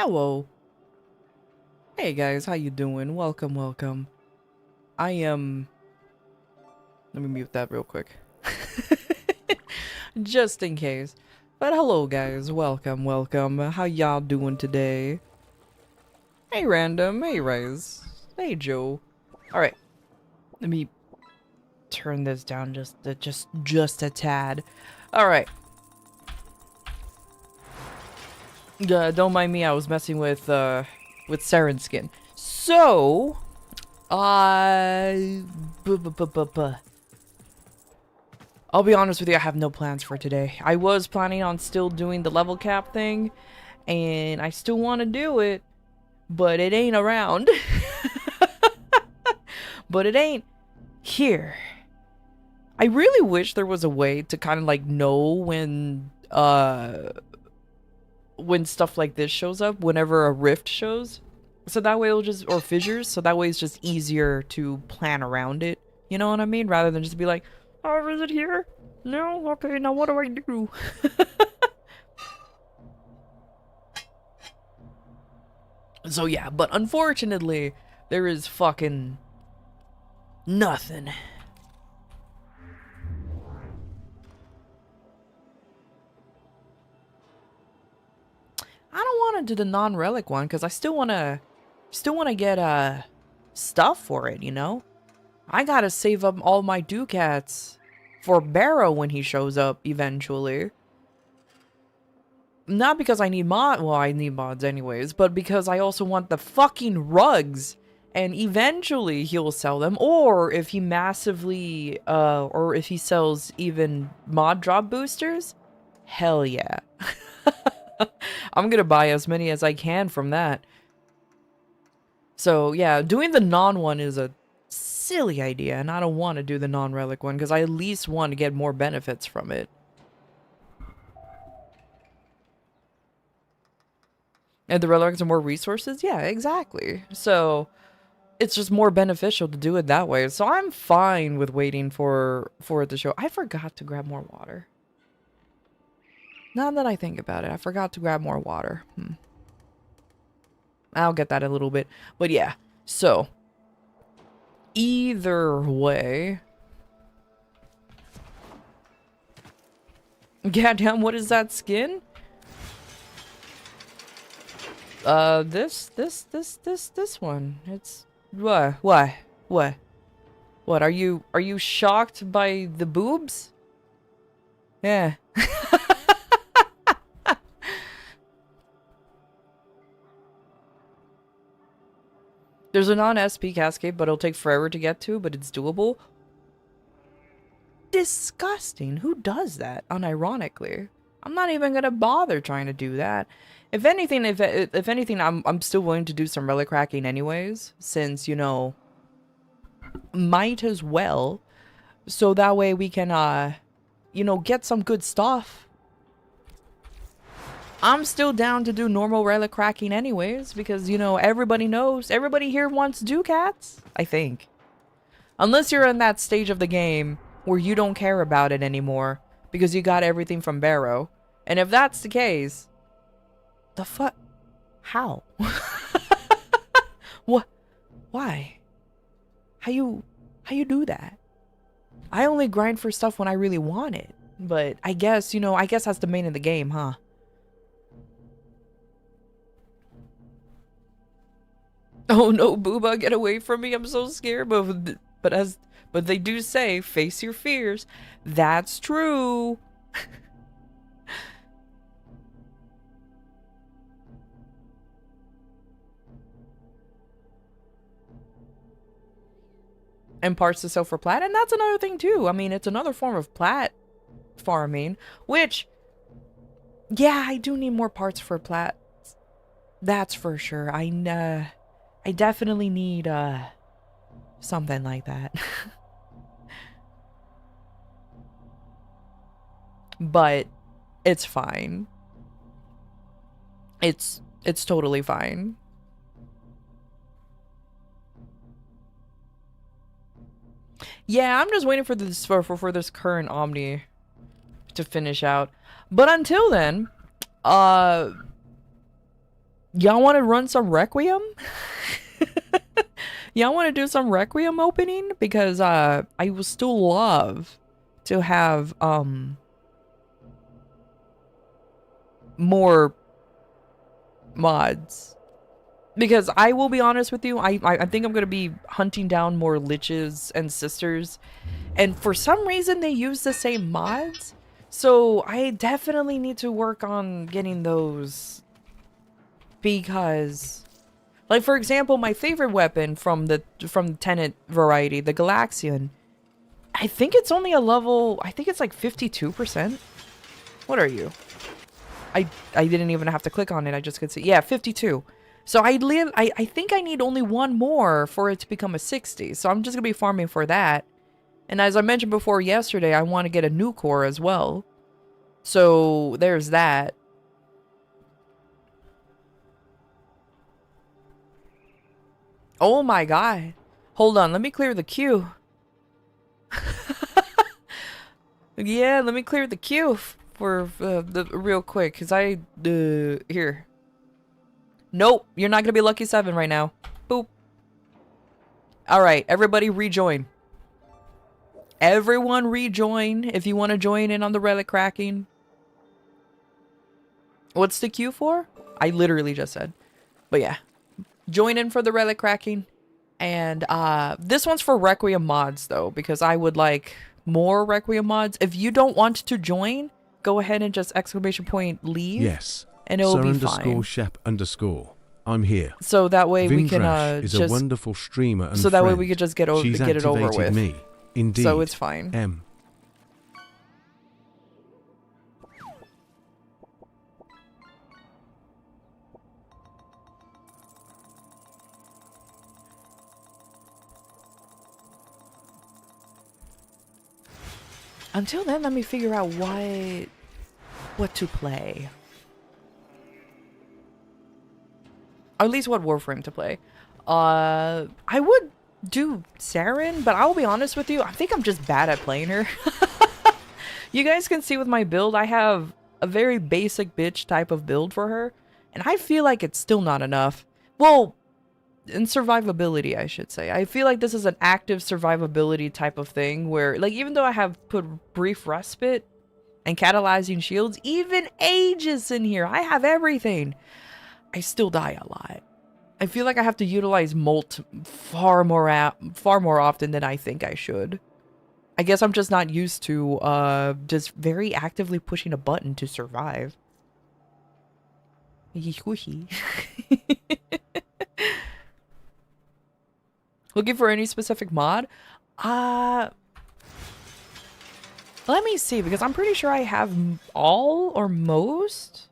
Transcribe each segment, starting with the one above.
Hello. Hey guys, how you doing? Welcome, welcome. I am... Let me mute that real quick. Just in case. But hello guys, welcome, welcome. How y'all doing today? Hey Random, hey Rise, hey Joe. Alright, let me turn this down just a tad. Alright. Don't mind me, I was messing with Saren's skin. So, I'll be honest with you, I have no plans for today. I was planning on still doing the level cap thing, and I still want to do it, but it ain't around. But it ain't here. I really wish there was a way to kind of like know when stuff like this shows up, whenever a rift shows. So that way it'll just, or fissures, so that way it's just easier to plan around it. You know what I mean? Rather than just be like, oh, is it here? No? Okay, now what do I do? So yeah, but unfortunately, there is fucking nothing. I don't want to do the non-relic one because I still want to get stuff for it, you know? I gotta save up all my ducats for Barrow when he shows up eventually. Not because I need well, I need mods anyways, but because I also want the fucking rugs. And eventually he'll sell them, or if he massively, or if he sells even mod drop boosters, hell yeah. I'm gonna buy as many as I can from that. So yeah, doing the non one is a silly idea, and I don't want to do the non-relic one because I at least want to get more benefits from it. And the relics are more resources? Yeah, exactly. So it's just more beneficial to do it that way. So I'm fine with waiting for it to show. I forgot to grab more water. Now that I think about it, I forgot to grab more water. I'll get that in a little bit. But yeah, so either way. Goddamn, what is that skin? This one. It's what? What, are you shocked by the boobs? Yeah. There's a non-SP cascade, but it'll take forever to get to, but it's doable. Disgusting. Who does that, unironically? I'm not even gonna bother trying to do that. If anything, if anything, I'm still willing to do some relic cracking anyways, since, you know, might as well. So that way we can, you know, get some good stuff. I'm still down to do normal relic cracking anyways, because, you know, everybody knows, everybody here wants ducats, I think. Unless you're in that stage of the game where you don't care about it anymore, because you got everything from Barrow. And if that's the case, the fuck? How? What? Why? How you do that? I only grind for stuff when I really want it. But I guess, you know, I guess that's the main of the game, huh? Oh no, Booba, get away from me. I'm so scared. But they do say, face your fears. That's true. And parts to sell for plat, and that's another thing too. I mean, it's another form of plat farming, which, yeah, I do need more parts for plat. That's for sure. I definitely need something like that. But it's fine. It's totally fine. Yeah, I'm just waiting for this for this current Omni to finish out. But until then, Y'all want to run some Requiem? Y'all want to do some Requiem opening? Because I would still love to have more mods. Because I will be honest with you, I think I'm gonna be hunting down more liches and sisters, and for some reason they use the same mods, so I definitely need to work on getting those. Because, like, for example, my favorite weapon from the Tenet variety, the Galaxian, I think it's only a level, I think it's like 52%. What are you? I didn't even have to click on it, I just could see. Yeah, 52. So I think I need only one more for it to become a 60. So I'm just gonna be farming for that. And as I mentioned before yesterday, I want to get a new core as well. So there's that. Oh my god. Hold on, let me clear the queue. Yeah, let me clear the queue for the real quick, cause here. Nope, you're not gonna be lucky 7 right now. Boop. All right, everybody rejoin. Everyone rejoin if you want to join in on the relic cracking. What's the queue for? I literally just said. But yeah, join in for the relic cracking. And this one's for Requiem mods though, because I would like more Requiem mods. If you don't want to join, go ahead and just exclamation point leave. Yes. And it'll be fine. Shep _. I'm here. So that way we can is just a wonderful streamer and so that way friend. we could just get it over with. Me. Indeed. So it's fine. Until then, let me figure out what to play. Or at least what Warframe to play. I would do Saren, but I'll be honest with you, I think I'm just bad at playing her. You guys can see with my build, I have a very basic bitch type of build for her, and I feel like it's still not enough. Well, in survivability, I should say. I feel like this is an active survivability type of thing where, like, even though I have put brief respite and catalyzing shields, even Aegis in here, I have everything, I still die a lot. I feel like I have to utilize Molt far more often than I think I should. I guess I'm just not used to just very actively pushing a button to survive. Looking for any specific mod? Let me see, because I'm pretty sure I have all or most.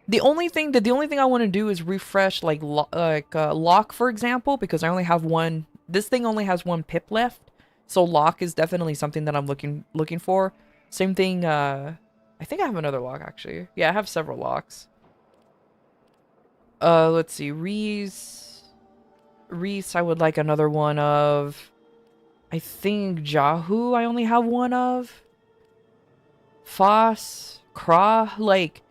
The only thing I want to do is refresh like lock, for example, because I only have one. This thing only has one pip left, so lock is definitely something that I'm looking for. Same thing. I think I have another lock actually. Yeah, I have several locks. Let's see, Reese, I would like another one of. I think Jahu I only have one of. Foss, Kra, like.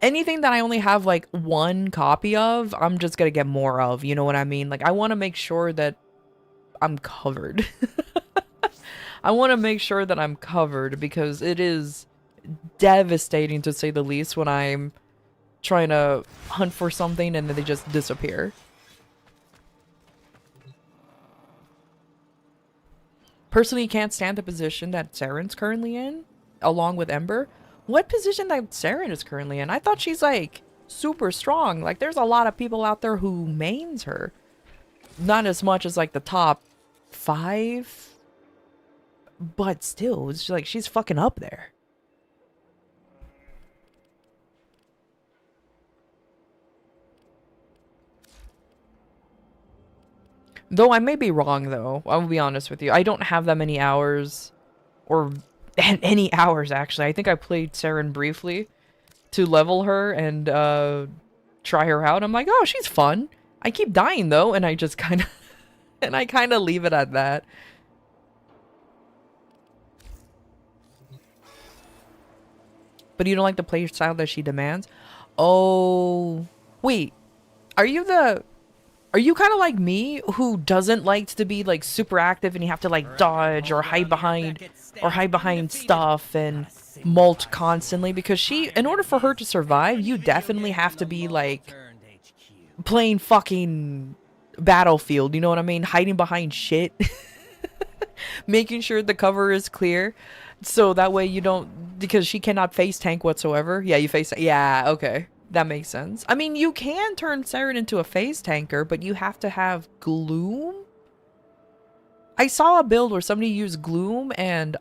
Anything that I only have like one copy of, I'm just gonna get more of, you know what I mean? Like, I want to make sure that I'm covered. I want to make sure that I'm covered because it is devastating to say the least when I'm trying to hunt for something and then they just disappear. Personally, can't stand the position that Saren's currently in, along with Ember. What position that Saren is currently in? I thought she's like super strong. Like, there's a lot of people out there who mains her. Not as much as like the top 5, but still, it's like she's fucking up there. Though I may be wrong, though. I will be honest with you. I don't have that many hours, or any hours actually. I think I played Saren briefly to level her and try her out. I'm like, oh, she's fun. I keep dying though, and I just kind of leave it at that. But you don't like the play style that she demands? Oh, wait. Are you the... Are you kind of like me, who doesn't like to be, like, super active and you have to, like, dodge or hide behind stuff and molt constantly? Because she, in order for her to survive, you definitely have to be, like, playing fucking Battlefield, you know what I mean? Hiding behind shit. Making sure the cover is clear. So that way you don't... Because she cannot face tank whatsoever. Yeah, you face... Yeah, okay. That makes sense. I mean, you can turn Saren into a phase tanker, but you have to have Gloom? I saw a build where somebody used Gloom and,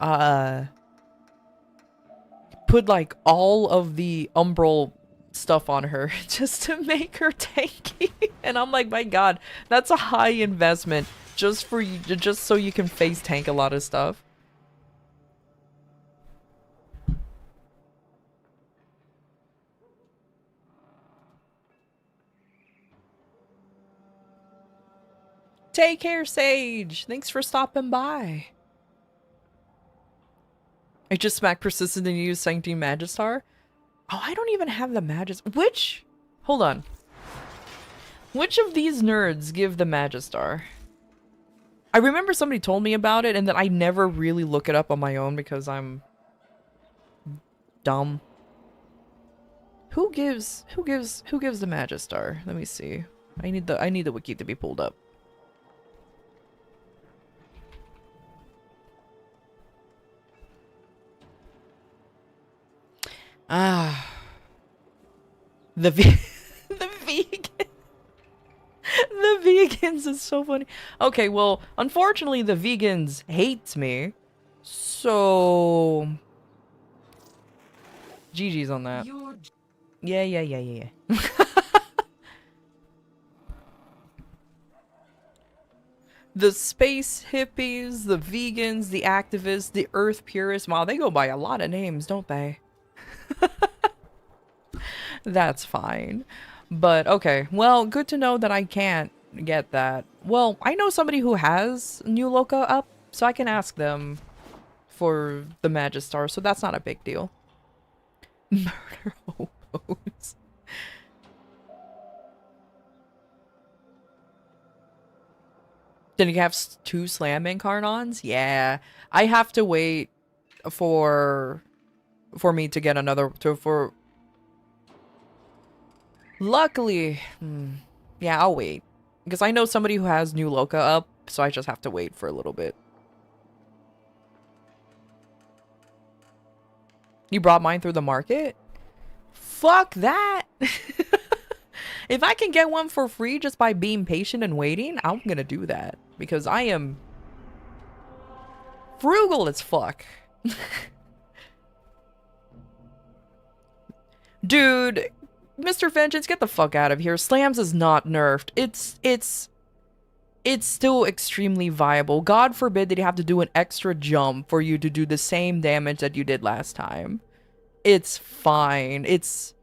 put, like, all of the Umbral stuff on her just to make her tanky. And I'm like, my god, that's a high investment just for you, just so you can phase tank a lot of stuff. Take care, Sage. Thanks for stopping by. I just smacked persistent and used Sanctine Magistar. Oh, I don't even have the Magistar. Which? Hold on. Which of these nerds give the Magistar? I remember somebody told me about it, and then I never really look it up on my own because I'm dumb. Who gives the Magistar? Let me see. I need the wiki to be pulled up. Ah, the vegan, the vegans is so funny. Okay, well, unfortunately, the vegans hate me, so GG's on that. Yeah. The space hippies, the vegans, the activists, the earth purists. Wow, they go by a lot of names, don't they? That's fine. But okay, well, good to know that I can't get that. Well, I know somebody who has New Loca up, so I can ask them for the Magistar, so that's not a big deal. Murder hobos. Then you have two Slam Incarnons? Yeah. I have to wait for me to get another luckily, yeah, I'll wait. Because I know somebody who has New Loca up, so I just have to wait for a little bit. You brought mine through the market? Fuck that! If I can get one for free just by being patient and waiting, I'm gonna do that. Because I am frugal as fuck. Dude, Mr. Vengeance, get the fuck out of here. Slams is not nerfed. It's still extremely viable. God forbid that you have to do an extra jump for you to do the same damage that you did last time. It's fine. It's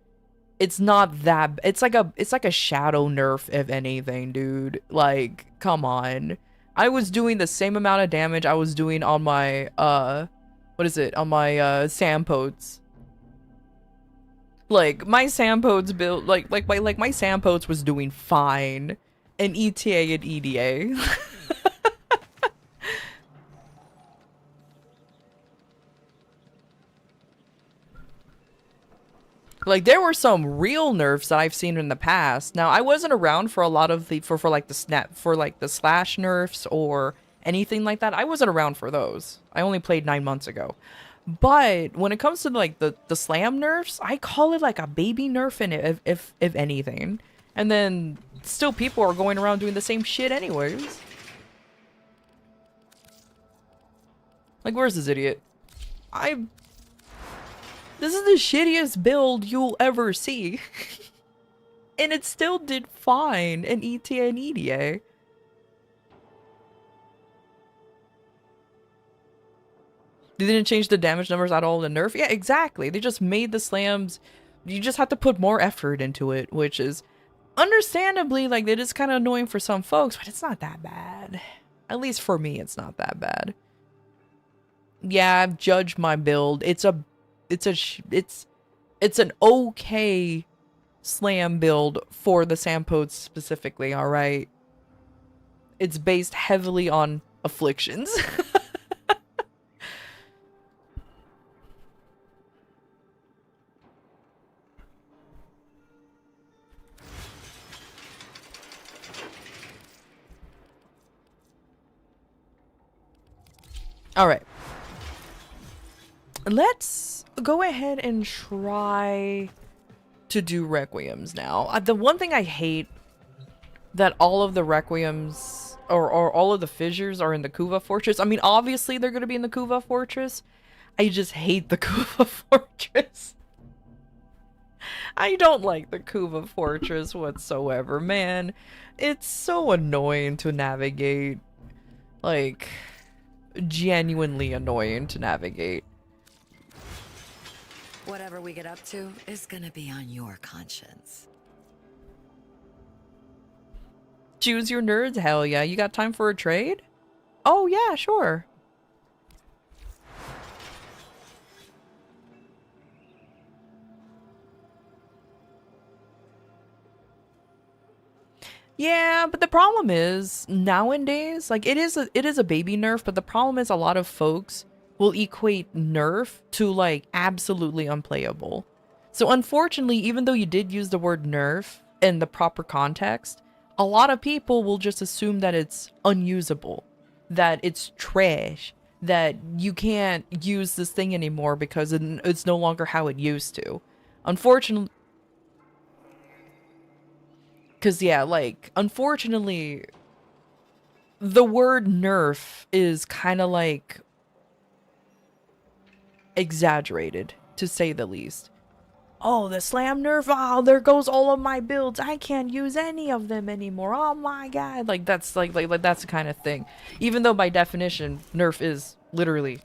not that... It's like a shadow nerf, if anything, dude. Like, come on. I was doing the same amount of damage I was doing on my, what is it? On my, Sampotes. Like, my Sampotes build, like my Sampotes was doing fine in ETA and EDA. Like, there were some real nerfs that I've seen in the past. Now, I wasn't around for a lot of the, for like the slash nerfs or anything like that. I wasn't around for those. I only played 9 months ago. But when it comes to like the slam nerfs, I call it like a baby nerf in it, if anything. And then still people are going around doing the same shit anyways. Like, where's this idiot? This is the shittiest build you'll ever see. And it still did fine in ETA and EDA. They didn't change the damage numbers at all in nerf? Yeah, exactly. They just made the slams... You just have to put more effort into it, which is... Understandably, like, it is kind of annoying for some folks, but it's not that bad. At least for me, it's not that bad. Yeah, I've judged my build. It's an okay slam build for the Sampodes specifically, alright? It's based heavily on afflictions. Alright. Let's go ahead and try to do Requiems now. The one thing I hate that all of the Requiems or all of the fissures are in the Kuva Fortress. I mean, obviously they're going to be in the Kuva Fortress. I just hate the Kuva Fortress. I don't like the Kuva Fortress whatsoever, man. It's so annoying to navigate. Like, genuinely annoying to navigate. Whatever we get up to is gonna be on your conscience. Choose your nerds? Hell yeah. You got time for a trade? Oh yeah, sure. Yeah, but the problem is nowadays, like it is a baby nerf, but the problem is a lot of folks will equate nerf to like absolutely unplayable. So unfortunately, even though you did use the word nerf in the proper context, a lot of people will just assume that it's unusable, that it's trash, that you can't use this thing anymore because it's no longer how it used to. Unfortunately, because, yeah, like, unfortunately, the word nerf is kind of, like, exaggerated, to say the least. Oh, the slam nerf? Oh, there goes all of my builds. I can't use any of them anymore. Oh my god. Like, that's, like that's the kind of thing. Even though, by definition, nerf is literally...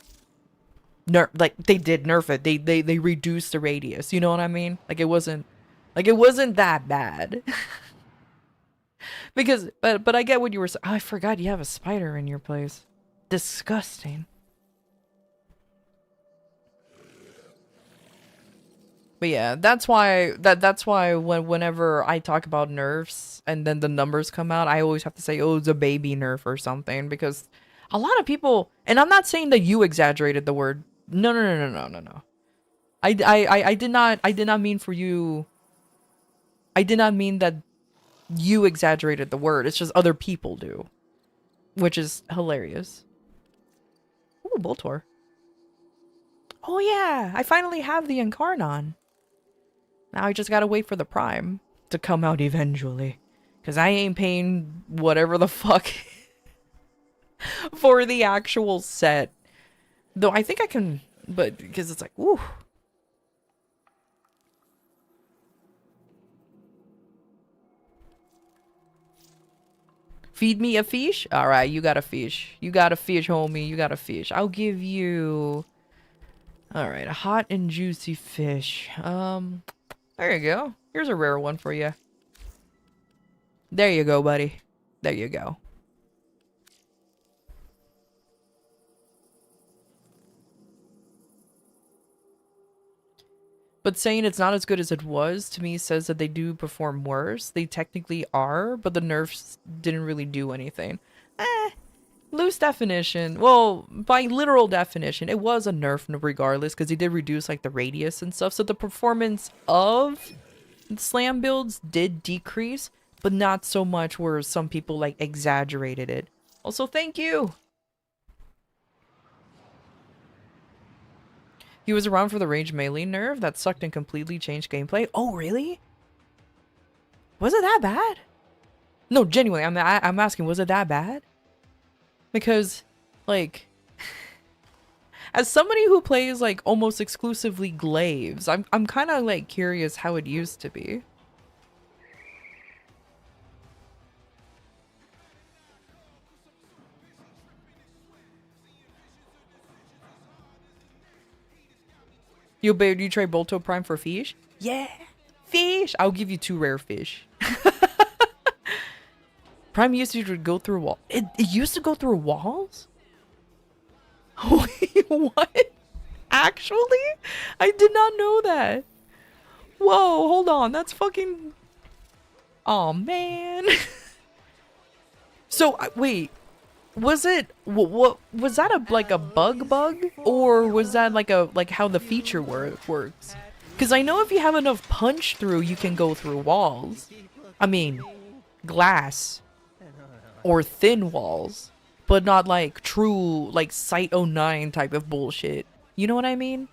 nerf. Like, they did nerf it. They reduced the radius. You know what I mean? Like, it wasn't that bad. Because, but I get what you were saying. Oh, I forgot you have a spider in your place. Disgusting. But yeah, that's why whenever I talk about nerfs and then the numbers come out, I always have to say, oh, it's a baby nerf or something, because a lot of people, and I'm not saying that you exaggerated the word. No. I did not mean for you. I did not mean that you exaggerated the word. It's just other people do, which is hilarious. Ooh, Boltor. Oh yeah, I finally have the Incarnon. Now I just gotta wait for the Prime to come out eventually, because I ain't paying whatever the fuck for the actual set. Though I think I can, but because it's like, ooh. Feed me a fish? Alright, you got a fish. You got a fish, homie. You got a fish. I'll give you... Alright, a hot and juicy fish. There you go. Here's a rare one for you. There you go, buddy. There you go. But saying it's not as good as it was, to me, says that they do perform worse. They technically are, but the nerfs didn't really do anything. Loose definition. Well, by literal definition, it was a nerf regardless, because he did reduce, like, the radius and stuff. So the performance of slam builds did decrease, but not so much where some people, like, exaggerated it. Also, thank you! He was around for the range melee nerf that sucked and completely changed gameplay. Oh, really? Was it that bad? No, genuinely, I'm asking, was it that bad? Because, like, as somebody who plays, like, almost exclusively glaives, I'm kind of, like, curious how it used to be. You trade Bolto Prime for fish? Yeah, fish! I'll give you 2 rare fish. Prime used to go through wall. It used to go through walls? Wait, what? Actually? I did not know that. Whoa, hold on. That's fucking... Oh man. So, wait. Was it... What was that like a bug? Or was that like how the feature works? Because I know if you have enough punch through, you can go through walls. I mean, glass. Or thin walls. But not like true, like Site 09 type of bullshit. You know what I mean?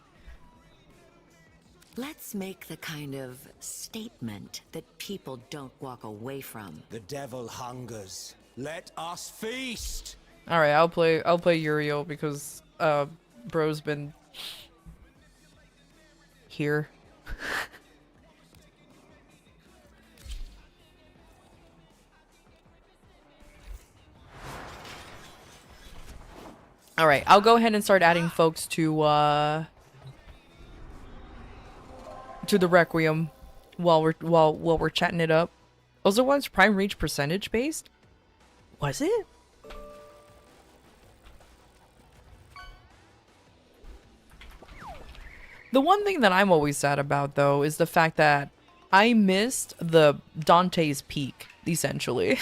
Let's make the kind of statement that people don't walk away from. The devil hungers. Let us feast. All right, I'll play Uriel because bro's been here. All right, I'll go ahead and start adding folks to the Requiem while we're chatting it up. Also, was Prime Reach percentage based? Was it? The one thing that I'm always sad about, though, is the fact that I missed the Dante's Peak, essentially.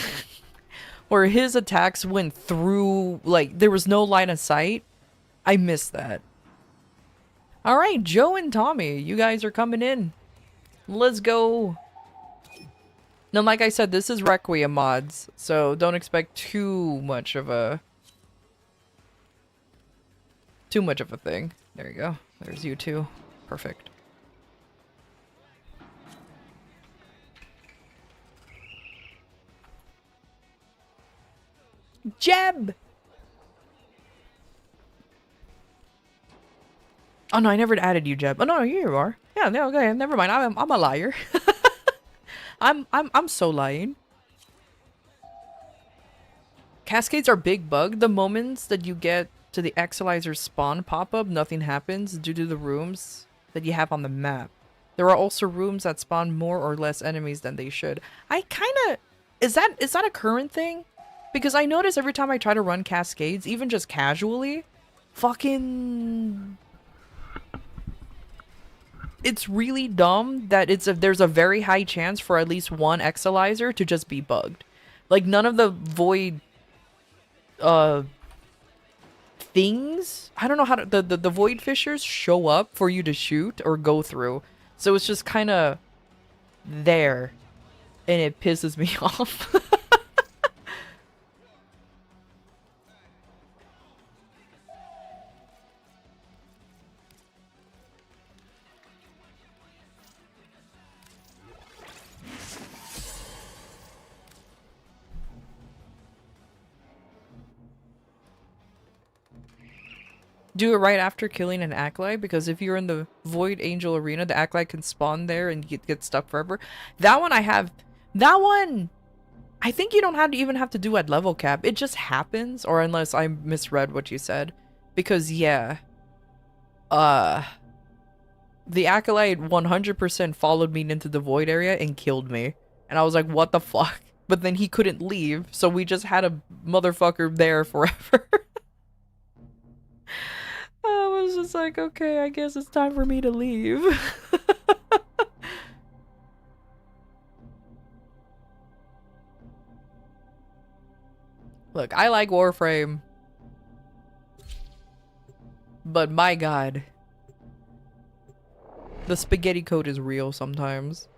Where his attacks went through, like, there was no line of sight. I missed that. Alright, Joe and Tommy, you guys are coming in. Let's go. Now, like I said, this is Requiem mods, so don't expect too much of a thing. There you go. There's you two. Perfect. Jeb! Oh no, I never added you, Jeb. Oh no, here you are. Yeah, no, okay, never mind. I'm a liar. I'm so lying. Cascades are big bug. The moments that you get to the Exilizer spawn pop-up, nothing happens due to the rooms that you have on the map. There are also rooms that spawn more or less enemies than they should. I kinda... Is that a current thing? Because I notice every time I try to run Cascades, even just casually, fucking... It's really dumb that there's a very high chance for at least one Exilizer to just be bugged. Like, none of the void... things? I don't know how to... The void fissures show up for you to shoot or go through. So it's just kind of... there. And it pisses me off. Do it right after killing an Acolyte, because if you're in the Void Angel Arena, the Acolyte can spawn there and get stuck forever. That one I have... That one... I think you don't even have to do at level cap. It just happens, or unless I misread what you said. Because, yeah. The Acolyte 100% followed me into the Void area and killed me. And I was like, what the fuck? But then he couldn't leave, so we just had a motherfucker there forever. I was just like, okay, I guess it's time for me to leave. Look, I like Warframe. But my god. The spaghetti code is real sometimes.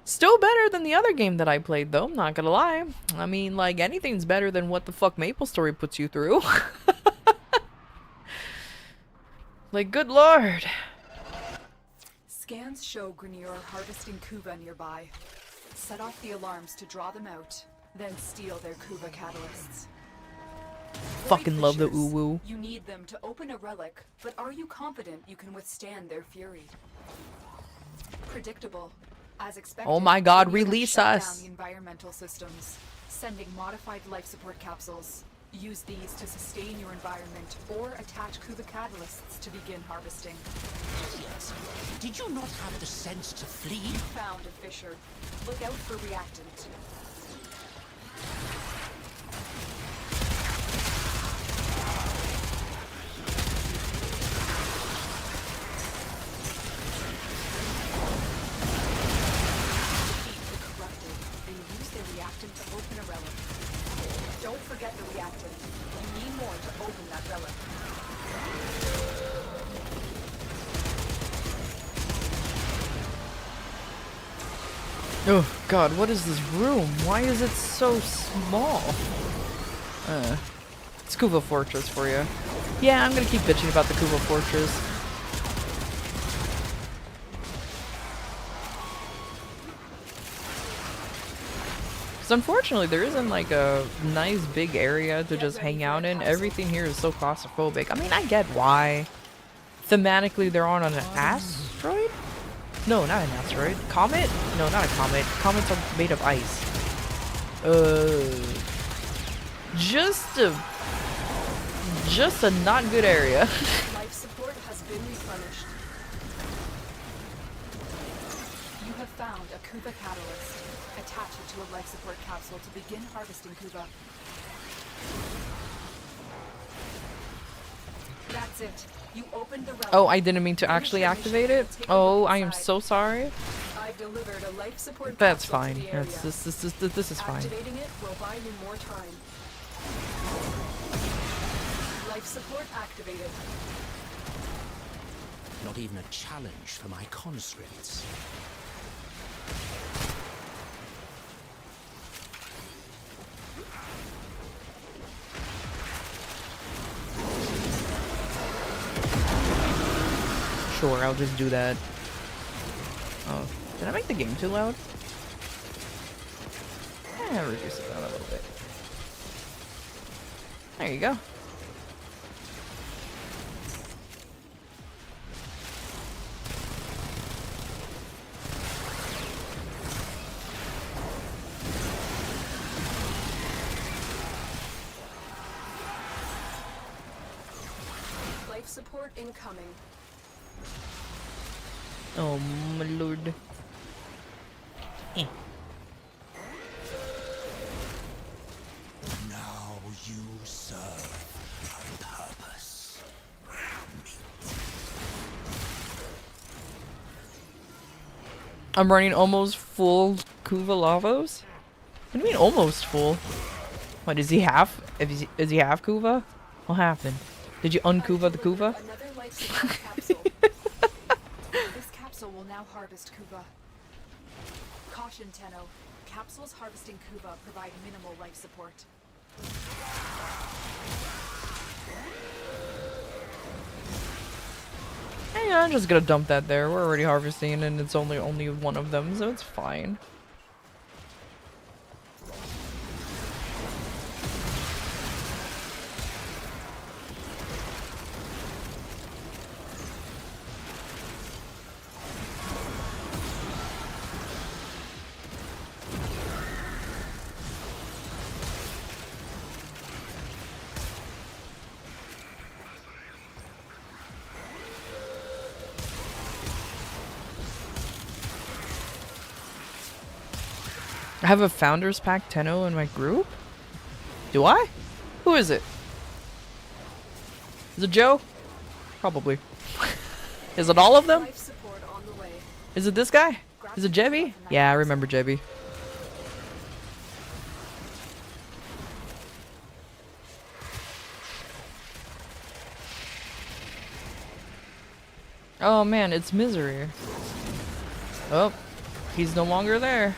Still better than the other game that I played, though, not gonna lie. I mean, like, anything's better than what the fuck MapleStory puts you through. Like, good lord. Scans show Grenier harvesting Kuva nearby. Set off the alarms to draw them out, then steal their Kuva catalysts. Fucking love the Fishers, uwu. You need them to open a relic, but are you confident you can withstand their fury? Predictable. As expected, Oh my god, Grenier have release shut us. down the environmental systems, sending modified life support capsules. Use these to sustain your environment or attach Kuva catalysts to begin harvesting. Yes. Did you not have the sense to flee? Found a fissure. Look out for reactant. Forget the reactant. You need more to open that relic. Oh god, what is this room? Why is it so small? It's Kuva Fortress for you. Yeah, I'm gonna keep bitching about the Kuva Fortress. Because unfortunately, there isn't like a nice big area to just hang out in. Everything here is so claustrophobic. I mean, I get why. Thematically, they're on an asteroid? No, not an asteroid. Comet? No, not a comet. Comets are made of ice. Just a not good area. Life support has been replenished. You have found a Kuva catalyst. Attach it to a life support capsule to begin harvesting Kuva. That's it. You opened the relic. Oh, I didn't mean to actually activate it. Oh, I am so sorry. I've delivered a life support That's capsule fine. to the area. This is fine. Activating it will buy you more time. Life support activated. Not even a challenge for my conscripts. Sure, I'll just do that. Oh, did I make the game too loud? Reduce it down a little bit. There you go. Life support incoming. Oh my lord. Now you serve a purpose. I'm running almost full Kuva Lavos? What do you mean almost full? What, is he half? Is he half Kuva? What happened? Did you unkuva the Kuva? Another life support capsule. This capsule will now harvest Kuva. Caution, Tenno. Capsules harvesting Kuva provide minimal life support. Hey, I'm just gonna dump that there. We're already harvesting and it's only one of them, so it's fine. I have a Founders Pack Tenno in my group? Do I? Who is it? Is it Joe? Probably. Is it all of them? Life support on the way. Is it this guy? Is it Jebby? Yeah, I remember Jebby. Oh man, it's Misery. Oh, he's no longer there.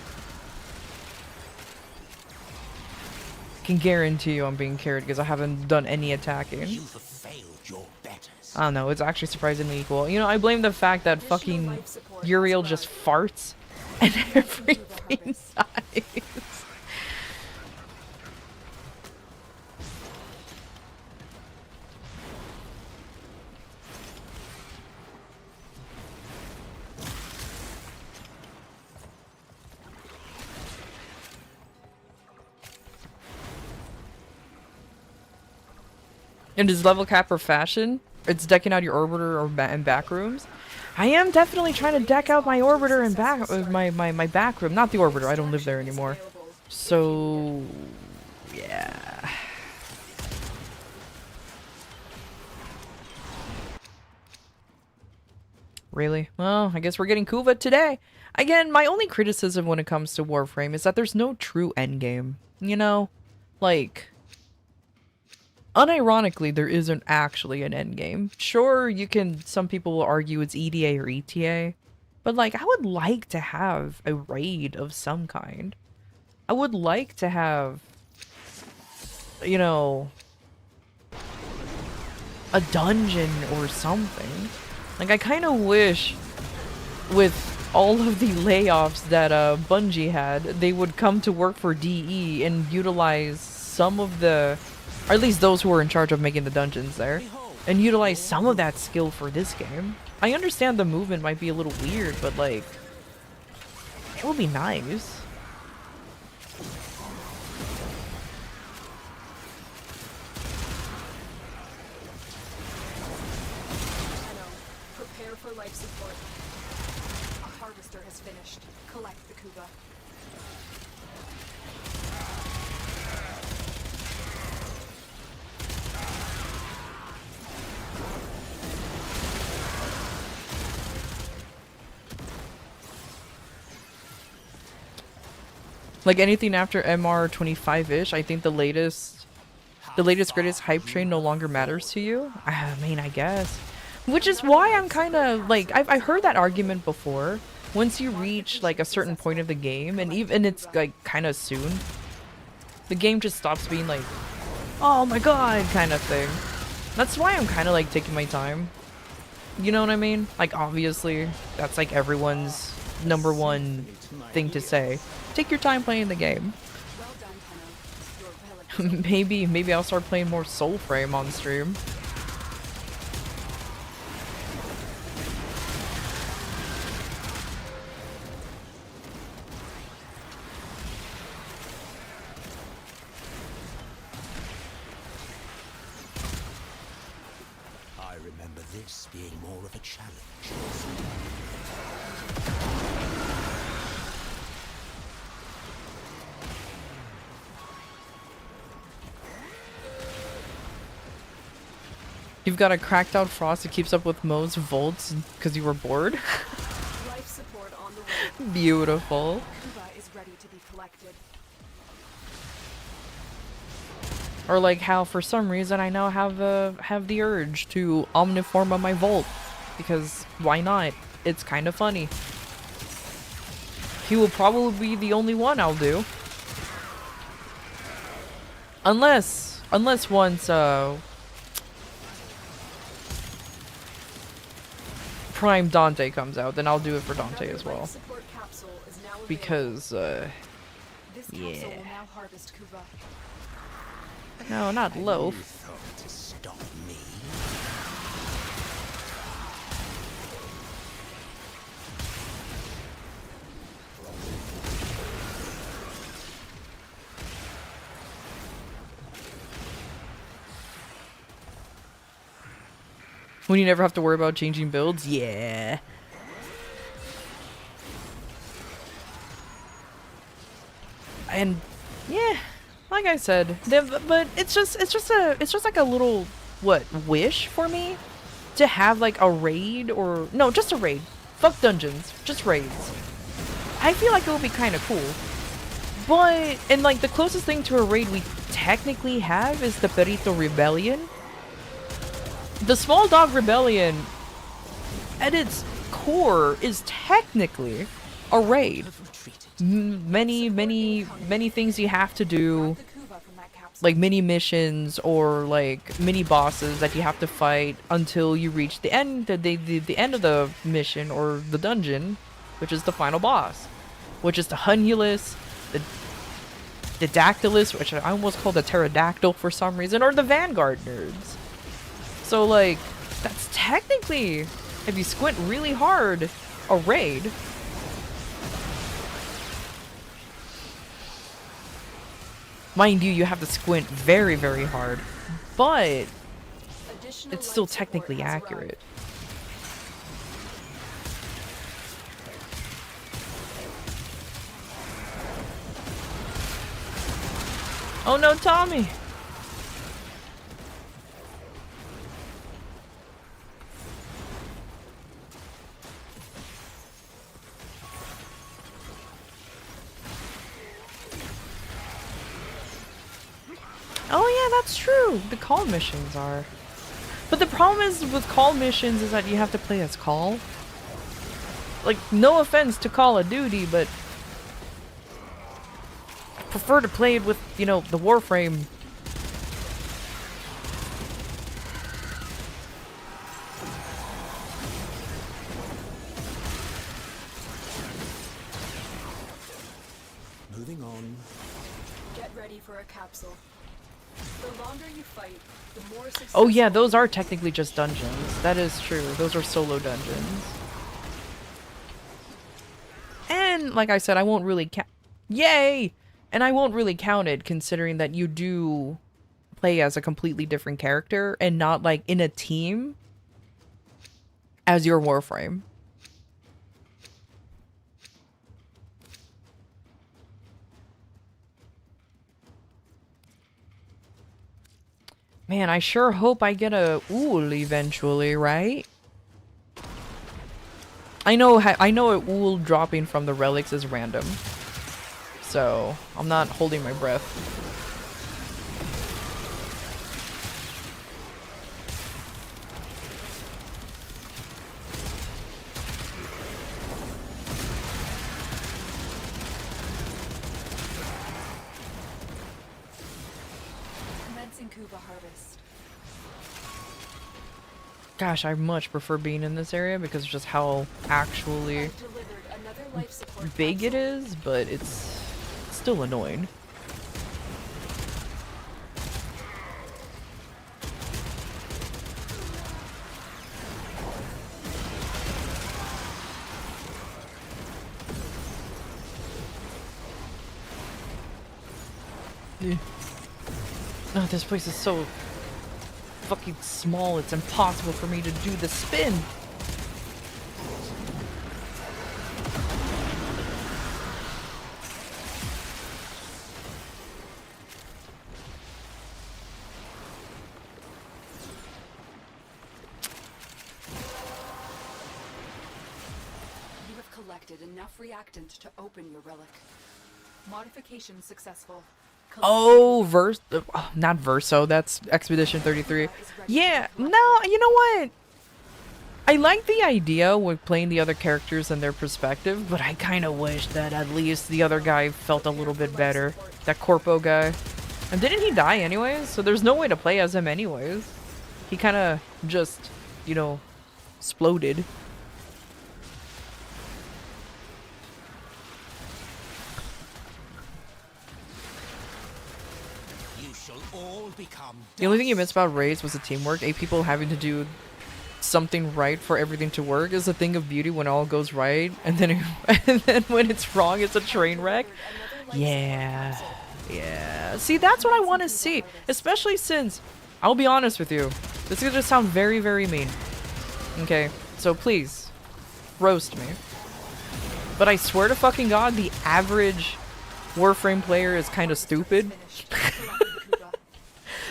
Can guarantee you I'm being carried because I haven't done any attacking. You have failed your betters. I don't know, it's actually surprisingly equal. You know, I blame the fact that fucking Uriel just farts and everything dies. In his level capper fashion, it's decking out your orbiter or and back rooms. I am definitely trying to deck out my orbiter and back my back room. Not the orbiter, I don't live there anymore. So yeah. Really? Well, I guess we're getting Kuva today. Again, my only criticism when it comes to Warframe is that there's no true endgame. You know? Like, Unironically, there isn't actually an endgame. Sure, some people will argue it's EDA or ETA, but like, I would like to have a raid of some kind. I would like to have, you know, a dungeon or something. Like, I kind of wish with all of the layoffs that Bungie had, they would come to work for DE and utilize some of the, or at least those who were in charge of making the dungeons there, and utilize some of that skill for this game. I understand the movement might be a little weird, but like, it would be nice. Prepare for life support. A harvester has finished. Collect the Kuba. Like anything after MR 25-ish, I think the latest greatest hype train no longer matters to you. I mean, I guess. Which is why I'm kind of like, I heard that argument before. Once you reach like a certain point of the game, and even it's like kind of soon, the game just stops being like, oh my god, kind of thing. That's why I'm kind of like taking my time. You know what I mean? Like, obviously, that's like everyone's #1 thing to say. Take your time playing the game. Well done, Tenno. Your relic Maybe I'll start playing more Soulframe on stream. I remember this being more of a challenge. You've got a cracked out Frost that keeps up with Mo's volts because you were bored? life support on the way. Beautiful. Kuba is ready to be collected. Or like how for some reason I now have the urge to omniform my Volt. Because why not? It's kind of funny. He will probably be the only one I'll do. Unless once Prime Dante comes out, then I'll do it for Dante as well. Support capsule is now available. Because This capsule yeah. will now harvest Kuba. No, not loaf. Thought to stop me? When you never have to worry about changing builds? Yeah. And yeah, like I said, but it's just like a little wish for me to have like a raid, or no, just a raid. Fuck dungeons, just raids. I feel like it would be kind of cool. But and like the closest thing to a raid we technically have is the Perito Rebellion. The Small Dog Rebellion, at its core, is technically a raid. Many things you have to do, The Kuba from that capsule. like mini missions or like mini bosses that you have to fight until you reach the end, the end of the mission or the dungeon, which is the final boss, which is the Hunulus, the Dactylus, which I almost called a pterodactyl for some reason, or the Vanguard nerds. So like, that's technically, if you squint really hard, a raid. Mind you, you have to squint very, very hard, but Additional it's still life support technically has accurate. Oh no, Tommy! Oh yeah, that's true. The call missions are. But the problem is with call missions is that you have to play as call. Like, no offense to Call of Duty, but I prefer to play it with, you know, the Warframe. Moving on. Get ready for a capsule. The longer you fight, the more successful. Oh yeah, those are technically just dungeons. That is true. Those are solo dungeons. And like I said, I won't really count. Yay! And I won't really count it considering that you do play as a completely different character and not like in a team as your Warframe. Man, I sure hope I get a Ool eventually, right? I know a Ool dropping from the relics is random. So, I'm not holding my breath. Commencing Kuba harvest. Gosh, I much prefer being in this area because of just how actually I've delivered another life support big it capsule. is, but it's still annoying. Oh, this place is so fucking small, it's impossible for me to do the spin. You have collected enough reactant to open your relic. Modification successful. Oh, not Verso, that's Expedition 33. Yeah, no, you know what? I like the idea with playing the other characters and their perspective, but I kind of wish that at least the other guy felt a little bit better. That Corpo guy. And didn't he die anyways? So there's no way to play as him anyways. He kind of just, you know, exploded. You shall all become The only thing you dust. missed about raids was the teamwork. 8 people having to do something right for everything to work is a thing of beauty when all goes right, and then and then when it's wrong, it's a train wreck. Yeah, yeah. See, that's what I want to see, especially since I'll be honest with you. This is gonna sound very, very mean. Okay, so please roast me. But I swear to fucking God, the average Warframe player is kind of stupid.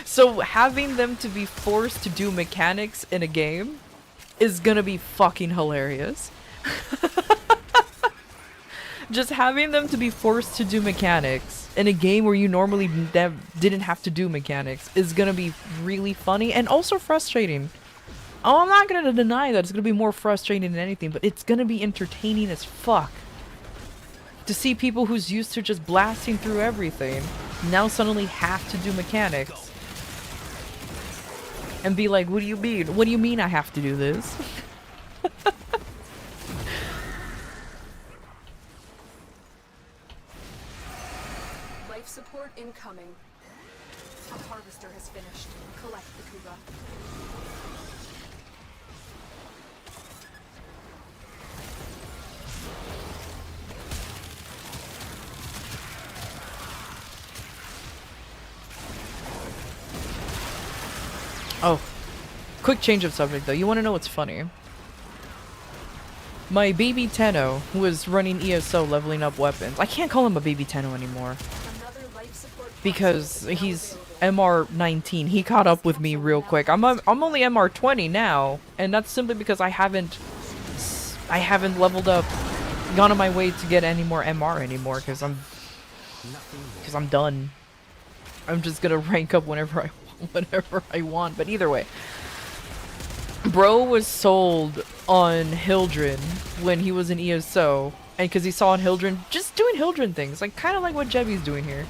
So having them to be forced to do mechanics in a game is gonna be fucking hilarious. Just having them to be forced to do mechanics in a game where you normally didn't have to do mechanics is gonna be really funny and also frustrating. Oh, I'm not gonna deny that it's gonna be more frustrating than anything, but it's gonna be entertaining as fuck. To see people who's used to just blasting through everything now suddenly have to do mechanics. And be like, what do you mean? What do you mean I have to do this? Life support incoming. A harvester has finished. Collect the Kuba. Oh, quick change of subject though. You want to know what's funny? My baby Tenno, who was running ESO leveling up weapons. I can't call him a baby Tenno anymore Another life support because capsule is now he's available. MR19. He caught up with me real quick. I'm only MR20 now, and that's simply because I haven't leveled up, gone on my way to get any more MR anymore because I'm done. I'm just gonna rank up whenever I want. But either way, bro was sold on Hildren when he was in ESO, and because he saw on Hildren just doing Hildren things, like kind of like what Jebby's doing here.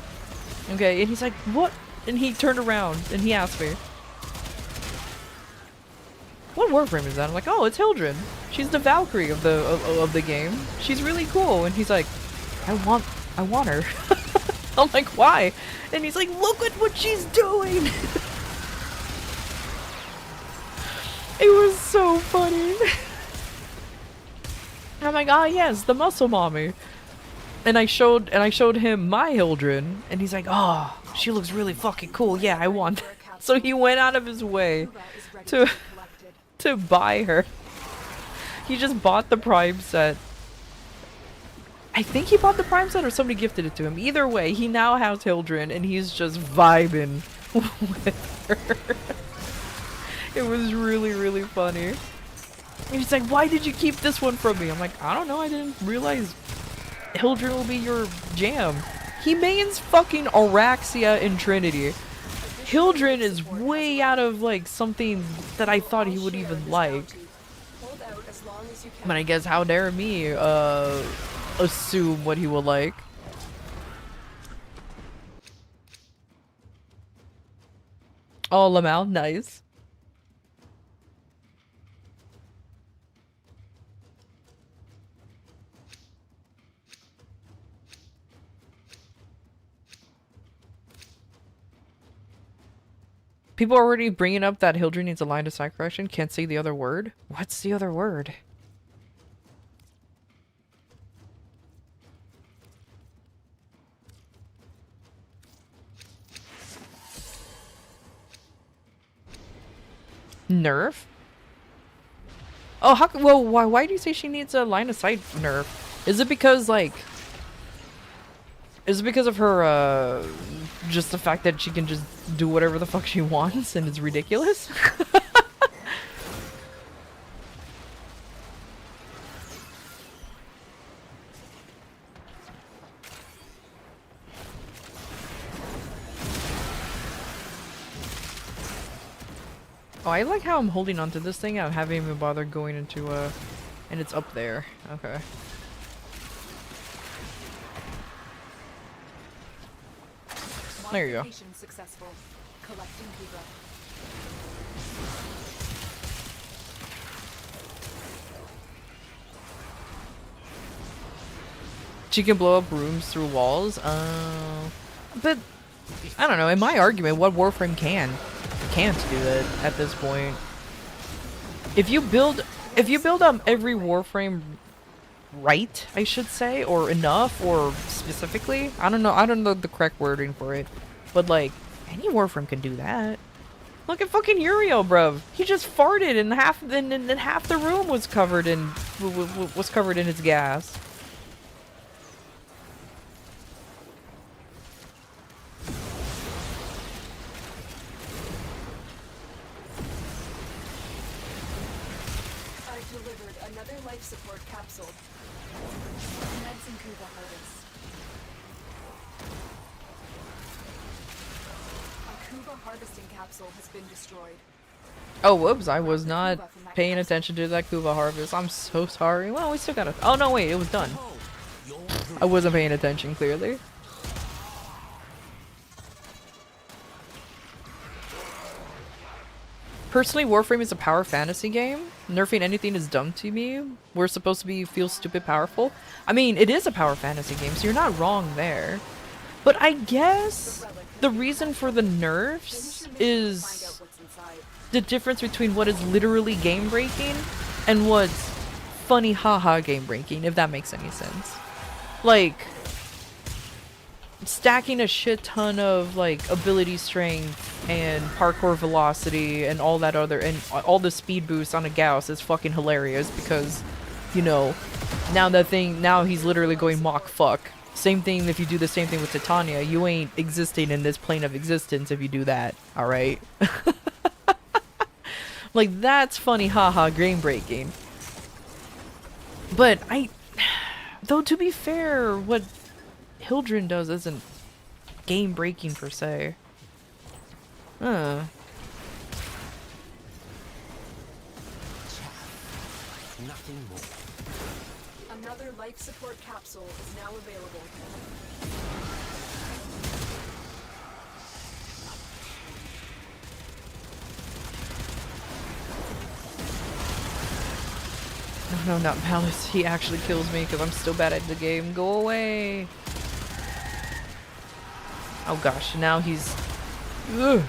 Okay, and he's like, what? And he turned around and he asked me, what Warframe is that? I'm like, oh, it's Hildren. She's the Valkyrie of the game. She's really cool. And he's like, I want her. I'm like, why? And he's like, look at what she's doing. It was so funny. I'm like, ah, yes, the muscle mommy. And I showed him my Hildren, and he's like, oh, she looks really fucking cool. Yeah, I want that. So he went out of his way to buy her. He just bought the Prime set. I think he bought the Prime set or somebody gifted it to him. Either way, he now has Hildren and he's just vibing with her. It was really, really funny. And he's like, why did you keep this one from me? I'm like, I don't know, I didn't realize Hildren will be your jam. He mains fucking Araxia in Trinity. Hildren is way out of like something that I thought he would even like. But I guess how dare me assume what he would like. Oh, Lamau, nice. People are already bringing up that Hildren needs a line to side correction. Can't say the other word. What's the other word? Nerf? Oh, how? Well, why do you say she needs a line of sight nerf? Is it because like? Is it because of her? Just the fact that she can just do whatever the fuck she wants and it's ridiculous? Oh, I like how I'm holding onto this thing. I haven't even bothered going into and it's up there. Okay. There you go. Successful. Collecting Cuba. She can blow up rooms through walls. But I don't know. In my argument, what Warframe can't do that at this point. If you build every Warframe right, I should say, or enough, or specifically, I don't know the correct wording for it, but like any Warframe can do that. Look at fucking Uriel, bruv. He just farted and half the room was covered in its gas. Life support capsule. Commencing Cuba harvest. A Cuba harvesting capsule has been destroyed. Oh, whoops, I was not paying attention to that Cuba harvest. I'm so sorry. Well, we still gotta... Oh, no, wait, it was done. I wasn't paying attention, clearly. Personally, Warframe is a power fantasy game. Nerfing anything is dumb to me. We're supposed to feel stupid powerful. I mean, it is a power fantasy game, so you're not wrong there. But I guess the reason for the nerfs is the difference between what is literally game-breaking and what's funny haha game-breaking, if that makes any sense. Like, stacking a shit ton of like ability strength and parkour velocity and all that other and all the speed boosts on a Gauss is fucking hilarious because, you know, now he's literally going Mach fuck. Same thing if you do the same thing with Titania. You ain't existing in this plane of existence if you do that, alright? Like, that's funny haha game breaking. But though to be fair, what Hildren does isn't game breaking per se. Huh. Nothing more. Another life support capsule is now available. No, not Palace. He actually kills me because I'm still bad at the game. Go away. Oh gosh, now he's... Ugh.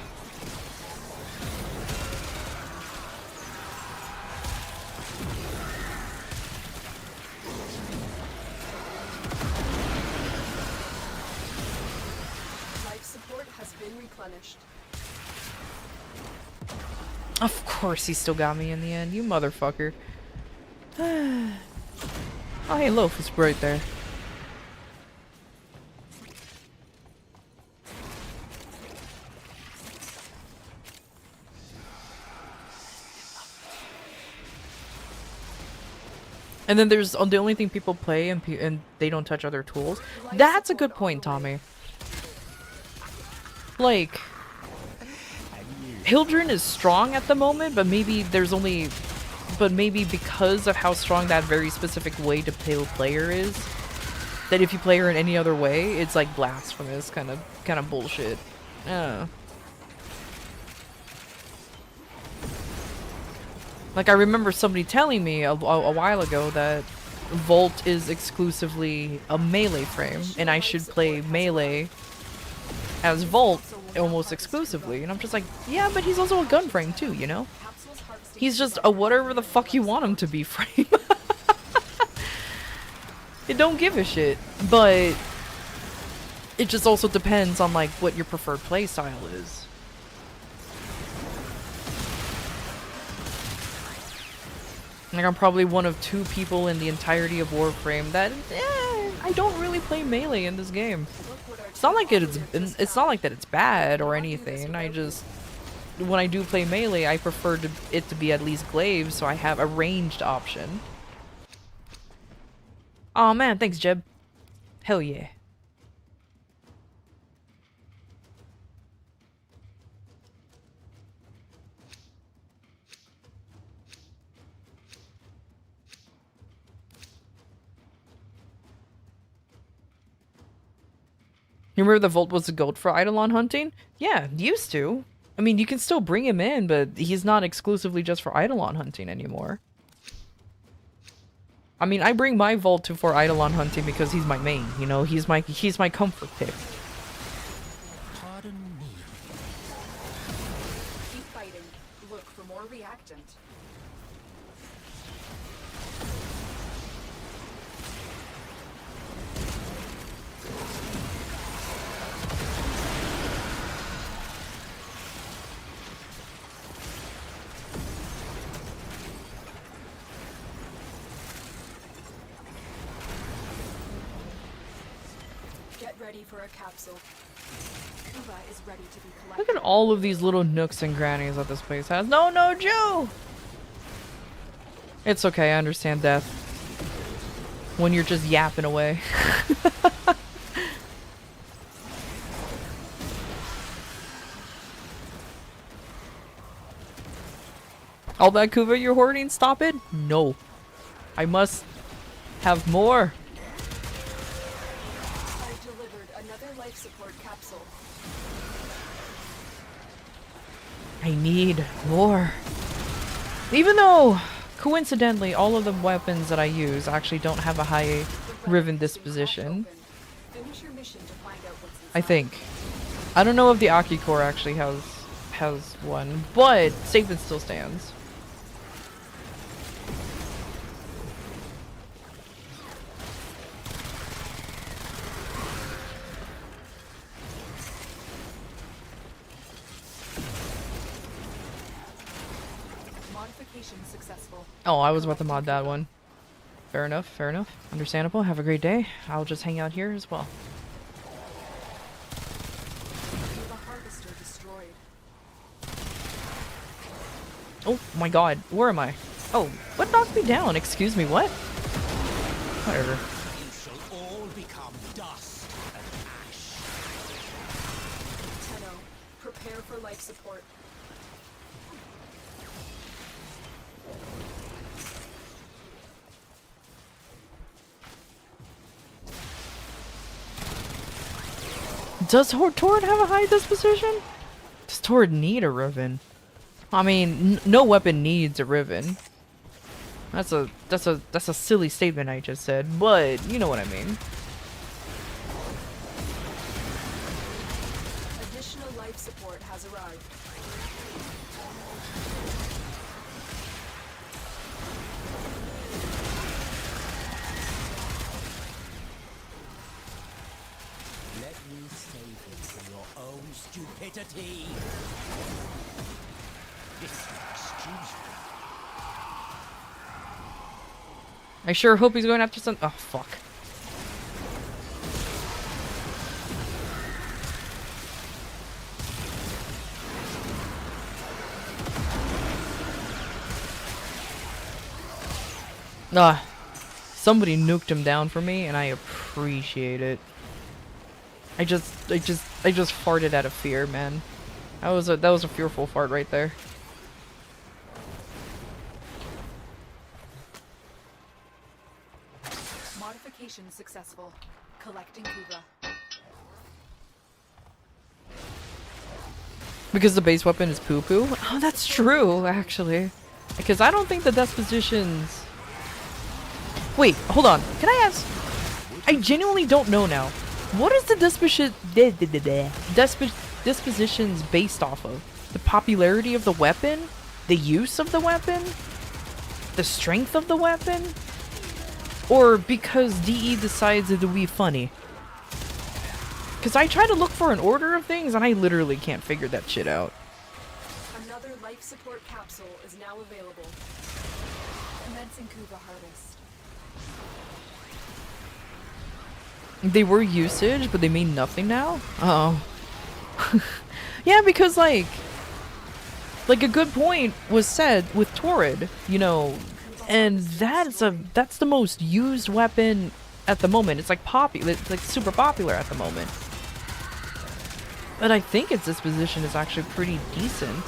Life support has been replenished. Of course he still got me in the end, you motherfucker. Oh, hey, Loaf is right there. And then there's the only thing people play and they don't touch other tools. That's a good point, Tommy. Like, Hildren is strong at the moment, but maybe there's only... But maybe because of how strong that very specific way to play a player is, that if you play her in any other way, it's like blasphemous kind of bullshit. Like I remember somebody telling me a while ago that Volt is exclusively a melee frame, and I should play melee as Volt almost exclusively, and I'm just like, yeah, but he's also a gun frame too, you know? He's just a whatever the fuck you want him to be frame. It don't give a shit, but it just also depends on like what your preferred play style is. Like I'm probably one of 2 people in the entirety of Warframe that I don't really play melee in this game. It's not like it's not like that it's bad or anything. I just when I do play melee, I prefer it to be at least glaive, so I have a ranged option. Aw man, thanks Jeb. Hell yeah. You remember the Volt was the goat for Eidolon hunting? Yeah, used to. I mean, you can still bring him in, but he's not exclusively just for Eidolon hunting anymore. I mean, I bring my Volt for Eidolon hunting because he's my main, you know? He's my comfort pick. Pardon me. Keep fighting. Look for more reactant. Ready for a capsule. Kuba is ready to be collected. Look at all of these little nooks and grannies that this place has. No, no, Joe! It's okay, I understand death. When you're just yapping away. All that Kuba you're hoarding, stop it? No. I must have more. I need more. Even though, coincidentally, all of the weapons that I use actually don't have a high Riven disposition. I think. I don't know if the Aki core actually has one, but statement still stands. Successful. Oh, I was about to mod that one. Fair enough, fair enough. Understandable. Have a great day. I'll just hang out here as well. The harvester destroyed. Oh my god, where am I? Oh, what knocked me down? Excuse me, what? Whatever. You shall all become dust and ash. Tenno, prepare for life support. support. Does Torrid have a high disposition? Does Torrid need a Riven? I mean, no weapon needs a Riven. That's a silly statement I just said, but you know what I mean. Additional life support has arrived. Let me save him from your own stupidity. Excuse me. I sure hope he's going after some. Oh fuck. Ah, somebody nuked him down for me, and I appreciate it. I just farted out of fear, man. That was a fearful fart right there. Modification successful. Collecting Kuva. Because the base weapon is poo-poo? Oh, that's true, actually. Because I don't think the dispositions... Wait, hold on. Can I ask? I genuinely don't know now. What is the dispositions based off of? The popularity of the weapon? The use of the weapon? The strength of the weapon? Or because DE decides it to be funny? Because I try to look for an order of things and I literally can't figure that shit out. Another life support capsule is now available. Commencing Kuva harvest. They were usage, but they mean nothing now? Oh. Yeah, because like a good point was said with Torrid, you know, and that's the most used weapon at the moment. It's like it's like super popular at the moment. But I think its disposition is actually pretty decent.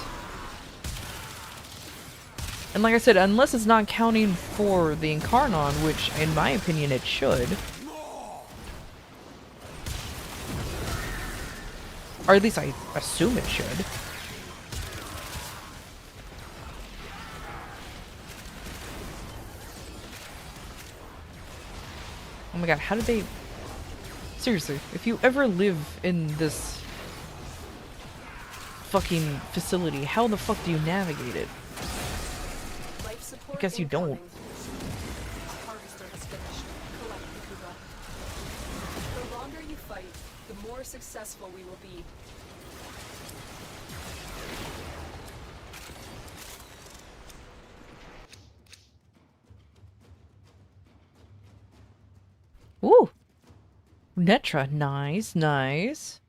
And like I said, unless it's not counting for the Incarnon, which in my opinion it should. Or at least I assume it should. Oh my god, how did they... Seriously, if you ever live in this fucking facility, how the fuck do you navigate it? Life support I guess you don't. incoming. Harvester has finished. Collect the Kuva. The longer you fight, the more successful we will be. Ooh! Netra, nice, nice.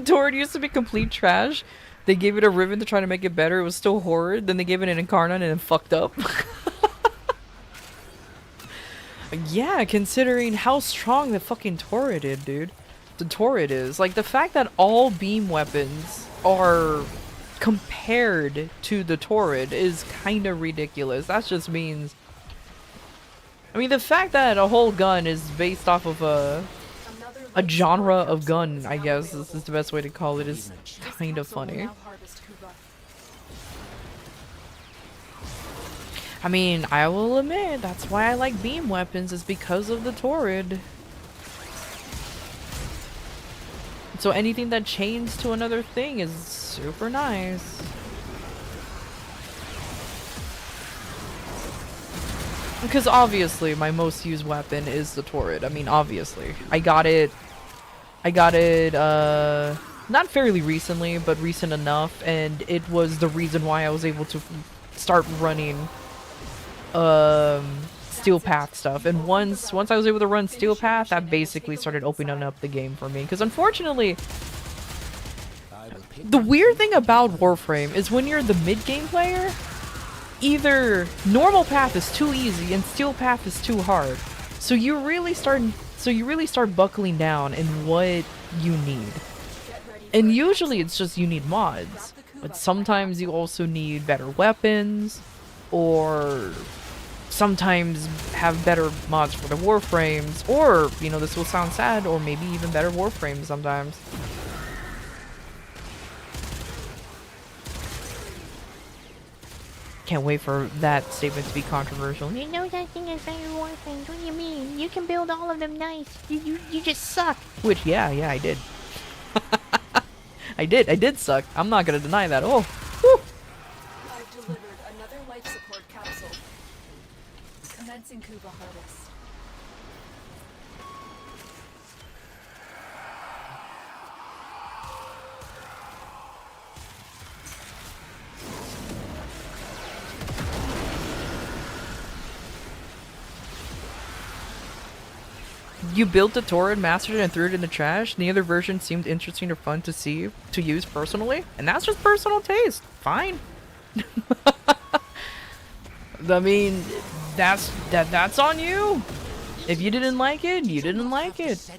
Torrid used to be complete trash. They gave it a Riven to try to make it better. It was still horrid. Then they gave it an Incarnon and it fucked up. Yeah, considering how strong the fucking Torrid is, dude. The Torrid is. Like, the fact that all beam weapons are compared to the Torrid is kind of ridiculous. That just means... I mean, the fact that a whole gun is based off of a genre of gun, I guess, this is the best way to call it, is kind of funny. I mean, I will admit, that's why I like beam weapons, is because of the Torrid. So anything that chains to another thing is super nice. Because obviously, my most used weapon is the Torrid. I mean, obviously. I got it, not fairly recently, but recent enough, and it was the reason why I was able to start running, Steel Path stuff. And once I was able to run Steel Path, that basically started opening up the game for me. Because unfortunately, the weird thing about Warframe is when you're the mid-game player, either normal path is too easy and Steel Path is too hard. So you really start buckling down in what you need. And usually it's just you need mods. But sometimes you also need better weapons, or sometimes have better mods for the Warframes, or, you know, this will sound sad, or maybe even better Warframes sometimes. Can't wait for that statement to be controversial. You know that thing is better Warframes. What do you mean? You can build all of them nice. You just suck. Which, yeah, I did. I did suck. I'm not gonna deny that. Oh, whew. I've delivered another life support capsule. Commencing Kuba harvest. You built the turret, mastered it, and threw it in the trash. The other version seemed interesting or fun to use personally, and that's just personal taste. Fine. I mean, that's on you. If you didn't like it, you didn't like it.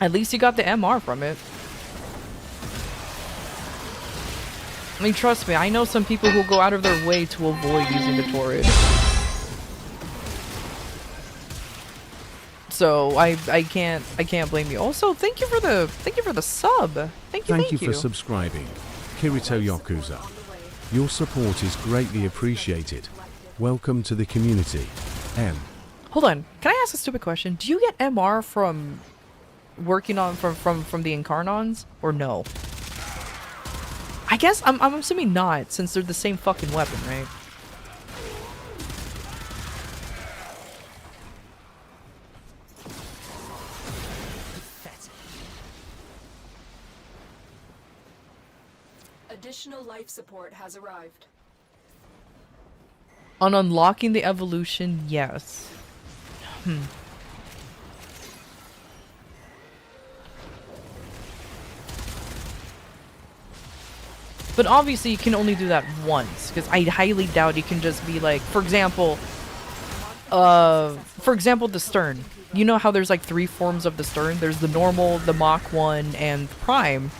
At least you got the MR from it. I mean, trust me, I know some people who go out of their way to avoid using the turret. So I can't blame you. Also, thank you for the sub. Thank you. For subscribing, Kirito Yakuza. Your support is greatly appreciated. Welcome to the community. M. Hold on. Can I ask a stupid question? Do you get MR from working on from the Incarnons, or no? I guess I'm assuming not, since they're the same fucking weapon, right? Additional life support has arrived. On unlocking the evolution, yes. But obviously you can only do that once, because I highly doubt you can just be like, for example, the stern. You know how there's like 3 forms of the stern? There's the normal, the Mach 1, and the Prime.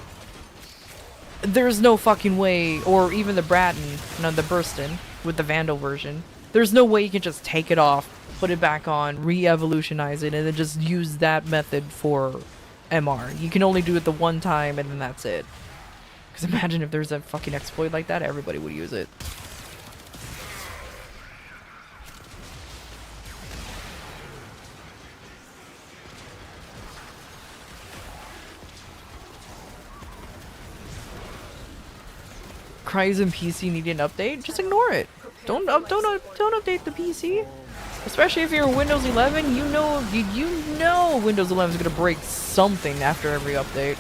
There's no fucking way, or even the Bratton, no, the Burston, with the Vandal version. There's no way you can just take it off, put it back on, re-evolutionize it, and then just use that method for MR. You can only do it the one time, and then that's it. Because imagine if there's a fucking exploit like that, everybody would use it. Cryzen PC needing an update? Just ignore it. Don't update the PC. Especially if you're Windows 11, you know Windows 11 is gonna break something after every update.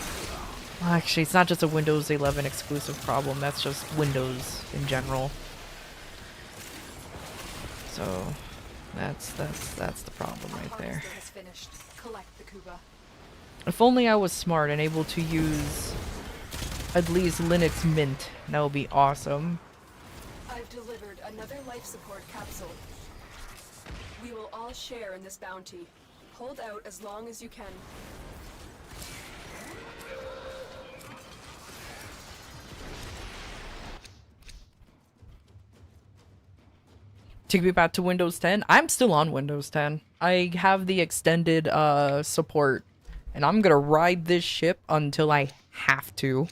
Well, actually, it's not just a Windows 11 exclusive problem. That's just Windows in general. So that's the problem right there. Harvester has finished. Collect the Kuba. If only I was smart and able to use at least Linux Mint. That would be awesome. I've delivered another life support capsule. We will all share in this bounty. Hold out as long as you can. Take me back to Windows 10. I'm still on Windows 10. I have the extended support, and I'm gonna ride this ship until I have to.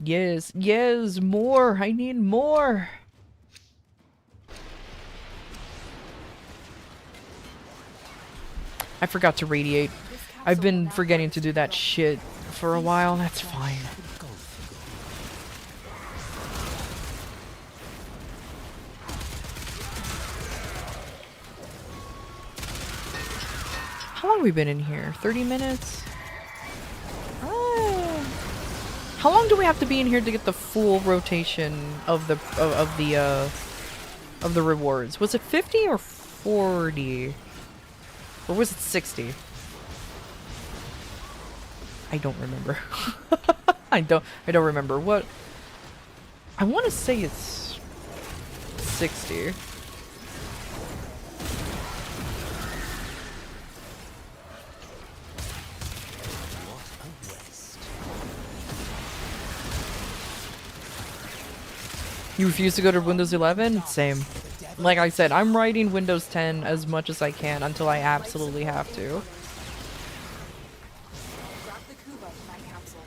Yes, more. I need more. I forgot to radiate. I've been forgetting to do that shit for a while. That's fine. How long have we been in here? 30 minutes? How long do we have to be in here to get the full rotation of the rewards? Was it 50 or 40? Or was it 60? I don't remember. I don't remember. What? I want to say it's 60. You refuse to go to Windows 11? Same. Like I said, I'm writing Windows 10 as much as I can until I absolutely have to. Grab the Kuba from that capsule.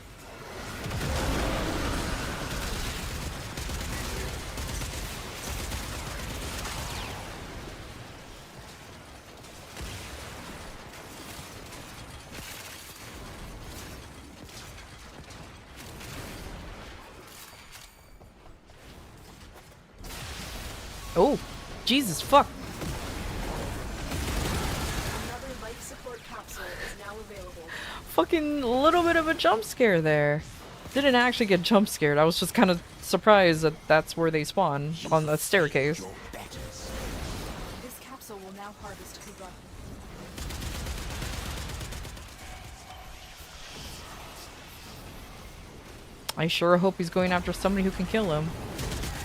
Oh, Jesus, fuck. Another life support capsule is now available. Fucking little bit of a jump scare there. Didn't actually get jump scared. I was just kind of surprised that that's where they spawn, on the staircase. Your betters. This capsule will now harvest Kuba. I sure hope he's going after somebody who can kill him.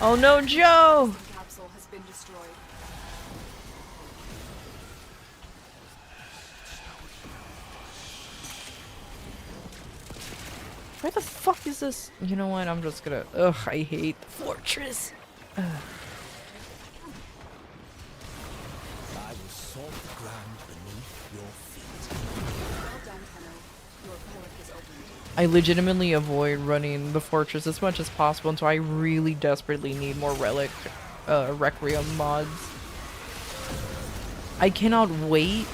Oh no, Joe! The capsule has been destroyed. Where the fuck is this? You know what? I'm just gonna. Ugh, I hate the fortress. Ugh. I will salt the ground beneath your feet. Well done, Tenno. Your portal is opened. I legitimately avoid running the fortress as much as possible until I really desperately need more Requiem mods. I cannot wait.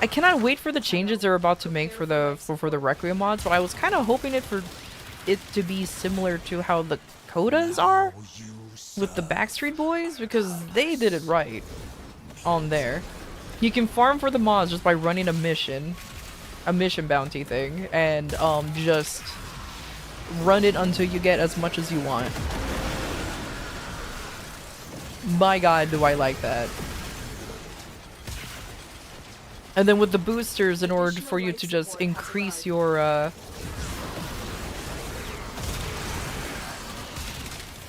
I cannot wait for the changes they're about to make for the Requiem mods, but I was kind of hoping for it to be similar to how the Kodas are with the Backstreet Boys, because they did it right on there. You can farm for the mods just by running a mission bounty thing, and just run it until you get as much as you want. My god, do I like that. And then with the boosters, in order for you to just increase your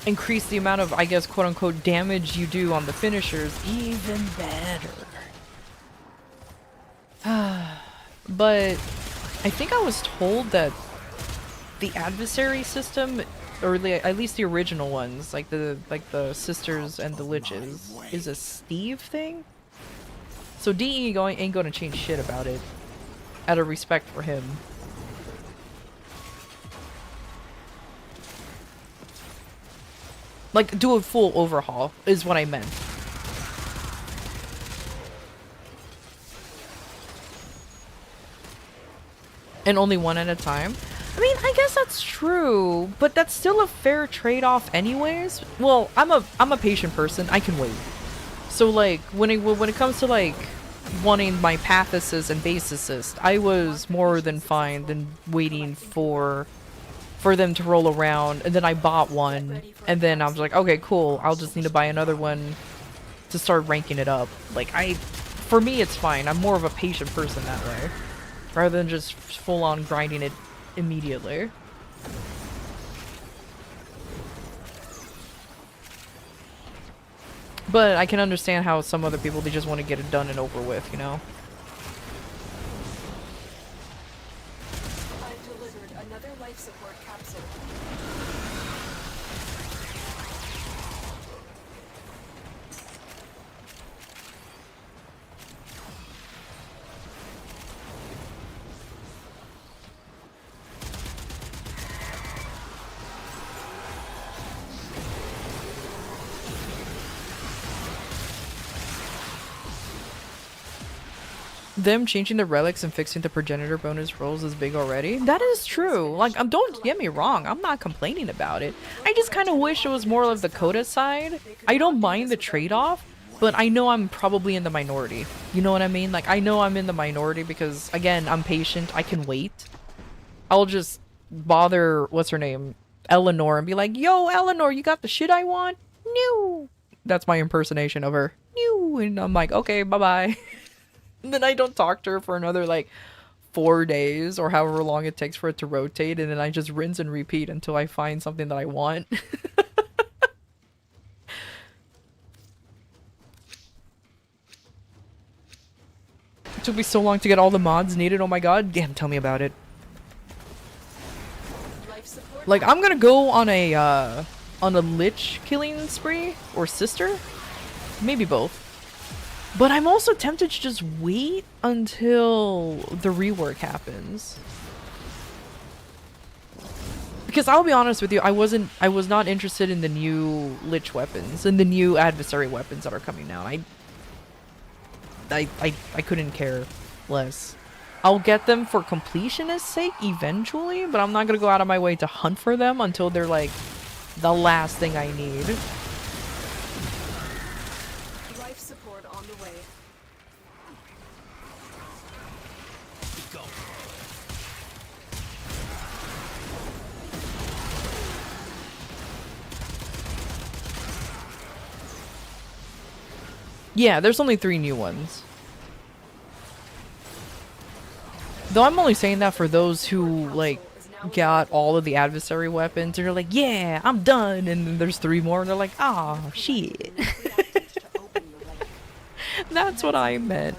increase the amount of, I guess, quote-unquote damage you do on the finishers, even better. But I think I was told that the adversary system, or at least the original ones, like the sisters and the liches, is a Steve thing. So DE ain't gonna change shit about it, out of respect for him. Like, do a full overhaul, is what I meant. And only one at a time? I mean, I guess that's true, but that's still a fair trade-off anyways. Well, I'm a patient person, I can wait. So like, when it comes to like wanting my path assist and base assist, I was more than fine than waiting for them to roll around, and then I bought one, and then I was like, okay, cool, I'll just need to buy another one to start ranking it up. Like, for me, it's fine. I'm more of a patient person that way, rather than just full-on grinding it immediately. But I can understand how some other people, they just want to get it done and over with, you know? I've delivered another life support capsule. Them changing the relics and fixing the progenitor bonus rolls is big already. That is true. Like, don't get me wrong, I'm not complaining about it. I just kind of wish it was more of the Coda side. I don't mind the trade-off, but I know I'm probably in the minority. You know what I mean? Like, I know I'm in the minority because, again, I'm patient. I can wait. I'll just bother, what's her name? Eleanor, and be like, yo, Eleanor, you got the shit I want? No. That's my impersonation of her. No. And I'm like, okay, bye-bye. And then I don't talk to her for another, like, 4 days or however long it takes for it to rotate, and then I just rinse and repeat until I find something that I want. It took me so long to get all the mods needed. Oh my god. Damn, tell me about it. Like, I'm gonna go on a lich killing spree or sister, maybe both. But I'm also tempted to just wait until the rework happens. Because I'll be honest with you, I was not interested in the new lich weapons and the new adversary weapons that are coming out. I couldn't care less. I'll get them for completionist's sake eventually, but I'm not gonna go out of my way to hunt for them until they're like the last thing I need. Life support on the way. Go. Yeah, there's only 3 new ones. Though I'm only saying that for those who, like, got all of the adversary weapons and they're like, yeah, I'm done, and then there's 3 more and they're like, ah, shit. That's what I meant.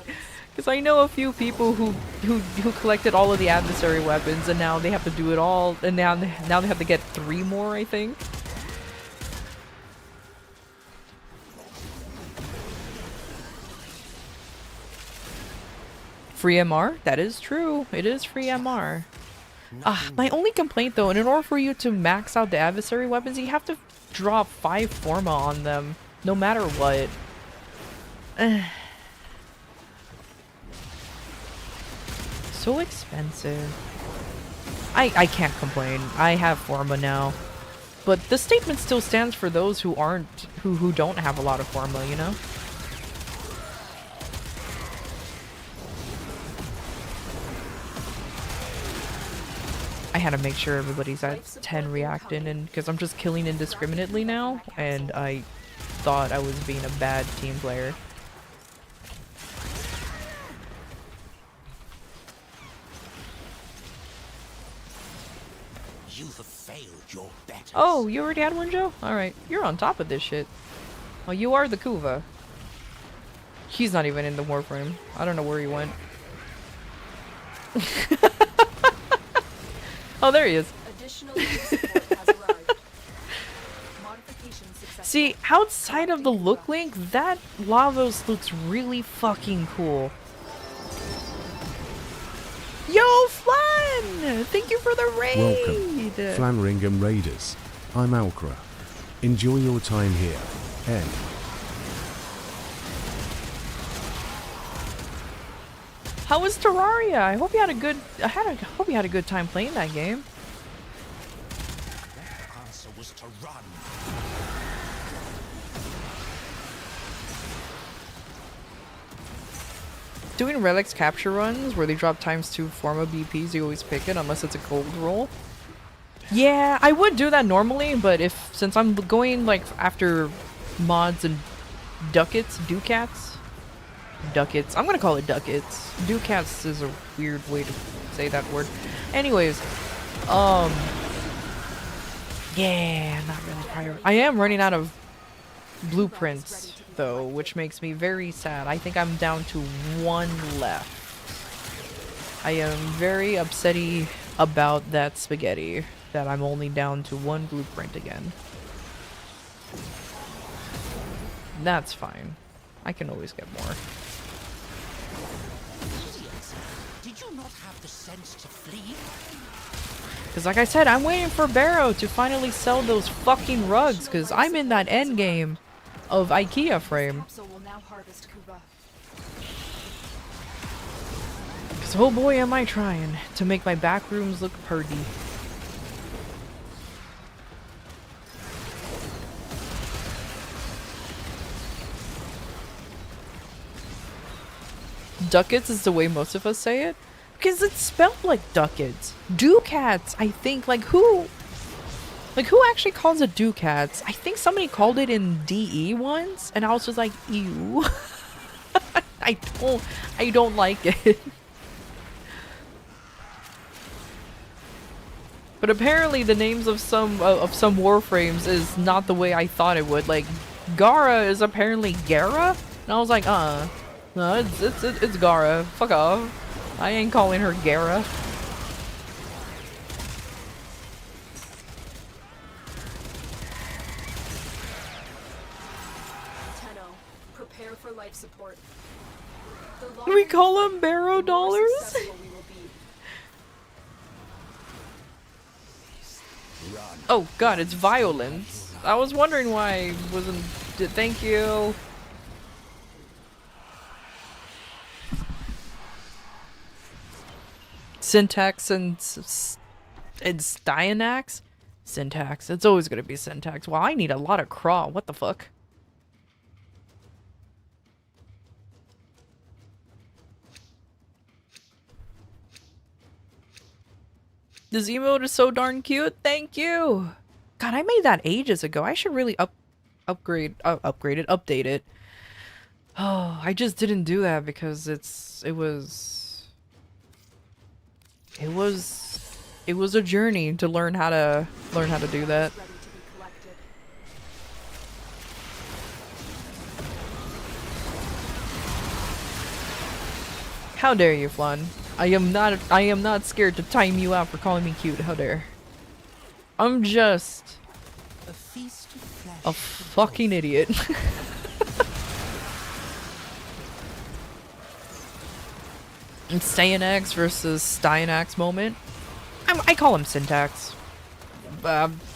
Because I know a few people who collected all of the adversary weapons and now they have to do it all, and now they have to get 3 more, I think. Free MR? That is true. It is free MR. My only complaint though, and in order for you to max out the adversary weapons, you have to drop 5 Forma on them, no matter what. So expensive. I can't complain. I have Forma now. But the statement still stands for those who aren't, who don't have a lot of Forma, you know? I had to make sure everybody's at 10 reacting, and because I'm just killing indiscriminately now, and I thought I was being a bad team player. You have failed your betters. Oh, you already had one, Joe? Alright, you're on top of this shit. Oh, you are the Kuva. He's not even in the Warframe. I don't know where he went. Oh, there he is. Additional life support has arrived. Modification successful. See, outside of the look link, that Lavos looks really fucking cool. Yo, Flan! Thank you for the raid! Welcome, Flanringham Raiders. I'm Alcra. Enjoy your time here. End. How was Terraria? I hope you had a good hope you had a good time playing that game. The answer was to run. Doing relics capture runs where they drop ×2 Forma BPs, you always pick it unless it's a gold roll. Yeah, I would do that normally, but since I'm going like after mods and ducats, I'm gonna call it ducats. Ducats is a weird way to say that word. Anyways, yeah, not really prior. I am running out of blueprints though, which makes me very sad. I think I'm down to 1 left. I am very upsetty about that spaghetti, that I'm only down to 1 blueprint again. That's fine. I can always get more. Idiots! Did you not have the sense to flee? Because like I said, I'm waiting for Barrow to finally sell those fucking rugs, because I'm in that endgame of IKEA frame. Capsule will now harvest Kuba. Because oh boy am I trying to make my back rooms look purdy. ducats is the way most of us say it? Because it's spelled like ducats. Ducats, I think. Like who actually calls it ducats? I think somebody called it in DE once, and I was just like, ew. I don't like it. But apparently the names of some warframes is not the way I thought it would. Like, Gara is apparently Gara? And I was like, no, it's Gara. Fuck off. I ain't calling her Gara. Tenno, prepare for life support. We call them Barrow dollars? Oh god, it's violence. I was wondering why I wasn't... Thank you. Syntax and Styanax? Syntax. It's always gonna be syntax. Wow, I need a lot of craw. What the fuck? This emote is so darn cute. Thank you. God, I made that ages ago. I should really upgrade it. Oh, I just didn't do that because it was a journey to learn how to do that. How dare you, Flan? I am not scared to time you out for calling me cute. How dare? I'm just a fucking idiot. And Styanax versus Styanax moment. I call him syntax.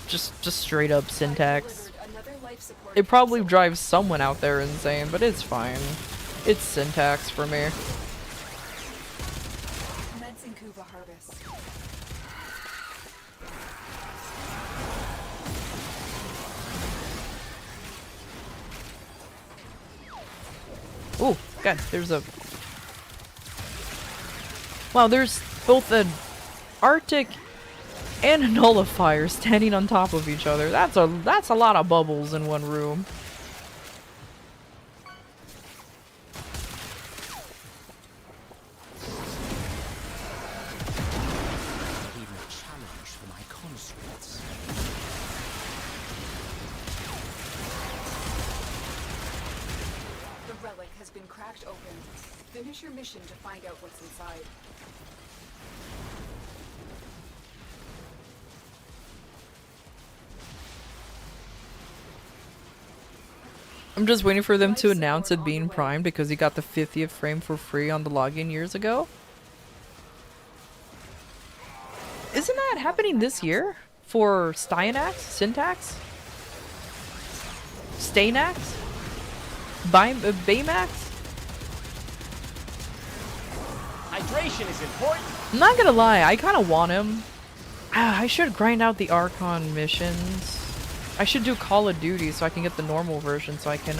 Just straight up syntax. It probably drives someone out there insane, but it's fine. It's syntax for me. Oh, God, there's a... Wow, there's both an Arctic and a nullifier standing on top of each other. That's a lot of bubbles in one room. Finish your mission to find out what's inside. I'm just waiting for them to announce it being Prime because he got the 50th frame for free on the login years ago. Isn't that happening this year? For Styanax? Syntax? Staynax? Baymax? Hydration is important. I'm not gonna lie, I kind of want him. I should grind out the Archon missions. I should do Call of Duty so I can get the normal version so I can,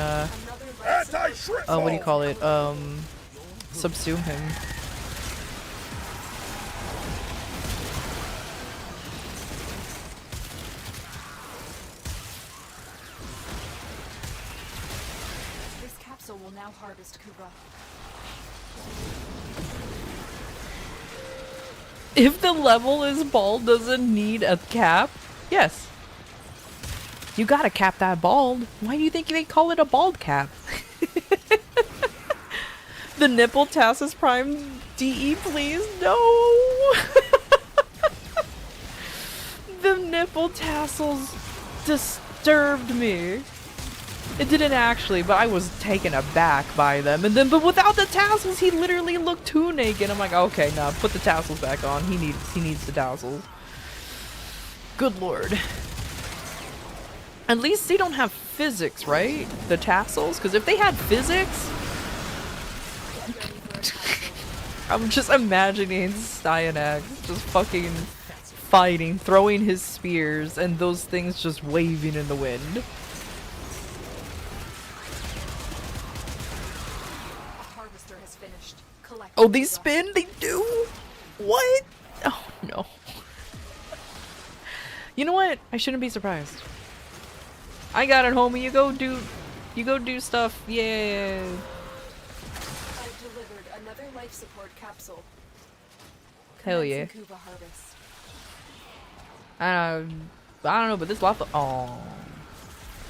what do you call it? Subsume him. This capsule will now harvest Kuba. If the level is bald, does it need a cap? Yes. You gotta cap that bald. Why do you think they call it a bald cap? The nipple Tassus Prime DE, please? No! The nipple tassels disturbed me. It didn't actually, but I was taken aback by them. And then, but without the tassels, he literally looked too naked. I'm like, okay, nah, put the tassels back on. He needs the tassels. Good lord. At least they don't have physics, right? The tassels? Because if they had physics... I'm just imagining Styanax just fucking fighting, throwing his spears, and those things just waving in the wind. Oh, they spin? They do? What? Oh, no. You know what? I shouldn't be surprised. I got it, homie. You go do stuff. Yeah. I've delivered another life support capsule. Hell yeah. Commencing Kuva harvest. I don't know, but this lava. Oh,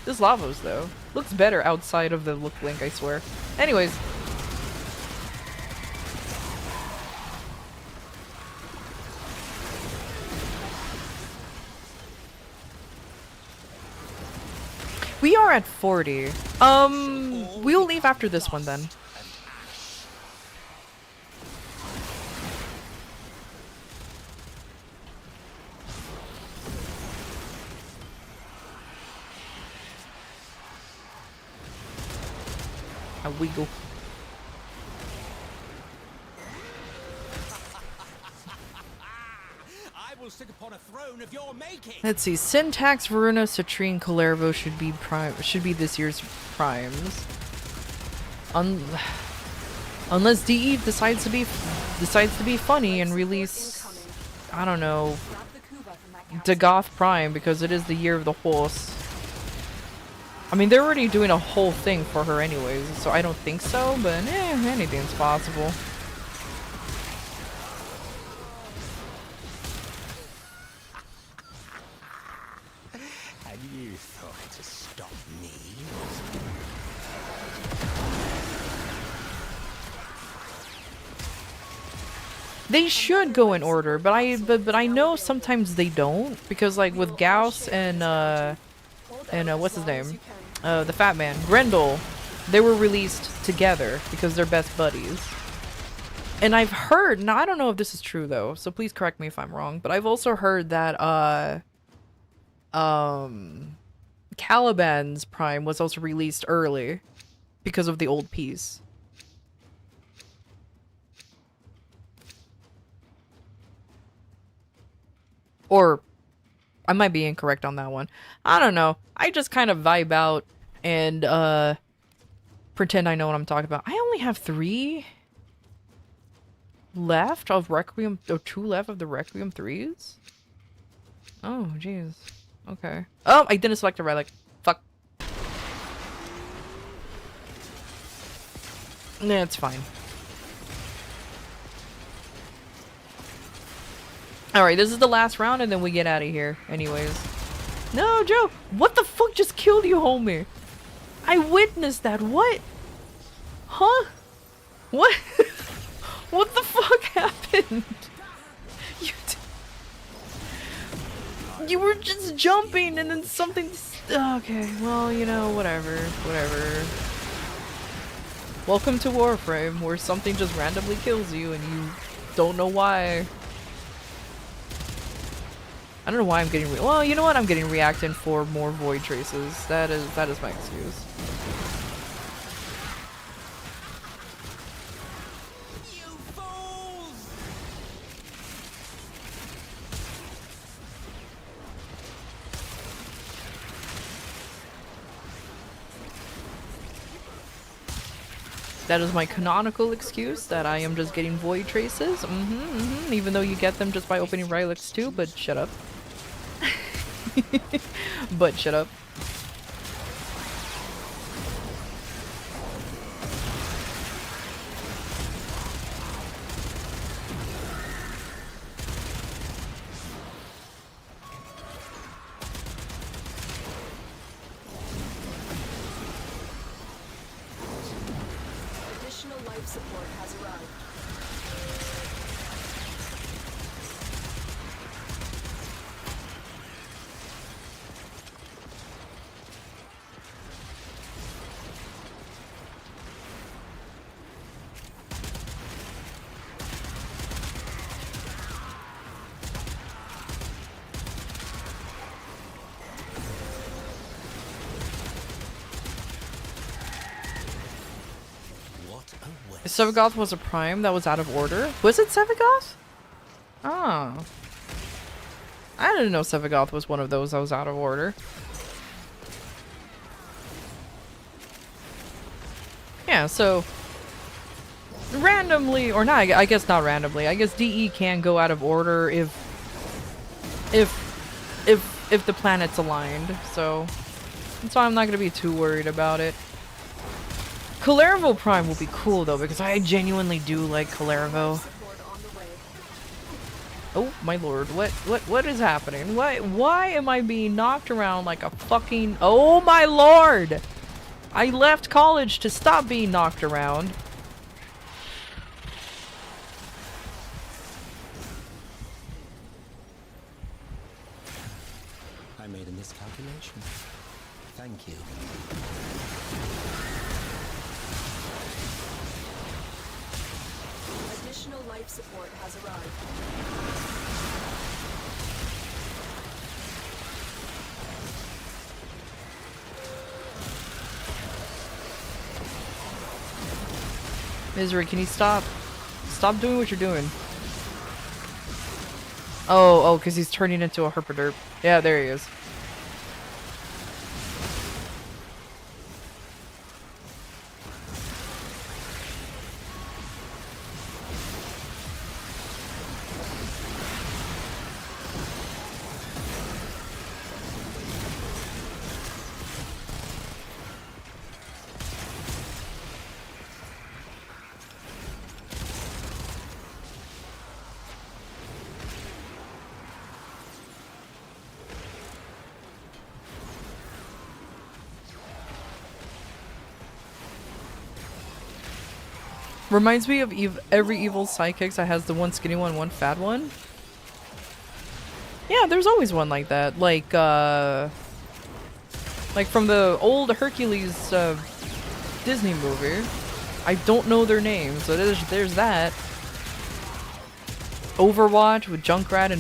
this Lavos though looks better outside of the look link. I swear. Anyways. We are at 40. We'll leave after this one then. A wiggle. I will sit upon a throne of your making. Let's see. Syntax, Veruna, Citrine, Calervo should be prime. Should be this year's primes. Unless DE decides to be funny and release, I don't know, Grab the Kuva from that capsule. Dagoth Prime because it is the year of the horse. I mean, they're already doing a whole thing for her anyways, so I don't think so, but anything's possible. And you thought to stop me? They should go in order, but I know sometimes they don't because like with Gauss and what's his name? The fat man, Grendel, they were released together because they're best buddies. And I've heard, now I don't know if this is true though, so please correct me if I'm wrong, but I've also heard that Caliban's Prime was also released early because of the old piece. Or I might be incorrect on that one. I don't know. I just kind of vibe out and pretend I know what I'm talking about. I only have 3 left of Requiem, or 2 left of the Requiem 3s? Oh, jeez. Okay. Oh, I didn't select a relic. Fuck. Nah, it's fine. Alright, this is the last round and then we get out of here. Anyways. No, Joe! What the fuck just killed you, homie? I witnessed that. What? Huh? What? What the fuck happened? You were just jumping and then something... Okay, well, you know, whatever. Whatever. Welcome to Warframe, where something just randomly kills you and you don't know why. I don't know why I'm getting well, you know what? I'm getting reactant for more void traces. That is my excuse. You fools! That is my canonical excuse that I am just getting void traces. Even though you get them just by opening relics too, but shut up. But shut up. Additional life support has arrived. What a waste. Sevagoth was a prime that was out of order. Was it Sevagoth? Oh. I didn't know Sevagoth was one of those that was out of order. Yeah, so randomly, or not, I guess not randomly. I guess DE can go out of order if the planets aligned. So that's why I'm not gonna be too worried about it. Calervo Prime will be cool though, because I genuinely do like Calervo. Support on the way. Oh my lord, what is happening? Why am I being knocked around like a fucking— oh my lord! I left college to stop being knocked around. I made a miscalculation. Thank you. Additional life support has arrived. Misery, can you stop? Stop doing what you're doing. Oh, because he's turning into a herpaderp. Yeah, there he is. Reminds me of every evil psychics that has the one skinny one fat one. Yeah, there's always one like that. Like from the old Hercules Disney movie. I don't know their names, so there's that. Overwatch with Junkrat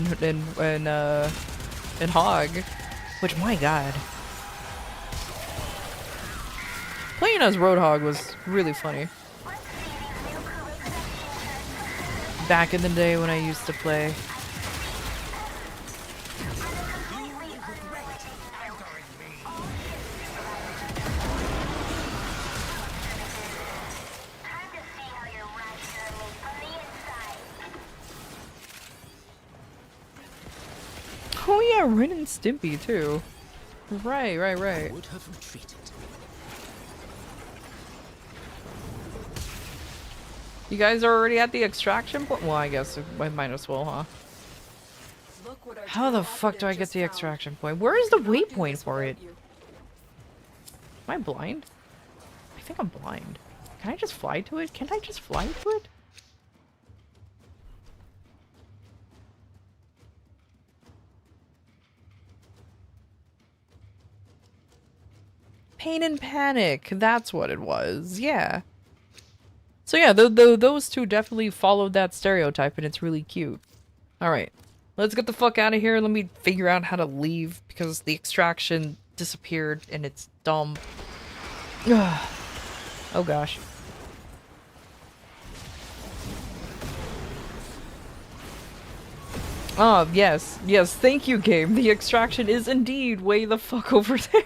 and Hog, which, my god, playing as Roadhog was really funny. Back in the day when I used to play. Oh yeah, Ren and Stimpy too. Right. Would have retreated. You guys are already at the extraction point? Well, I guess I might as well, huh? Look what our How the derail fuck do I operative get just the found. extraction point? Where is the Cannot do waypoint this for it? without you. Am I blind? I think I'm blind. Can I just fly to it? Can I just fly to it? Pain and Panic. That's what it was. Yeah. So yeah, those two definitely followed that stereotype, and it's really cute. Alright. Let's get the fuck out of here. Let me figure out how to leave, because the extraction disappeared, and it's dumb. Oh gosh. Oh, yes. Yes, thank you, game. The extraction is indeed way the fuck over there.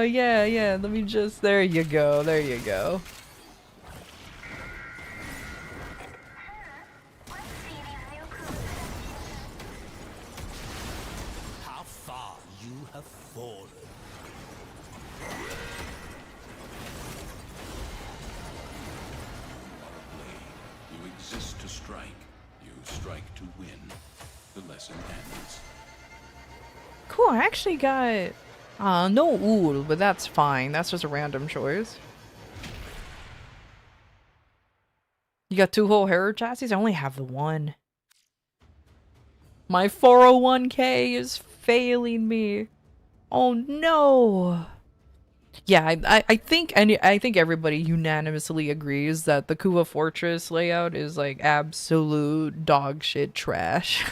Yeah, let me just— there you go, there you go. How far you have fallen. You exist to strike. You strike to win. The lesson ends. Cool, I actually got no Ool, but that's fine. That's just a random choice. You got 2 whole Hero chassis? I only have the one. My 401k is failing me. Oh no. Yeah, I think everybody unanimously agrees that the Kuva Fortress layout is like absolute dog shit trash.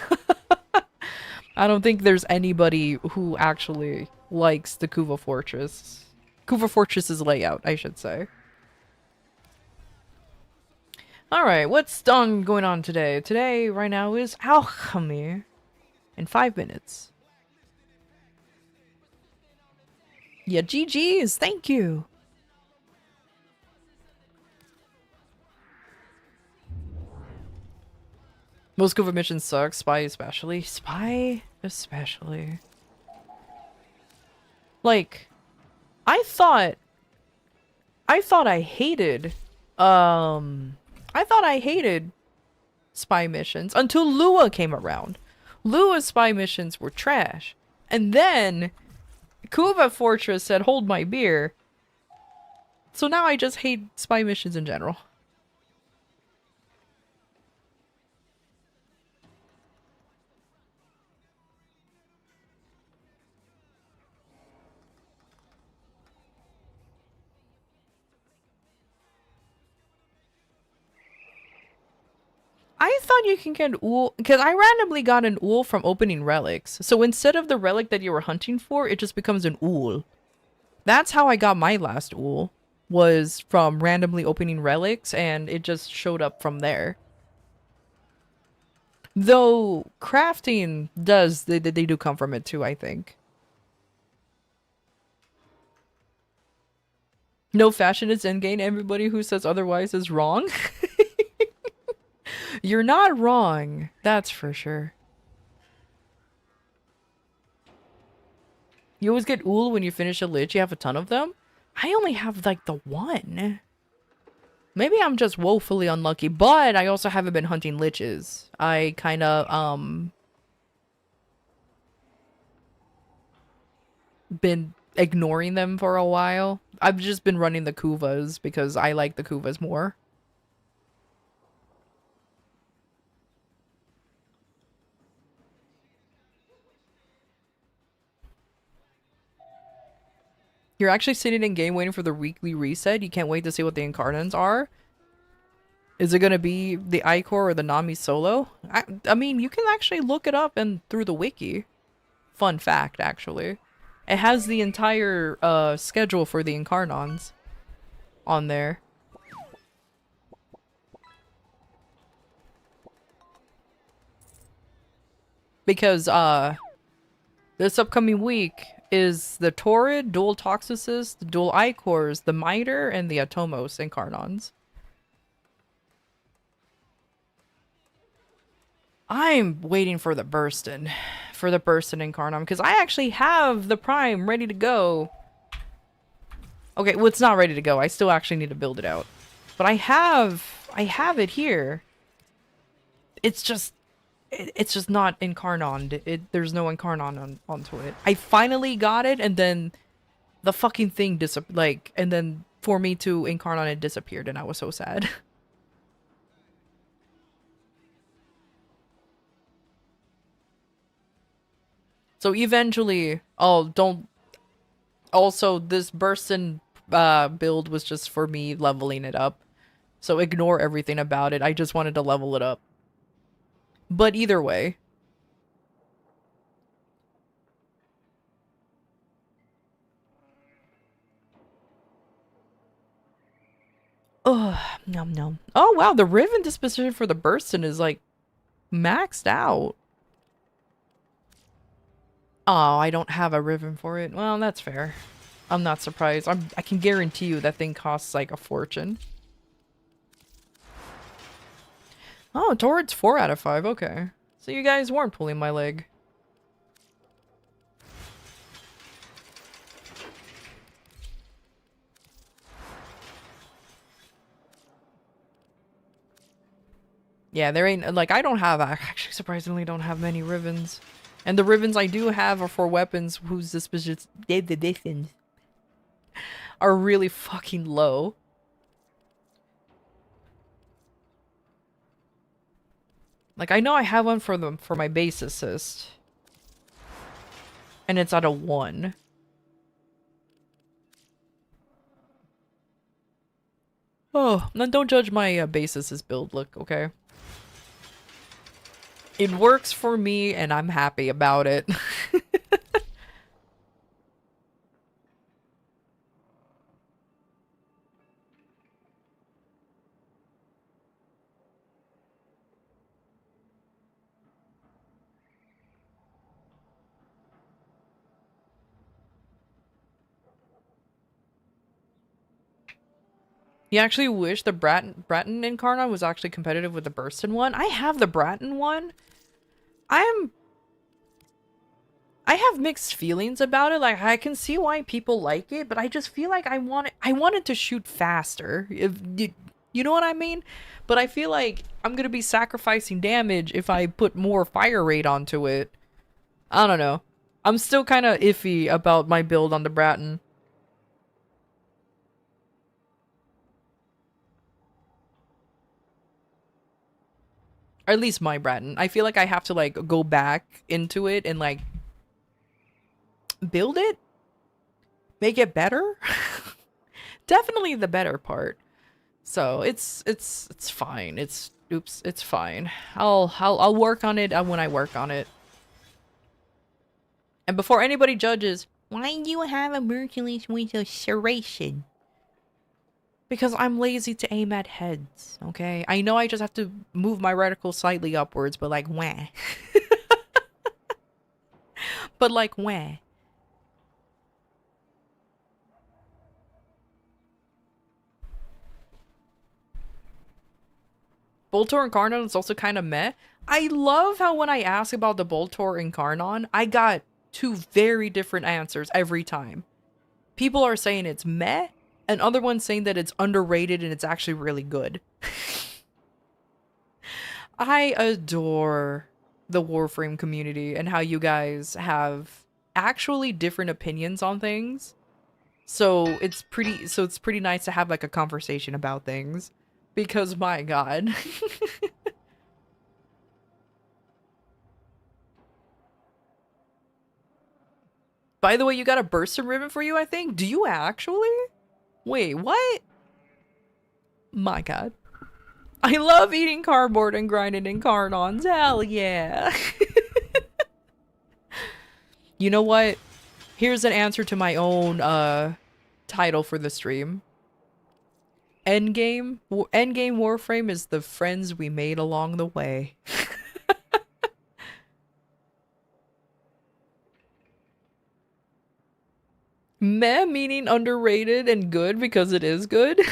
I don't think there's anybody who actually likes the Kuva Fortress. Kuva Fortress's layout, I should say. Alright, what's going on today? Today, right now, is alchemy. In 5 minutes. Yeah, GG's, thank you. Most Kuva missions suck. Spy especially. Spy especially. Like, I thought I hated, I thought I hated spy missions until Lua came around. Lua's spy missions were trash. And then Kuva Fortress said, hold my beer. So now I just hate spy missions in general. I thought you can get Ool, because I randomly got an Ool from opening relics. So instead of the relic that you were hunting for, it just becomes an Ool. That's how I got my last Ool, was from randomly opening relics, and it just showed up from there. Though crafting does, they do come from it too, I think. No fashion is endgame. Everybody who says otherwise is wrong. You're not wrong. That's for sure. You always get Ool when you finish a lich. You have a ton of them. I only have like the one. Maybe I'm just woefully unlucky, but I also haven't been hunting liches. I kind of, been ignoring them for a while. I've just been running the Kuvas because I like the Kuvas more. You're actually sitting in game waiting for the weekly reset. You can't wait to see what the Incarnans are. Is it gonna be the Icor or the Nami solo? I mean, you can actually look it up and through the wiki. Fun fact, actually. It has the entire schedule for the Incarnons on there. Because this upcoming week is the Torrid, Dual Toxicist, the Dual Icors, the Miter, and the Atomos Incarnons. I'm waiting for the Burstin. For the Burstin Incarnon, because I actually have the Prime ready to go. Okay, well, it's not ready to go. I still actually need to build it out. But I have it here. It's just not Incarnoned. There's no Incarnon onto it. I finally got it, and then the fucking thing and then for me to Incarnon it disappeared, and I was so sad. So eventually, also this Burstin build was just for me leveling it up. So ignore everything about it. I just wanted to level it up. But either way. Oh, nom nom. Oh wow, the Riven disposition for the Burstin is like maxed out. Oh, I don't have a Riven for it. Well, that's fair. I'm not surprised. I can guarantee you that thing costs like a fortune. Oh, Torrid's 4 out of 5. Okay. So you guys weren't pulling my leg. Yeah, there ain't, like, I actually surprisingly don't have many Rivens. And the Rivens I do have are for weapons whose dispositions are really fucking low. Like, I know I have one for my base assist. And it's at a 1. Oh, then don't judge my base assist build look, okay? It works for me, and I'm happy about it. You actually wish the Bratton Incarnon was actually competitive with the Burston one? I have the Bratton one. I have mixed feelings about it. Like, I can see why people like it, but I just feel like I wanted to shoot faster. If you know what I mean? But I feel like I'm gonna be sacrificing damage if I put more fire rate onto it. I don't know. I'm still kind of iffy about my build on the Bratton. Or at least my Bratton. I feel like I have to, like, go back into it and, like, build it? Make it better? Definitely the better part. So, it's fine. It's fine. I'll work on it when I work on it. And before anybody judges, why do you have a Mercury's with a serration? Because I'm lazy to aim at heads, okay? I know I just have to move my reticle slightly upwards, but like, wah. But like, wah. Boltor Incarnon is also kind of meh. I love how when I ask about the Boltor Incarnon, I got 2 very different answers every time. People are saying it's meh, and other ones saying that it's underrated and it's actually really good. I adore the Warframe community and how you guys have actually different opinions on things. So it's pretty nice to have like a conversation about things. Because my god. By the way, you got a Burston ribbon for you, I think? Do you actually? Wait, what? My god. I love eating cardboard and grinding in Cardons. Hell yeah. You know what? Here's an answer to my own title for the stream. Endgame Warframe is the friends we made along the way. Meh meaning underrated and good because it is good.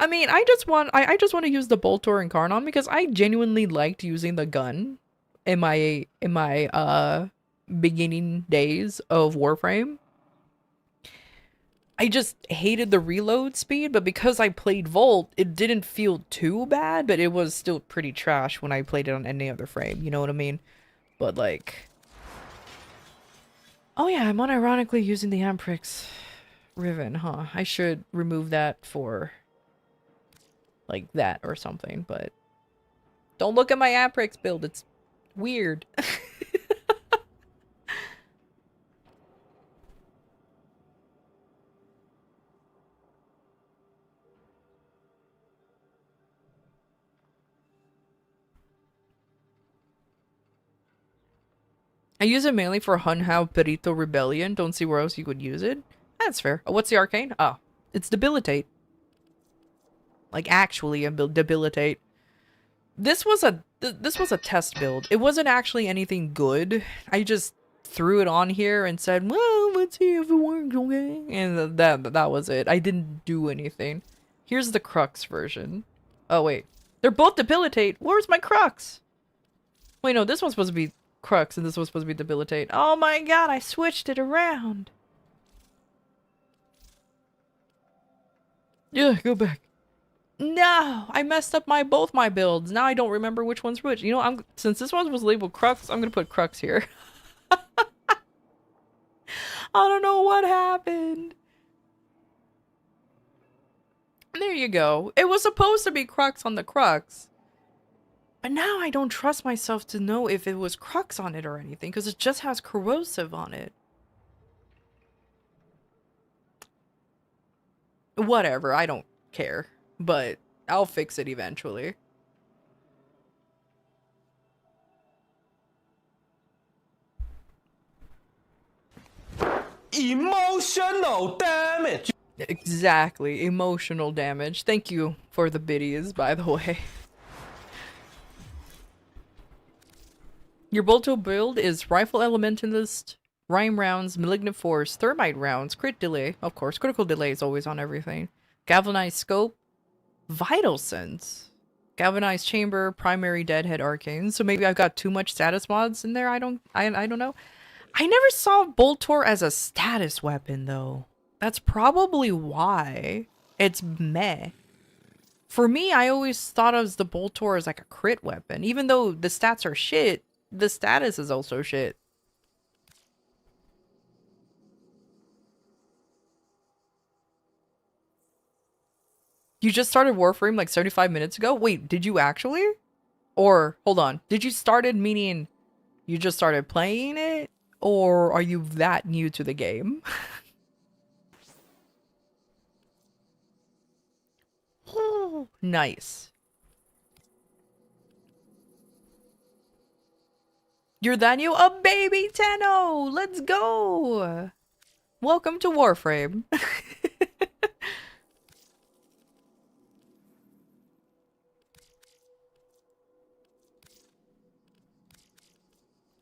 I mean, I just want to use the Boltor Incarnon because I genuinely liked using the gun in my beginning days of Warframe. I just hated the reload speed, but because I played Volt, it didn't feel too bad, but it was still pretty trash when I played it on any other frame, you know what I mean? But like... Oh yeah, I'm unironically using the Amprix ribbon, huh? I should remove that for... like that or something, but... Don't look at my Amprix build, it's weird. I use it mainly for Hunhow Perito Rebellion. Don't see where else you would use it. That's fair. Oh, what's the arcane? Oh, it's Debilitate. Like, actually debilitate. This was a test build. It wasn't actually anything good. I just threw it on here and said, well, let's see if it works, okay? And that was it. I didn't do anything. Here's the Crux version. Oh, wait. They're both Debilitate. Where's my Crux? Wait, no, this one's supposed to be Crux and this was supposed to be Debilitate. Oh my god, I switched it around. Yeah, go back. No, I messed up both my builds. Now I don't remember which one's which. You know, since this one was labeled Crux, I'm gonna put Crux here. I don't know what happened. There you go. It was supposed to be Crux on the Crux. But now I don't trust myself to know if it was Crux on it or anything, because it just has corrosive on it. Whatever, I don't care. But I'll fix it eventually. Emotional damage! Exactly, emotional damage. Thank you for the biddies, by the way. Your Bolto build is Rifle Elementalist, Rhyme rounds, Malignant Force, Thermite rounds, crit delay, of course, critical delay is always on everything. Galvanized scope, vital sense, galvanized chamber, primary deadhead arcane. So maybe I've got too much status mods in there. I don't know. I never saw Boltor as a status weapon though. That's probably why it's meh. For me, I always thought of the Boltor as like a crit weapon. Even though the stats are shit, the status is also shit. You just started Warframe like 75 minutes ago? Wait, did you actually? Or, hold on, did you started meaning you just started playing it? Or are you that new to the game? Nice. You're that new? A baby Tenno! Let's go! Welcome to Warframe.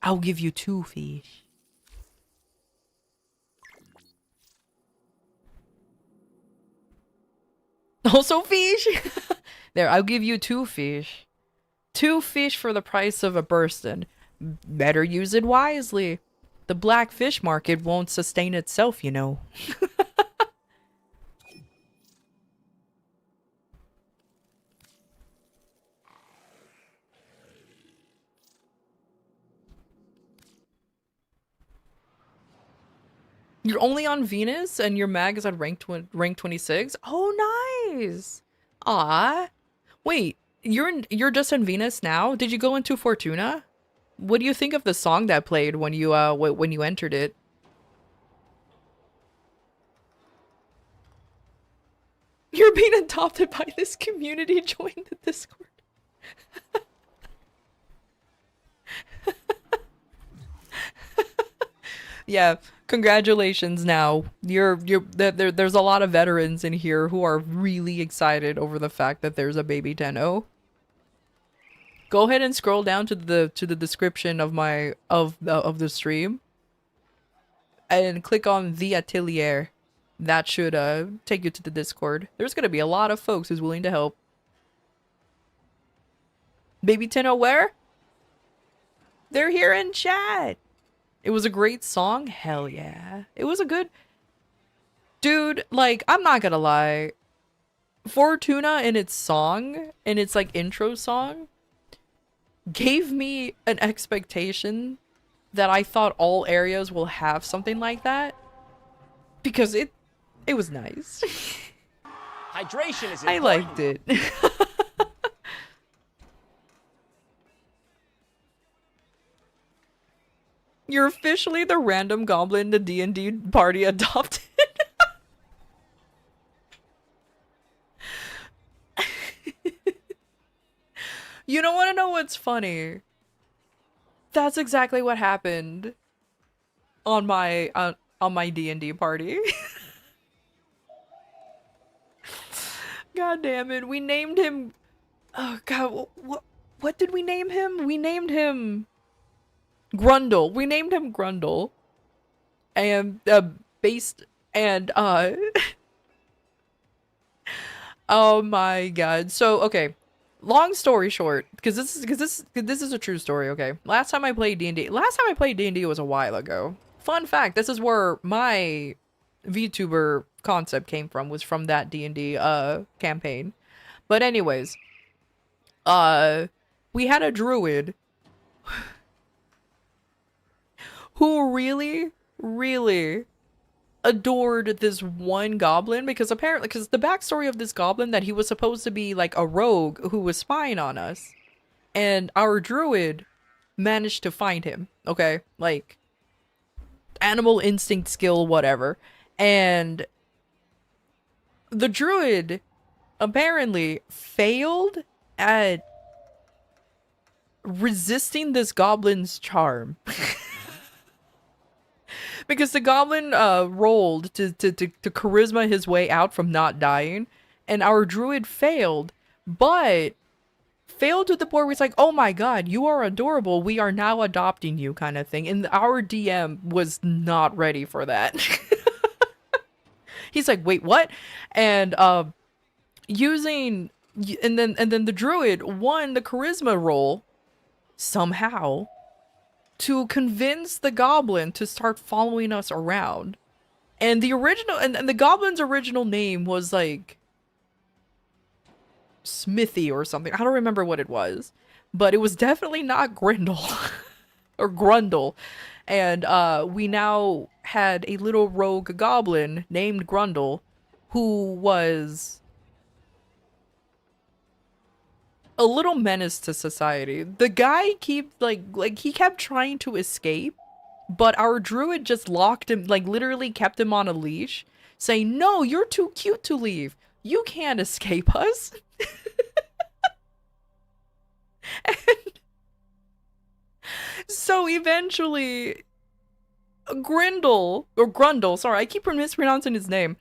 I'll give you 2 fish. Also fish? There, I'll give you 2 fish. 2 fish for the price of a Burston. Better use it wisely. The black fish market won't sustain itself, you know. You're only on Venus and your mag is at rank 26? Oh, nice. Ah. Wait, you're just in Venus now? Did you go into Fortuna? What do you think of the song that played when you entered it? You're being adopted by this community. Join the Discord. Yeah, congratulations now. There's a lot of veterans in here who are really excited over the fact that there's a baby Tenno. Go ahead and scroll down to the description of the stream and click on the Atelier. That should take you to the Discord. There's gonna be a lot of folks who's willing to help. Baby Tenno where? They're here in chat. It was a great song? Hell yeah. It was a good... Dude, like, I'm not gonna lie. Fortuna in its song, in its, like, intro song, gave me an expectation that I thought all areas will have something like that. Because it was nice. Hydration is important. I liked it. You're officially the random goblin the D&D party adopted. You don't want to know what's funny? That's exactly what happened on my D&D party. God damn it. We named him... Oh god, what did we name him? We named him... Grundle. We named him Grundle. And, based, and, oh my god. So, okay. Long story short, because this is a true story, okay? Last time I played D&D was a while ago. Fun fact, this is where my VTuber concept came from, was from that D&D, campaign. But anyways, we had a druid who really, really adored this one goblin, because apparently, because the backstory of this goblin, that he was supposed to be like a rogue who was spying on us, and our druid managed to find him, okay? Like, animal instinct skill, whatever. And the druid apparently failed at resisting this goblin's charm. Because the goblin rolled to charisma his way out from not dying, and our druid failed, but failed to the point where it's like, oh my god, you are adorable, we are now adopting you, kind of thing. And our DM was not ready for that. He's like, wait, what? And using and then the druid won the charisma roll somehow to convince the goblin to start following us around. And the original and the goblin's original name was like Smithy or something. I don't remember what it was, but it was definitely not Grindle or Grundle. And we now had a little rogue goblin named Grundle who was a little menace to society. The guy he kept trying to escape, but our druid just locked him, like literally kept him on a leash, saying, "No, you're too cute to leave. You can't escape us." And so eventually Grundle, sorry, I keep mispronouncing his name.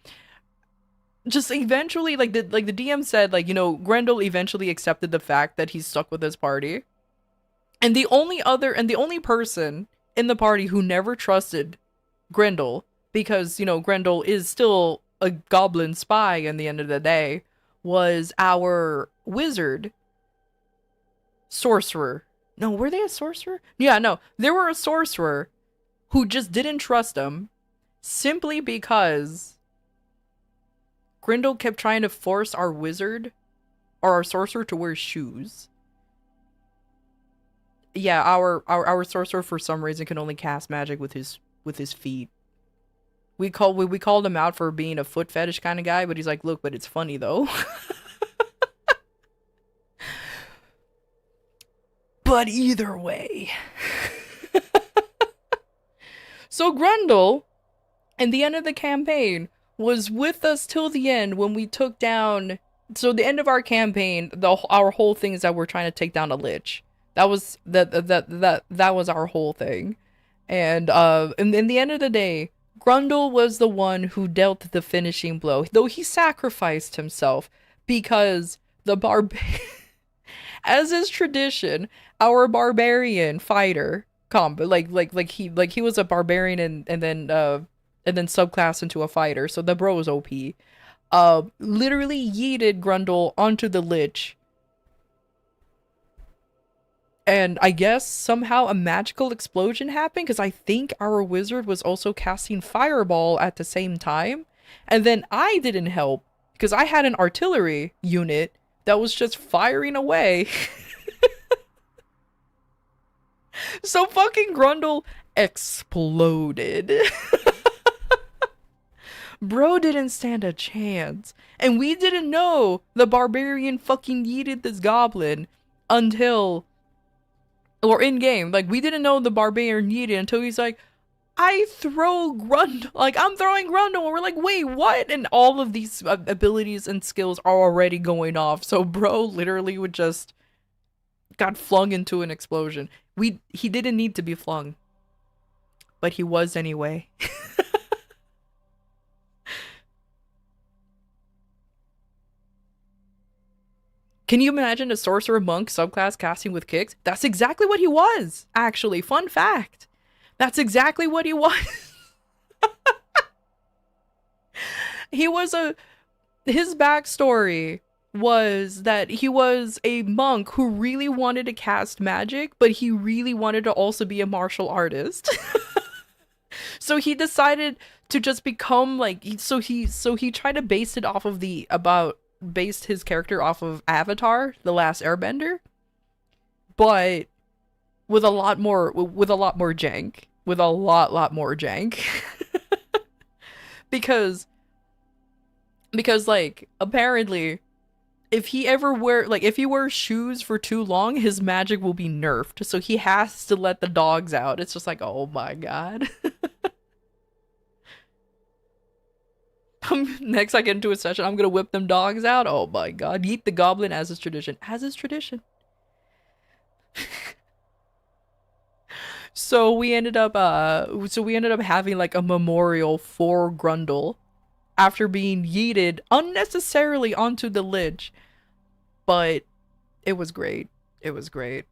Just eventually, like the DM said, like, you know, Grendel eventually accepted the fact that he's stuck with his party. And the only person in the party who never trusted Grendel, because, you know, Grendel is still a goblin spy in the end of the day, was our wizard sorcerer. No, were they a sorcerer? Yeah, no, they were a sorcerer who just didn't trust him simply because Grindle kept trying to force our wizard or our sorcerer to wear shoes. Yeah, our sorcerer for some reason can only cast magic with his feet. We called him out for being a foot fetish kind of guy, but he's like, look, but it's funny though. But either way. So Grundle, at the end of the campaign, was with us till the end when we took down. So the end of our campaign, our whole thing is that we're trying to take down a lich. That was that was our whole thing, and in the end of the day, Grundle was the one who dealt the finishing blow, though he sacrificed himself because as is tradition, our barbarian fighter combo, he was a barbarian and then subclassed into a fighter, so the bro was OP. Literally yeeted Grundle onto the lich, and I guess somehow a magical explosion happened because I think our wizard was also casting fireball at the same time, and then I didn't help because I had an artillery unit that was just firing away. So fucking Grundle exploded. Bro didn't stand a chance. And we didn't know the barbarian fucking yeeted this goblin until, or in game, like we didn't know the barbarian yeeted until he's like, I throw Grundle, like I'm throwing Grundle, and we're like, wait, what? And all of these abilities and skills are already going off. So bro literally would just got flung into an explosion. He didn't need to be flung, but he was anyway. Can you imagine a sorcerer monk subclass casting with kicks? That's exactly what he was, actually. Fun fact. That's exactly what he was. His backstory was that he was a monk who really wanted to cast magic, but he really wanted to also be a martial artist. So he decided to just become like, so he tried to base his character off of Avatar, The Last Airbender, but with a lot more jank, with a lot more jank. because like apparently if he wears shoes for too long, his magic will be nerfed. So he has to let the dogs out. It's just like, oh my god. Next I get into a session, I'm gonna whip them dogs out. Oh my god. Yeet the goblin as is tradition. As is tradition. So we ended up having like a memorial for Grundle after being yeeted unnecessarily onto the lich. But it was great. It was great.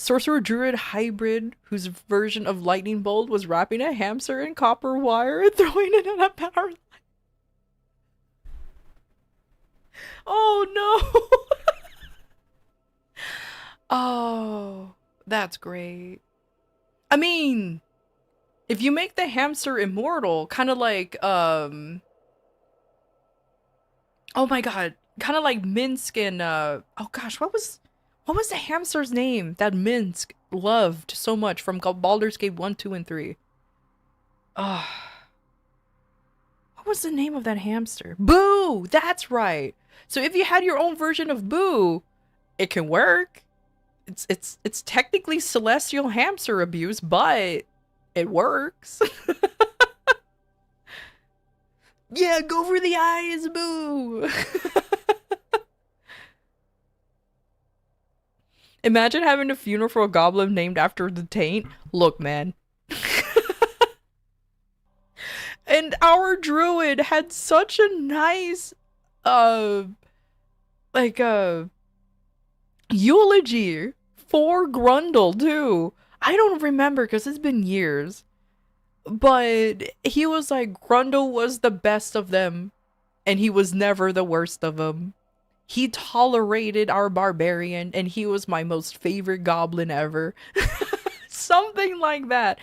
Sorcerer Druid hybrid whose version of lightning bolt was wrapping a hamster in copper wire and throwing it in a power line. Oh no. Oh, that's great. I mean, if you make the hamster immortal, kind of like oh my god, kind of like Minsk and oh gosh, what was the hamster's name that Minsk loved so much from Baldur's Gate 1, 2, and 3? What was the name of that hamster? Boo! That's right. So if you had your own version of Boo, it can work. It's technically celestial hamster abuse, but it works. Yeah, go for the eyes, Boo! Imagine having a funeral for a goblin named after the taint. Look, man. And our druid had such a nice, eulogy for Grundle, too. I don't remember because it's been years. But he was like, Grundle was the best of them, and he was never the worst of them. He tolerated our barbarian, and he was my most favorite goblin ever. Something like that.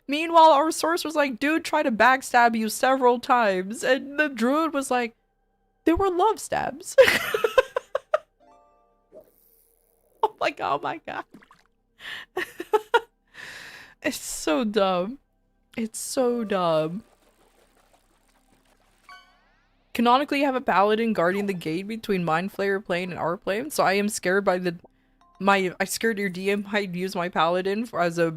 Meanwhile, our source was like, dude tried to backstab you several times, and the druid was like, there were love stabs. Oh my god, oh my god. It's so dumb. It's so dumb. Canonically, you have a paladin guarding the gate between Mind Flayer plane and our plane, so I am scared by I scared your DM might use my paladin as a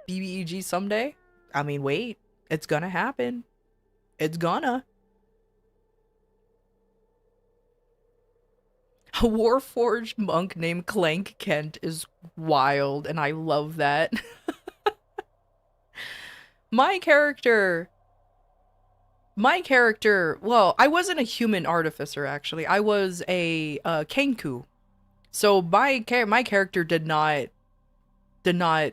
BBEG someday. I mean, wait. It's gonna happen. It's gonna. A Warforged monk named Clank Kent is wild, and I love that. My character, well, I wasn't a human artificer, actually. I was a Kenku. So my character did not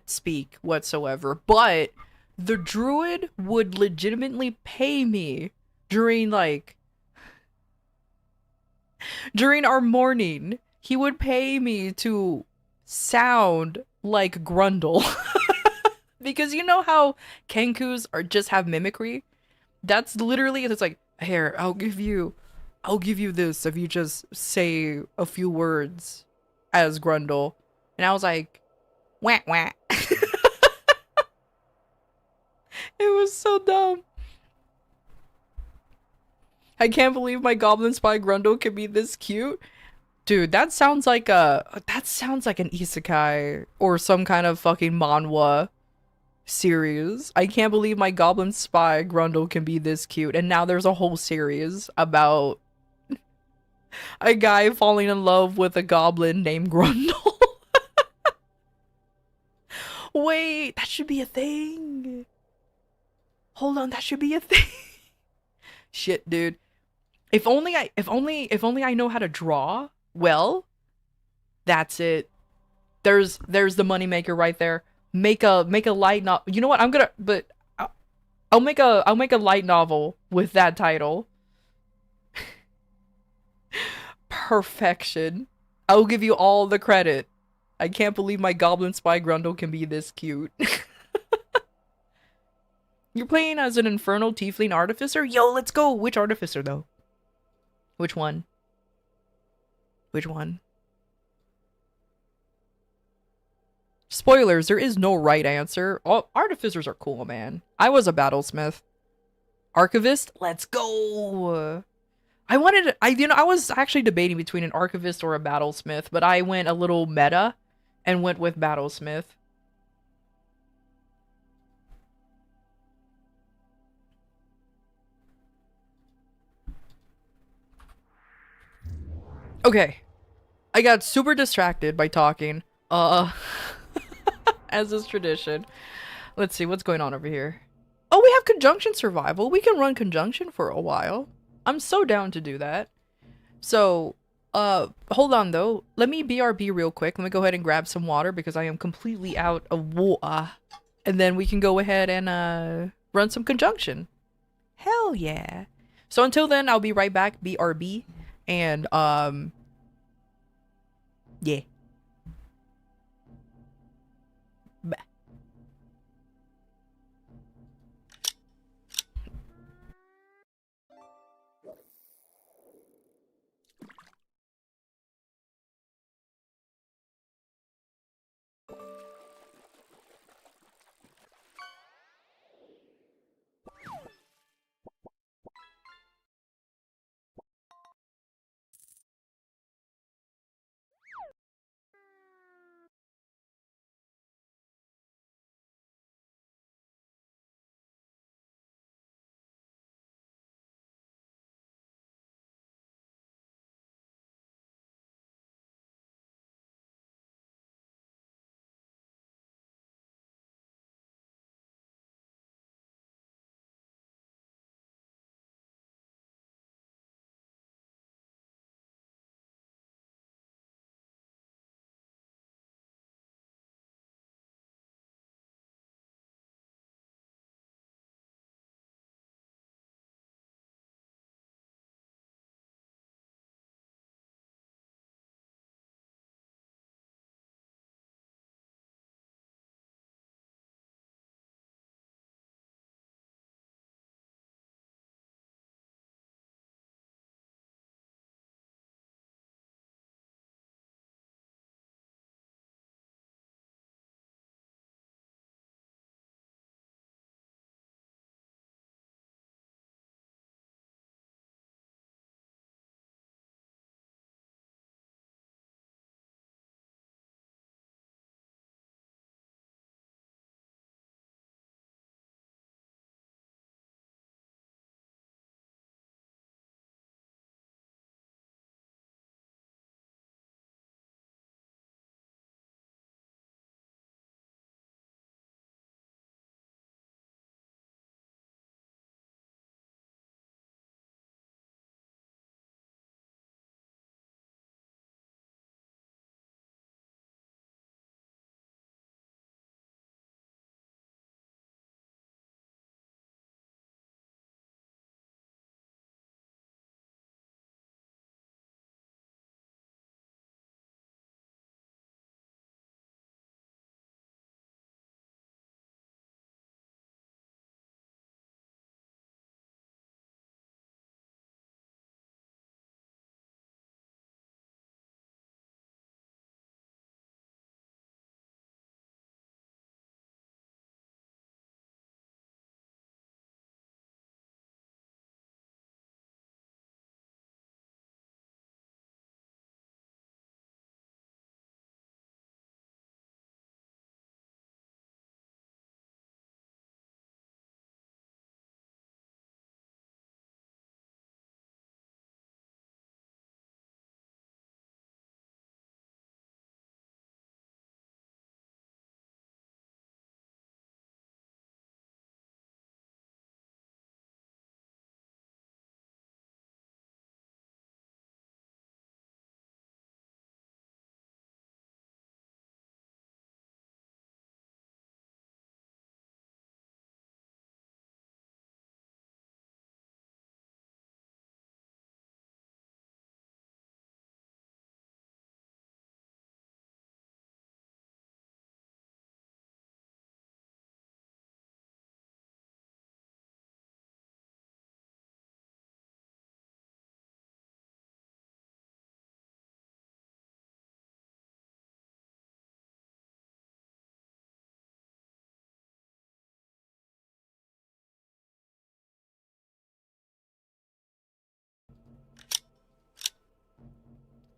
speak whatsoever, but the druid would legitimately pay me during our morning. He would pay me to sound like Grundle. Because you know how Kenkus just have mimicry? That's literally, it's like, here, I'll give you this if you just say a few words as Grundle. And I was like, wah wah. It was so dumb. I can't believe my goblin spy Grundle can be this cute. Dude, that sounds like an isekai or some kind of fucking manhwa series. I can't believe my goblin spy Grundle can be this cute. And now there's a whole series about a guy falling in love with a goblin named Grundle. Wait, that should be a thing. Hold on, that should be a thing. Shit, dude. If only I know how to draw well, that's it. There's the moneymaker right there. Make a light novel. You know what? I'll make a light novel with that title. Perfection. I'll give you all the credit. I can't believe my goblin spy Grundle can be this cute. You're playing as an infernal tiefling artificer? Yo, let's go. Which artificer though? Which one? Which one? Spoilers, there is no right answer. All artificers are cool, man. I was a battlesmith. Archivist? Let's go! I was actually debating between an archivist or a battlesmith, but I went a little meta and went with battlesmith. Okay. I got super distracted by talking. As is tradition. Let's see what's going on over here. Oh, we have conjunction survival. We can run conjunction for a while. I'm so down to do that. So, Hold on though. Let me BRB real quick. Let me go ahead and grab some water because I am completely out of water. And then we can go ahead and run some conjunction. Hell yeah. So until then, I'll be right back. BRB. And yeah. Bye.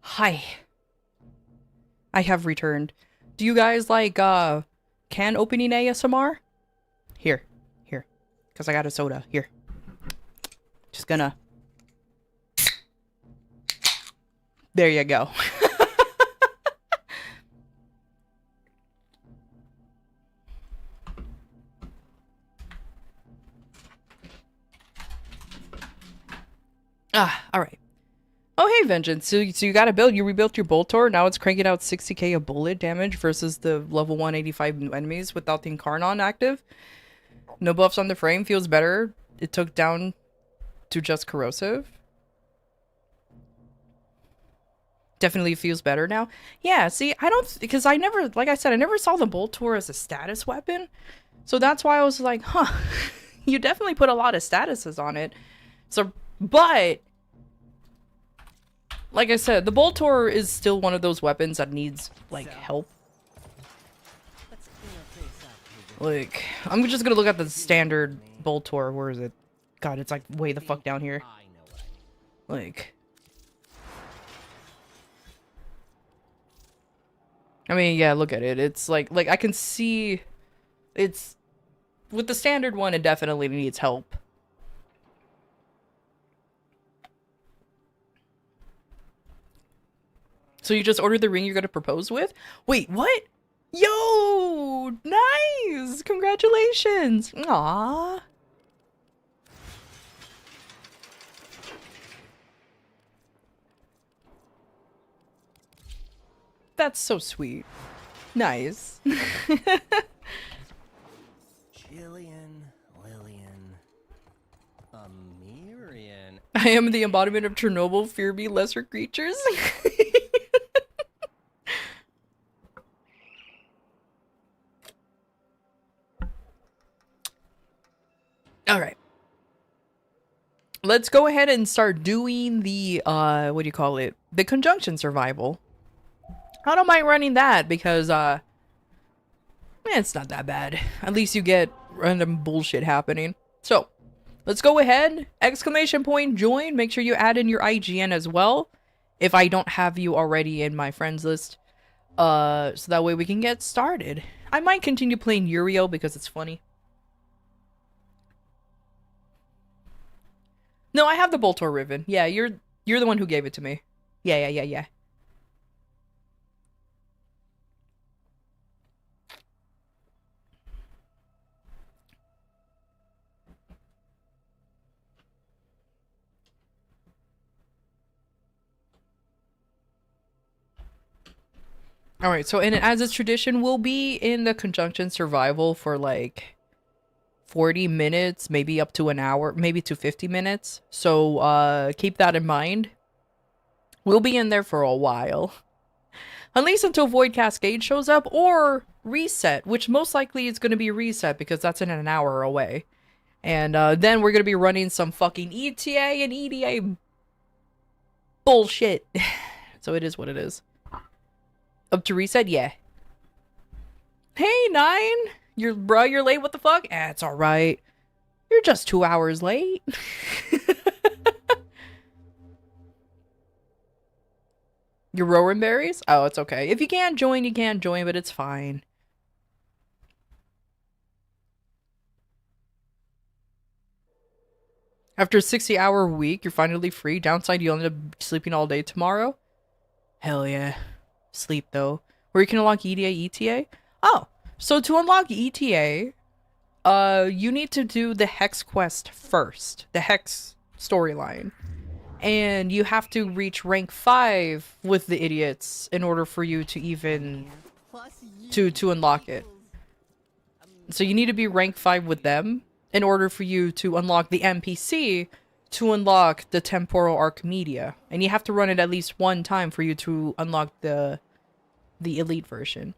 Hi. I have returned. Do you guys like can opening ASMR? Here. Here. Cause I got a soda. Here. Just gonna. There you go. All right. Oh, hey, Vengeance. So you got a build. You rebuilt your Boltor. Now it's cranking out 60k of bullet damage versus the level 185 enemies without the Incarnon active. No buffs on the frame. Feels better. It took down to just corrosive. Definitely feels better now. Yeah, see, I don't... Because I never... Like I said, I never saw the Boltor as a status weapon. So that's why I was like, huh. You definitely put a lot of statuses on it. So, but... Like I said, the Boltor is still one of those weapons that needs, like, help. Like, I'm just gonna look at the standard Boltor. Where is it? God, it's like way the fuck down here. Like... I mean, yeah, look at it. It's like I can see... It's... With the standard one, it definitely needs help. So you just ordered the ring you're gonna propose with? Wait, what? Yo! Nice! Congratulations! Aww. That's so sweet. Nice. Jillian, Lillian, Amirian. I am the embodiment of Chernobyl. Fear me, lesser creatures. All right. Let's go ahead and start doing the, what do you call it? The conjunction survival. I don't mind running that because, it's not that bad. At least you get random bullshit happening. So, let's go ahead. Exclamation point join. Make sure you add in your IGN as well. If I don't have you already in my friends list. So that way we can get started. I might continue playing Uriel because it's funny. No, I have the Boltor Riven. Yeah, you're the one who gave it to me. Yeah. Alright, so and as is tradition, we'll be in the conjunction survival for like 40 minutes, maybe up to an hour, maybe to 50 minutes. So keep that in mind. We'll be in there for a while. At least until Void Cascade shows up or Reset, which most likely is going to be Reset because that's in an hour away. And then we're going to be running some fucking ETA and EDA bullshit. So it is what it is. Up to Reset? Yeah. Hey, 9! You're late, what the fuck? It's alright. You're just 2 hours late. You're roaring berries? Oh, it's okay. If you can't join, you can't join, but it's fine. After a 60-hour week, you're finally free. Downside, you'll end up sleeping all day tomorrow. Hell yeah. Sleep, though. Where you can unlock EDA, ETA? Oh, so to unlock ETA, you need to do the Hex quest first. The Hex storyline. And you have to reach rank 5 with the idiots in order for you to even... to unlock it. So you need to be rank 5 with them in order for you to unlock the NPC to unlock the Temporal Archimedia. And you have to run it at least one time for you to unlock the elite version.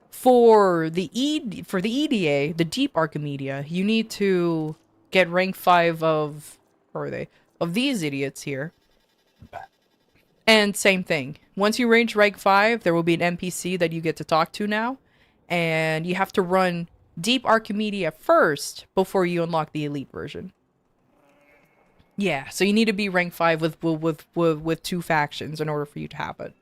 For the EDA, the Deep Archimedia, you need to get rank 5 of... Where are they? Of these idiots here. And same thing. Once you reach rank 5, there will be an NPC that you get to talk to now. And you have to run Deep Archimedia first before you unlock the elite version. Yeah, so you need to be rank 5 with 2 factions in order for you to have it.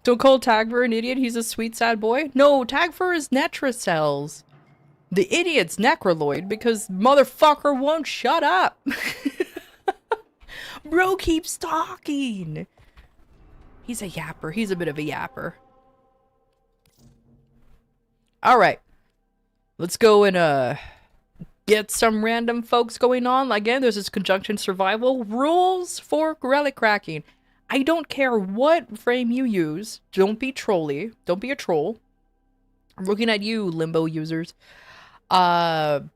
Don't call Tagfer an idiot, he's a sweet sad boy. No, Tagfer is Netracells. The idiot's Necroloid because motherfucker won't shut up. Bro keeps talking. He's a yapper. He's a bit of a yapper. Alright. Let's go and get some random folks going on. Again, there's this conjunction survival rules for relic cracking. I don't care what frame you use. Don't be trolly. Don't be a troll. I'm looking at you, limbo users. And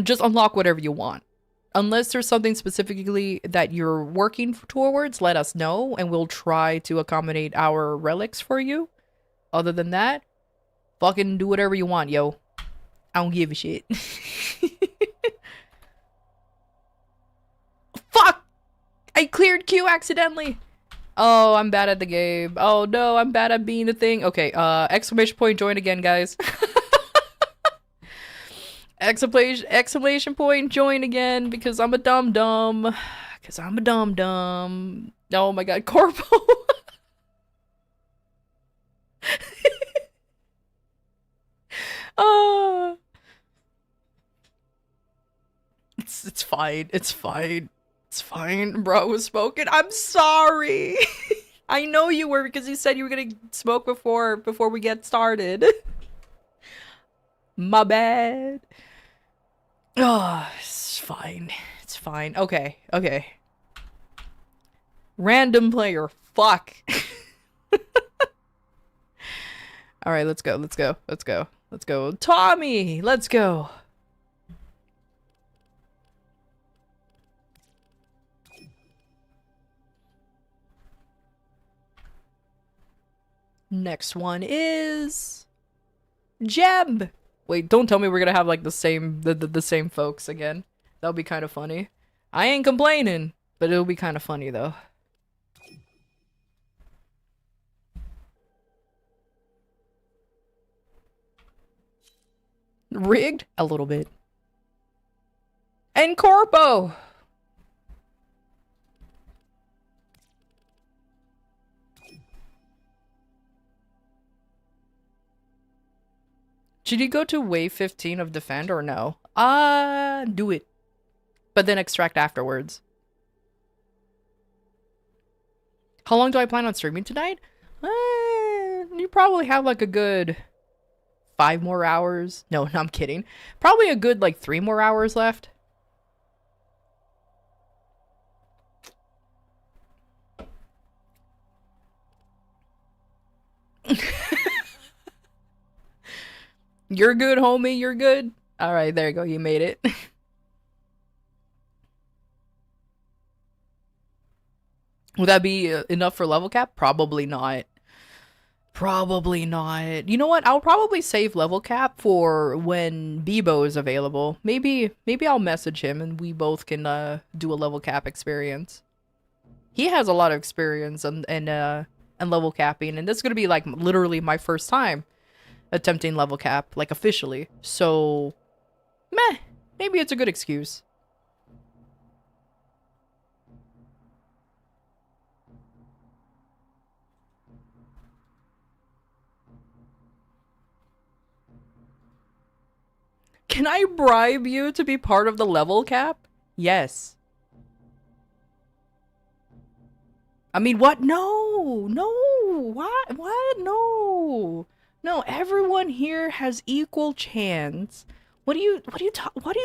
just unlock whatever you want. Unless there's something specifically that you're working towards, let us know, and we'll try to accommodate our relics for you. Other than that, fucking do whatever you want, yo. I don't give a shit. Fuck! I cleared Q accidentally. Oh, I'm bad at the game. Oh no, I'm bad at being a thing. Okay, exclamation point, join again, guys. Exclamation point, join again, because I'm a dum-dum. Because I'm a dum-dum. Oh my god, Corpo. Oh. It's fine. It's fine. It's fine. Bro was smoking. I'm sorry. I know you were because you said you were gonna smoke before we get started. My bad. Oh, it's fine. It's fine. Okay. Okay. Random player. Fuck. All right, let's go. Let's go. Let's go. Let's go. Tommy, let's go. Next one is Jeb. Wait, don't tell me we're gonna have like the same folks again. That'll be kind of funny. I ain't complaining, but it'll be kind of funny though. Rigged? A little bit. And Corpo! Should you go to wave 15 of defend or no? Do it. But then extract afterwards. How long do I plan on streaming tonight? You probably have like a good 5 more hours. No, I'm kidding. Probably a good like 3 more hours left. You're good, homie. You're good. All right, there you go. You made it. Would that be enough for level cap? Probably not. Probably not. You know what? I'll probably save level cap for when Bebo is available. Maybe I'll message him and we both can do a level cap experience. He has a lot of experience and level capping, and this is gonna be like literally my first time attempting level cap, like officially. So, meh. Maybe it's a good excuse. Can I bribe you to be part of the level cap? Yes. I mean, what? No, no, what? No, no. Everyone here has equal chance. What are you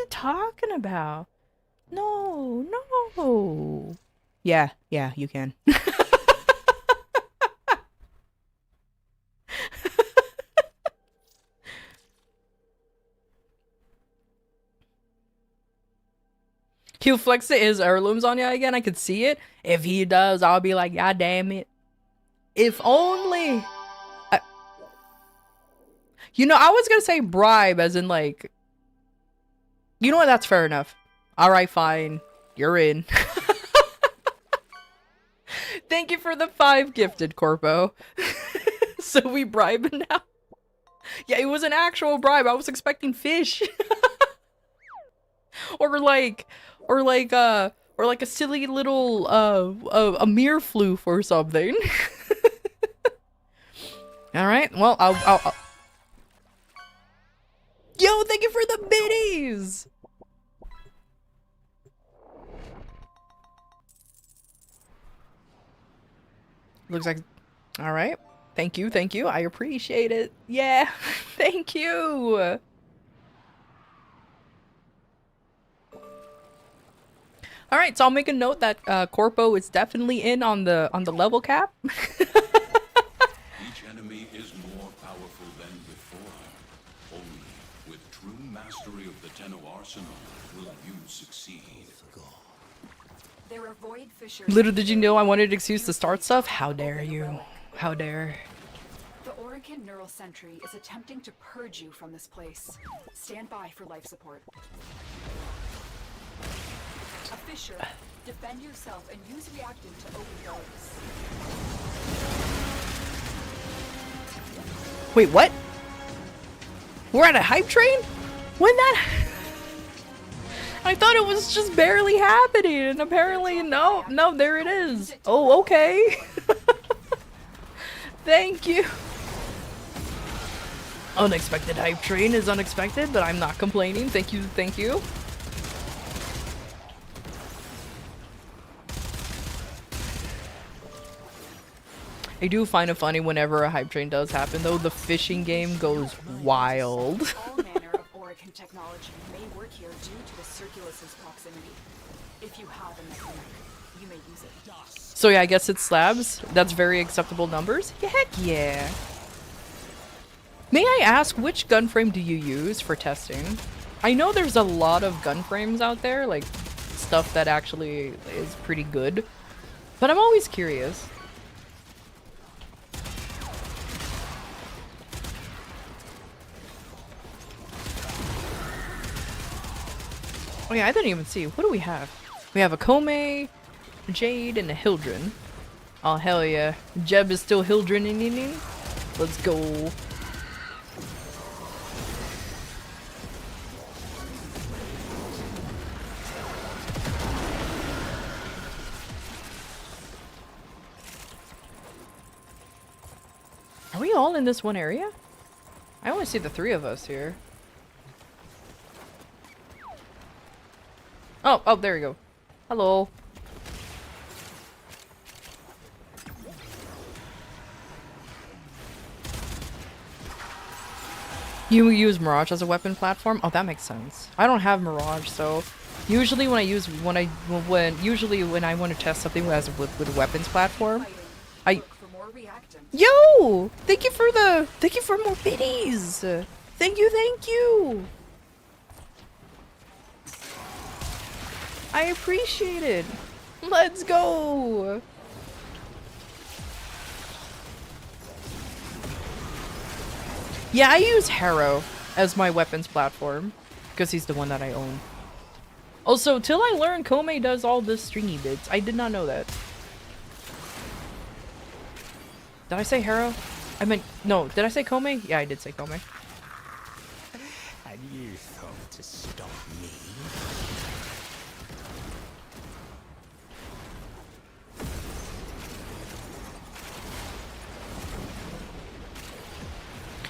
talking about? No, no. Yeah, you can. He'll flex his heirlooms on you again. I could see it. If he does, I'll be like, God damn it. If only. You know, I was gonna say bribe, as in like. You know what? That's fair enough. All right, fine. You're in. Thank you for the 5 gifted, Corpo. So we bribe now. Yeah, it was an actual bribe. I was expecting fish. or like a silly little a mirror floof or something. All right. Well, I'll Yo, thank you for the biddies. Looks like all right. Thank you, thank you. I appreciate it. Yeah, thank you. All right, so I'll make a note that Corpo is definitely in on the level cap. Each enemy is more powerful than before. Only with true mastery of the Tenno arsenal will you succeed. There are void fissures. Little did you know I wanted an excuse to start stuff. How dare you? How dare? The Orokin Neural Sentry is attempting to purge you from this place. Stand by for life support. A fissure. Defend yourself and use reactant to open doors. Wait, what? We're at a hype train? When that? I thought it was just barely happening, and apparently no, there it is. Oh, okay. Thank you. Unexpected hype train is unexpected, but I'm not complaining. Thank you, thank you. I do find it funny whenever a hype train does happen, though. The fishing game goes wild. All manner of Orokin technology may work here due to the Circulus's proximity. If you have a mechanic, you may use it. So yeah, I guess it's slabs. That's very acceptable numbers. Yeah, heck yeah. May I ask, which gun frame do you use for testing? I know there's a lot of gun frames out there, like stuff that actually is pretty good, but I'm always curious. Oh yeah, I didn't even see. What do we have? We have a Kome, Jade, and a Hildren. Oh hell yeah. Jeb is still Hildren-ing. Let's go. Are we all in this one area? I only see the three of us here. Oh, there we go. Hello. You use Mirage as a weapon platform? Oh, that makes sense. I don't have Mirage, so usually when I want to test something with a weapons platform, Yo! Thank you for more biddies! Thank you! I appreciate it! Let's go! Yeah, I use Harrow as my weapons platform, because he's the one that I own. Also, till I learn Kome does all the stringy bits. I did not know that. Did I say Harrow? I meant, no, did I say Kome? Yeah, I did say Kome. Had you thought to stop me?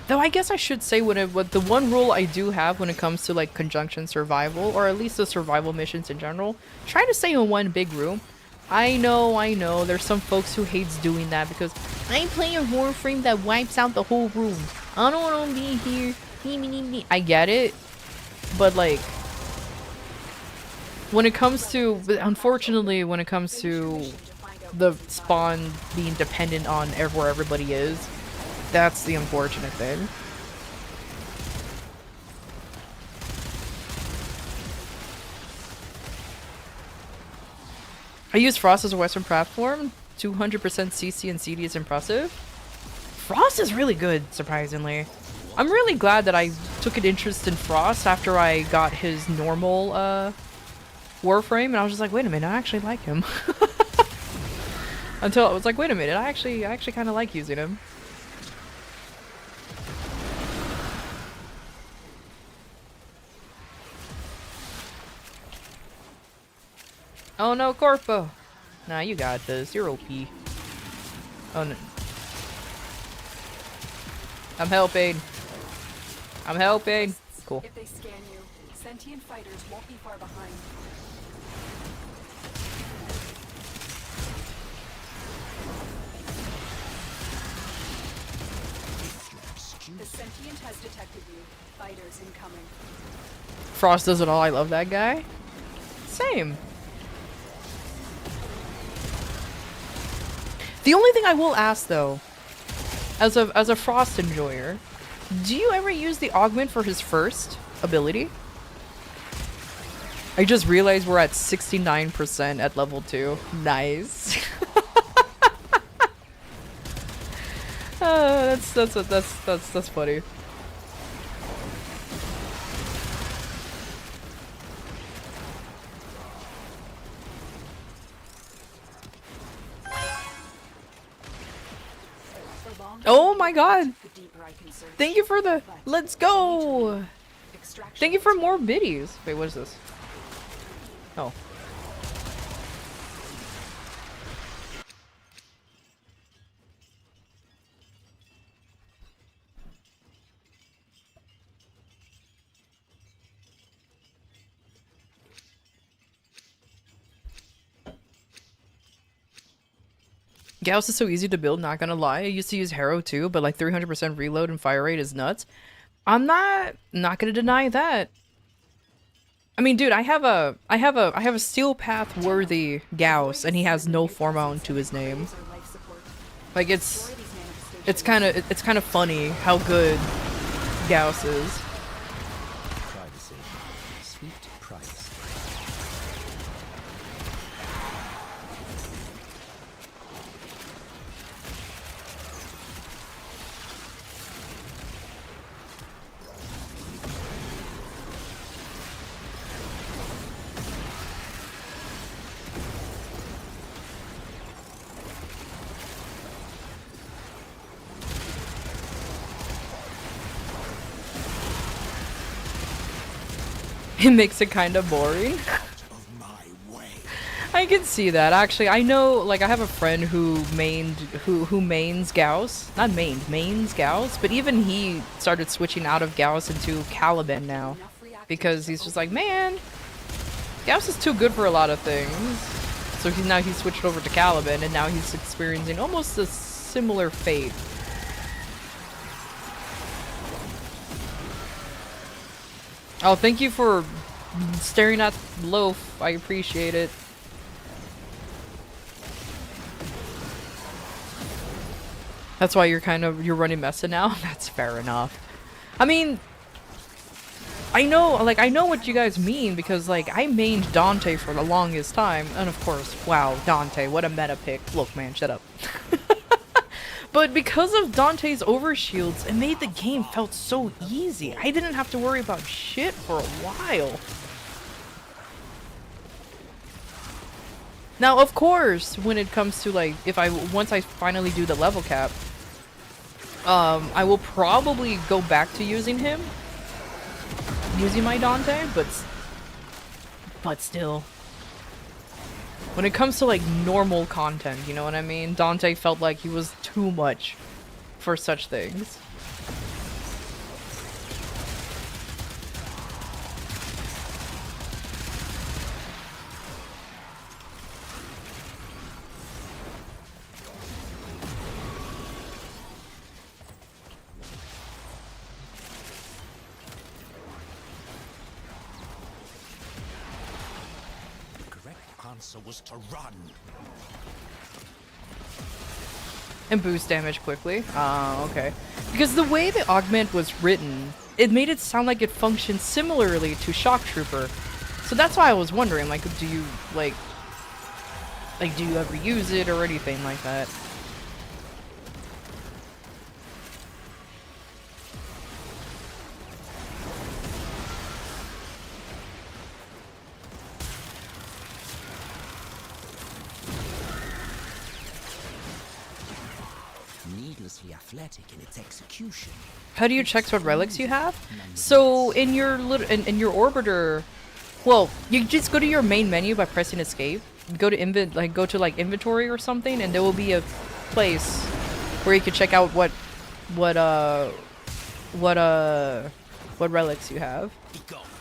Though I guess I should say what the one rule I do have when it comes to like conjunction survival, or at least the survival missions in general, try to stay in one big room. I know, there's some folks who hates doing that because I play a Warframe that wipes out the whole room. I don't want to be here. I get it, but like, when it comes to, unfortunately, when it comes to the spawn being dependent on where everybody is, that's the unfortunate thing. I use Frost as a Western platform. 200% CC and CD is impressive. Frost is really good, surprisingly. I'm really glad that I took an interest in Frost after I got his normal Warframe, and I was just like, wait a minute, I actually like him. Until I was like, wait a minute, I actually kind of like using him. Oh no, Corpo! Nah, you got this. You're OP. Oh no. I'm helping. Cool. If they scan you, sentient fighters won't be far behind. The sentient has detected you. Fighters incoming. Frost does it all. I love that guy. Same. The only thing I will ask though, as a Frost enjoyer, do you ever use the augment for his first ability? I just realized we're at 69% at level 2. Nice. That's funny. Oh my god! Thank you for the... Let's go! Thank you for more biddies. Wait, what is this? Oh. Gauss is so easy to build, not gonna lie. I used to use Harrow too, but like 300% reload and fire rate is nuts. I'm not gonna deny that. I mean, dude, I have a steel path worthy Gauss, and he has no form to his name. Like it's kind of funny how good Gauss is. Privacy. Sweet price. It makes it kind of boring. Of my way. I can see that. Actually, I know, like, I have a friend who mains Gauss. Not mains Gauss, but even he started switching out of Gauss into Caliban now. Because he's just like, man, Gauss is too good for a lot of things. So he's switched over to Caliban, and now he's experiencing almost a similar fate. Oh, thank you for staring at Loaf. I appreciate it. That's why you're running Mesa now? That's fair enough. I mean, I know what you guys mean, because like I mained Dante for the longest time, and of course, wow, Dante, what a meta pick. Look, man, shut up. But because of Dante's overshields, it made the game felt so easy. I didn't have to worry about shit for a while. Now, of course, when it comes to like, once I finally do the level cap, I will probably go back to using my Dante, but still. When it comes to like normal content, you know what I mean? Dante felt like he was too much for such things. Answer was to run. And boost damage quickly. Okay. Because the way the augment was written, it made it sound like it functioned similarly to Shock Trooper. So that's why I was wondering, like, do you ever use it or anything like that? Needlessly athletic in its execution. How do you check what relics you have? So in your in your orbiter, well, you just go to your main menu by pressing escape. Go to inventory or something, and there will be a place where you can check out what relics you have.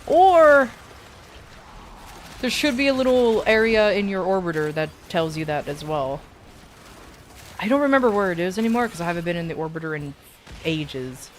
Or there should be a little area in your orbiter that tells you that as well. I don't remember where it is anymore because I haven't been in the orbiter in ages.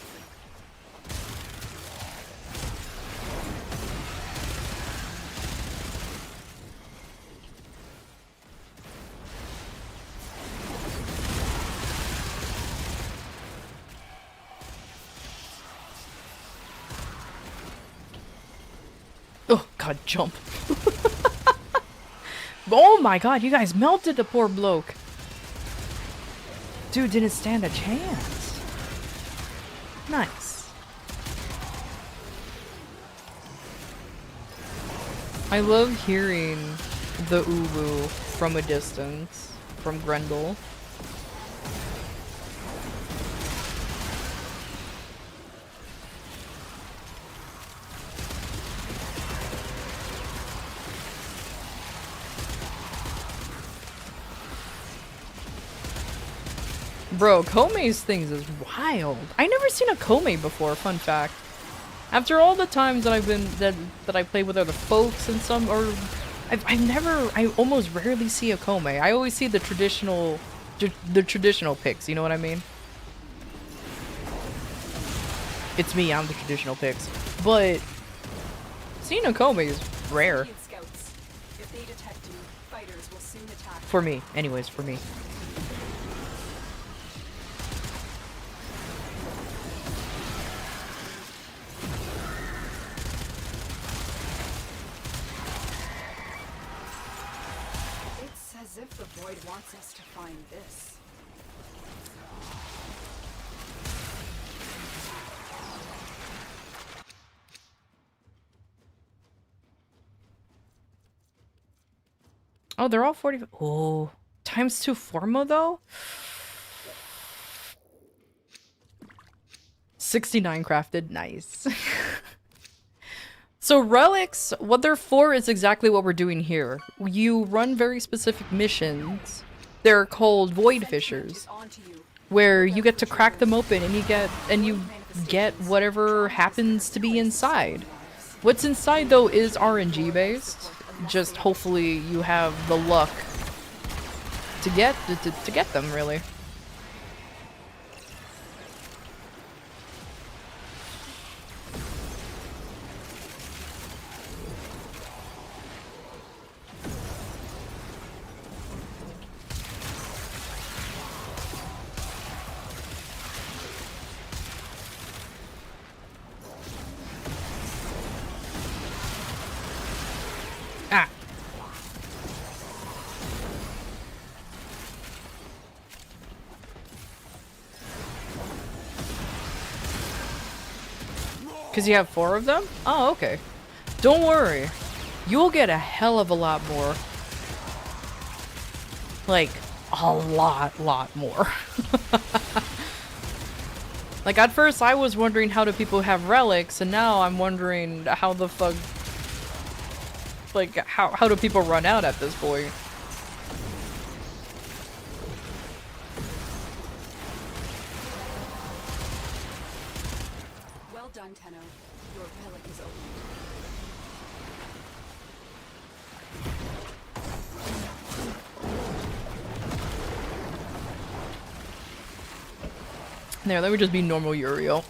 Oh god, jump. Oh my god, you guys melted the poor bloke. Dude didn't stand a chance. Nice. I love hearing the uwu from a distance, from Grendel. Bro, Komei's things is wild. I never seen a Komei before, fun fact. After all the times that I've been that I played with other folks and some, or I almost rarely see a Komei. I always see the traditional picks, you know what I mean? It's me, I'm the traditional picks. But seeing a Komei is rare. Scouts. If they detect you, fighters will soon attack. For me, anyways, for me. It's as if the void wants us to find this. Oh, they're all 40. Oh, times 2 Forma though? 69 crafted, nice. So relics, what they're for is exactly what we're doing here. You run very specific missions. They're called void fissures, where you get to crack them open and you get whatever happens to be inside. What's inside though is RNG based. Just hopefully you have the luck to get them, really. Ah. Because you have 4 of them? Oh, okay. Don't worry. You'll get a hell of a lot more. Like, a lot more. Like, at first I was wondering how do people have relics, and now I'm wondering how the fuck... Like, how do people run out at this point? Well done, Tenno. Your relic is open. There, that would just be normal Uriel.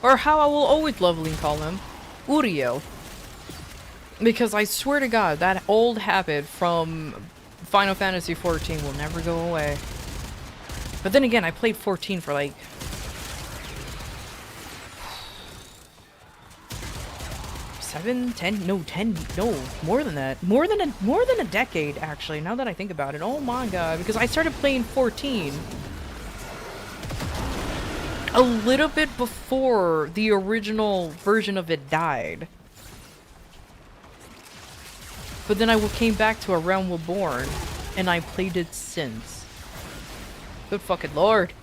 Or how I will always lovingly call him, Uriel. Because I swear to God, that old habit from Final Fantasy XIV will never go away. But then again, I played 14 for like... 7, 10, no, 10, no, more than that. More than a decade, actually, now that I think about it. Oh my god, because I started playing 14 a little bit before the original version of it died. But then I came back to A Realm Reborn, and I played it since. Good fucking lord.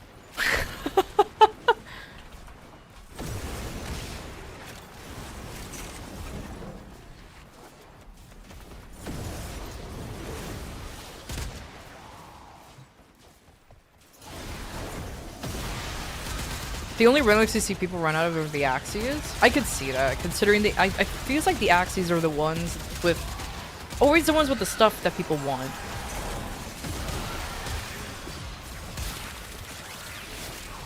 The only relics you see people run out of are the Axes. I could see that, considering I feels like the Axes are the ones with... always the ones with the stuff that people want.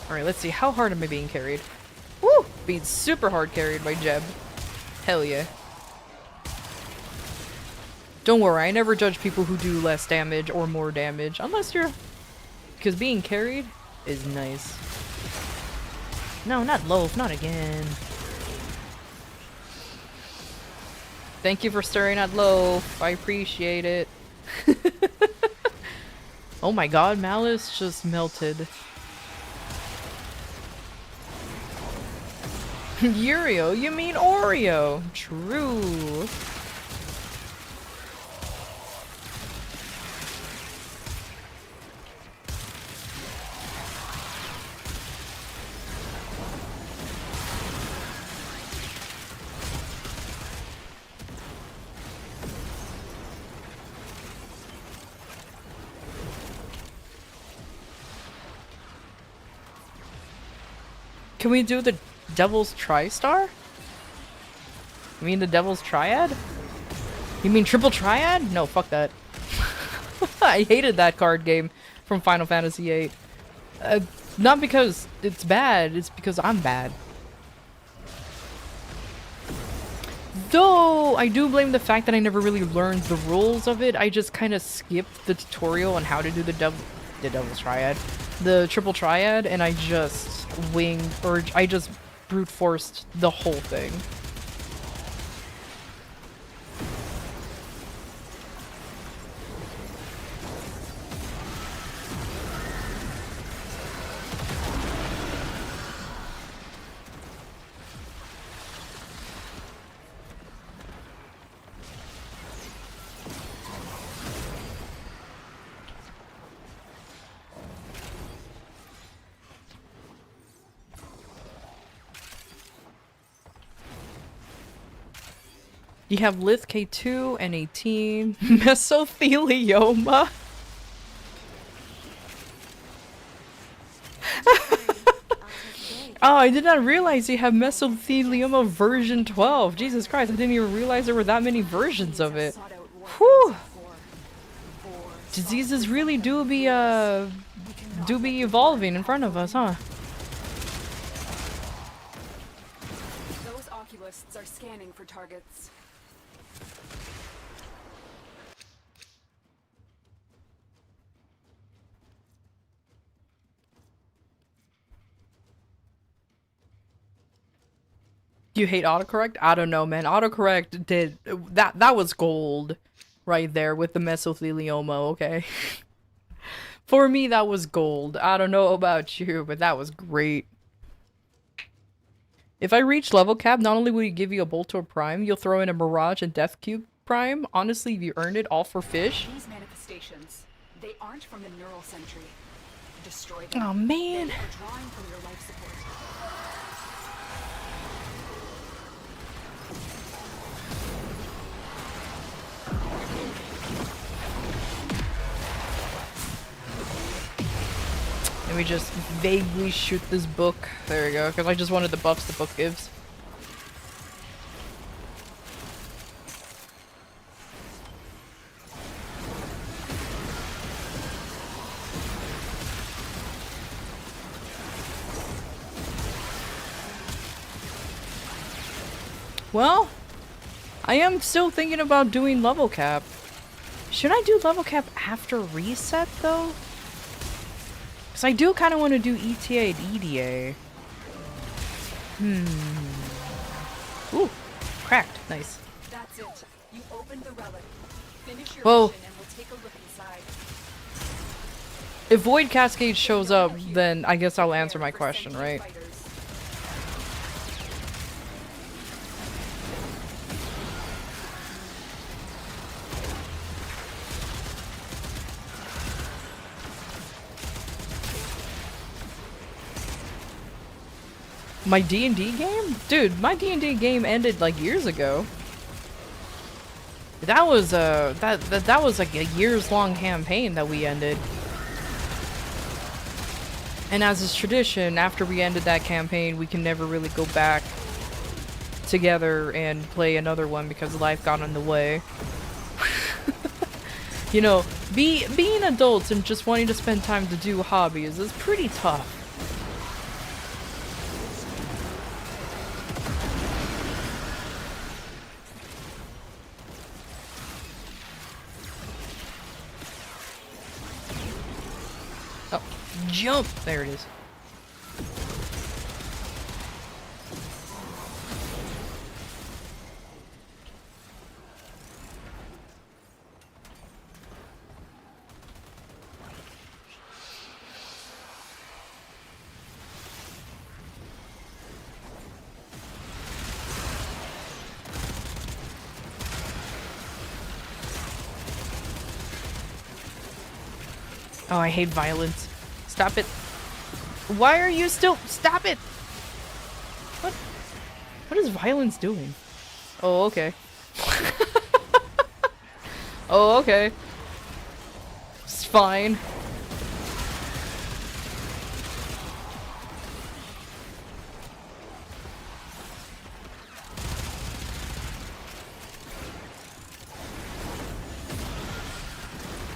Alright, let's see. How hard am I being carried? Woo! Being super hard carried by Jeb. Hell yeah. Don't worry, I never judge people who do less damage or more damage, unless you're... Because being carried is nice. No, not loaf, not again. Thank you for stirring at loaf. I appreciate it. Oh my god, Malice just melted. Yurio, you mean Oreo. True. Can we do the Devil's Tri-Star? You mean the Devil's Triad? You mean Triple Triad? No, fuck that. I hated that card game from Final Fantasy VIII. Not because it's bad, it's because I'm bad. Though, I do blame the fact that I never really learned the rules of it. I just kind of skipped the tutorial on how to do the Devil's Triad. The Triple Triad, and I just winged, or I just brute forced the whole thing. You have Lith K2 and 18 mesothelioma. Oh, I did not realize you have mesothelioma version 12. Jesus Christ, I didn't even realize there were that many versions of it. Whew. Diseases really do be evolving in front of us, huh? Those oculists are scanning for targets. You hate autocorrect? I don't know, man. Autocorrect did that was gold right there with the mesothelioma, okay? For me, that was gold. I don't know about you, but that was great. If I reach level cap, not only will you give you a Boltor Prime, you'll throw in a Mirage and Death Cube Prime. Honestly, if you earned it all for fish. These manifestations, they aren't from the neural sentry. Destroy them. Oh man. They are drawing from your life support. Let me just vaguely shoot this book. There we go, because I just wanted the buffs the book gives. Well, I am still thinking about doing level cap. Should I do level cap after reset though? Because I do kind of want to do ETA and EDA. Ooh, cracked. Nice. That's it. You opened the relic. Finish your Whoa. mission and we'll take a look inside. If Void Cascade shows up, then I guess I'll answer my question, right? My D&D game? Dude, my D&D game ended like years ago. That was that was like a years-long campaign that we ended. And as is tradition, after we ended that campaign, we can never really go back together and play another one because life got in the way. You know, being adults and just wanting to spend time to do hobbies is pretty tough. Oh, jump! There it is. Oh, I hate violence. Stop it. Why are you still- Stop it! What is violence doing? Oh, okay. Oh, okay. It's fine.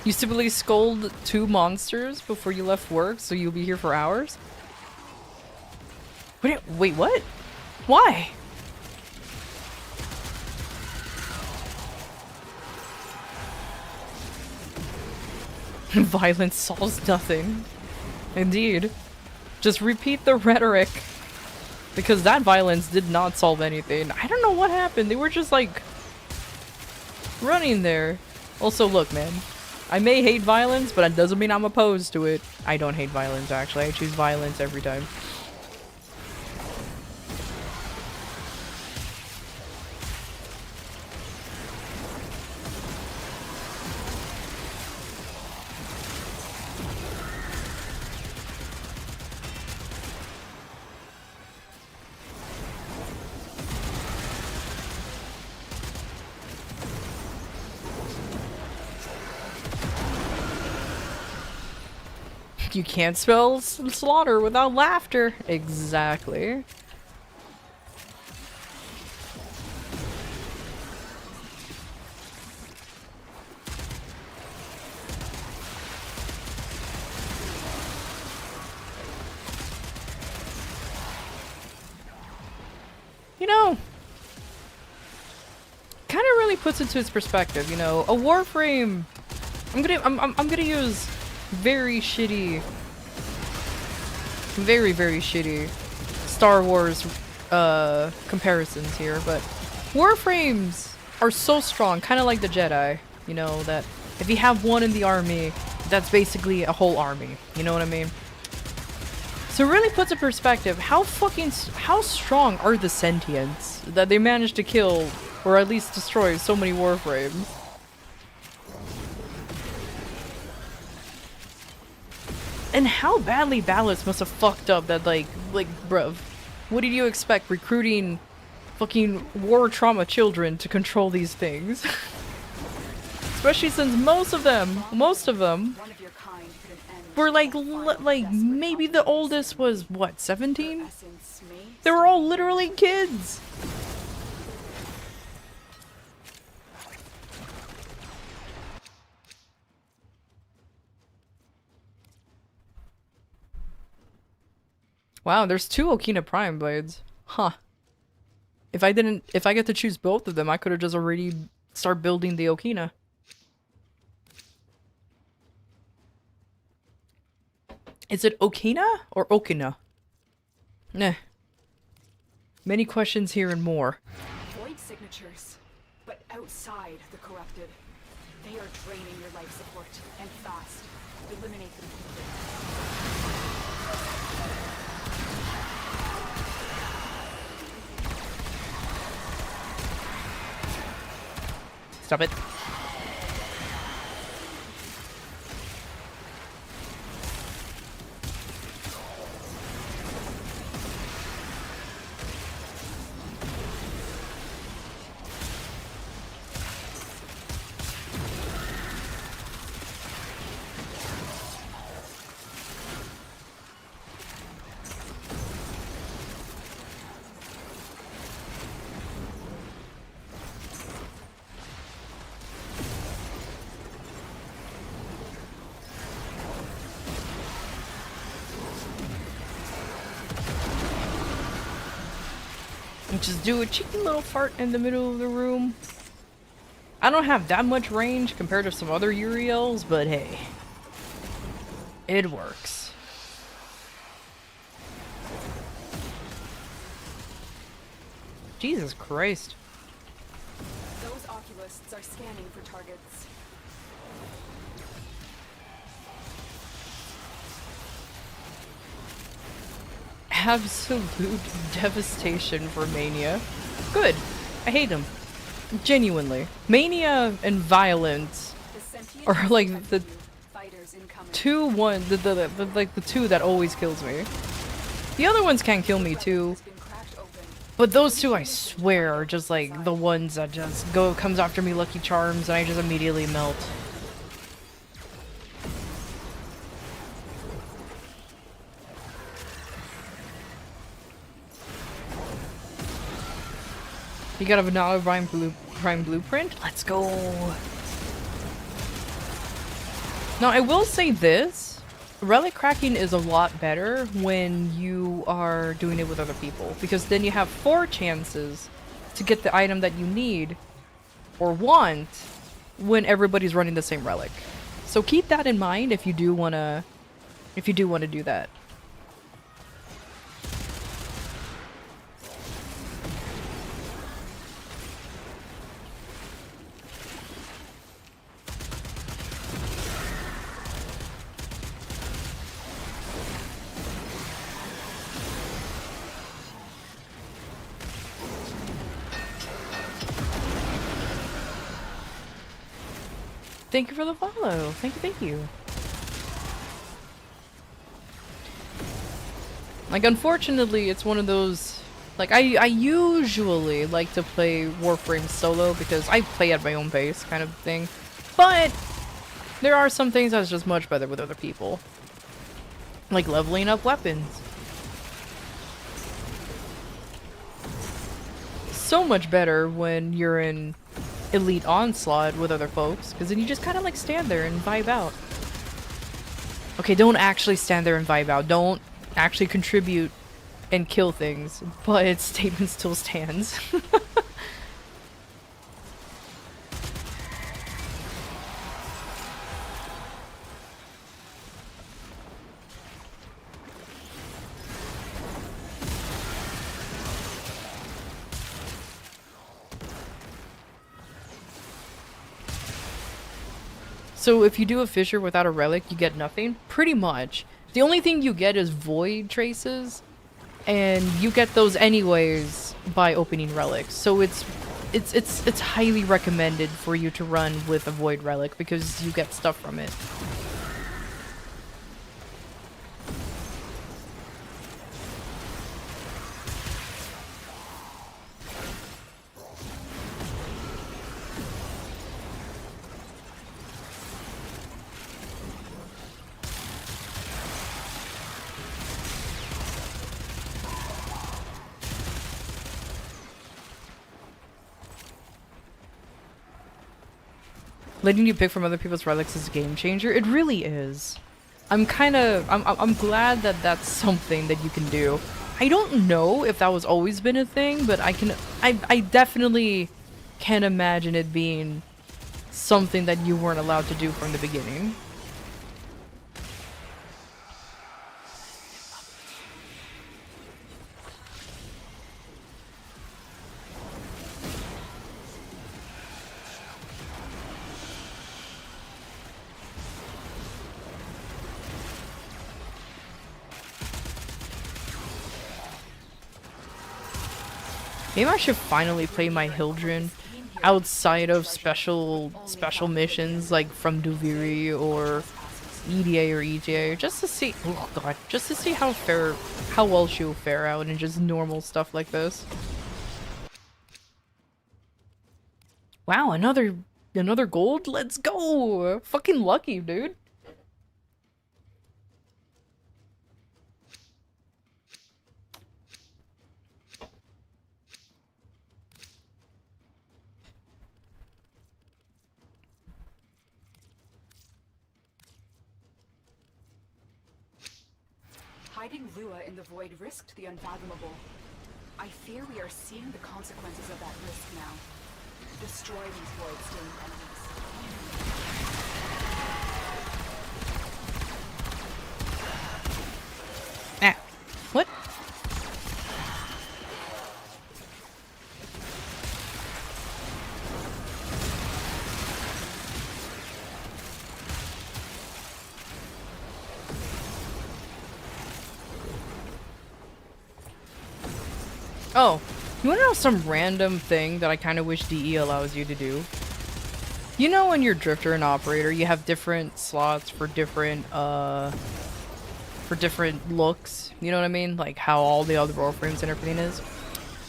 You typically scold 2 monsters before you left work, so you'll be here for hours? Wait, what? Why? Violence solves nothing. Indeed. Just repeat the rhetoric. Because that violence did not solve anything. I don't know what happened. They were just like running there. Also, look, man. I may hate violence, but that doesn't mean I'm opposed to it. I don't hate violence, actually. I choose violence every time. You can't spell slaughter without laughter. Exactly. You know, kind of really puts into its perspective. You know, a Warframe. I'm gonna use very shitty, very shitty Star Wars comparisons here, but Warframes are so strong, kind of like the Jedi. You know, that if you have one in the army, that's basically a whole army. You know what I mean? So it really puts in perspective how strong are the sentients that they managed to kill, or at least destroy so many Warframes. And how badly Ballas must have fucked up that, like, bruv. What did you expect, recruiting fucking war trauma children to control these things? Especially since most of them were like maybe the oldest was, what, 17? They were all literally kids! Wow, there's 2 Okina Prime blades. Huh. If I get to choose both of them, I could have just already start building the Okina. Is it Okina or Okina? Nah. Many questions here and more. Void signatures, but outside the corrupted. They are draining your life support, and fast. Eliminate them completely. Stop it. Just do a cheeky little fart in the middle of the room. I don't have that much range compared to some other Uriels, but hey. It works. Jesus Christ. Those oculists are scanning for targets. Absolute devastation for Mania. Good. I hate him. Genuinely. Mania and violence The sentient are like the fighters incoming. the two that always kills me. The other ones can kill me too, Has been cracked open. but those two I swear are just like the ones that just comes after me Lucky Charms and I just immediately melt. You got a vanilla prime blueprint? Let's go. Now I will say this, relic cracking is a lot better when you are doing it with other people, because then you have 4 chances to get the item that you need or want when everybody's running the same relic. So keep that in mind if you do wanna do that. Thank you for the follow. Thank you, thank you. Like, unfortunately, it's one of those... Like, I usually like to play Warframe solo because I play at my own pace kind of thing. But there are some things that's just much better with other people. Like leveling up weapons. So much better when you're in Elite Onslaught with other folks, because then you just kind of like stand there and vibe out. Okay, don't actually stand there and vibe out. Don't actually contribute and kill things, but its statement still stands. So if you do a fissure without a relic, you get nothing? Pretty much. The only thing you get is void traces, and you get those anyways by opening relics. So it's highly recommended for you to run with a void relic because you get stuff from it. Letting you pick from other people's relics is a game changer. It really is. I'm glad that that's something that you can do. I don't know if that was always been a thing, but I definitely can imagine it being something that you weren't allowed to do from the beginning. Maybe I should finally play my Hildren outside of special missions like from Duviri or EDA or ETA, just to see, oh god, just to see how well she'll fare out in just normal stuff like this. Wow, another gold? Let's go! Fucking lucky, dude. Hiding Lua in the void risked the unfathomable. I fear we are seeing the consequences of that risk now. Destroy these void-stained enemies. Oh, you wanna know some random thing that I kind of wish DE allows you to do? You know when you're drifter and operator, you have different slots for different looks. You know what I mean? Like how all the other warframes and everything is.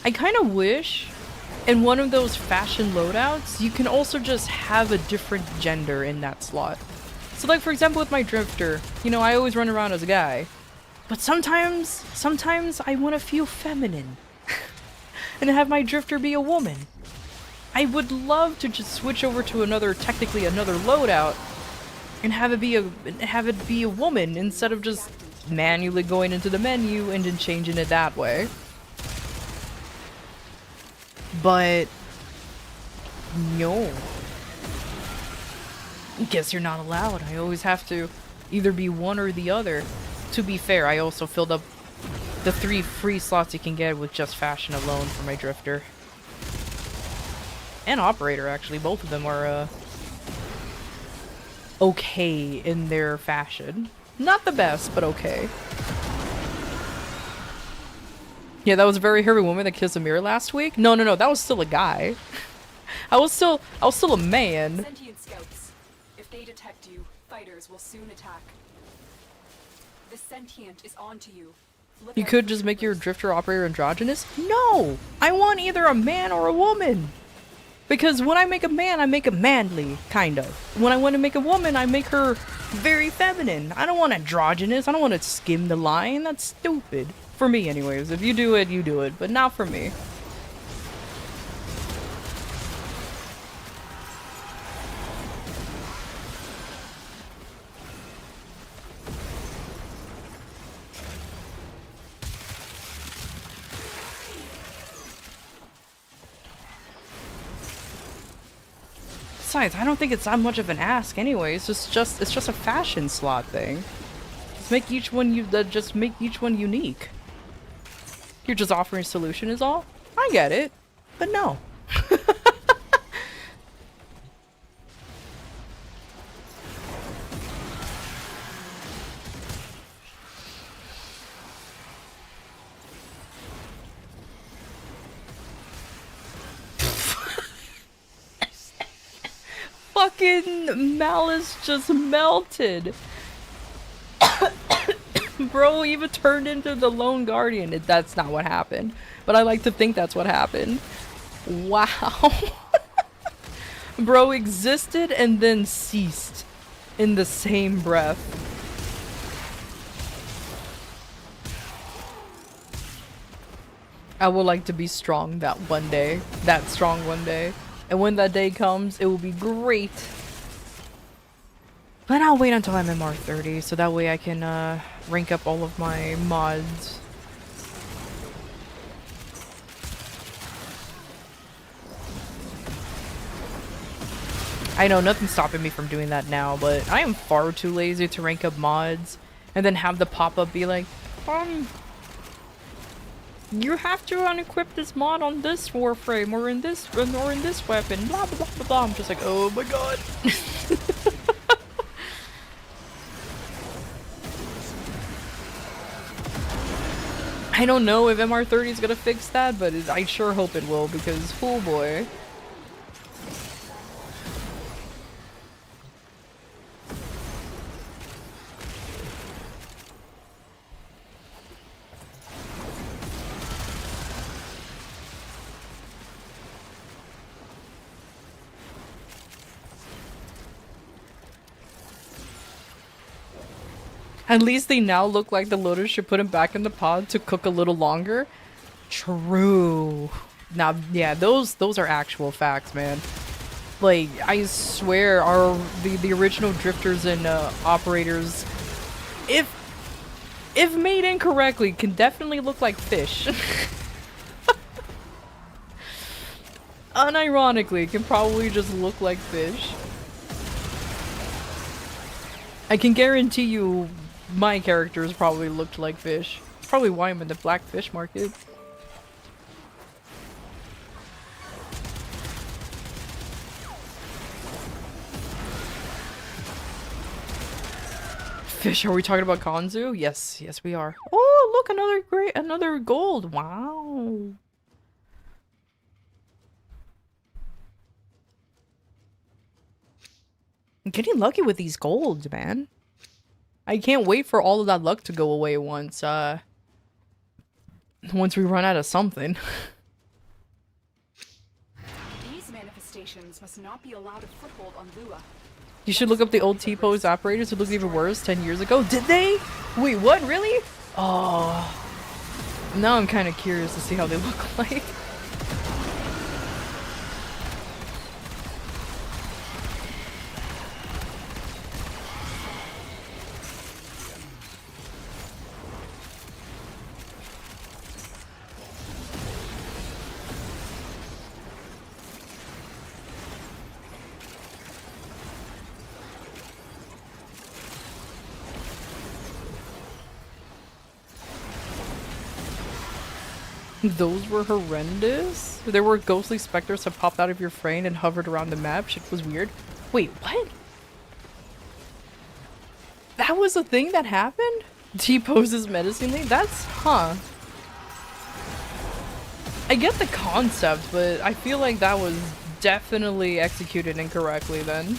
I kind of wish in one of those fashion loadouts, you can also just have a different gender in that slot. So like for example with my drifter, you know, I always run around as a guy. But sometimes I want to feel feminine. And have my drifter be a woman. I would love to just switch over to technically another loadout and have it be a woman instead of just manually going into the menu and then changing it that way. But no. Guess you're not allowed. I always have to either be one or the other. To be fair, I also filled up the 3 free slots you can get with just fashion alone for my drifter. And operator, actually. Both of them are okay in their fashion. Not the best, but okay. Yeah, that was a very hairy woman that kissed a mirror last week. No, that was still a guy. I was still a man. Sentient scouts. If they detect you, fighters will soon attack. The sentient is onto you. Look You out could for just make your troopers. drifter operator androgynous? No! I want either a man or a woman! Because when I make a man, I make a manly, kind of. When I want to make a woman, I make her very feminine. I don't want androgynous. I don't want to skim the line. That's stupid. For me, anyways. If you do it, you do it. But not for me. Besides, I don't think it's that much of an ask anyways. It's just a fashion slot thing. Just make each one unique. You're just offering a solution is all? I get it. But no. Fucking Malice just melted. Bro even turned into the Lone Guardian. That's not what happened. But I like to think that's what happened. Wow. Bro existed and then ceased in the same breath. I would like to be strong that one day. That strong one day. And when that day comes, it will be great. But I'll wait until I'm MR 30, so that way I can rank up all of my mods. I know nothing's stopping me from doing that now, but I am far too lazy to rank up mods and then have the pop-up be like, you have to unequip this mod on this warframe or in this weapon, blah blah blah blah blah. I'm just like, oh my god. I don't know if MR30 is gonna fix that, but I sure hope it will because, oh boy. At least they now look like the loaders should put him back in the pod to cook a little longer. True. Now, yeah, those are actual facts, man. Like, I swear, the original drifters and operators, if made incorrectly, can definitely look like fish. Unironically, can probably just look like fish. I can guarantee you my characters probably looked like fish. Probably why I'm in the black fish market. Fish, are we talking about Kanzu? Yes, yes we are. Oh, look, another gold. Wow. I'm getting lucky with these golds, man. I can't wait for all of that luck to go away once we run out of something. These manifestations must not be allowed a foothold on Lua. You should look up the old T-pose operators who looked even worse 10 years ago. Did they? Wait, what? Really? Oh. Now I'm kind of curious to see how they look like. Those were horrendous. There were ghostly specters that popped out of your frame and hovered around the map. Shit was weird. Wait, what? That was a thing that happened? T-poses menacingly? That's... huh. I get the concept, but I feel like that was definitely executed incorrectly then.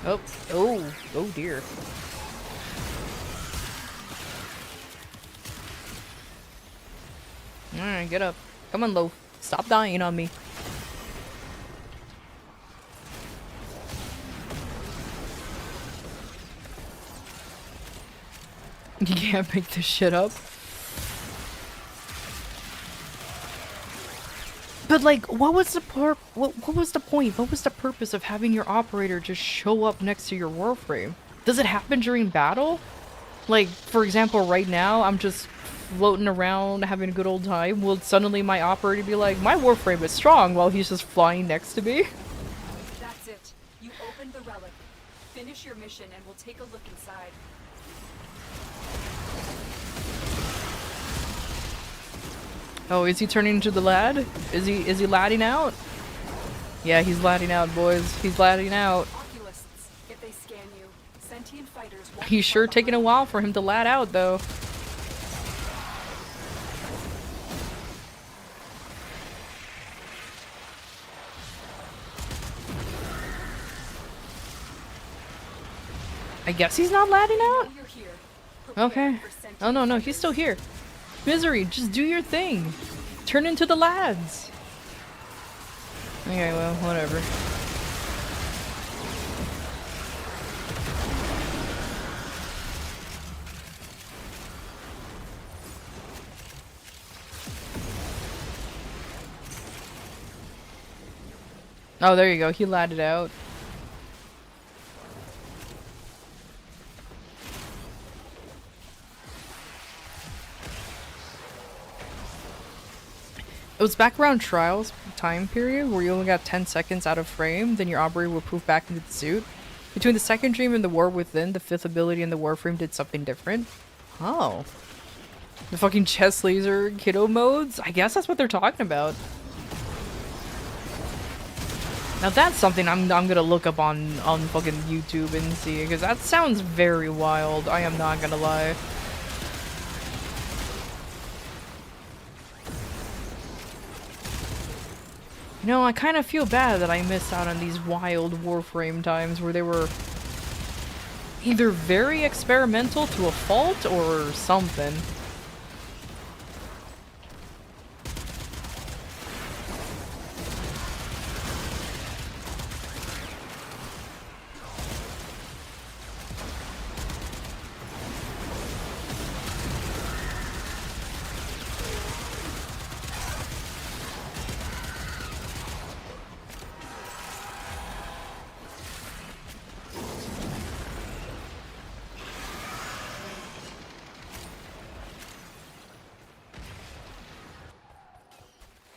Oh dear. Alright, get up. Come on, Loaf. Stop dying on me. You can't make this shit up. But like, what was the point? What was the purpose of having your operator just show up next to your warframe? Does it happen during battle? Like, for example, right now, I'm just floating around having a good old time. Will suddenly my operator be like, my warframe is strong, while he's just flying next to me? That's it. You opened the relic. Finish your mission and we'll take a look inside. Oh, is he turning into the lad? Is he ladding out? Yeah, he's ladding out, boys. He's ladding out. Oculists, if they scan you, sentient fighters won't He's sure taking a while for him to lad out, though. I guess he's not ladding out? You're here. Prepare Okay. for sentient Oh, no, fighters. he's still here. Misery, just do your thing. Turn into the lads. Okay, well, whatever. Oh, there you go. He ladded out. It was back around Trials time period where you only got 10 seconds out of frame, then your operator would poof back into the suit. Between the second dream and the war within, the fifth ability in the warframe did something different. Oh. The fucking chest laser kiddo modes? I guess that's what they're talking about. Now that's something I'm gonna look up on fucking YouTube and see, because that sounds very wild, I am not gonna lie. You know, I kind of feel bad that I missed out on these wild Warframe times where they were either very experimental to a fault or something.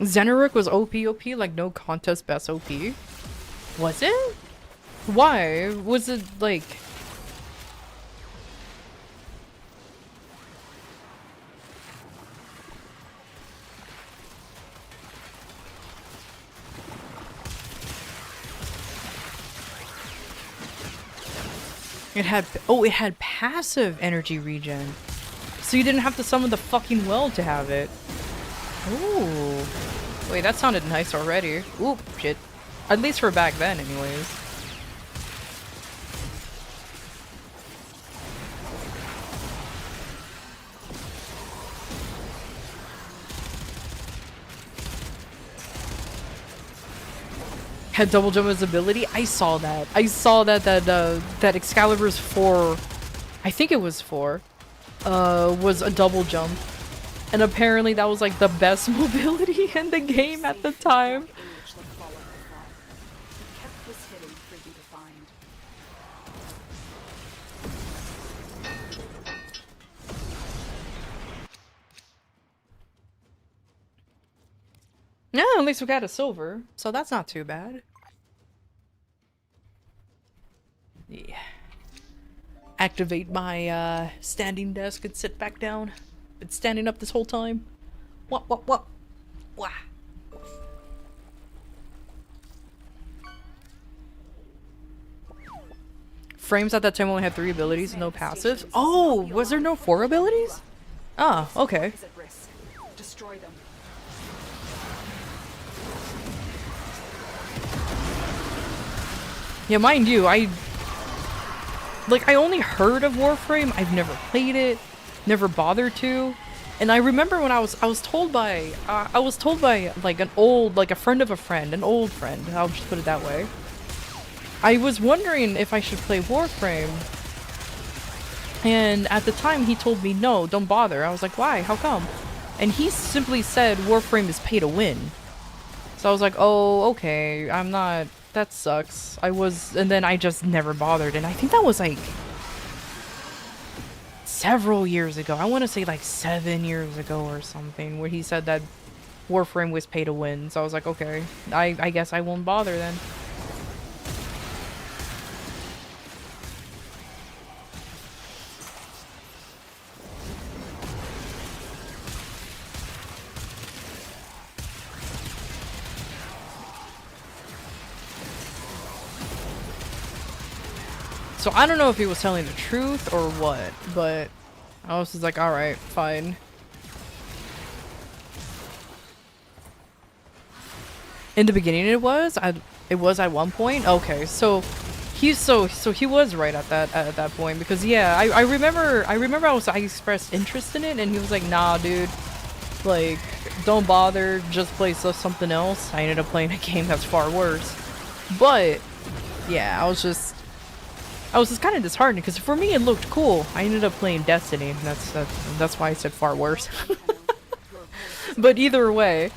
Xenaruk was OP, like no contest best OP? Was it? Why? Was it like... It had passive energy regen. So you didn't have to summon the fucking well to have it. Ooh. Wait, that sounded nice already. Oop, shit. At least for back then, anyways. Had double jump as ability. I saw that. I saw that Excalibur's 4, I think it was 4, was a double jump, and apparently that was like the best mobility in the game at the time. Yeah, at least we got a silver, so that's not too bad. Yeah. Activate my standing desk and sit back down. Been standing up this whole time. What? Wah. Frames at that time only had 3 abilities, no passives. Oh, was there no 4 abilities? Ah, okay. Destroy them. Yeah, mind you, I only heard of Warframe. I've never played it, never bothered to. And I remember when I was told by like a friend of a friend, an old friend, I'll just put it that way. I was wondering if I should play Warframe. And at the time he told me, no, don't bother. I was like, why? How come? And he simply said Warframe is pay to win. So I was like, oh, okay, I'm not... That sucks. And then I just never bothered, and I think that was like several years ago. I want to say like 7 years ago or something, where he said that Warframe was pay to win. So I was like, okay, I guess I won't bother then. So I don't know if he was telling the truth or what, but I was just like, alright, fine. In the beginning it was at one point? Okay, so he was right at that point, because yeah, I remember I expressed interest in it, and he was like, nah dude, like, don't bother, just play something else. I ended up playing a game that's far worse. But yeah, I was just kind of disheartened, because for me it looked cool. I ended up playing Destiny, and that's why I said far worse. But either way.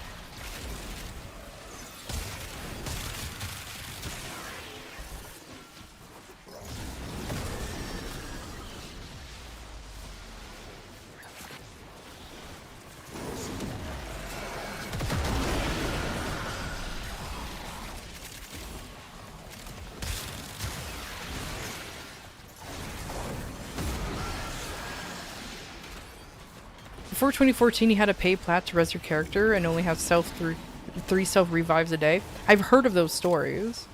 Before 2014, you had to pay plat to res your character and only have three self revives a day. I've heard of those stories.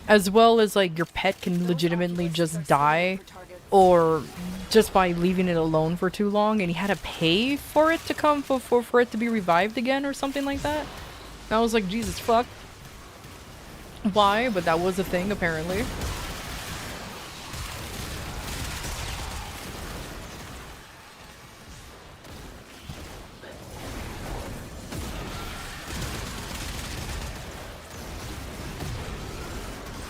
As well as, like, your pet can legitimately just die, or just by leaving it alone for too long, and you had to pay for it to come for it to be revived again or something like that. And I was like, Jesus fuck. Why? But that was a thing, apparently.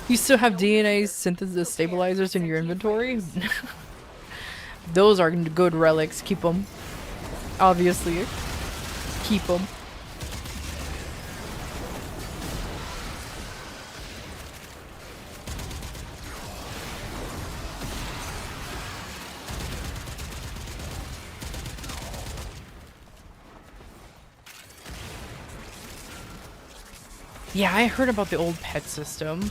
You still have DNA synthesis stabilizers in your inventory? Those are good relics. Keep them. Obviously. Keep them. Yeah, I heard about the old pet system.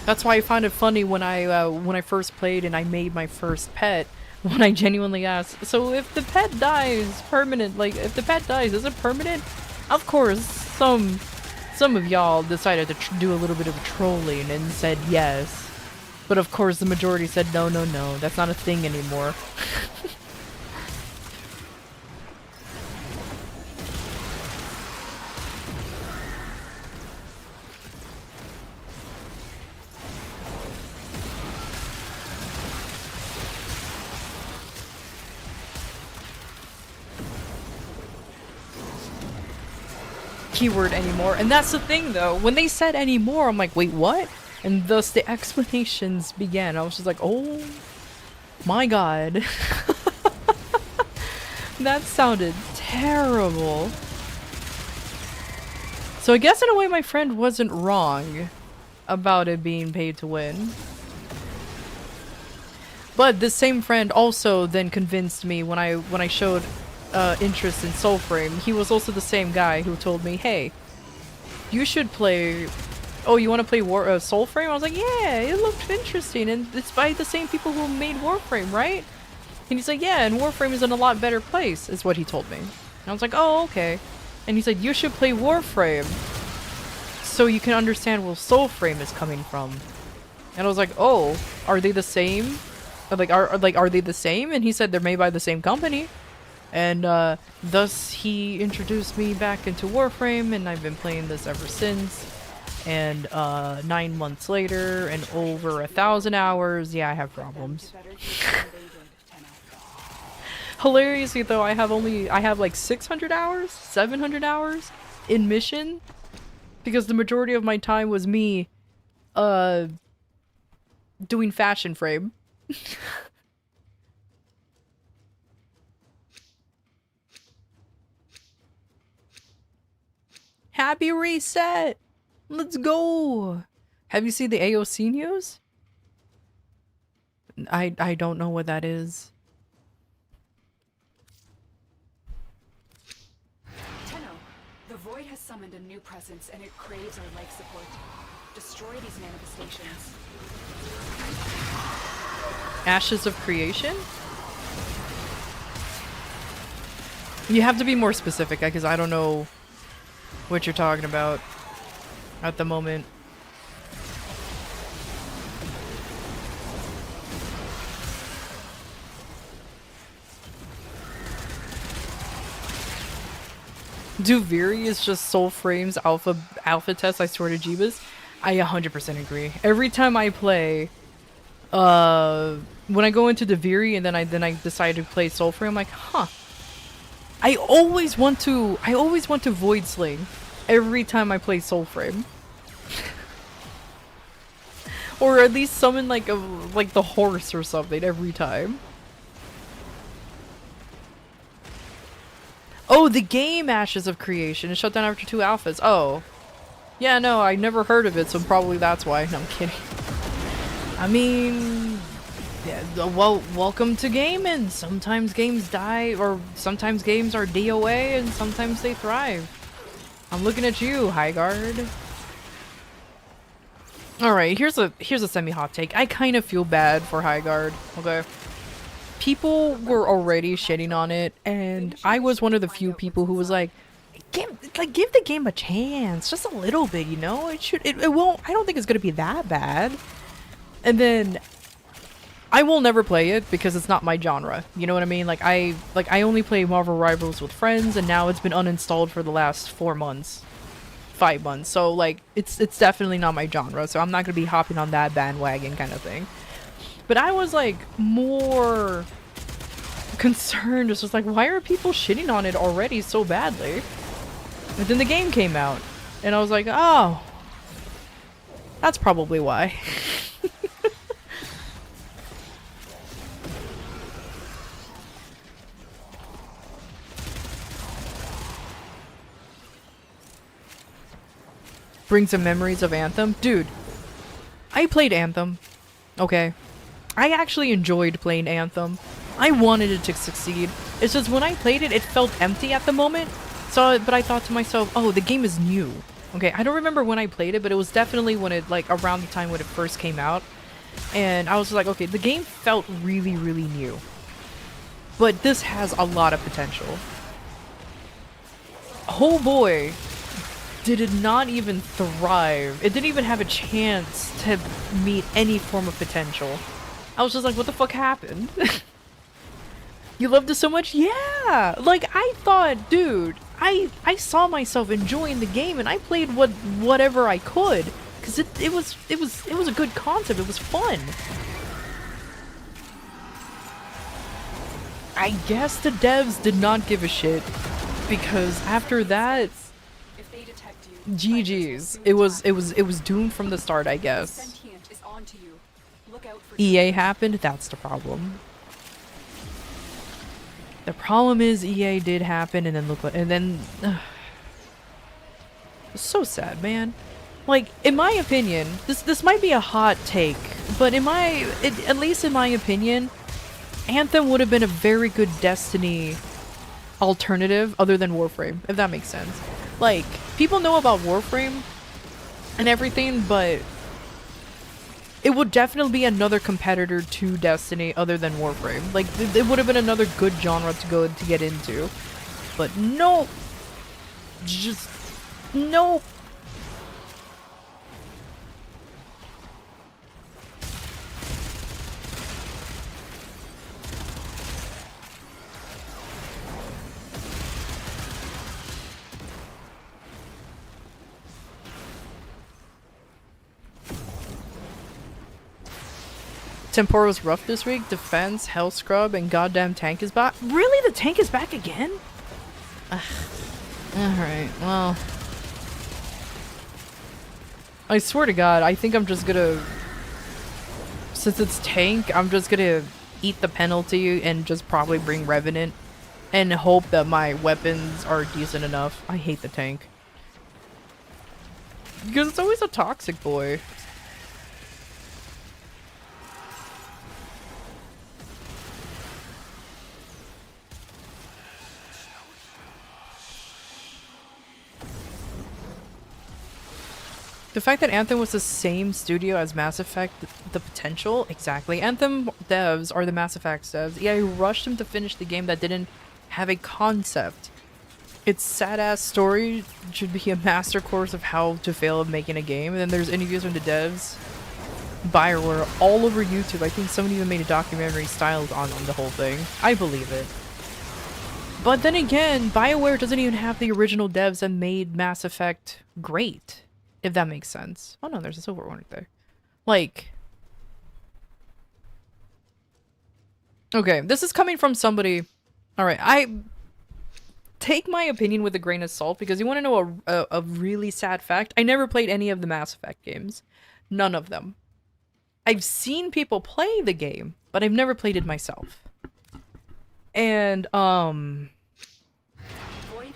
That's why I found it funny when I first played and I made my first pet, when I genuinely asked, so if the pet dies permanent, like, if the pet dies, is it permanent? Of course, some of y'all decided to do a little bit of trolling and said yes. But of course the majority said no, that's not a thing anymore. keyword anymore. And that's the thing though, when they said anymore, I'm like, wait, what? And thus the explanations began. I was just like, oh my god. That sounded terrible. So I guess in a way my friend wasn't wrong about it being paid to win. But this same friend also then convinced me when I showed interest in Soulframe. He was also the same guy who told me, hey, you should play... Oh, you want to play Soulframe? I was like, yeah, it looked interesting, and it's by the same people who made Warframe, right? And he's like, yeah, and Warframe is in a lot better place, is what he told me. And I was like, oh, okay. And he said, you should play Warframe so you can understand where Soulframe is coming from. And I was like, oh, are they the same? Are they the same? And he said they're made by the same company. And thus he introduced me back into Warframe, and I've been playing this ever since. And 9 months later, and over 1,000 hours, yeah, I have problems. Hilariously though, I have like 600 hours, 700 hours in mission, because the majority of my time was me doing fashion frame. Happy reset! Let's go! Have you seen the AOC news? I don't know what that is. Tenno, the Void has summoned a new presence and it craves our life support. Destroy these manifestations. Ashes of Creation? You have to be more specific, because I don't know what you're talking about at the moment. Duviri is just Soulframe's alpha test, I swear to Jeebus. I 100% agree. Every time I play, when I go into Duviri and then I decide to play Soulframe, I'm like, huh. I always want to Void Sling every time I play Soulframe. Or at least summon like the horse or something every time. Oh, the game Ashes of Creation is shut down after 2 alphas. Oh. Yeah, no, I never heard of it, so probably that's why. No, I'm kidding. I mean, yeah, well, welcome to gaming. Sometimes games die, or sometimes games are DOA, and sometimes they thrive. I'm looking at you, Highguard. Alright, here's a semi-hot take. I kind of feel bad for Highguard, okay? People were already shitting on it, and I was one of the few people who was like, give the game a chance, just a little bit, you know? It won't, I don't think it's gonna be that bad. And then I will never play it because it's not my genre. You know what I mean? Like I only play Marvel Rivals with friends, and now it's been uninstalled for the last 4 months. 5 months. So like it's definitely not my genre, so I'm not gonna be hopping on that bandwagon kind of thing. But I was like more concerned. It's just like, why are people shitting on it already so badly? And then the game came out, and I was like, oh, that's probably why. Brings some memories of Anthem. Dude, I played Anthem. Okay. I actually enjoyed playing Anthem. I wanted it to succeed. It's just when I played it, it felt empty at the moment. So, but I thought to myself, oh, the game is new. Okay, I don't remember when I played it, but it was definitely when it, like, around the time when it first came out. And I was like, okay, the game felt really, really new. But this has a lot of potential. Oh boy, did it not even thrive. It didn't even have a chance to meet any form of potential. I was just like, what the fuck happened? You loved it so much? Yeah! Like, I thought, dude, I saw myself enjoying the game, and I played whatever I could. Because it was a good concept, it was fun. I guess the devs did not give a shit. Because after that, GG's. It was doomed from the start, I guess. Sentient is on to you. Look out for EA happened, that's the problem. The problem is EA did happen, and then look what, and then it's so sad, man. Like, in my opinion, this might be a hot take, but at least in my opinion, Anthem would have been a very good Destiny alternative other than Warframe, if that makes sense. Like, people know about Warframe and everything, but it would definitely be another competitor to Destiny other than Warframe. Like, it would have been another good genre to get into. But no. Just no. Temporo's rough this week. Defense, Hell Scrub, and goddamn tank is back. Really? The tank is back again? Alright, well. I swear to God, I think I'm just gonna... Since it's tank, I'm just gonna eat the penalty and just probably bring Revenant. And hope that my weapons are decent enough. I hate the tank. Because it's always a toxic boy. The fact that Anthem was the same studio as Mass Effect, the potential, exactly. Anthem devs are the Mass Effect devs. Yeah, who rushed them to finish the game that didn't have a concept. Its sad-ass story should be a master course of how to fail at making a game. And then there's interviews from the devs, BioWare, all over YouTube. I think someone even made a documentary styled on the whole thing. I believe it. But then again, BioWare doesn't even have the original devs that made Mass Effect great. If that makes sense. Oh no, there's a silver one right there. Like... Okay, this is coming from somebody... Alright, I... Take my opinion with a grain of salt, because you want to know a really sad fact? I never played any of the Mass Effect games. None of them. I've seen people play the game, but I've never played it myself. And, Void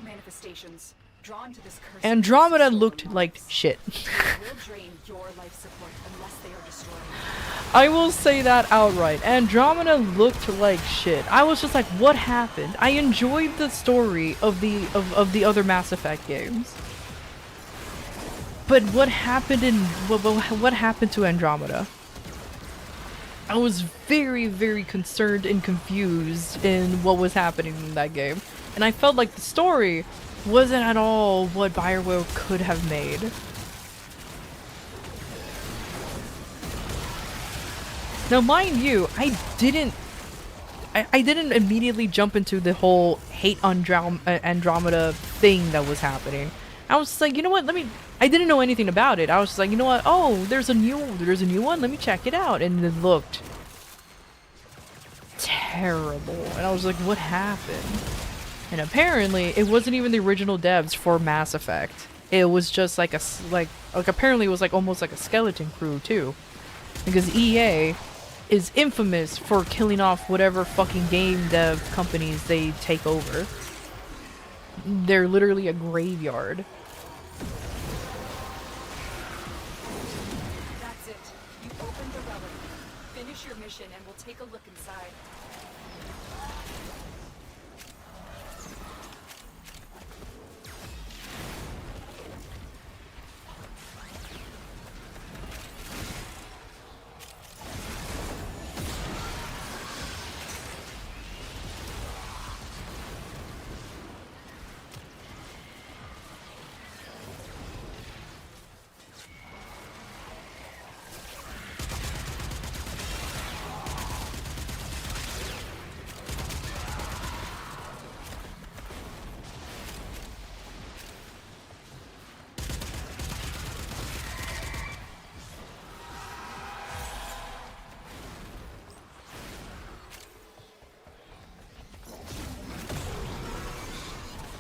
manifestations. Drawn to this curse. Andromeda looked like shit. Will drain your life support unless they are destroyed. I will say that outright. Andromeda looked like shit. I was just like, what happened? I enjoyed the story of the other Mass Effect games. But what happened what happened to Andromeda? I was very, very concerned and confused in what was happening in that game. And I felt like the story wasn't at all what BioWare could have made. Now, mind you, I didn't immediately jump into the whole hate Andromeda thing that was happening. I was just like, you know what? I didn't know anything about it. I was just like, you know what? Oh, there's a new one. Let me check it out. And it looked terrible. And I was like, what happened? And apparently, it wasn't even the original devs for Mass Effect. It was just like apparently it was like almost like a skeleton crew too. Because EA is infamous for killing off whatever fucking game dev companies they take over. They're literally a graveyard. That's it. You opened the relic. Finish your mission and we'll take a look inside.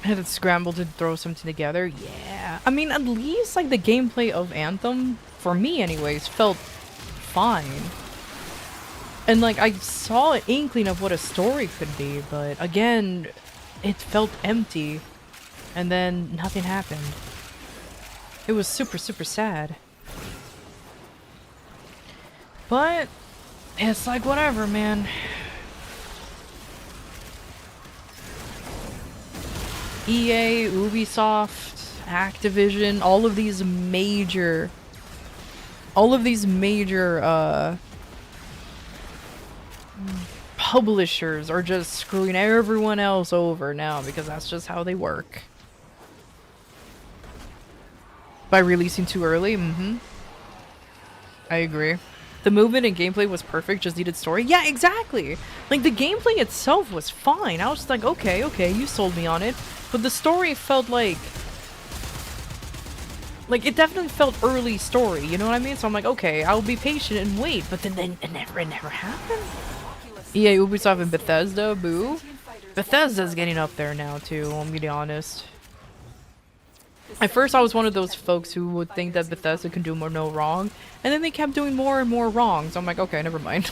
I had to scramble to throw something together. Yeah. I mean, at least like the gameplay of Anthem, for me anyways, felt fine. And like I saw an inkling of what a story could be, but again, it felt empty. And then nothing happened. It was super, super sad. But it's like whatever, man. EA, Ubisoft, Activision, all of these major publishers are just screwing everyone else over now because that's just how they work. By releasing too early? I agree. The movement and gameplay was perfect, just needed story. Yeah, exactly! Like, the gameplay itself was fine. I was just like, okay, you sold me on it. But the story felt like... Like, it definitely felt early story, you know what I mean? So I'm like, okay, I'll be patient and wait. But then it never happened. EA, Ubisoft, and Bethesda, boo. Bethesda's getting up there now, too, I'm gonna be honest. At first, I was one of those folks who would think that Bethesda can do no wrong, and then they kept doing more and more wrong, so I'm like, okay, never mind.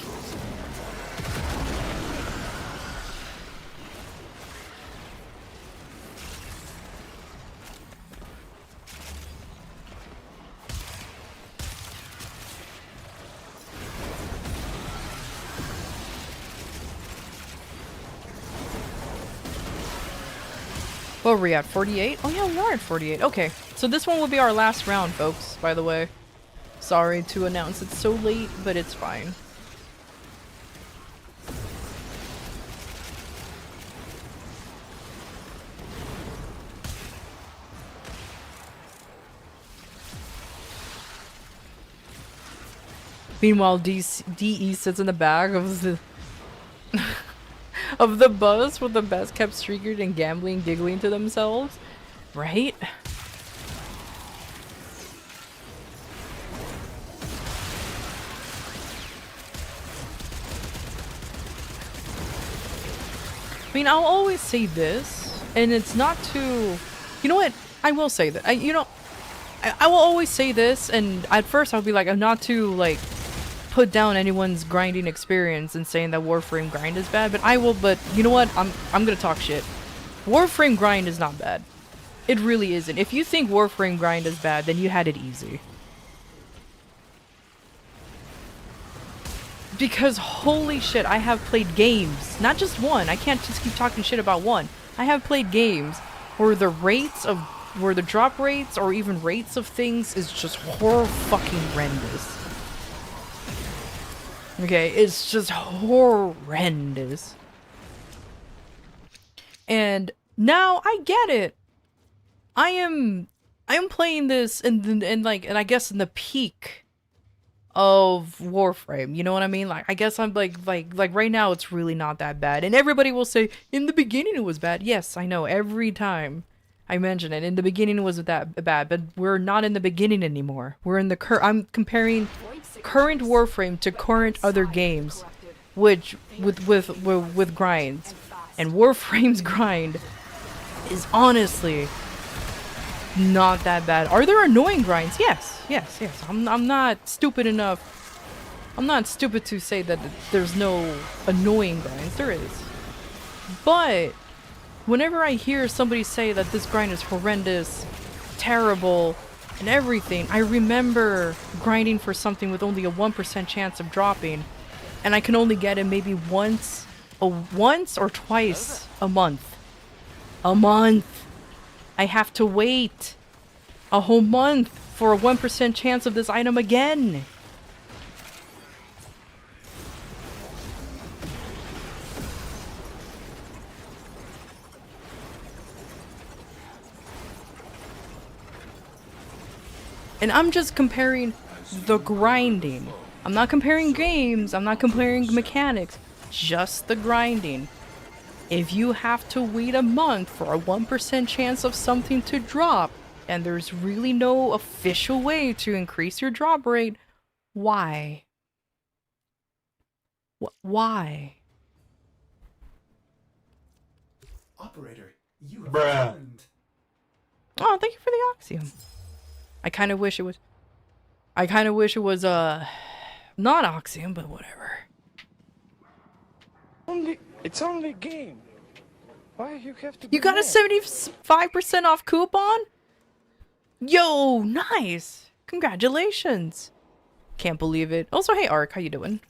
What were we at, 48? Oh yeah, we are at 48. Okay, so this one will be our last round, folks, by the way. Sorry to announce it's so late, but it's fine. Meanwhile, DE sits in the back of the of the bus with the best kept streakers and gambling, giggling to themselves, right? I mean, I'll always say this, and it's not to, you know what? I will say that. I will always say this, and at first I'll be like, I'm not to like put down anyone's grinding experience and saying that Warframe grind is bad, but you know what? I'm gonna talk shit. Warframe grind is not bad. It really isn't. If you think Warframe grind is bad, then you had it easy. Because holy shit, I have played games, not just one. I can't just keep talking shit about one. I have played games where the drop rates or even rates of things is just horrendous. Okay, it's just horrendous. And now I get it. I am playing this and I guess in the peak of Warframe, you know what I mean? Like I guess I'm like right now it's really not that bad. And everybody will say in the beginning it was bad. Yes, I know, every time I mention it. In the beginning it was that bad, but we're not in the beginning anymore. We're in the I'm comparing current Warframe to current other games, which with grinds, and Warframe's grind is honestly not that bad. Are there annoying grinds? Yes. I'm not stupid enough. I'm not stupid to say that there's no annoying grinds. There is, but whenever I hear somebody say that this grind is horrendous, terrible, and everything, I remember grinding for something with only a 1% chance of dropping, and I can only get it maybe once or twice a month. I have to wait a whole month for a 1% chance of this item again. And I'm just comparing the grinding. I'm not comparing games, I'm not comparing mechanics, just the grinding. If you have to wait a month for a 1% chance of something to drop, and there's really no official way to increase your drop rate, why? Why? Operator, you Bruh. returned. Oh, thank you for the Oxium. I kind of wish it was... I kind of wish it was, not Oxium, but whatever. It's only a game. Why you have to You be got a mad? 75% off coupon? Yo, nice! Congratulations! Can't believe it. Also, hey Ark, how you doing?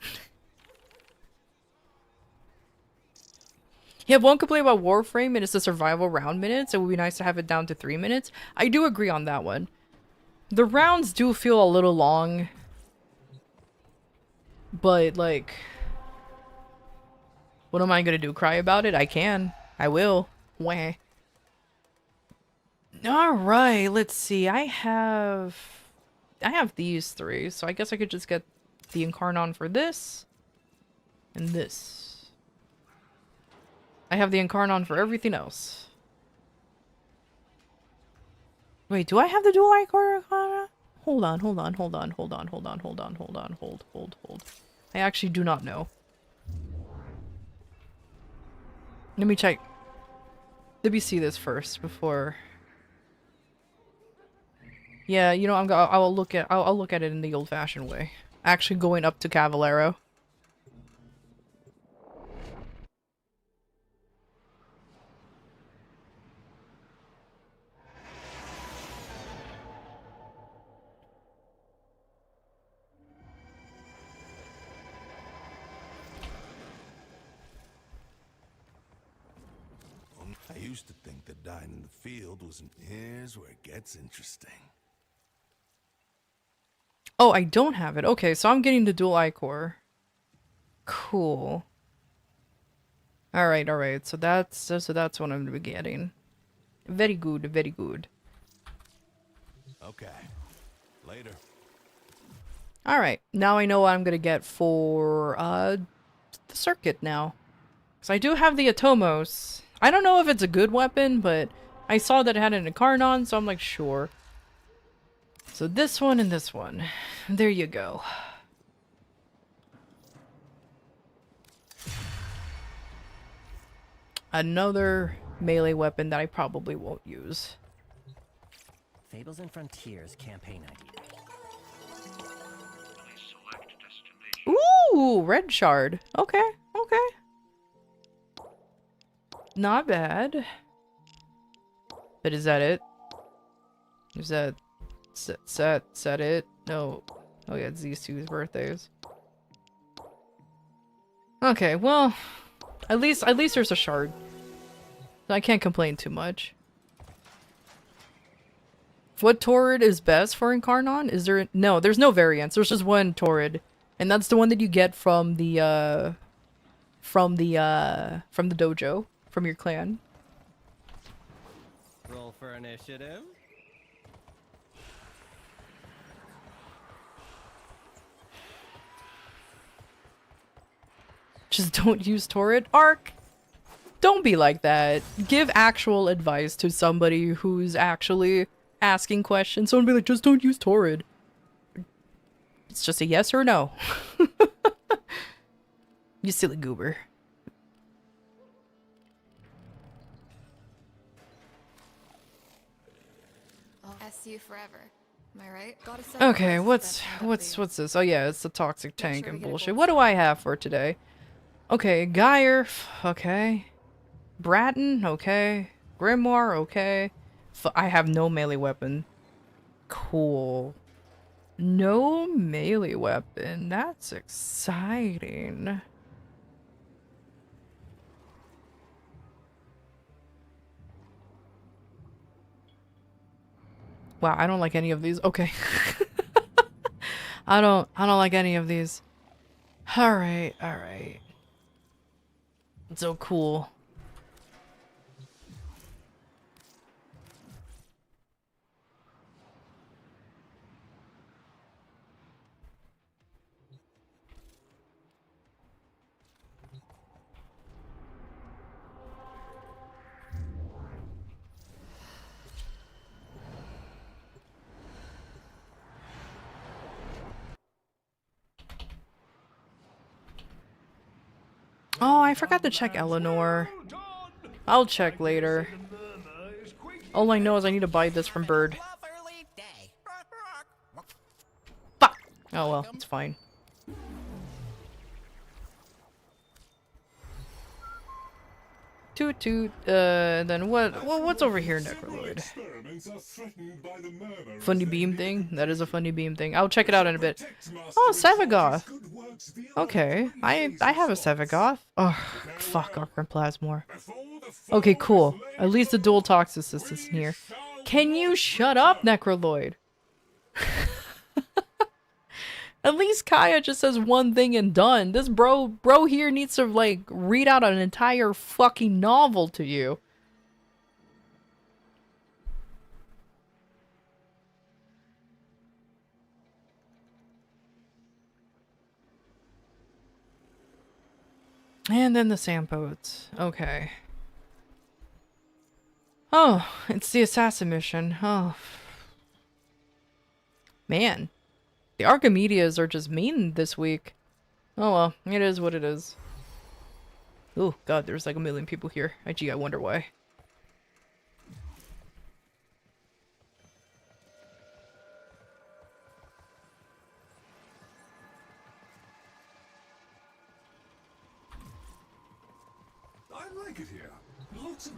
You have one complaint about Warframe and it's the survival round minutes. It would be nice to have it down to 3 minutes. I do agree on that one. The rounds do feel a little long. But, like... what am I gonna do? Cry about it? I can. I will. Wah. Alright, let's see. I have these three, so I guess I could just get the Incarnon for this. And this. I have the Incarnon for everything else. Wait, do I have the dual Icar? Hold on. Hold. I actually do not know. Let me check. Let me see this first before. Yeah, you know, I'll look at it in the old-fashioned way. Actually going up to Cavallero. I used to think that dying in the field was here's where it gets interesting. Oh, I don't have it. Okay, so I'm getting the dual iCore. Cool. Alright. So that's what I'm gonna be getting. Very good, very good. Okay. Later. Alright, now I know what I'm gonna get for the circuit now. Because I do have the Atomos. I don't know if it's a good weapon, but I saw that it had an Incarnon, so I'm like, sure. So this one and this one. There you go. Another melee weapon that I probably won't use. Fables and Frontiers campaign idea. Ooh, red shard. Okay. Not bad. But is that it? Is that set it? No. Oh yeah, it's these two's birthdays. Okay, well, at least there's a shard. I can't complain too much. What Torrid is best for Incarnon? Is there no? There's no variants. There's just one Torrid, and that's the one that you get from the dojo, from your clan. Roll for initiative. Just don't use Torrid. Ark! Don't be like that. Give actual advice to somebody who's actually asking questions. Someone be like, just don't use Torrid. It's just a yes or no. You silly goober. SU forever. Am I right? Okay, what's this? Oh yeah, it's the toxic tank and bullshit. What do I have for today? Okay, Geyer, okay. Bratton, okay. Grimoire, okay. I have no melee weapon. Cool. No melee weapon. That's exciting. Wow, I don't like any of these. Okay. I don't like any of these. Alright. So cool. Oh, I forgot to check Eleanor. I'll check later. All I know is I need to buy this from Bird. Fuck! Oh well, it's fine. Toot toot. Then what? Well, what's over here, Necroloid? Funny beam thing? That is a funny beam thing. I'll check it out in a bit. Oh, Sevagoth. Okay, I have a Sevagoth. Oh, fuck, Archon Plasmor. Okay, cool. At least the dual toxicist is in here. Can you shut up, Necroloid? At least Kaya just says one thing and done. This bro here needs to, like, read out an entire fucking novel to you. And then the Sampodes. Okay. Oh, it's the assassin mission. Oh. Man. The Archimedes are just mean this week. Oh well, it is what it is. Oh god, there's like a million people here. Gee, I wonder why. I like it here. Lots of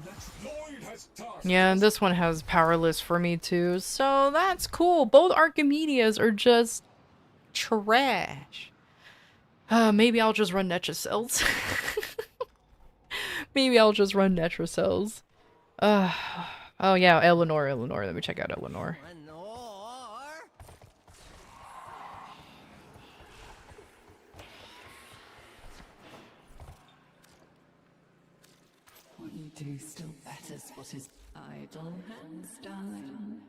Lloyd has tasks. Yeah, and this one has powerless for me too, so that's cool. Both Archimedes are just trash. Maybe I'll just run Netracells. Maybe I'll just run Netracells. Oh yeah, Eleanor. Let me check out Eleanor. What you do still betters what is idle hands done.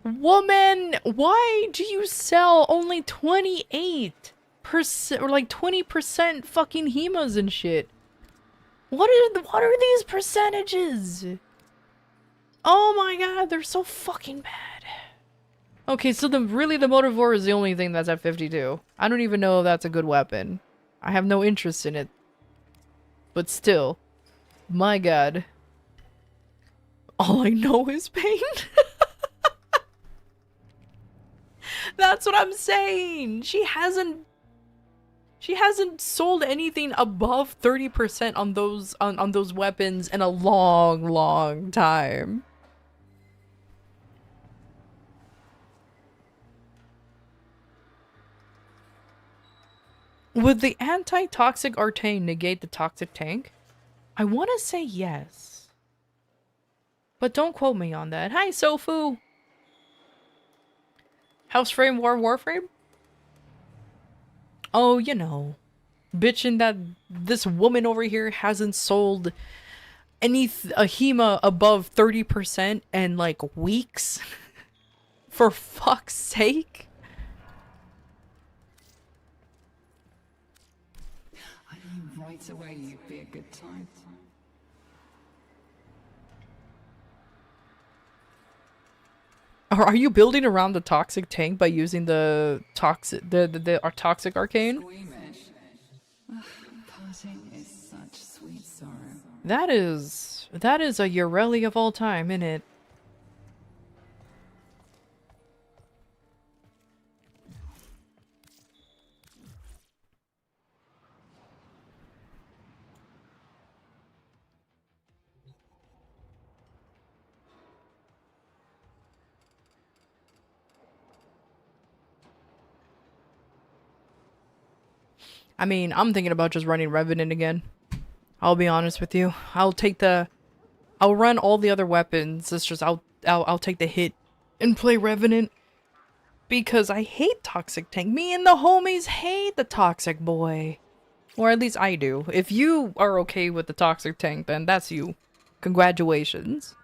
Woman, why do you sell only 28% or like 20% fucking hemas and shit? What are these percentages? Oh my god, they're so fucking bad. Okay, so the Motivore is the only thing that's at 52. I don't even know if that's a good weapon. I have no interest in it. But still, my god. All I know is pain. That's what I'm saying. She hasn't sold anything above 30% on those weapons in a long time. Would the anti-toxic Artane negate the toxic tank? I want to say yes. But don't quote me on that. Hi, Sofu! House frame Warframe? Oh, you know. Bitching that this woman over here hasn't sold a HEMA above 30% in like weeks. For fuck's sake. I knew right away you'd be a good time. Or are you building around the toxic tank by using the toxic toxic arcane? Parting is such sweet sorrow. That is a Ureli of all time, isn't it? I mean, I'm thinking about just running Revenant again. I'll be honest with you. I'll run all the other weapons. It's just I'll take the hit and play Revenant because I hate Toxic Tank. Me and the homies hate the Toxic Boy. Or at least I do. If you are okay with the Toxic Tank, then that's you. Congratulations.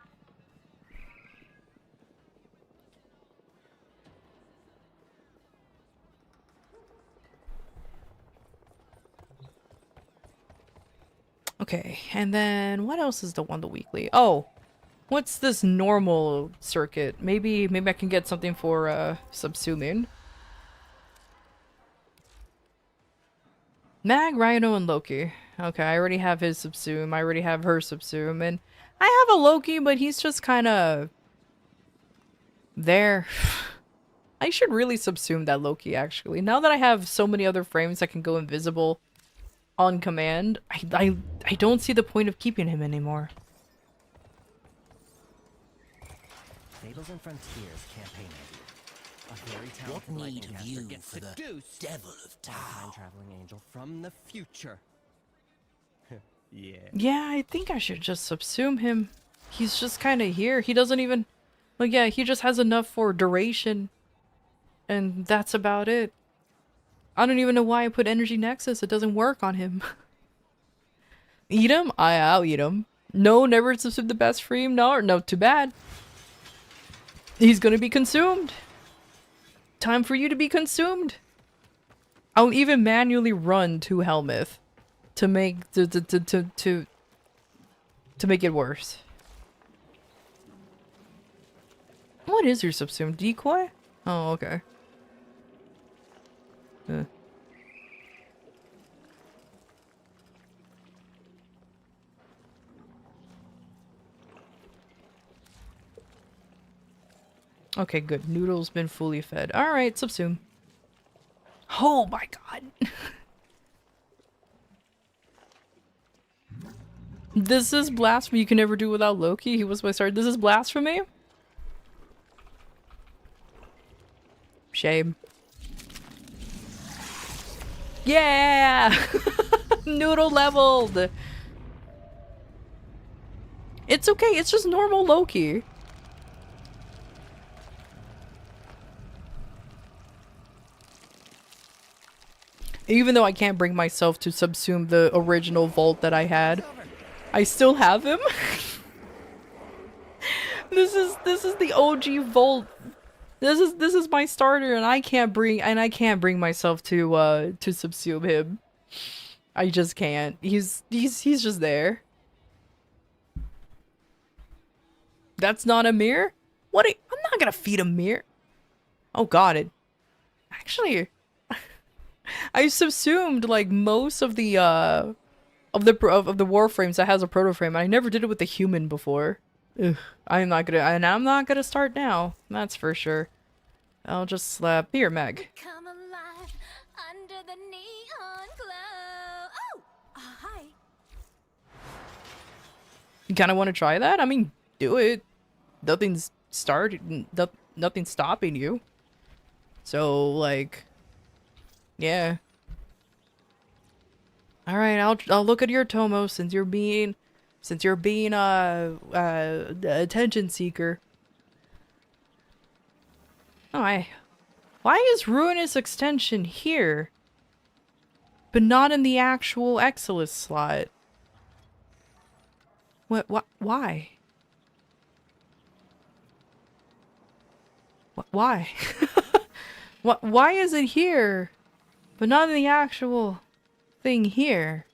Okay, and then what else is the weekly? Oh, what's this normal circuit? Maybe I can get something for Subsuming. Mag, Rhino, and Loki. Okay, I already have his Subsume. I already have her Subsume, and I have a Loki, but he's just kind of there. I should really subsume that Loki, actually. Now that I have so many other frames that can go invisible on command, I don't see the point of keeping him anymore. Fables and Frontiers campaign idea. A very talented What need lightning have caster you gets for the seduced devil of by a time Tao? traveling angel from the future. Yeah. Yeah, I think I should just subsume him. He's just kind of here. He doesn't even... Like, yeah, he just has enough for duration. And that's about it. I don't even know why I put Energy Nexus. It doesn't work on him. Eat him? I'll eat him. No, never subsume the best frame. No, too bad. He's gonna be consumed. Time for you to be consumed. I'll even manually run to Helmuth to make to make it worse. What is your subsumed decoy? Oh, okay. Okay, good. Noodle's been fully fed. Alright, subsume. Oh my god. This is blasphemy. You can never do without Loki. He was my start. This is blasphemy? Shame. Yeah! Noodle leveled! It's okay. It's just normal Loki. Even though I can't bring myself to subsume the original Volt that I had, I still have him. This is the OG Volt. This is my starter, and I can't bring myself to subsume him. I just can't. He's just there. That's not a mirror? What? I'm not gonna feed a mirror. Oh god, it actually. I subsumed like most of the warframes that has a proto-frame, and I never did it with the human before. Ugh, I'm not gonna start now. That's for sure. I'll just slap here, Meg. Come alive under the neon glow. Oh, hi. You kind of want to try that? I mean, do it. Nothing's stopping you. So like, yeah. All right, I'll look at your Tomo since you're being attention seeker. Oh, why is Ruinous Extension here, but not in the actual Exilus slot? What? Why? Why? Why is it here, but not in the actual thing here?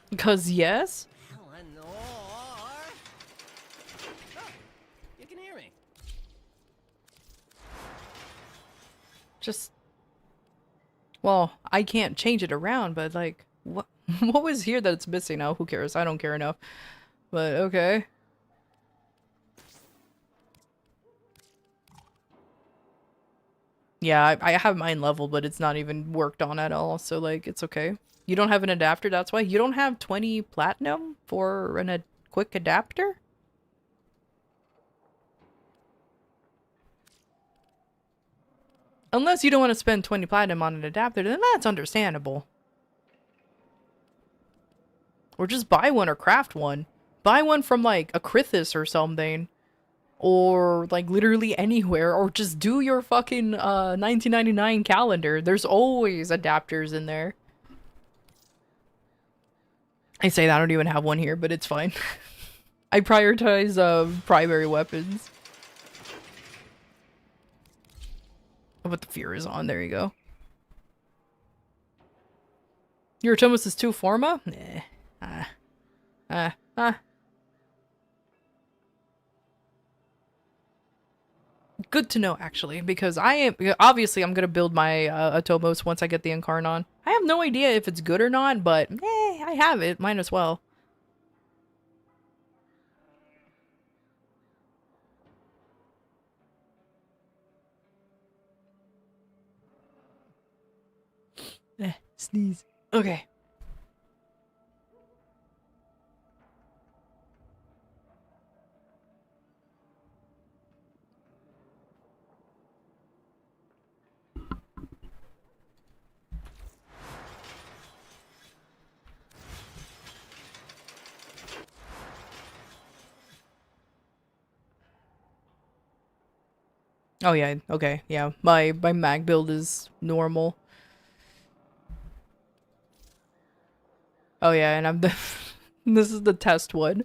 Because yes? Eleanor! Oh, you can hear me. Just... Well, I can't change it around, but like, what what was here that it's missing now? Who cares? I don't care enough. But okay. Yeah, I have mine leveled, but it's not even worked on at all, so like, it's okay. You don't have an adapter, that's why? You don't have 20 platinum for a quick adapter? Unless you don't want to spend 20 platinum on an adapter, then that's understandable. Or just buy one or craft one. Buy one from like a Krithis or something. Or like literally anywhere. Or just do your fucking 1999 calendar. There's always adapters in there. I say that I don't even have one here, but it's fine. I prioritize primary weapons. Oh, but the fear is on. There you go. Your Thomas is 2 Forma? Nah. good to know, actually, because I am obviously I'm gonna build my Atomos once I get the Incarnon. I have no idea if it's good or not, but I have it. Might as well. Sneeze. Okay. Oh yeah, okay, yeah. My mag build is normal. Oh yeah, and I'm the this is the test one.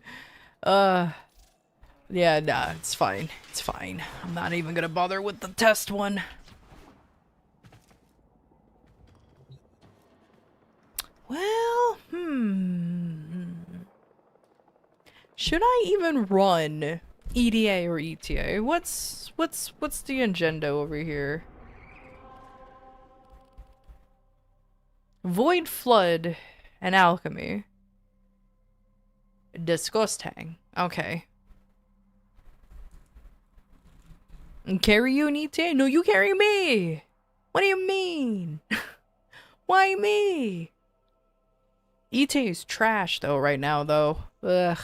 Yeah, nah, it's fine. It's fine. I'm not even gonna bother with the test one. Well, should I even run EDA or ETA? What's the agenda over here? Void Flood and Alchemy. Disgusting. Okay. And carry you in ETA? No, you carry me! What do you mean? Why me? ETA is trash though right now though. Ugh.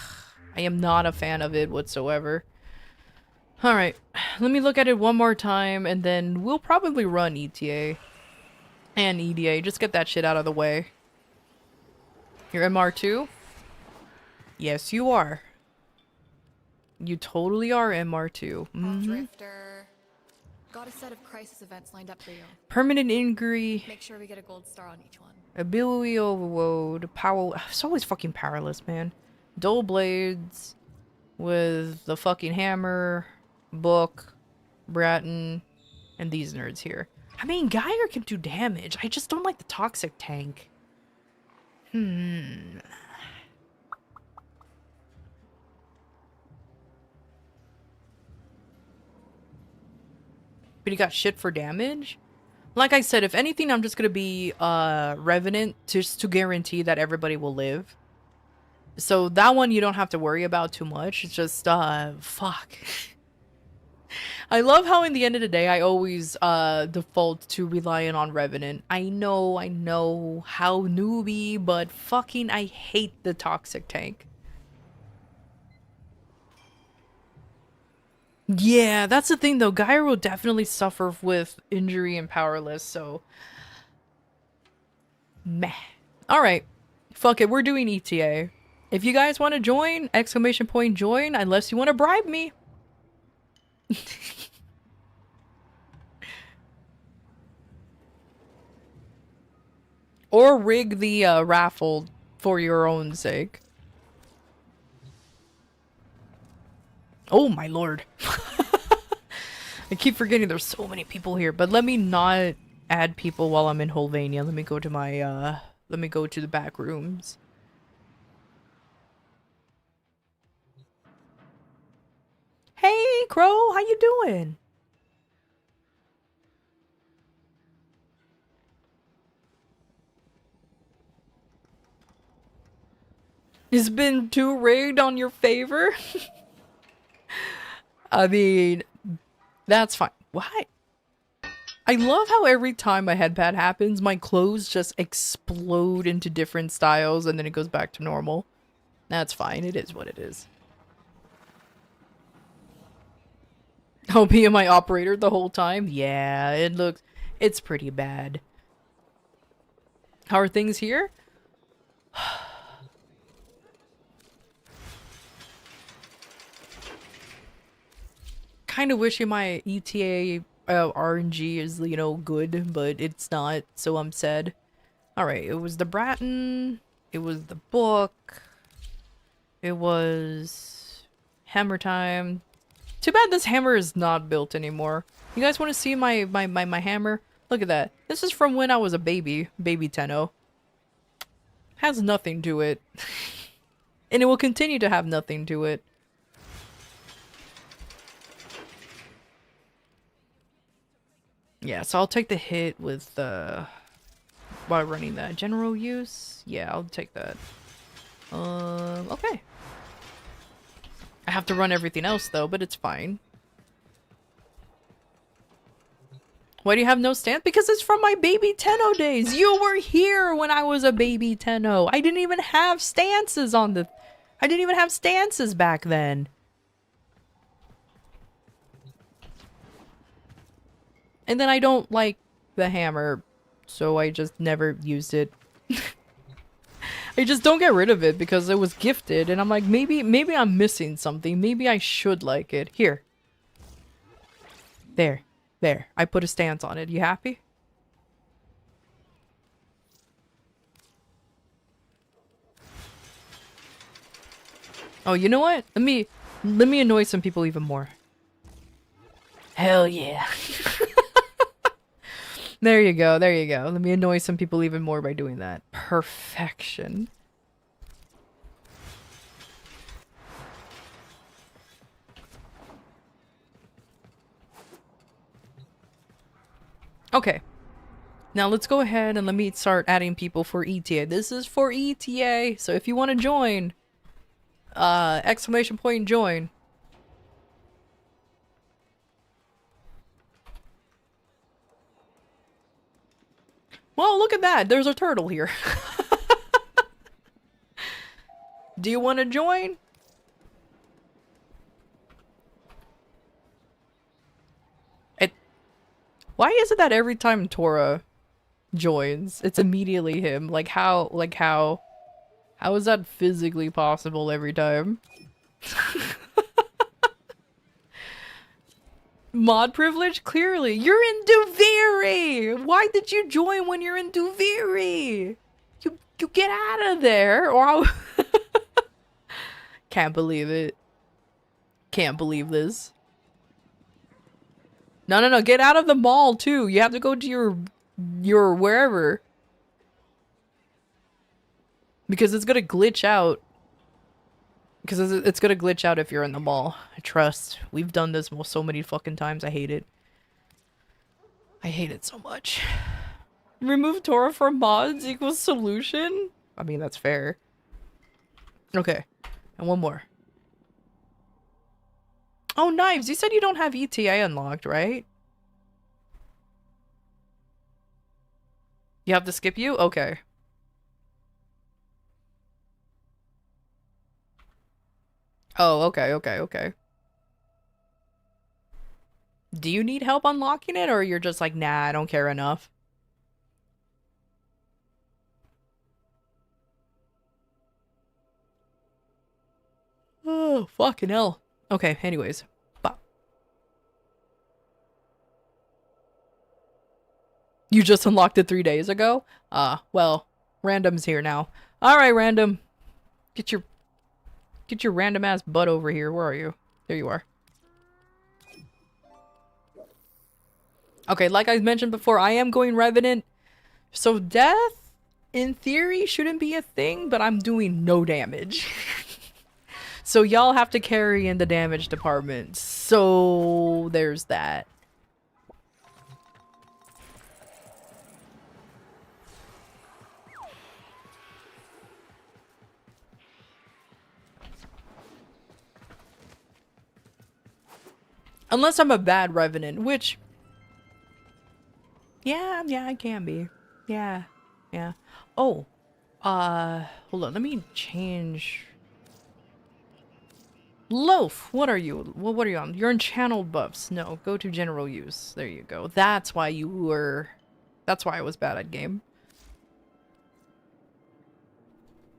I am not a fan of it whatsoever. Alright. Let me look at it one more time and then we'll probably run ETA. And EDA. Just get that shit out of the way. You're MR2? Yes, you are. You totally are MR2. Drifter. Got a set of crisis events lined up for you. Permanent injury. Make sure we get a gold star on each one. Ability overload. Power. It's always fucking powerless, man. Dull blades. With the fucking hammer. Book. Bratton. And these nerds here. I mean, Geyer can do damage. I just don't like the toxic tank. But he got shit for damage? Like I said, if anything, I'm just gonna be Revenant just to guarantee that everybody will live. So that one you don't have to worry about too much. It's just, fuck. I love how in the end of the day, I always default to relying on Revenant. I know, how newbie, but fucking I hate the toxic tank. Yeah, that's the thing though. Geyer will definitely suffer with injury and powerless, so... Meh. Alright. Fuck it, we're doing ETA. If you guys want to join, !join, unless you want to bribe me. Or rig the raffle for your own sake. Oh my lord. I keep forgetting there's so many people here, but let me not add people while I'm in Holvania. Let me go to my let me go to the back rooms. Hey Crow, how you doing? It's been too rigged on your favor? I mean, that's fine. Why? I love how every time a headpad happens, my clothes just explode into different styles and then it goes back to normal. That's fine. It is what it is. I'll be my operator the whole time? Yeah, it's pretty bad. How are things here? Kind of wishing my ETA RNG is, you know, good, but it's not, so I'm sad. Alright, it was the Bratton, it was the book, it was hammer time. Too bad this hammer is not built anymore. You guys want to see my hammer? Look at that. This is from when I was a baby Tenno. Has nothing to it. And it will continue to have nothing to it. Yeah, so I'll take the hit with by running that general use. Yeah, I'll take that. Okay. I have to run everything else though, but it's fine. Why do you have no stance? Because it's from my baby Tenno days. You were here when I was a baby Tenno. I didn't even have stances on the... I didn't even have stances back then. And then I don't like the hammer, so I just never used it. I just don't get rid of it because it was gifted, and I'm like, maybe I'm missing something. Maybe I should like it. Here. There. There. I put a stance on it. You happy? Oh, you know what? Let me annoy some people even more. Hell yeah. There you go. There you go. Let me annoy some people even more by doing that. Perfection. Okay. Now let's go ahead and let me start adding people for ETA. This is for ETA, so if you want to join, exclamation point join. Well, look at that. There's a turtle here. Do you want to join? Why is it that every time Tora joins, it's immediately him? Like how is that physically possible every time? Mod privilege? Clearly. You're in Duviri! Why did you join when you're in Duviri? You get out of there or I'll... Can't believe it. Can't believe this. No, get out of the mall too. You have to go to your wherever. Because it's gonna glitch out. Because it's gonna glitch out if you're in the mall. I trust. We've done this so many fucking times. I hate it. I hate it so much. Remove Tora from mods equals solution? I mean, that's fair. Okay. And one more. Oh, Knives, you said you don't have ETA unlocked, right? You have to skip you? Okay. Oh, okay. Do you need help unlocking it, or you're just like, nah, I don't care enough? Oh, fucking hell. Okay, anyways. Bop. You just unlocked it 3 days ago? Well, Random's here now. Alright, Random. Get your random ass butt over here. Where are you? There you are. Okay, like I mentioned before, I am going Revenant. So death, in theory, shouldn't be a thing, but I'm doing no damage. So y'all have to carry in the damage department. So there's that. Unless I'm a bad Revenant, which... Yeah, I can be. Yeah. Oh. Hold on, let me change... Loaf, what are you? Well, what are you on? You're in channeled buffs. No, go to general use. There you go. That's why you were... That's why I was bad at game.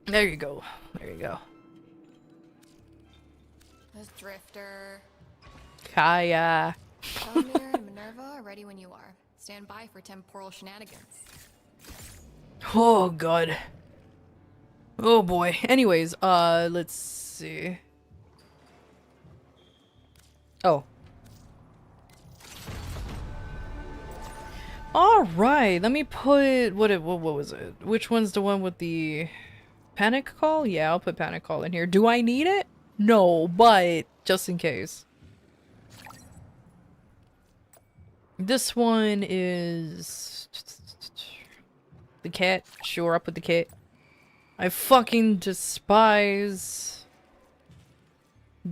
There you go. There you go. This Drifter. Kaya. Elamir and Minerva are ready when you are. Stand by for temporal shenanigans. Oh, God. Oh, boy. Anyways, let's see. Oh. Alright, let me put... What was it? Which one's the one with the... Panic call? Yeah, I'll put panic call in here. Do I need it? No, but just in case. This one is the cat. Sure, I'll put the cat. I fucking despise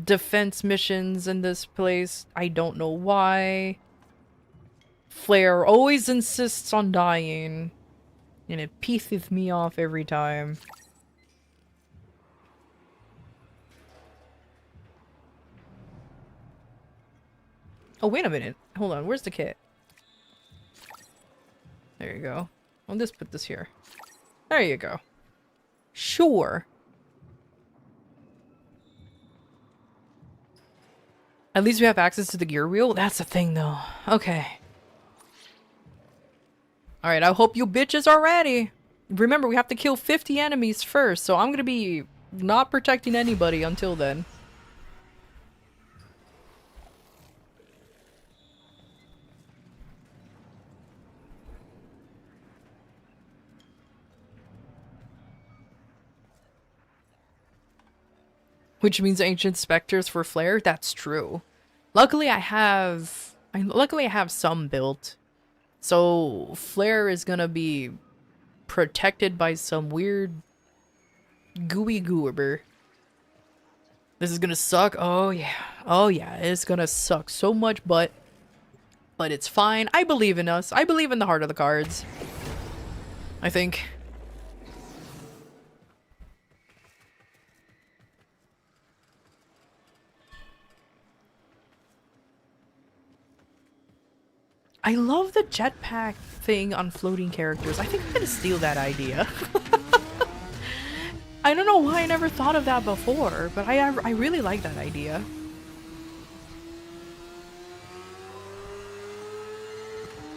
defense missions in this place. I don't know why. Flare always insists on dying, and it pisses me off every time. Oh, wait a minute. Hold on, where's the kit? There you go. I'll just put this here. There you go. Sure. At least we have access to the gear wheel? That's the thing, though. Okay. Alright, I hope you bitches are ready. Remember, we have to kill 50 enemies first, so I'm gonna be not protecting anybody until then. Which means ancient specters for flare? That's true. Luckily I have some built. So flare is gonna be protected by some weird gooey goober. This is gonna suck. Oh yeah. Oh yeah, it's gonna suck so much, but it's fine. I believe in us. I believe in the heart of the cards. I think. I love the jetpack thing on floating characters. I think I'm gonna steal that idea. I don't know why I never thought of that before, but I really like that idea.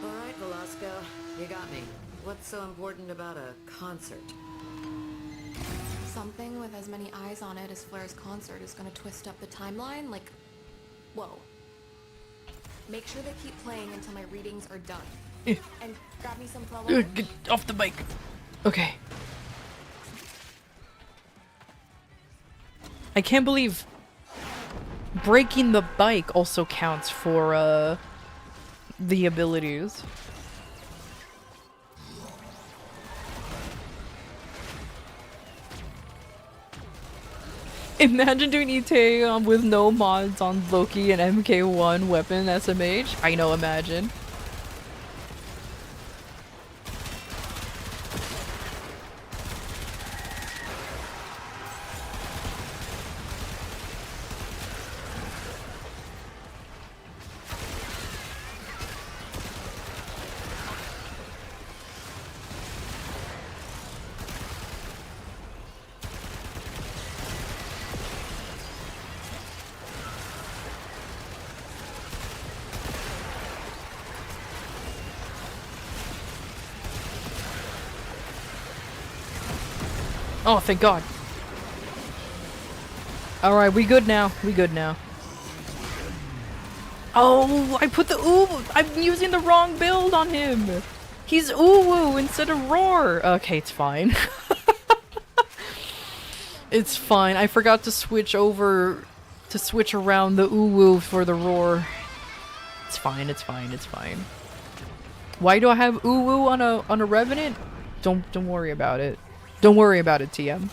Alright, Velasco, you got me. What's so important about a concert? Something with as many eyes on it as Flair's concert is gonna twist up the timeline, like... Whoa. Make sure they keep playing until my readings are done. And grab me some flour. Get off the bike. Okay. I can't believe breaking the bike also counts for the abilities. Imagine doing ETA with no mods on Loki and MK1 weapon SMH. I know, imagine. Oh, thank God. Alright, we good now. We good now. Oh, I put the ooh. I'm using the wrong build on him. He's ooh instead of roar. Okay, it's fine. It's fine. I forgot to switch around the ooh for the roar. It's fine, it's fine, it's fine. Why do I have ooh on a Revenant? Don't worry about it. Don't worry about it, TM.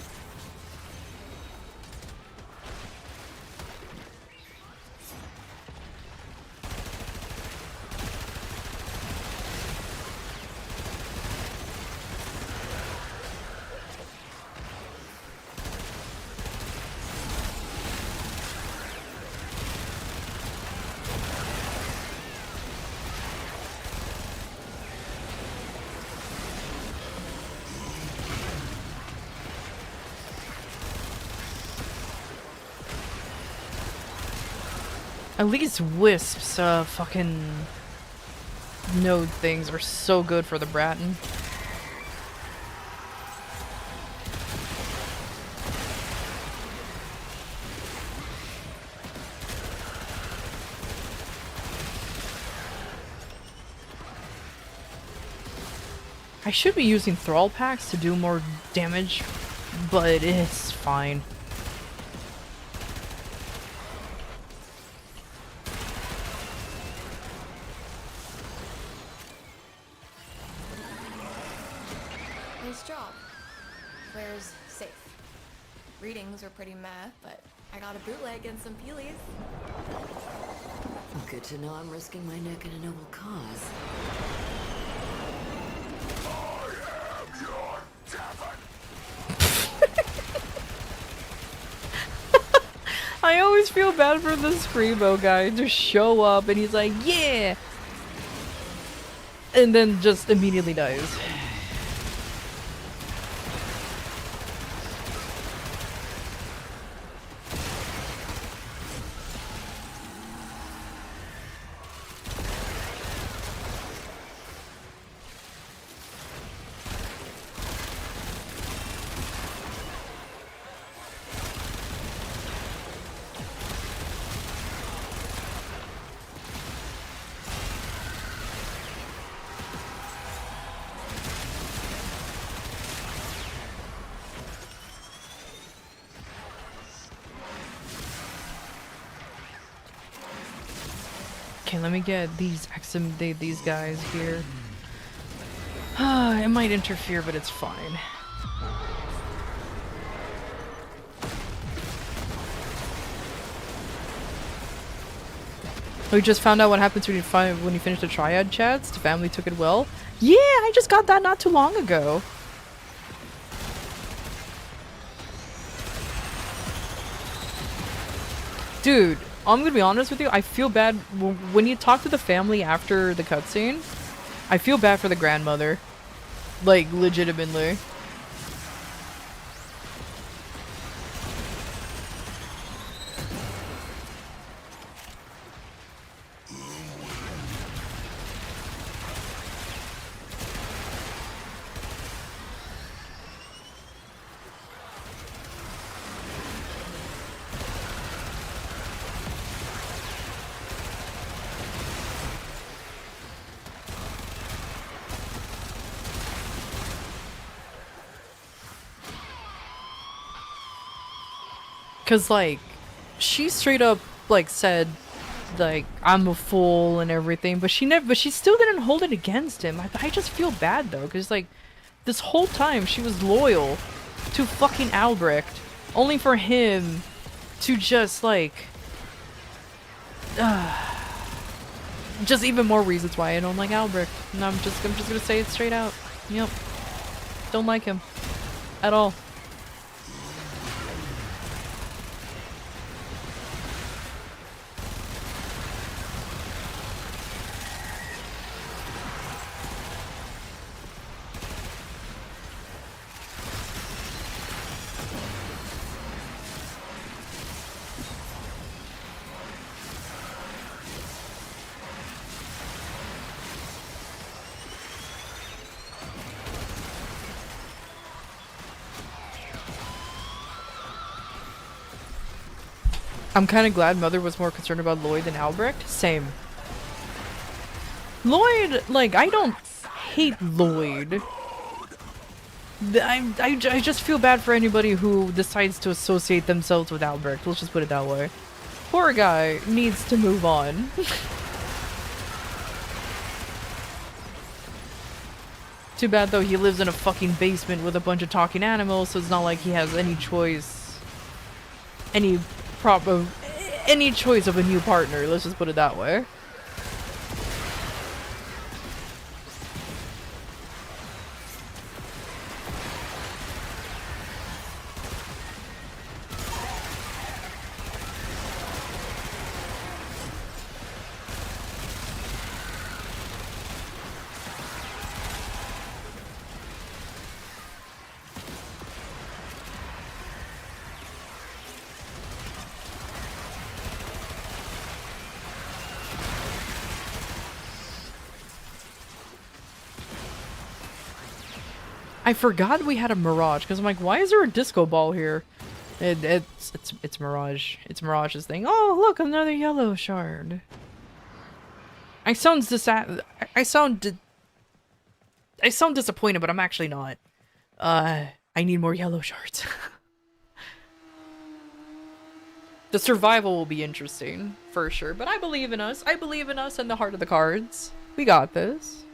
At least Wisp's fucking node things are so good for the Bratton. I should be using Thrall packs to do more damage, but it's fine. Nice job. Claire's safe. Readings are pretty meh, but I got a bootleg and some peelies. Good to know I'm risking my neck in a noble cause. I always feel bad for the Screamo guy to show up and he's like, yeah! And then just immediately dies. Okay, let me get these these guys here. It might interfere, but it's fine. We just found out what happens when you finish the triad chats. The family took it well. Yeah, I just got that not too long ago. Dude, I'm gonna be honest with you, I feel bad when you talk to the family after the cutscene. I feel bad for the grandmother. Like, legitimately. Cause like, she straight up like said, like, I'm a fool and everything, but she still didn't hold it against him. I just feel bad though, cause like, this whole time she was loyal to fucking Albrecht, only for him to just like, just even more reasons why I don't like Albrecht. And I'm just gonna say it straight out. Yep, don't like him at all. I'm kind of glad Mother was more concerned about Lloyd than Albrecht. Same. Lloyd, like, I don't hate Lloyd. I just feel bad for anybody who decides to associate themselves with Albrecht. Let's just put it that way. Poor guy needs to move on. Too bad though, he lives in a fucking basement with a bunch of talking animals, so it's not like he has any choice. Any choice of a new partner, let's just put it that way. I forgot we had a Mirage, because I'm like, why is there a disco ball here? It's Mirage. It's Mirage's thing. Oh, look, another yellow shard. I sound disappointed, but I'm actually not. I need more yellow shards. The survival will be interesting, for sure. But I believe in us. I believe in us and the heart of the cards. We got this.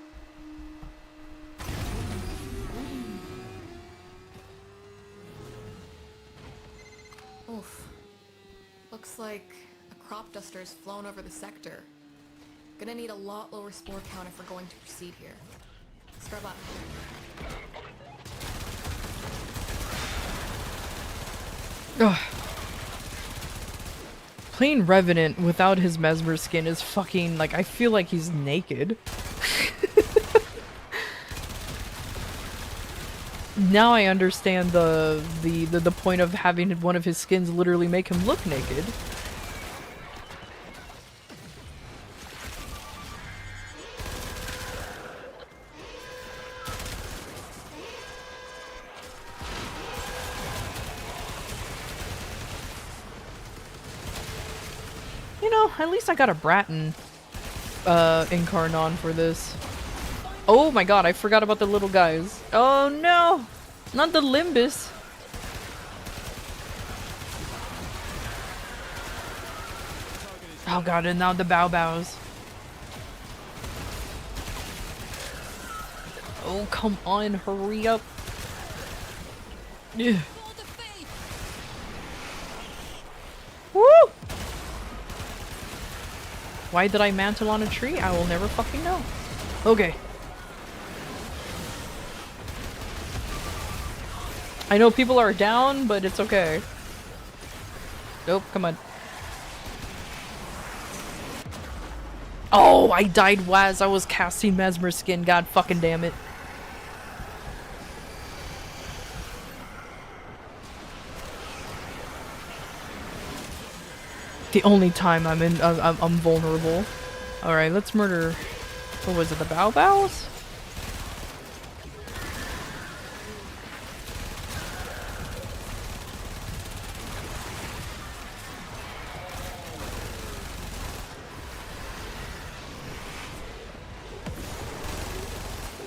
Looks like a crop duster's flown over the sector. Gonna need a lot lower spore count if we're going to proceed here. Scrub up. Ugh. Playing Revenant without his Mesmer skin is fucking, like, I feel like he's naked. Now I understand the point of having one of his skins literally make him look naked. You know, at least I got a Bratton Incarnon for this. Oh my god, I forgot about the little guys. Oh no! Not the Limbus. Oh god, and now the Bow Bows. Oh, come on, hurry up. Yeah. Woo! Why did I mantle on a tree? I will never fucking know. Okay. I know people are down, but it's okay. Nope, come on. Oh, I died while I was casting Mesmer Skin. God fucking damn it. The only time I'm vulnerable. All right, let's murder. What was it? The Bow Bows?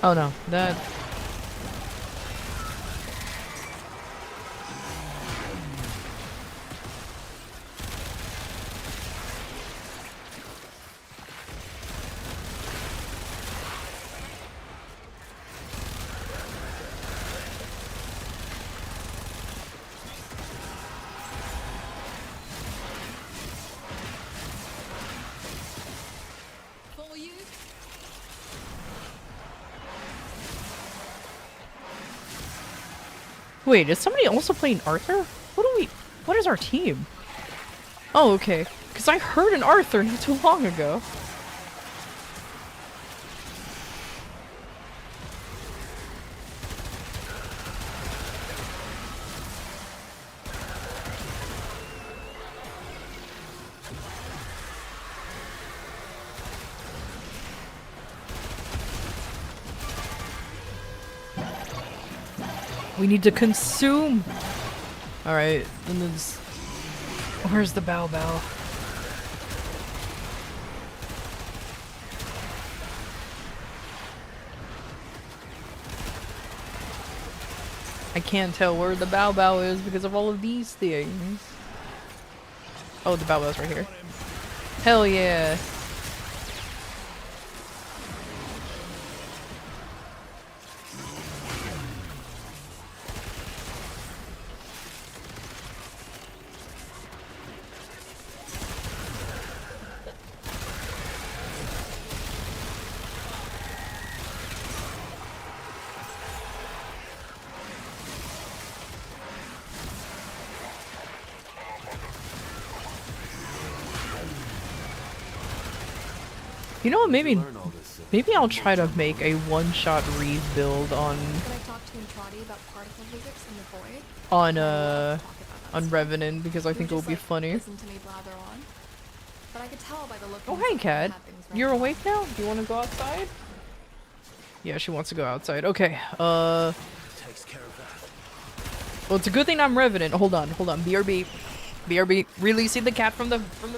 Oh no, that. Wait, is somebody also playing Arthur? What is our team? Oh, okay. Because I heard an Arthur not too long ago. We need to consume. All right, and then where's the Bow Bow? I can't tell where the Bow Bow is because of all of these things. Oh, the Bow Bow's right here. Hell yeah. You know what, maybe I'll try to make a one-shot Reeve build on Revenant because I think it will be funny. Oh hey Cat, you're awake now? Do you want to go outside? Yeah, she wants to go outside. Okay, well it's a good thing I'm Revenant. Hold on, BRB, releasing the cat from the room.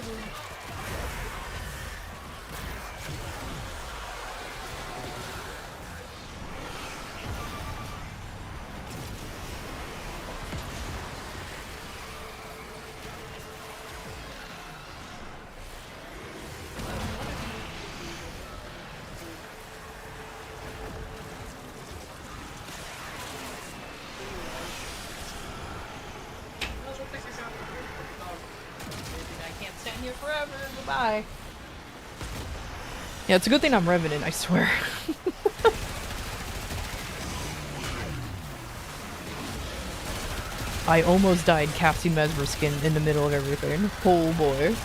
forever. Goodbye. Yeah, it's a good thing I'm Revenant, I swear. I almost died casting Mesmer Skin in the middle of everything. Oh boy.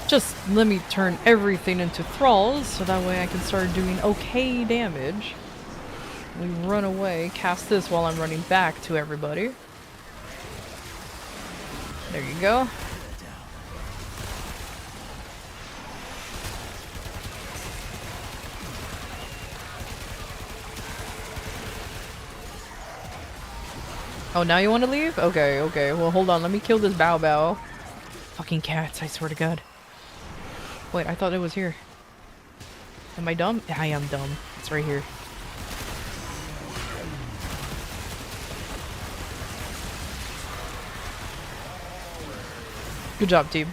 Just let me turn everything into thralls so that way I can start doing okay damage. We run away, cast this while I'm running back to everybody. There you go. Oh, now you want to leave? Okay, okay. Well, hold on. Let me kill this Bow Bow. Fucking cats, I swear to God. Wait, I thought it was here. Am I dumb? Yeah, I am dumb. It's right here. Good job, team.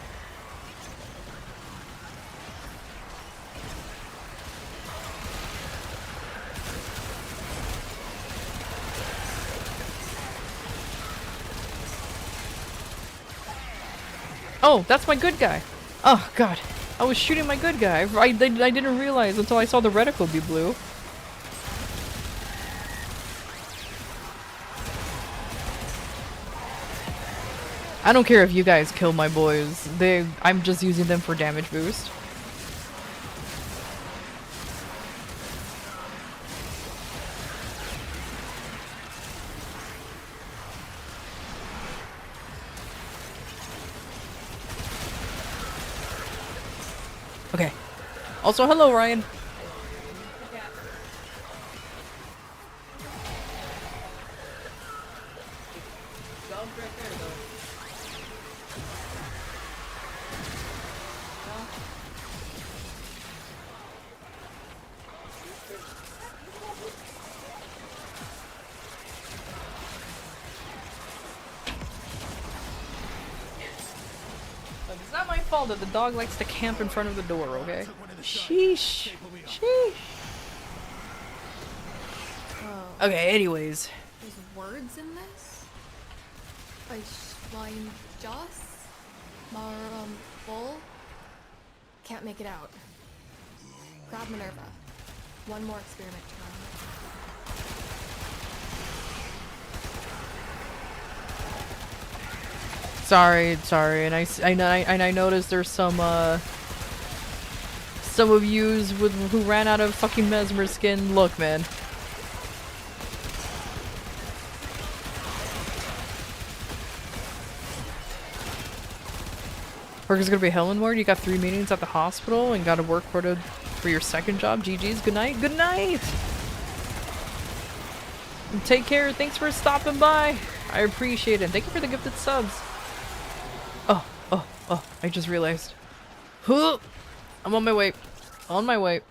Oh, that's my good guy. Oh, God. I was shooting my good guy. I didn't realize until I saw the reticle be blue. I don't care if you guys kill my boys. I'm just using them for damage boost. Okay. Also, hello, Ryan. It's not my fault that the dog likes to camp in front of the door, okay? Sheesh. Sheesh. Okay, anyways. There's words in this? By Schwein Joss? Bull? Can't make it out. Grab Minerva. One more experiment to run. Sorry, and I noticed there's some of yous who ran out of fucking Mesmer Skin. Look, man. Work is gonna be hell and more. You got 3 meetings at the hospital and got a work quota for your second job. GG's. Good night. Good night. And take care. Thanks for stopping by. I appreciate it. Thank you for the gifted subs. Oh, I just realized. I'm on my way. On my way.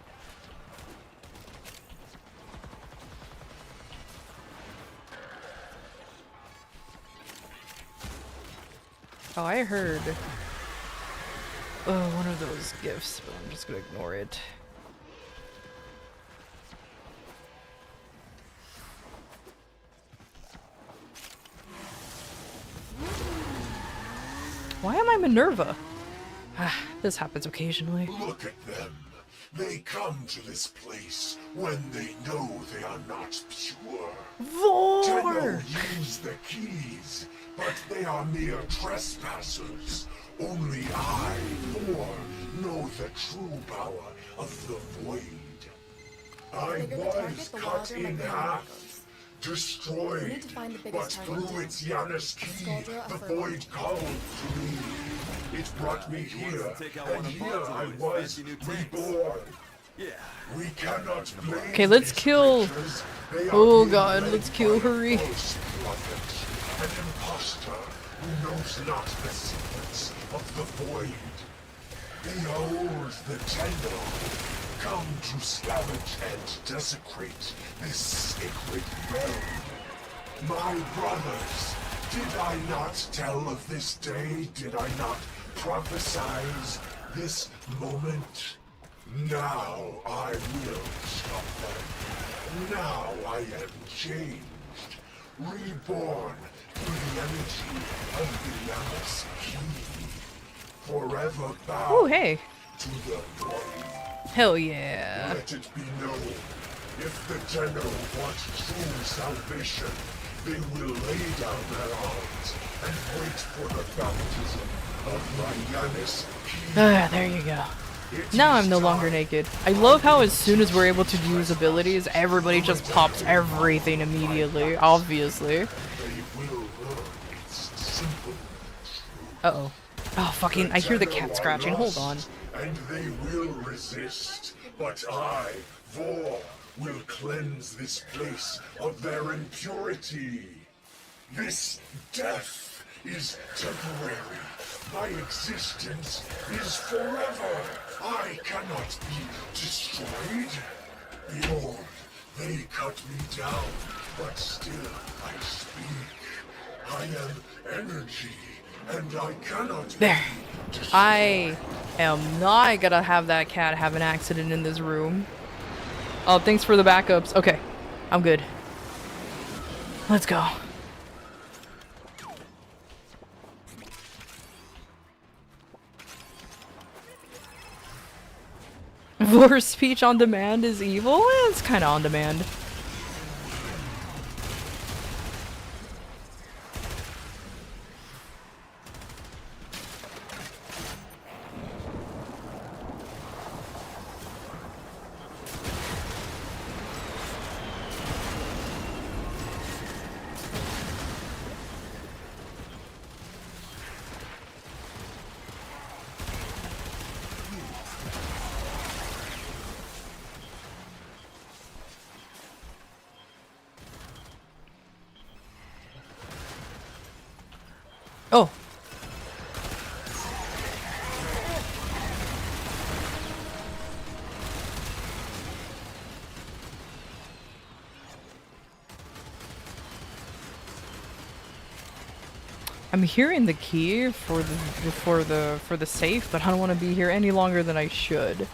Oh, I heard one of those gifts, but I'm just gonna ignore it. Why am I Minerva? This happens occasionally. Look at them. They come to this place when they know they are not pure. Vor! Use the keys, but they are mere trespassers. Only I, Thor, know the true power of the Void. I was cut in half, destroyed, but through its Janus key, the Void called to me. It brought me here, and here I was reborn. We cannot blame Okay, let's these kill. creatures. They are Oh being god, led let's kill by a hurry. false prophet, an impostor who knows not the secrets of the void. Behold the Tenno, come to scavenge and desecrate this sacred realm. My brothers, did I not tell of this day? Did I not prophesize this moment? Now I will stop them. Now I am changed, reborn through the energy of the Yamas Key, forever bound Oh, hey. to the void. Hell yeah. Let it be known, if the Tenno want true salvation, they will lay down their arms and wait for the baptism of my Yanis Key. Ah, there you go. Now I'm no longer naked. I love how as soon as we're able to use abilities, everybody just pops everything immediately, obviously. Uh-oh. Oh, fucking, I hear the cat scratching. Hold on. And they will resist, but I, Vor, will cleanse this place of their impurity. This death is temporary. My existence is forever. I cannot be destroyed. Behold, they cut me down, but still I speak. I am energy, and I cannot There. I am not gonna have that cat have an accident in this room. Oh, thanks for the backups. Okay, I'm good. Let's go. Vor's speech on demand is evil? It's kind of on demand. Oh. I'm hearing the key for the safe, but I don't want to be here any longer than I should.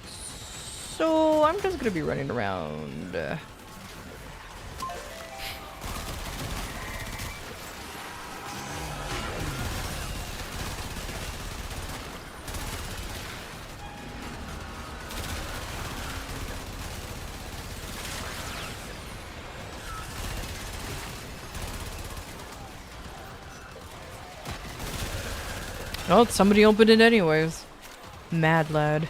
So I'm just gonna be running around. Oh, somebody opened it anyways. Mad lad.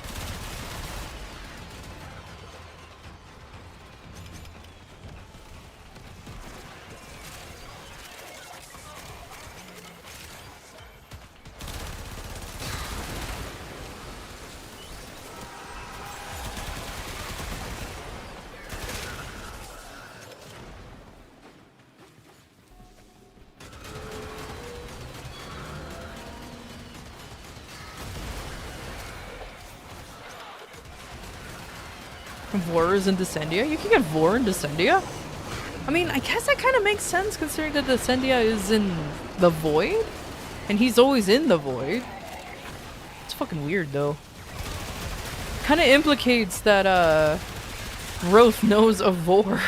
Vor is in Descendia? You can get Vor in Descendia? I mean, I guess that kind of makes sense considering that Descendia is in the Void? And he's always in the Void. It's fucking weird, though. Kind of implicates that, Roth knows of Vor.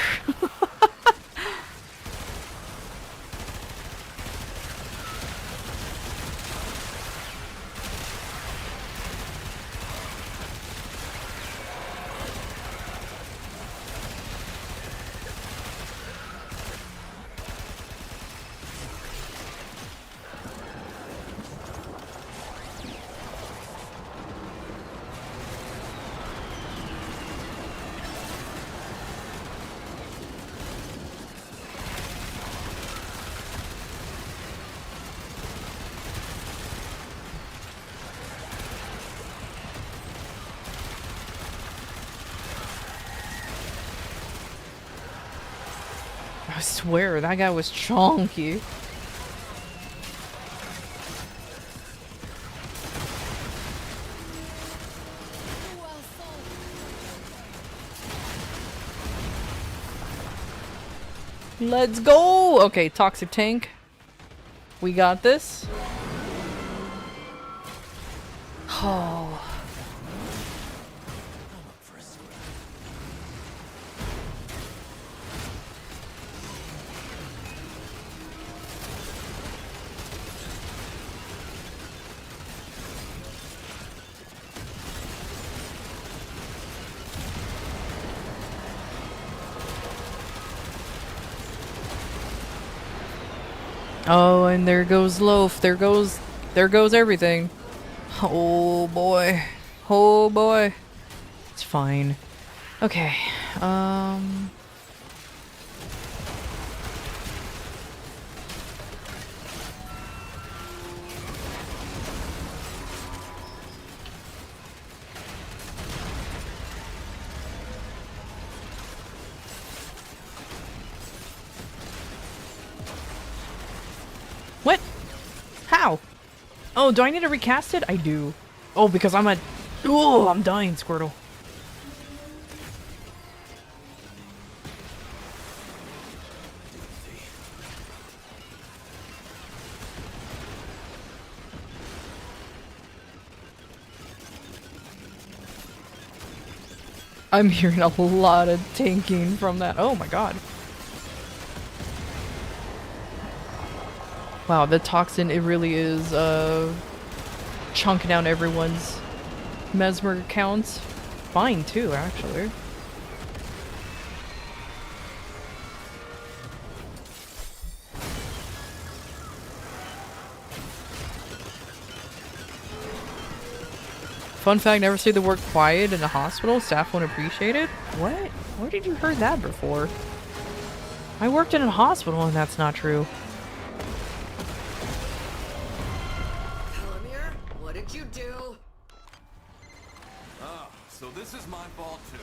I swear, that guy was chonky. Let's go! Okay, toxic tank. We got this. Oh. Oh, and there goes Loaf. There goes everything. Oh boy. Oh boy. It's fine. Okay. What? How? Oh, do I need to recast it? I do. Oh, because I'm a... Oh, I'm dying, Squirtle. I'm hearing a lot of tanking from that. Oh my god. Wow, the toxin, it really is, chunking down everyone's mesmer counts. Fine too, actually. Fun fact, never say the word quiet in a hospital. Staff won't appreciate it. What? Where did you heard that before? I worked in a hospital and that's not true. What did you do? Ah, so this is my fault too.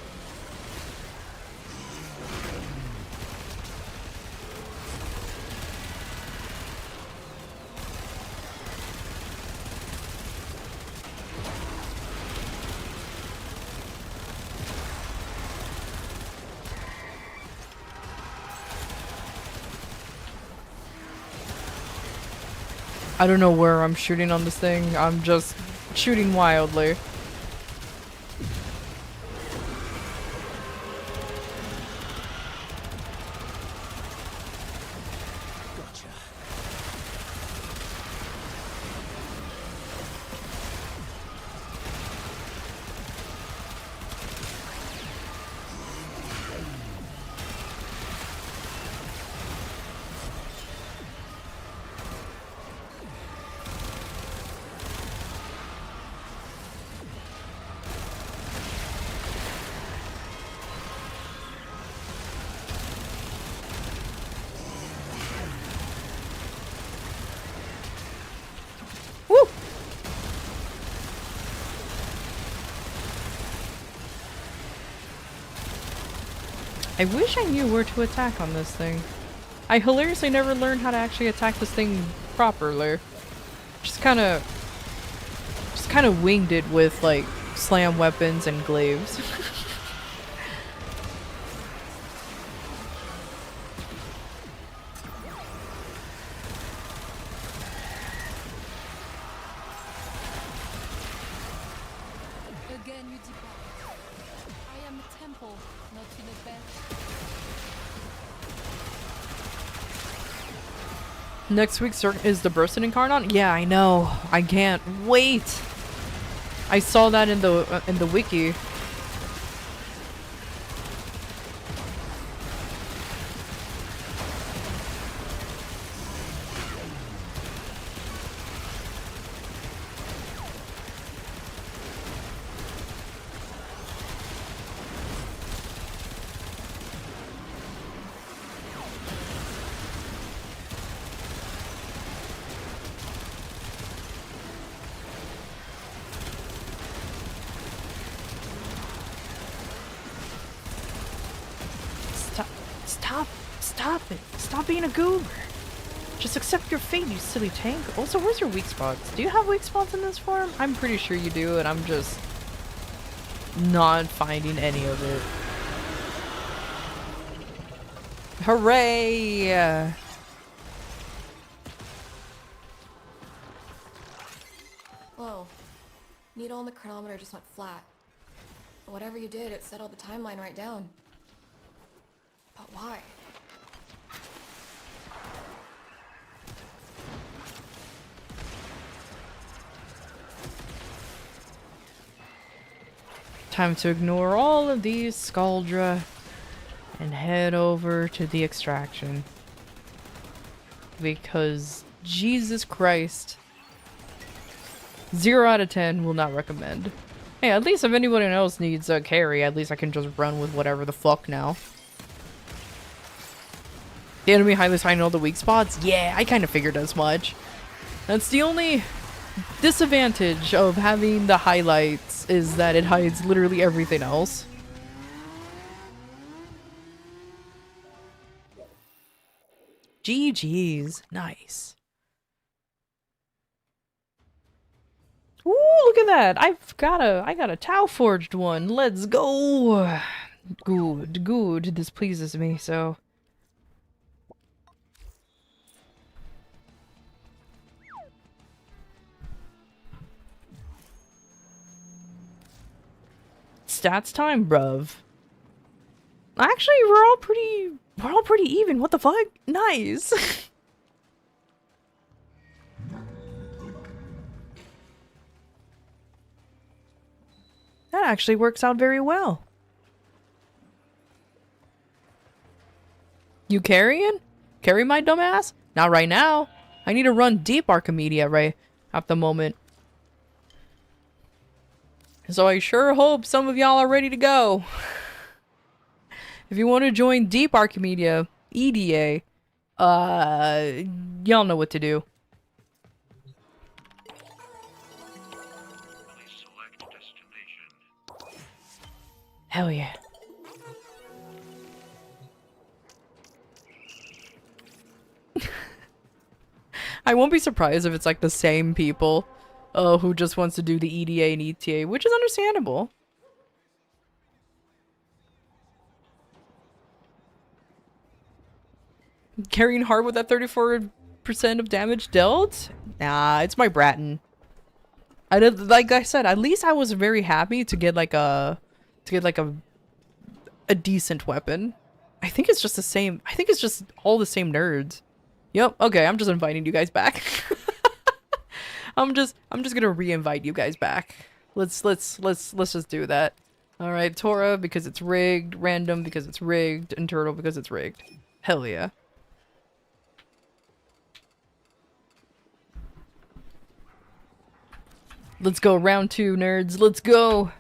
I don't know where I'm shooting on this thing. I'm just shooting wildly. I wish I knew where to attack on this thing. I hilariously never learned how to actually attack this thing properly. Just kind of winged it with like slam weapons and glaives. Again, you depart. I am a temple, not in a bench. Next week is the Bursting Incarnon? Yeah, I know. I can't wait. I saw that in the wiki. Stop it. Stop being a goober. Just accept your fate, you silly tank. Also, where's your weak spots? Do you have weak spots in this form? I'm pretty sure you do, and I'm just not finding any of it. Hooray! Whoa. Needle on the chronometer just went flat. Whatever you did, it settled the timeline right down. But why? Time to ignore all of these Scaldra and head over to the extraction. Because, Jesus Christ, 0 out of 10 will not recommend. Hey, at least if anybody else needs a carry, at least I can just run with whatever the fuck now. The enemy highlights hiding all the weak spots? Yeah, I kind of figured as much. That's the only disadvantage of having the highlights, is that it hides literally everything else. GG's. Nice. Ooh, look at that. I got a Tau forged one. Let's go. Good, good. This pleases me, so. Stats time, bruv. Actually, we're all pretty even. What the fuck? Nice. That actually works out very well. You carrying? Carry my dumbass? Not right now. I need to run deep Archimedia right at the moment. So I sure hope some of y'all are ready to go. If you want to join Deep Archimedia, EDA, y'all know what to do. Hell yeah. I won't be surprised if it's like the same people who just wants to do the EDA and ETA, which is understandable. Carrying hard with that 34% of damage dealt? Nah, it's my Bratton. I did, like I said, at least I was very happy to get like a decent weapon. I think it's just the same. I think it's just all the same nerds. Yep. Okay, I'm just inviting you guys back. I'm just gonna re-invite you guys back. Let's just do that. All right, Tora because it's rigged, random because it's rigged, and Turtle because it's rigged. Hell yeah. Let's go, round 2, nerds. Let's go.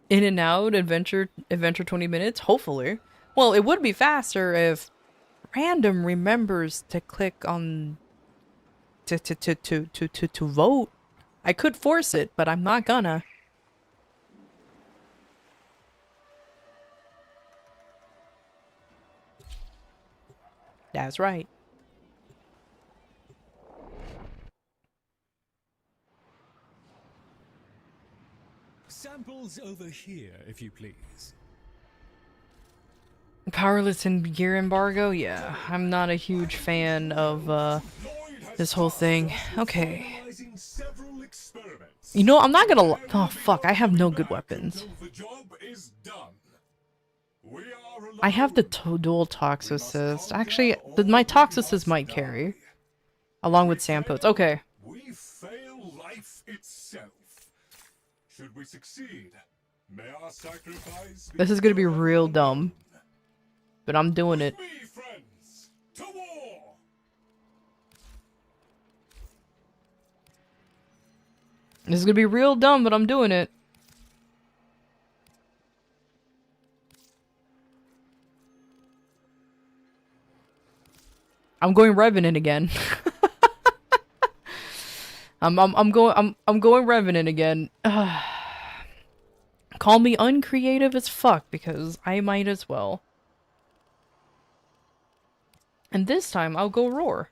In and out, adventure 20 minutes, hopefully. Well, it would be faster if random remembers to click on to vote. I could force it, but I'm not gonna. That's right. Samples over here, if you please. Powerless and gear embargo? Yeah, I'm not a huge fan of this whole thing. Okay. You know, I'm not gonna oh fuck, I have no good weapons. I have the dual Toxicist. Actually, my Toxicist might carry. Along with Sampotes. Okay. We fail life itself. Should we succeed, may our sacrifice be This is gonna be real dumb. But I'm doing it. Me, friends, to war! This is gonna be real dumb, but I'm doing it. I'm going Revenant again. I'm going Revenant again. Call me uncreative as fuck because I might as well. And this time I'll go Roar.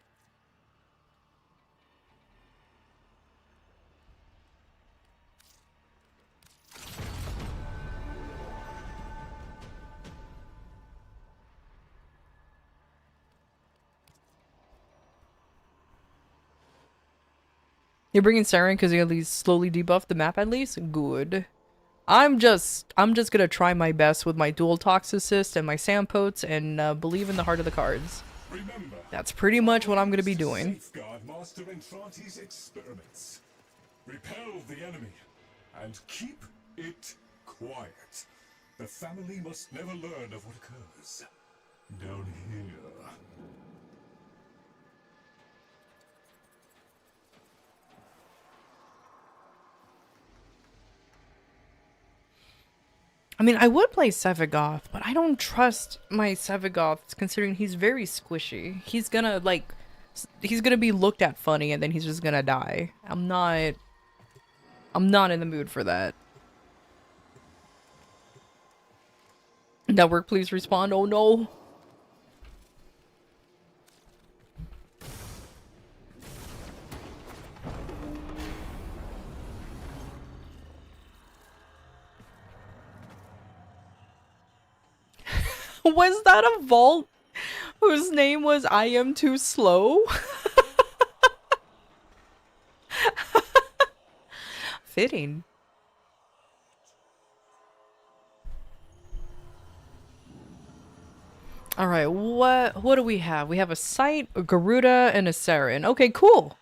You're bringing Saren because you at least slowly debuff the map at least? Good. I'm just gonna try my best with my dual toxicist and my sandpotes and believe in the heart of the cards. Remember, That's pretty much what I'm gonna be doing. safeguard Master Entrante's experiments. Repel the enemy, and keep it quiet. The family must never learn of what occurs down here. I mean, I would play Sevagoth, but I don't trust my Sevagoth considering he's very squishy. He's gonna, like, he's gonna be looked at funny and then he's just gonna die. I'm not in the mood for that. Network, please respond. Oh no. Was that a vault whose name was I Am Too Slow? Fitting. Alright, what do we have? We have a Sight, a Garuda, and a Saren. Okay, cool.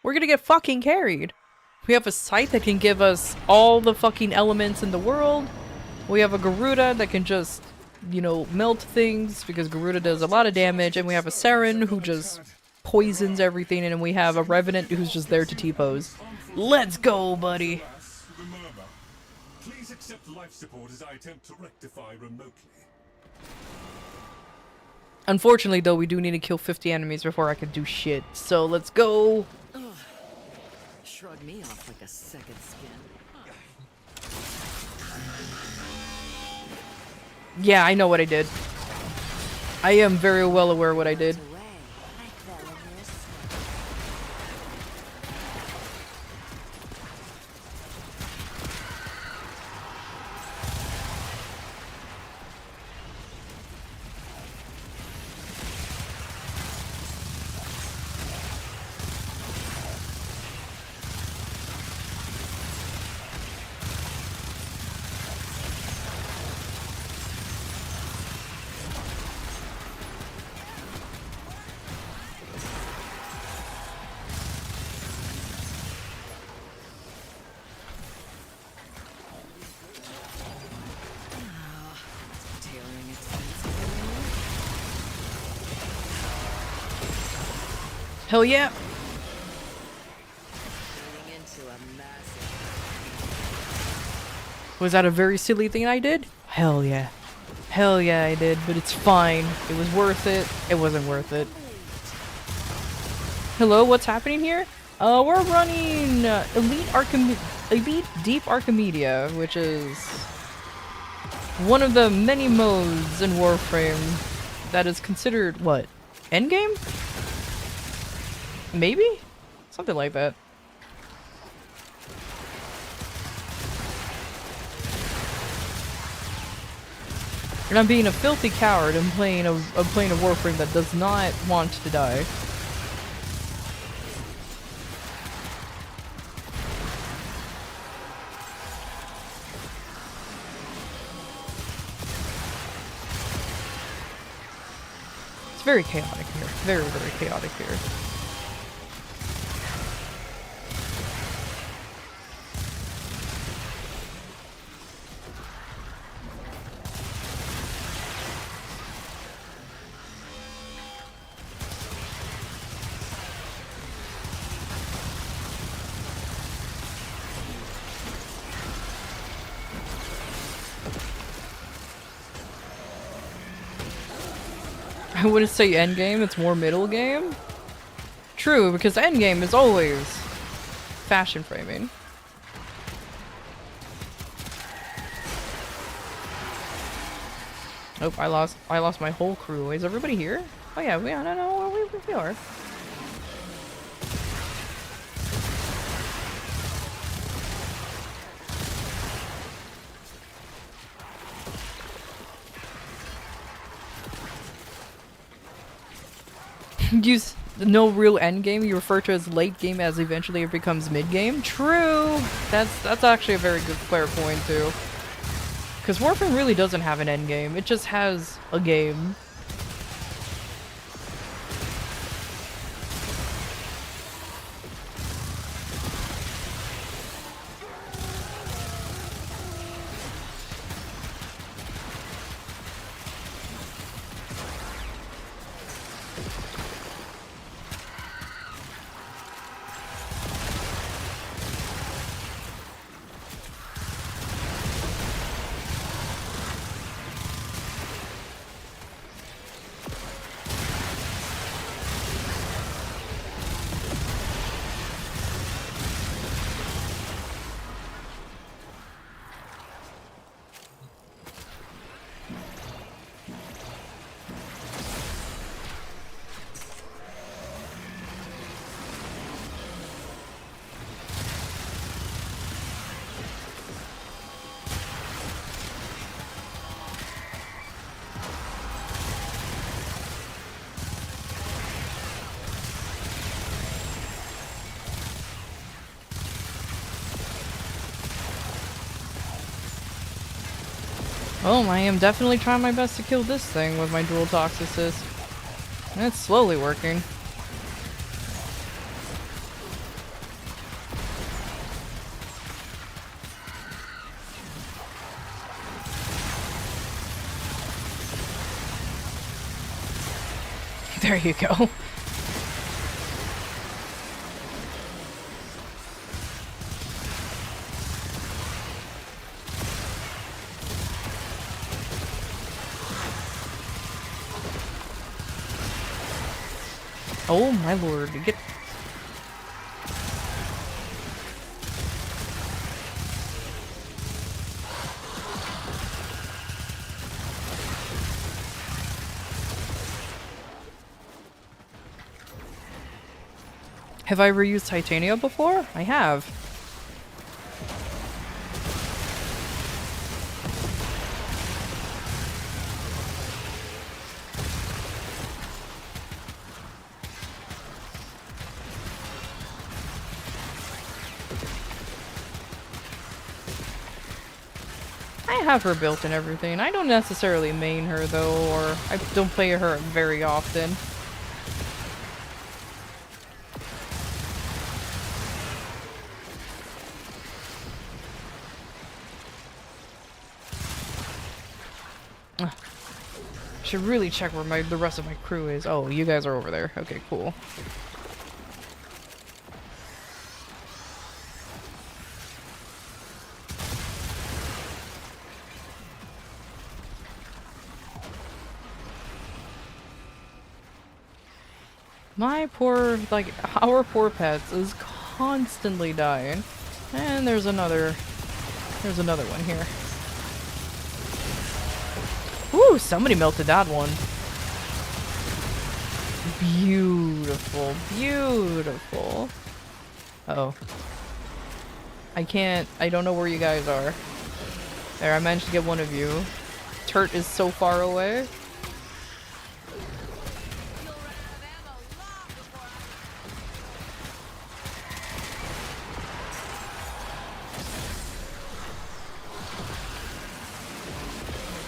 We're gonna get fucking carried. We have a Sight that can give us all the fucking elements in the world. We have a Garuda that can just, you know, melt things because Garuda does a lot of damage, and we have a Saren who just poisons everything, and we have a Revenant who's just there to T-pose. Let's go, buddy! Remember, please accept life support as I attempt to rectify remotely. Unfortunately, though, we do need to kill 50 enemies before I can do shit, so let's go! Ugh. Shrug me off like a second skin. Yeah, I know what I did. I am very well aware what I did. Hell yeah! Was that a very silly thing I did? Hell yeah. Hell yeah I did, but it's fine. It was worth it. It wasn't worth it. Hello, what's happening here? We're running Elite Deep Archimedia, which is one of the many modes in Warframe that is considered, what, endgame? Maybe? Something like that. And I'm being a filthy coward and playing a Warframe that does not want to die. It's very chaotic here. Very, very chaotic here. I wouldn't say endgame, it's more middle game. True, because endgame is always fashion framing. Nope, I lost my whole crew. Is everybody here? Oh yeah, we are. Use no real end game. You refer to as late game as eventually it becomes mid game. True. That's actually a very good fair point too. Because Warframe really doesn't have an end game. It just has a game. Oh, I am definitely trying my best to kill this thing with my dual toxicist. And it's slowly working. There you go. Oh my lord, get... Have I ever used Titania before? I have. I have her built and everything. I don't necessarily main her though, or I don't play her very often. Should really check where the rest of my crew is. Oh, you guys are over there. Okay, cool. My poor, like, our poor pets is constantly dying. And there's another one here. Ooh, somebody melted that one. Beautiful, beautiful. Uh-oh. I don't know where you guys are. There, I managed to get one of you. Turt is so far away.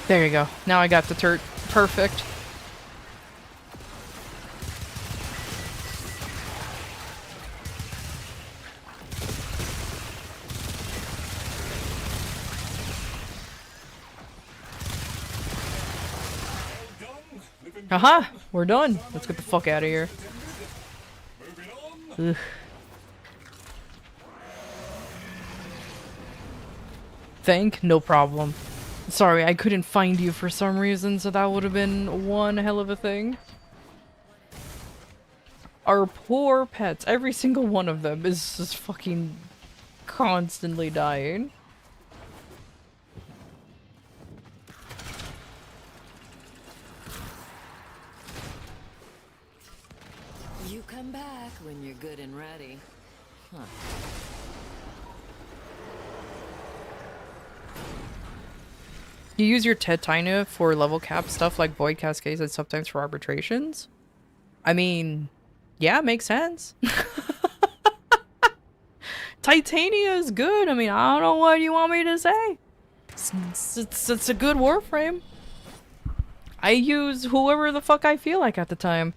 There you go. Now I got the Turt. Perfect. Haha! We're done. Let's get the fuck out of here. Ugh. Thank? No problem. Sorry, I couldn't find you for some reason, so that would have been one hell of a thing. Our poor pets, every single one of them is just fucking constantly dying. You come back when you're good and ready. Huh. You use your Tetina for level cap stuff like Void Cascades and sometimes for arbitrations? I mean, yeah, makes sense. Titania is good. I mean, I don't know what you want me to say. It's a good warframe. I use whoever the fuck I feel like at the time.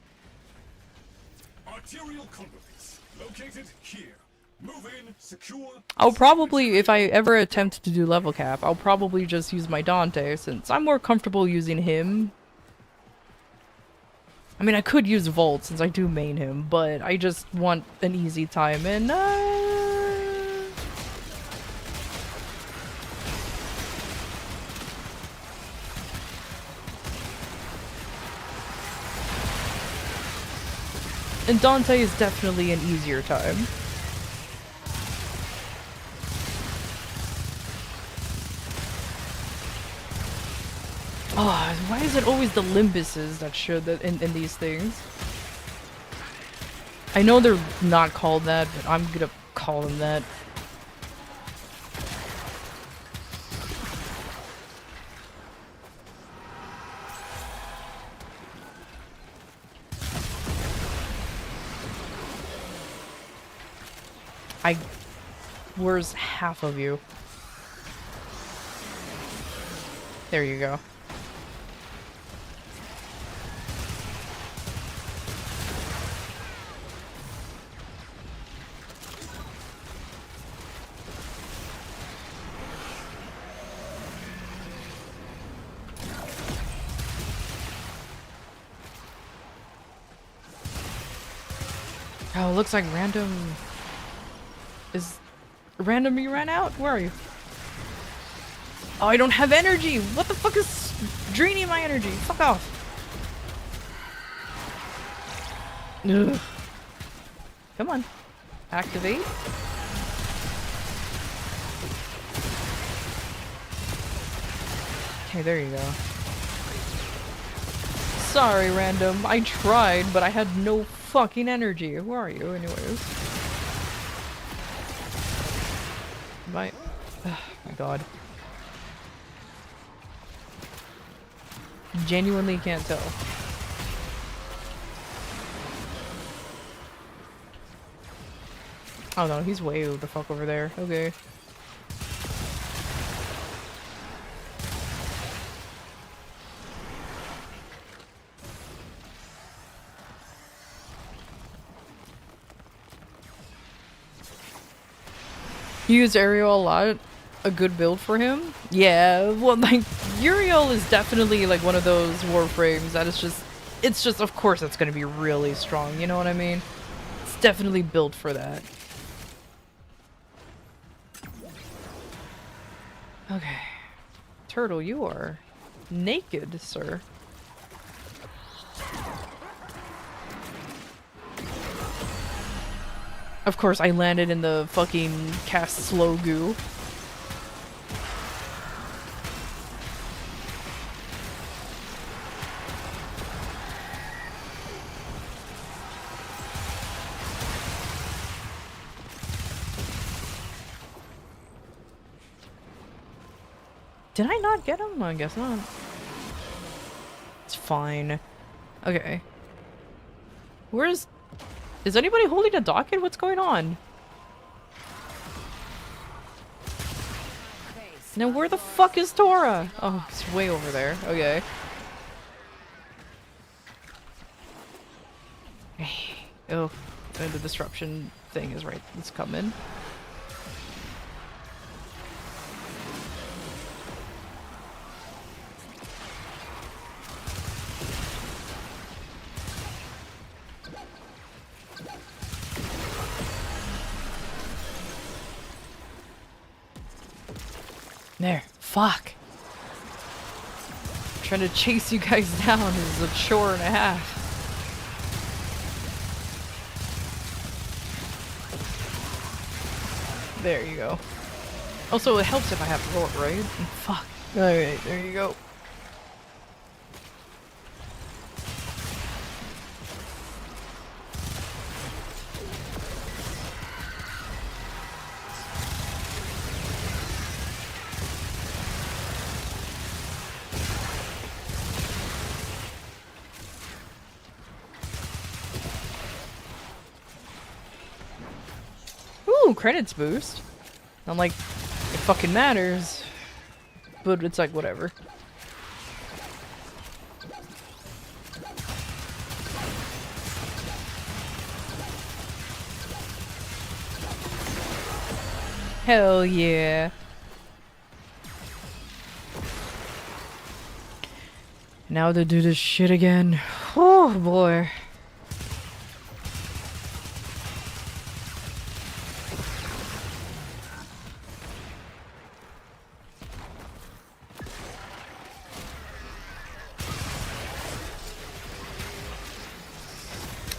Arterial conduits located here. Move in, secure. I'll probably, if I ever attempt to do level cap, I'll probably just use my Dante since I'm more comfortable using him. I mean, I could use Volt since I do main him, but I just want an easy time and and Dante is definitely an easier time. Oh, why is it always the limbuses that show that in these things? I know they're not called that, but I'm gonna call them that. Where's half of you? There you go. Oh, it looks like random... Is... Random you ran out? Where are you? Oh, I don't have energy! What the fuck is draining my energy? Fuck off! Ugh. Come on. Activate. Okay, there you go. Sorry, random. I tried, but I had no fucking energy. Where are you, anyways? Oh my god. Genuinely can't tell. Oh no, he's way the fuck over there. Okay. You use Ariel a lot? A good build for him? Yeah, well, like, Uriel is definitely, like, one of those warframes that is just... It's just, of course, it's gonna be really strong, you know what I mean? It's definitely built for that. Okay. Turtle, you are naked, sir. Of course, I landed in the fucking cast slow goo. Did I not get him? I guess not. It's fine. Okay. Where's... Is anybody holding a docket? What's going on? Now where the fuck is Tora? Oh, it's way over there. Okay. Oh, and the disruption thing is right. It's coming. There. Fuck. Trying to chase you guys down is a chore and a half. There you go. Also, it helps if I have roar, right? Fuck. Alright, there you go. Ooh, credits boost. I'm like, it fucking matters. But it's like, whatever. Hell yeah. Now to do this shit again. Oh boy.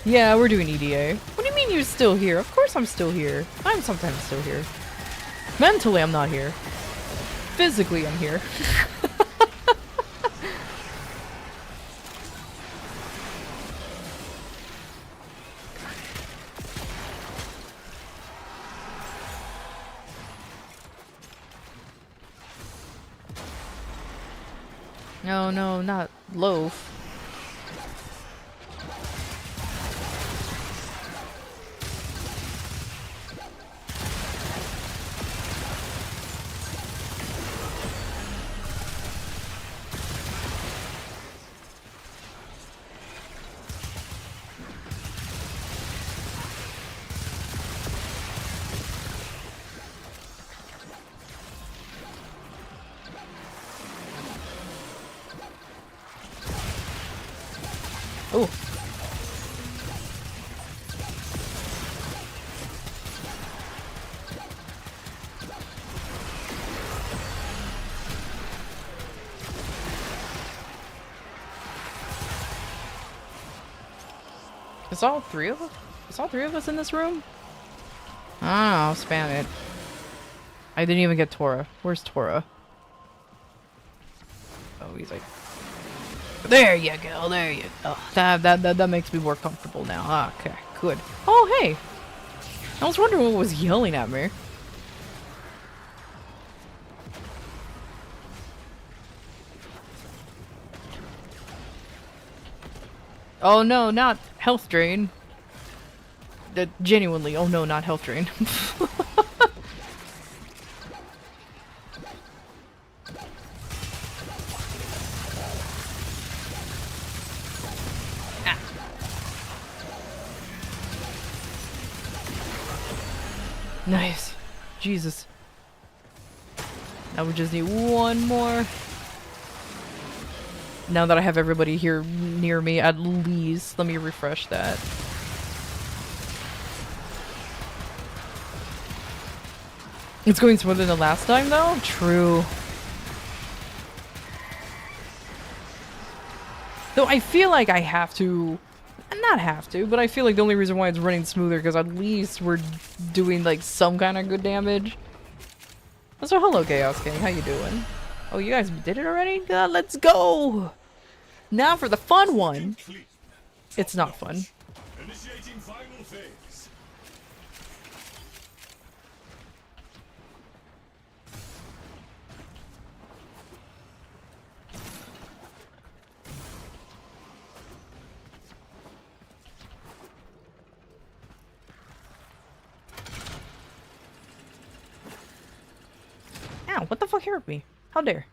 Yeah, we're doing EDA. What do you mean you're still here? Of course I'm still here. I'm sometimes still here. Mentally, I'm not here. Physically, I'm here. No, no, not loaf. Oh. Is all three of us? Is all three of us in this room? Ah, I'll spam it. I didn't even get Tora. Where's Tora? Oh, he's like, there you go, there you go. That makes me more comfortable now. Okay, good. Oh, hey! I was wondering what was yelling at me. Oh no, not health drain. Genuinely, oh no, not health drain. Nice. Jesus. Now we just need one more. Now that I have everybody here near me, at least. Let me refresh that. It's going smoother than the last time, though? True. Though I feel like I have to... Not have to, but I feel like the only reason why it's running smoother because at least we're doing like some kind of good damage. So hello, Chaos King. How you doing? Oh, you guys did it already? Let's go! Now for the fun one. It's not fun. Initiating final phase. Ow, what the fuck hurt me? How dare?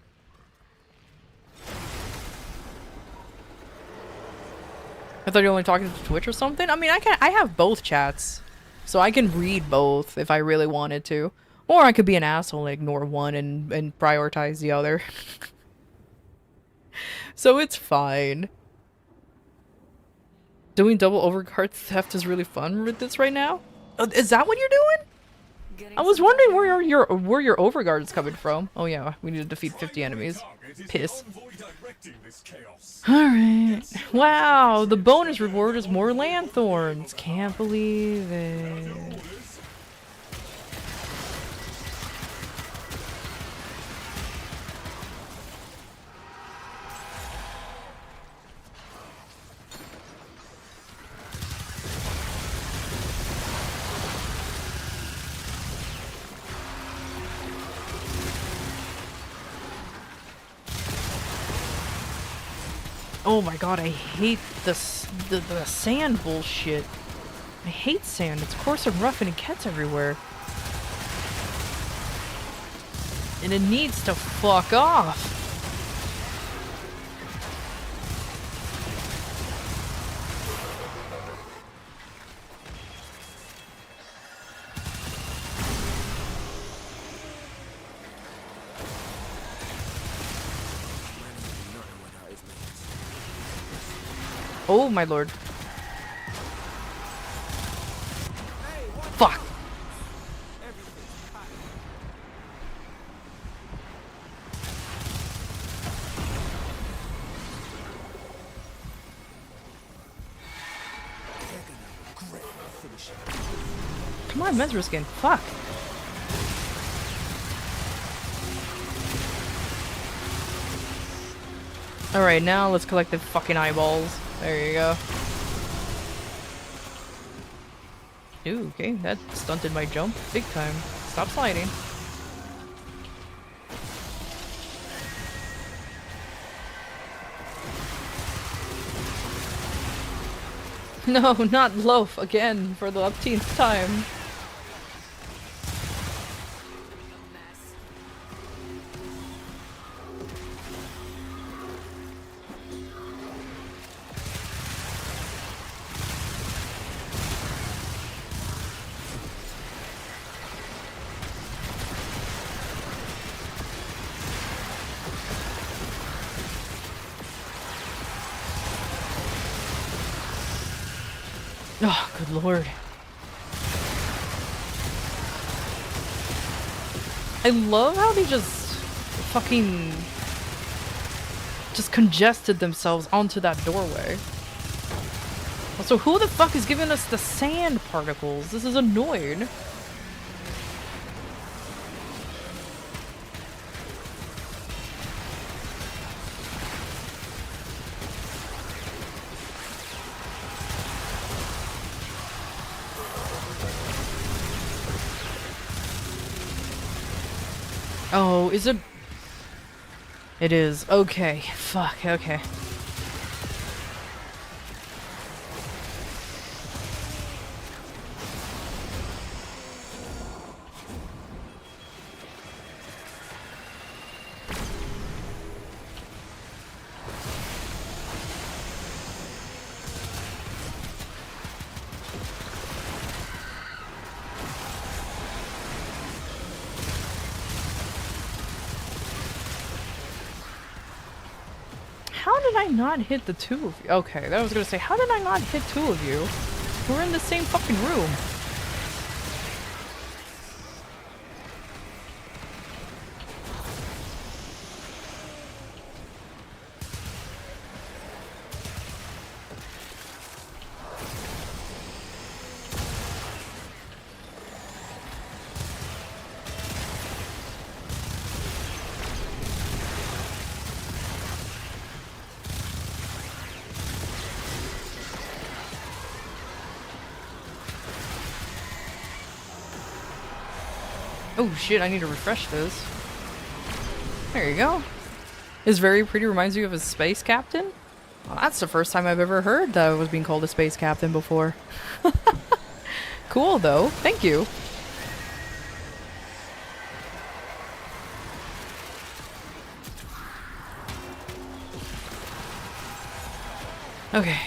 I thought you were only talking to Twitch or something? I mean, I have both chats. So I can read both if I really wanted to. Or I could be an asshole and ignore one and prioritize the other. So it's fine. Doing double overcard theft is really fun with this right now? Is that what you're doing? I was wondering where your overguard's coming from. Oh yeah, we need to defeat 50 enemies. Piss. Alright. Wow, the bonus reward is more lanthorns. Can't believe it. Oh my god, I hate the sand bullshit. I hate sand. It's coarse and rough and it gets everywhere. And it needs to fuck off. Oh my lord. Fuck. Come on, Mesmer skin. Fuck. Alright, now let's collect the fucking eyeballs. There you go. Ooh, okay, that stunted my jump big time. Stop sliding. No, not loaf again for the upteenth time. Oh, good lord. I love how they just fucking just congested themselves onto that doorway. Also, who the fuck is giving us the sand particles? This is annoying. Oh, is it? It is. Okay. Fuck. Okay. How did I not hit the two of you? Okay, that was gonna say, how did I not hit two of you? We're in the same fucking room. Oh shit, I need to refresh this. There you go. His very pretty reminds you of a space captain? Well, that's the first time I've ever heard that I was being called a space captain before. Cool though, thank you. Okay.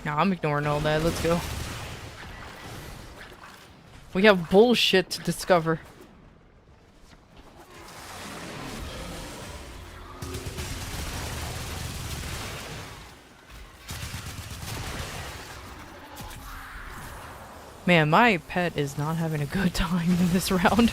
Nah, I'm ignoring all that. Let's go. We have bullshit to discover. Man, my pet is not having a good time in this round.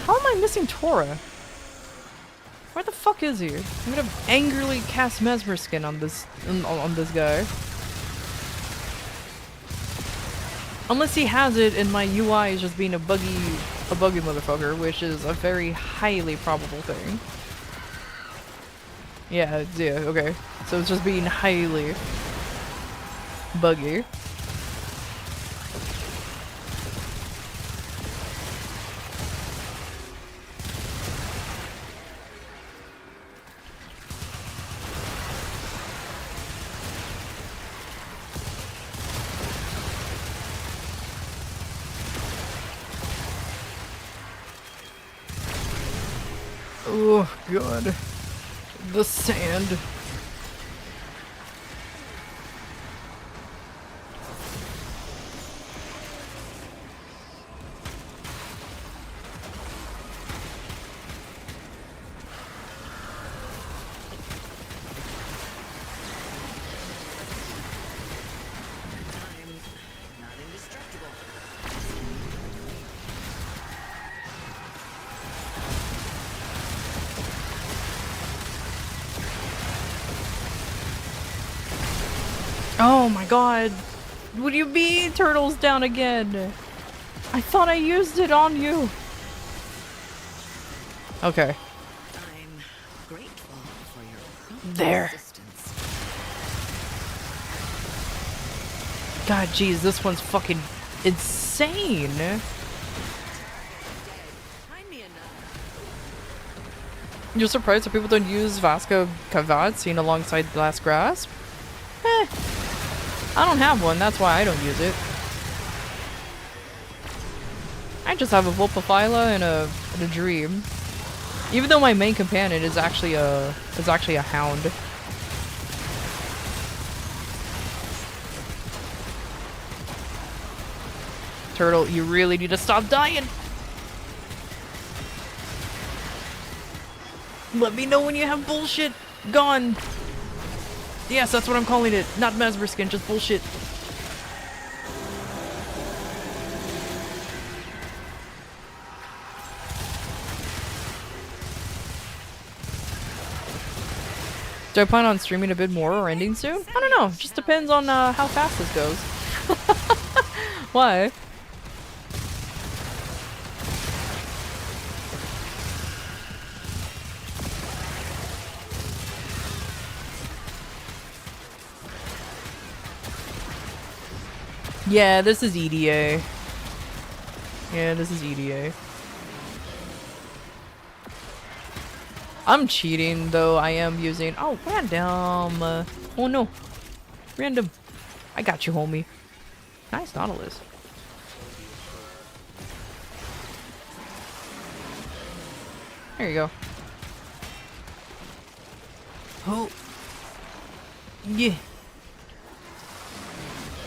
How am I missing Tora? Where the fuck is he? I'm gonna angrily cast Mesmer Skin on this guy. Unless he has it and my UI is just being a buggy motherfucker, which is a very highly probable thing. Yeah, okay. So it's just being highly buggy. Oh god. The sand. Oh my god. What do you mean turtle's down again? I thought I used it on you. Okay. I'm grateful for your There. assistance. God, jeez, this one's fucking insane. You're surprised that people don't use Vasco Cavat seen alongside Last Grasp? Eh. I don't have one, that's why I don't use it. I just have a Vulpaphyla and a Dream. Even though my main companion is actually a hound. Turtle, you really need to stop dying. Let me know when you have bullshit gone. Yes, that's what I'm calling it. Not Mesmer Skin, just bullshit. Do I plan on streaming a bit more or ending soon? I don't know. Just depends on how fast this goes. Why? Yeah, this is EDA. Yeah, this is EDA. I'm cheating, though I am using... Oh, random! Oh no. Random. I got you, homie. Nice Nautilus. There you go. Oh. Yeah.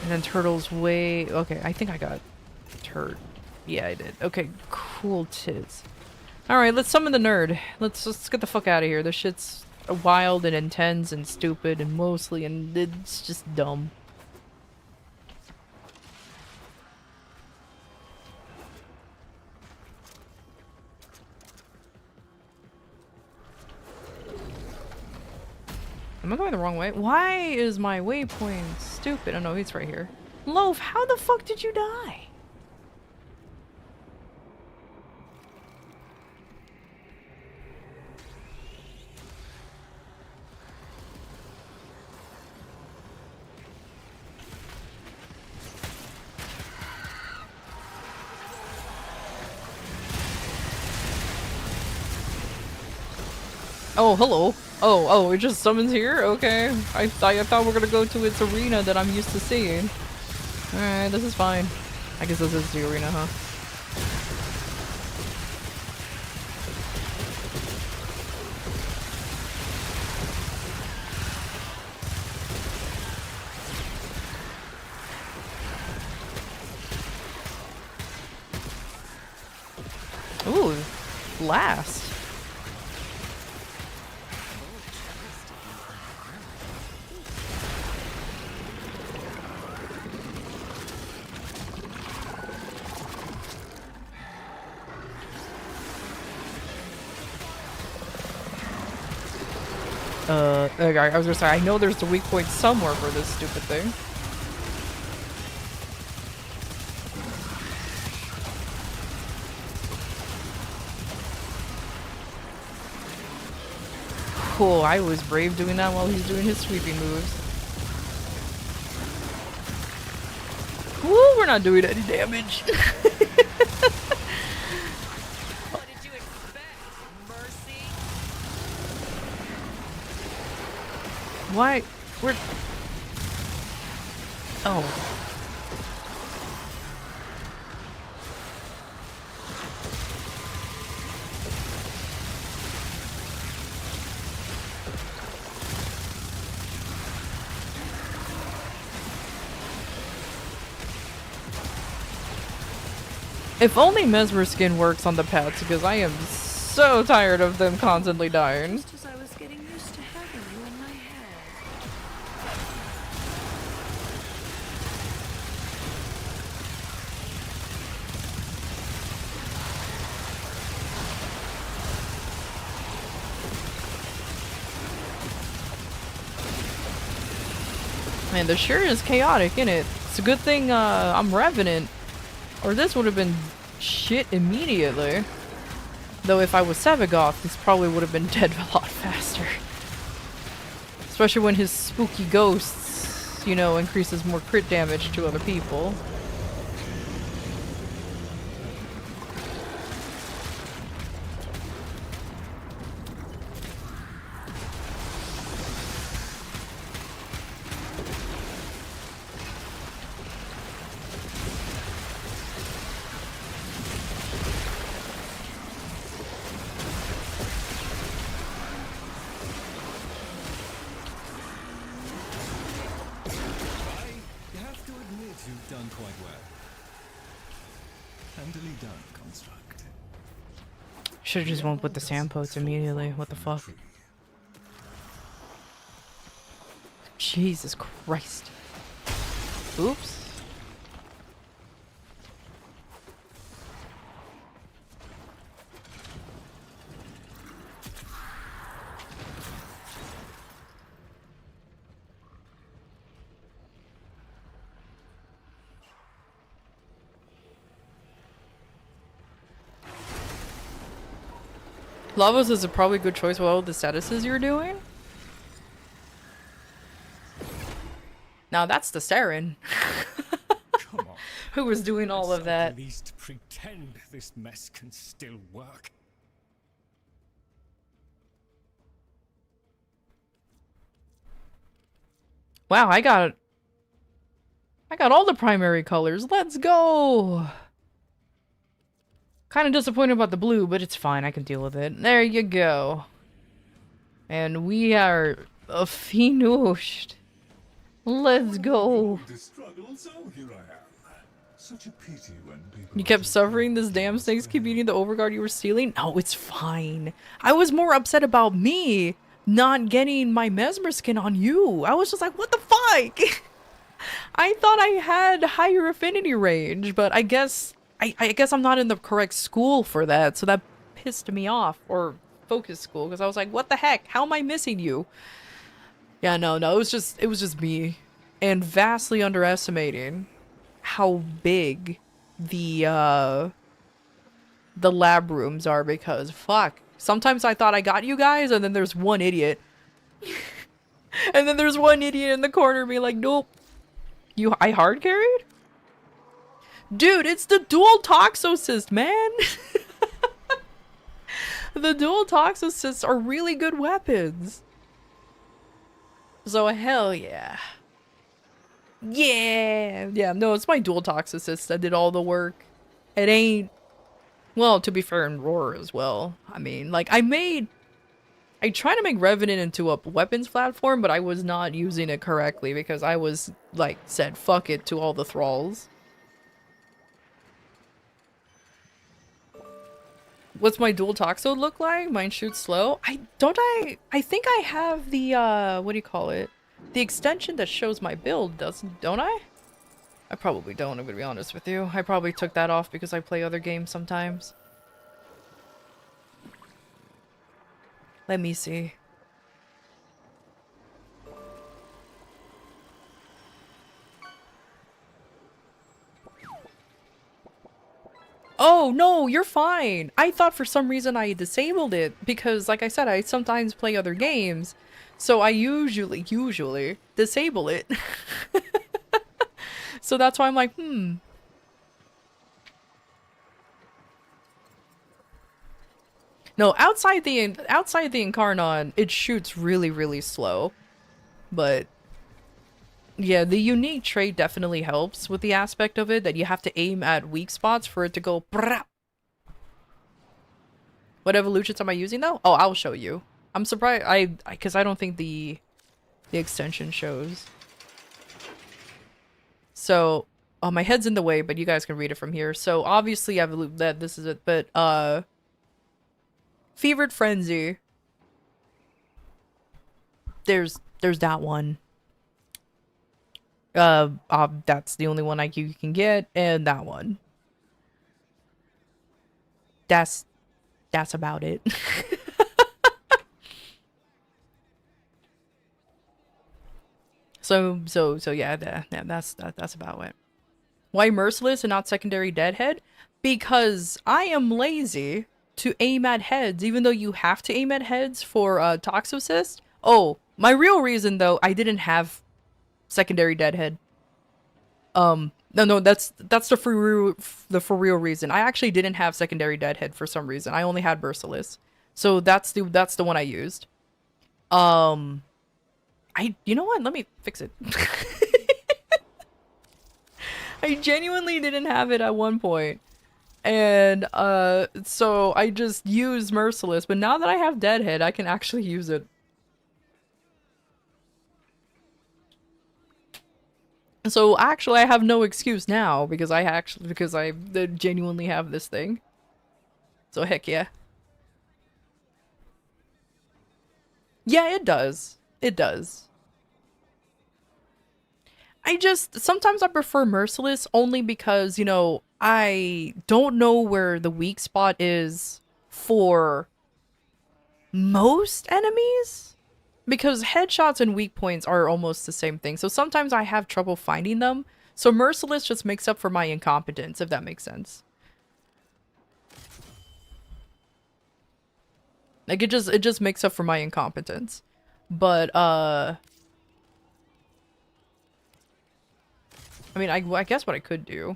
And then Turtle's way... Okay, I think I got... Turd. Yeah, I did. Okay, cool tits. Alright, let's summon the nerd. Let's get the fuck out of here. This shit's wild and intense and stupid and mostly... And it's just dumb. Am I going the wrong way? Why is my waypoint stupid? Oh no, it's right here. Loaf, how the fuck did you die? Oh, hello. Oh, it just summons here? Okay. I thought we were gonna go to its arena that I'm used to seeing. Alright, this is fine. I guess this is the arena, huh? Ooh, last. Okay, I was gonna say, I know there's a weak point somewhere for this stupid thing. Cool, I was brave doing that while he's doing his sweeping moves. Woo, we're not doing any damage. What did you expect? Mercy? Why? We're... Oh. If only Mesmer skin works on the pets, because I am so tired of them constantly dying. Just as I was getting used to having you in my head. Man, the sure is chaotic, isn't it? It's a good thing I'm Revenant, or this would have been shit immediately. Though if I was Sevagoth, this probably would have been dead a lot faster. Especially when his spooky ghosts, you know, increases more crit damage to other people. You have to admit you've done quite well. Handily done, Construct. Should've just went with the sandpots immediately. What the fuck? Jesus Christ. Oops. Lavos is a probably good choice with all the statuses you're doing. Now that's the Saren. Who was doing all of that. At least pretend this mess can still work. Wow, I got all the primary colors. Let's go. Kind of disappointed about the blue, but it's fine. I can deal with it. There you go. And we are finished. Let's go. You kept suffering. This damn snakes keep eating the overguard you were stealing. No, it's fine. I was more upset about me not getting my Mesmer skin on you. I was just like, what the fuck? I thought I had higher affinity range, but I guess I'm not in the correct school for that, so that pissed me off. Or focus school, because I was like, what the heck? How am I missing you? Yeah, no, it was just me. And vastly underestimating how big the lab rooms are, because fuck. Sometimes I thought I got you guys, and then there's one idiot. And then there's one idiot in the corner being like, nope. I hard carried? Dude, it's the dual toxocyst, man! The dual toxicists are really good weapons. So hell yeah. Yeah. Yeah, no, it's my dual toxicist that did all the work. It ain't... Well, to be fair, in Roar as well. I mean, like, I tried to make Revenant into a weapons platform, but I was not using it correctly because I was, like, said fuck it to all the thralls. What's my dual toxo look like? Mine shoots slow? I think I have the, what do you call it? The extension that shows my build, don't I? I probably don't, I'm gonna be honest with you. I probably took that off because I play other games sometimes. Let me see. Oh, no, you're fine. I thought for some reason I disabled it because, like I said, I sometimes play other games. So I usually disable it. So that's why I'm like, No, outside the Incarnon, it shoots really, really slow. But yeah, the unique trait definitely helps with the aspect of it that you have to aim at weak spots for it to go brap. What evolutions am I using though? Oh, I'll show you. I'm surprised because I don't think the extension shows. So, oh, my head's in the way, but you guys can read it from here. So obviously that this is it, but Fevered Frenzy. There's that one. That's the only one you can get, and that one. That's about it. So yeah, that's about it. Why Merciless and not Secondary Deadhead? Because I am lazy to aim at heads, even though you have to aim at heads for Toxocyst. Oh, my real reason though, I didn't have Secondary Deadhead. No, that's the for real reason. I actually didn't have Secondary Deadhead for some reason. I only had Merciless. So that's the one I used. You know what? Let me fix it. I genuinely didn't have it at one point. And so I just used Merciless, but now that I have Deadhead, I can actually use it. So actually I have no excuse now because I genuinely have this thing. So heck yeah. Yeah, it does. It does. Sometimes I prefer Merciless only because, you know, I don't know where the weak spot is for most enemies. Because headshots and weak points are almost the same thing. So sometimes I have trouble finding them. So Merciless just makes up for my incompetence, if that makes sense. Like it just makes up for my incompetence. But I mean, I guess what I could do.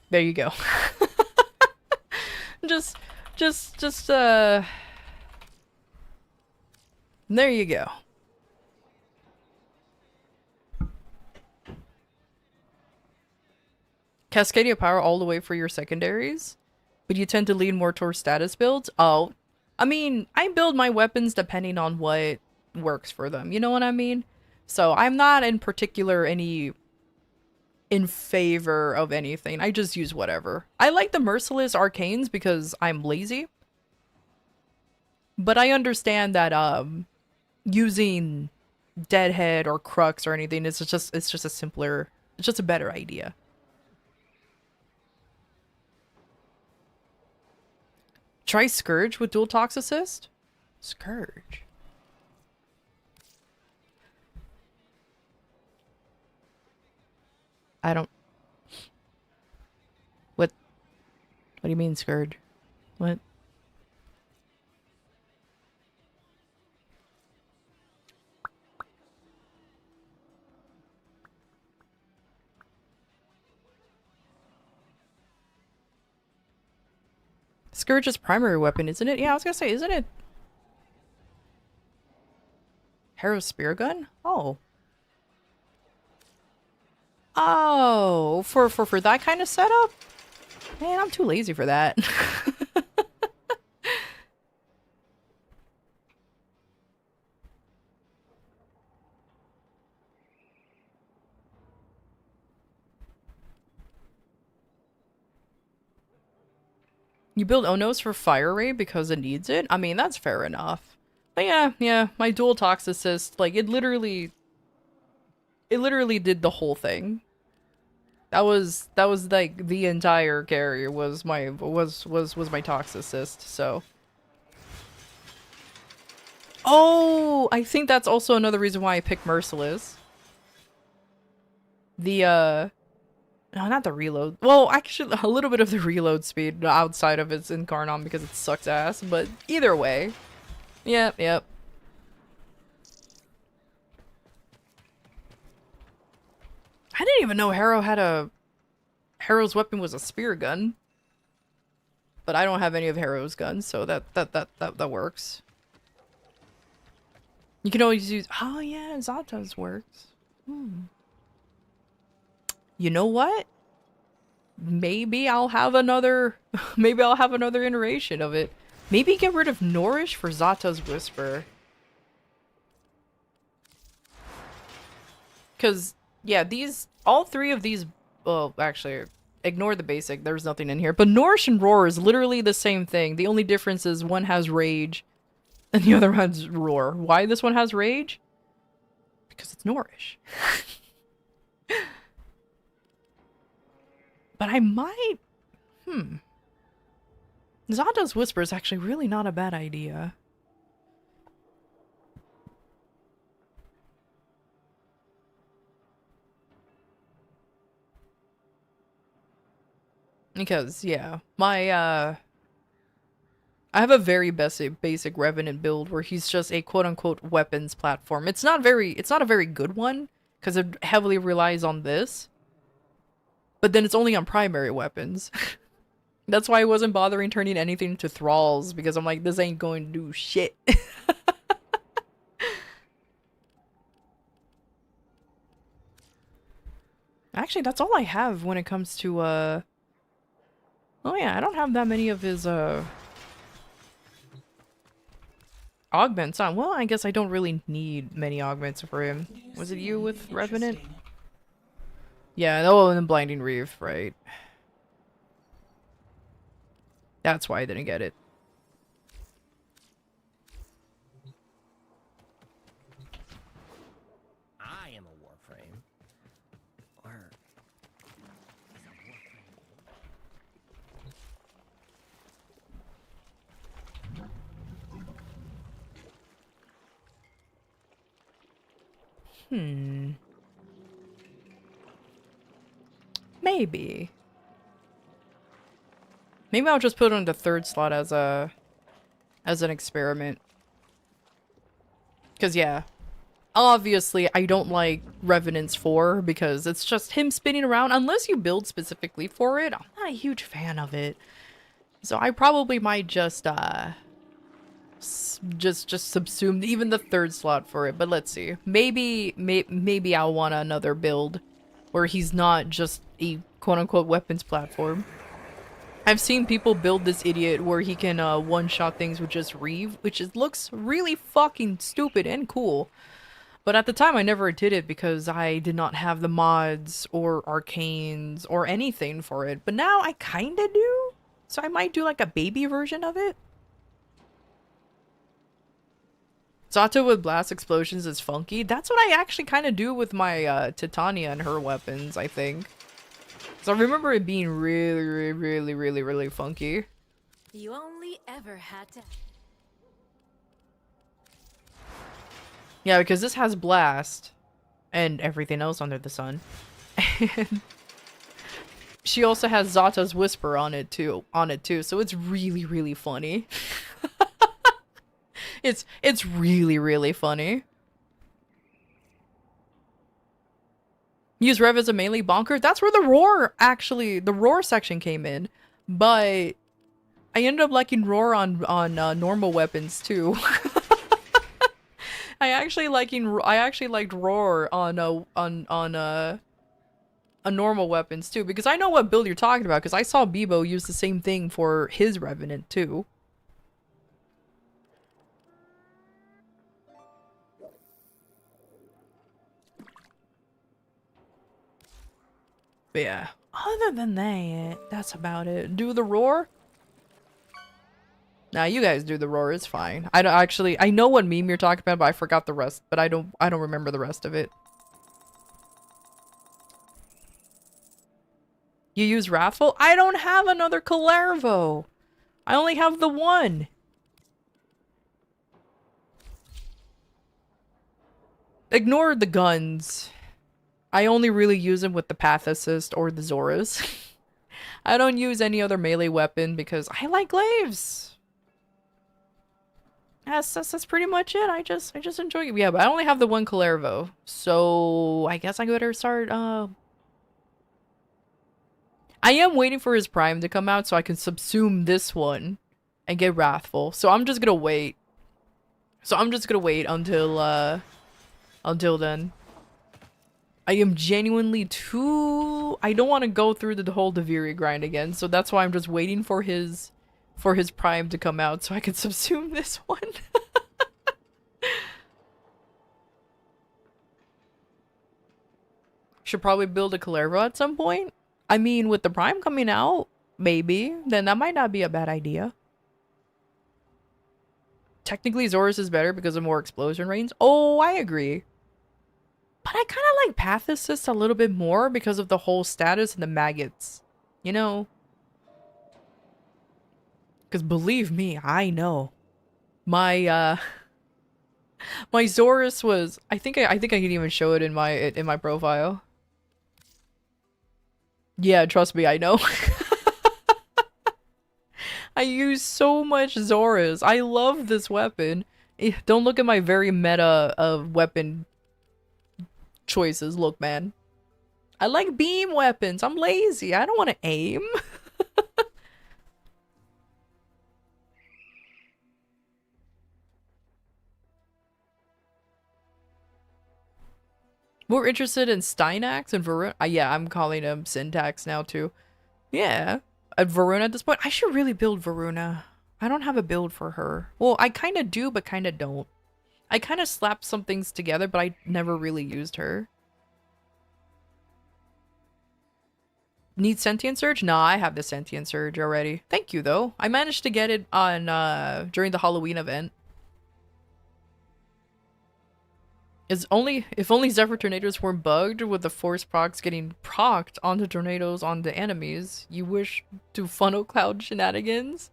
There you go. just there you go. Cascadia power all the way for your secondaries, but you tend to lean more towards status builds. Oh, I mean, I build my weapons depending on what works for them. You know what I mean? So I'm not in particular in favor of anything. I just use whatever. I like the Merciless Arcanes because I'm lazy. But I understand that using Deadhead or Crux or anything it's just a simpler, it's just a better idea. Try Scourge with dual tox assist? Scourge. I don't... What do you mean, Scourge? What? Scourge's primary weapon, isn't it? Yeah, I was gonna say, isn't it? Harrow's spear gun? Oh. Oh, for that kind of setup? Man, I'm too lazy for that. You build Onos for fire ray because it needs it? I mean, that's fair enough. But yeah, my dual toxicist, like, it literally did the whole thing. That was like the entire carry was my toxicist, so. Oh, I think that's also another reason why I picked Merciless. No, not the reload. Well, actually, a little bit of the reload speed outside of its Incarnon because it sucks ass, but either way. Yep. I didn't even know Harrow's weapon was a spear gun. But I don't have any of Harrow's guns, so that works. You can always use... Oh yeah, Zata's works. You know what? Maybe I'll have another... Maybe I'll have another iteration of it. Maybe get rid of Nourish for Zata's Whisper. Because, yeah, all three of these... Well, actually, ignore the basic. There's nothing in here. But Nourish and Roar is literally the same thing. The only difference is one has Rage and the other one's Roar. Why this one has Rage? Because it's Nourish. But I might... Zata's Whisper is actually really not a bad idea. Because, yeah, I have a very basic Revenant build where he's just a quote-unquote weapons platform. It's not a very good one, because it heavily relies on this. But then it's only on primary weapons. That's why I wasn't bothering turning anything into thralls, because I'm like, this ain't going to do shit. Actually, that's all I have when it comes to, Oh yeah, I don't have that many of his, augments on. Well, I guess I don't really need many augments for him. Was it you with Revenant? Yeah, oh, and then Blinding Reef, right. That's why I didn't get it. I am a Warframe. Or... Maybe. Maybe I'll just put it on the third slot as an experiment. Because, yeah. Obviously, I don't like Revenant's 4 because it's just him spinning around. Unless you build specifically for it, I'm not a huge fan of it. So I probably might just subsume even the third slot for it. But let's see. Maybe I'll want another build where he's not just a quote-unquote weapons platform. I've seen people build this idiot where he can one-shot things with just Reeve, which looks really fucking stupid and cool. But at the time, I never did it because I did not have the mods or arcanes or anything for it. But now I kinda do, so I might do like a baby version of it. Zato with blast explosions is funky. That's what I actually kind of do with my Titania and her weapons, I think. So I remember it being really funky. You only ever had to... Yeah, because this has blast and everything else under the sun. And she also has Zata's Whisper on it too, so it's really funny. It's really funny. Use Rev as a melee bonker. That's where the roar section came in. But I ended up liking roar on normal weapons too. I actually liked roar on normal weapons too, because I know what build you're talking about, because I saw Bebo use the same thing for his Revenant too. But yeah, other than that, that's about it. Do the roar? Nah, you guys do the roar, it's fine. I don't actually, I know what meme you're talking about, but I forgot the rest, but I don't remember the rest of it. You use Wrathful? I don't have another Calervo. I only have the one. Ignore the guns. I only really use them with the Path Assist or the Zoras. I don't use any other melee weapon because I like glaives. That's pretty much it. I just enjoy it. Yeah, but I only have the one Calervo. So I guess I better start I am waiting for his prime to come out so I can subsume this one and get Wrathful. So I'm just gonna wait. Until then. I am genuinely too... I don't want to go through the whole Deviri grind again, so that's why I'm just waiting for his prime to come out so I can subsume this one. Should probably build a Calervo at some point. I mean, with the prime coming out, maybe, then that might not be a bad idea. Technically, Zorus is better because of more explosion range. Oh, I agree. But I kind of like Path Assist a little bit more because of the whole status and the maggots. You know? Because believe me, I know. My my Zorus was... I think I can even show it in my profile. Yeah, trust me, I know. I use so much Zorus. I love this weapon. Don't look at my very meta of weapon choices. Look, man. I like beam weapons. I'm lazy. I don't want to aim. More interested in Steinax and Varun. Yeah, I'm calling him Syntax now too. Yeah. At Varuna at this point, I should really build Varuna. I don't have a build for her. Well, I kind of do, but kind of don't. I kind of slapped some things together, but I never really used her. Need Sentient Surge? Nah, I have the Sentient Surge already. Thank you, though. I managed to get it on during the Halloween event. If only Zephyr Tornadoes weren't bugged with the force procs getting procced onto tornadoes on the enemies. You wish to funnel cloud shenanigans?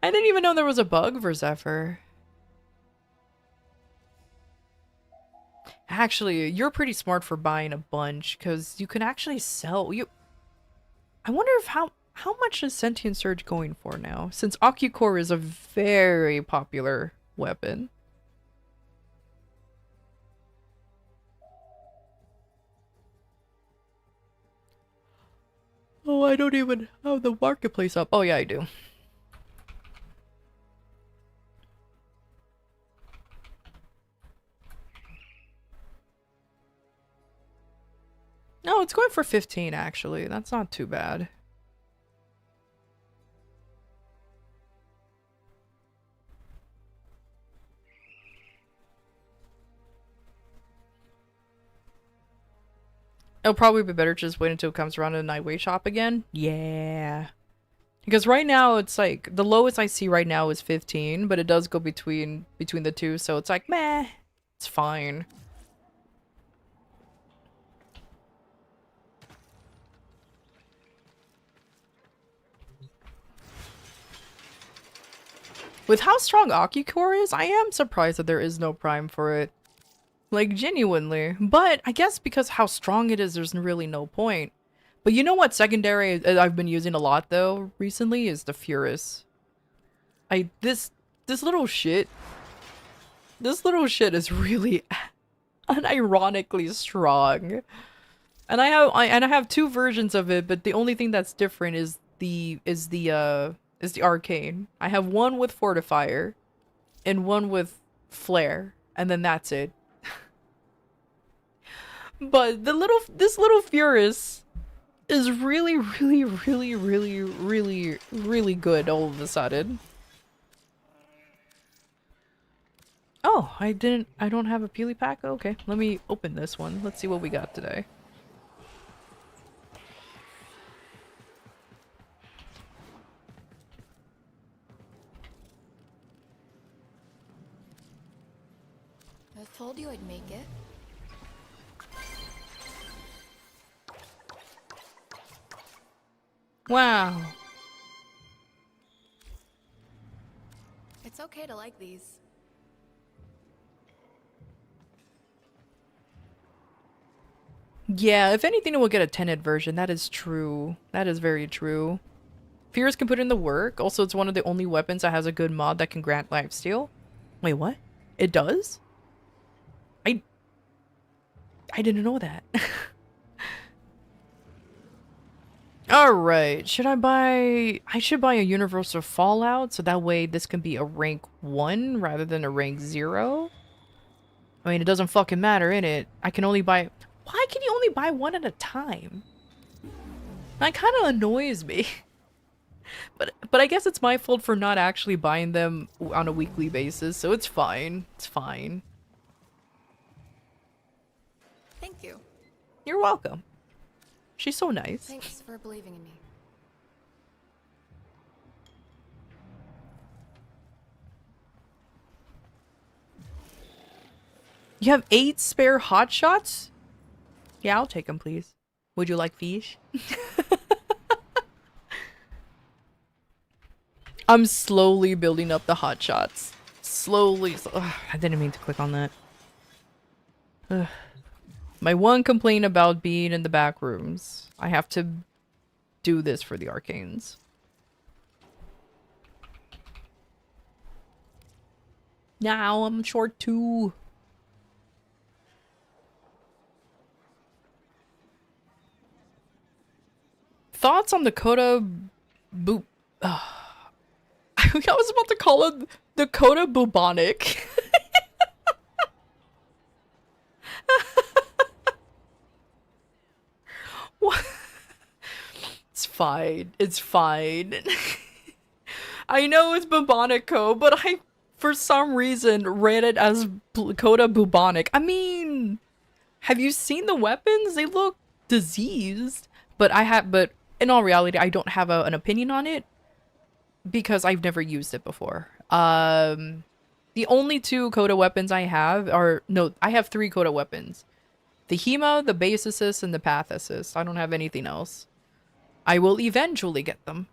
I didn't even know there was a bug for Zephyr. Actually, you're pretty smart for buying a bunch, because you can actually sell... I wonder if how much is Sentient Surge going for now, since Ocucore is a very popular weapon. Oh, I don't even have the marketplace up. Oh, yeah, I do. No, it's going for 15, actually. That's not too bad. It'll probably be better to just wait until it comes around to the Nightway shop again. Yeah. Because right now, it's like, the lowest I see right now is 15, but it does go between the two, so it's like, meh, it's fine. With how strong Ocucore is, I am surprised that there is no prime for it. Like, genuinely. But I guess because how strong it is, there's really no point. But you know what secondary I've been using a lot, though, recently, is the Furus. This little shit... This little shit is really unironically strong. And I have two versions of it, but the only thing that's different is the is the arcane. I have one with fortifier and one with flare, and then that's it. But this little Furus is really, really, really, really, really, really good all of a sudden. Oh, I don't have a Peely pack? Okay, let me open this one. Let's see what we got today. I told you I'd make it. Wow. It's okay to like these. Yeah, if anything, we'll get a tenant version. That is true. That is very true. Fears can put in the work. Also, it's one of the only weapons that has a good mod that can grant lifesteal. Wait, what? It does? I didn't know that. Alright, should I buy... I should buy a Universal Fallout, so that way this can be a rank 1 rather than a rank 0. I mean, it doesn't fucking matter, innit? I can only buy... Why can you only buy one at a time? That kind of annoys me. But I guess it's my fault for not actually buying them on a weekly basis, so it's fine. It's fine. Thank you. You're welcome. She's so nice. Thanks for believing in me. You have 8 spare hotshots? Yeah, I'll take them, please. Would you like fish? I'm slowly building up the hotshots. Slowly. Ugh, I didn't mean to click on that. Ugh. My one complaint about being in the back rooms. I have to do this for the arcanes. Now I'm short 2. Thoughts on the Coda boop? I was about to call it the Coda bubonic. What? It's fine. It's fine. I know it's bubonico, but I, for some reason, read it as Coda bubonic. I mean, have you seen the weapons? They look diseased. But in all reality, I don't have an opinion on it because I've never used it before. The only 2 Coda weapons I have are... No, I have 3 Coda weapons. The Hema, the Base Assist, and the Path Assist. I don't have anything else. I will eventually get them.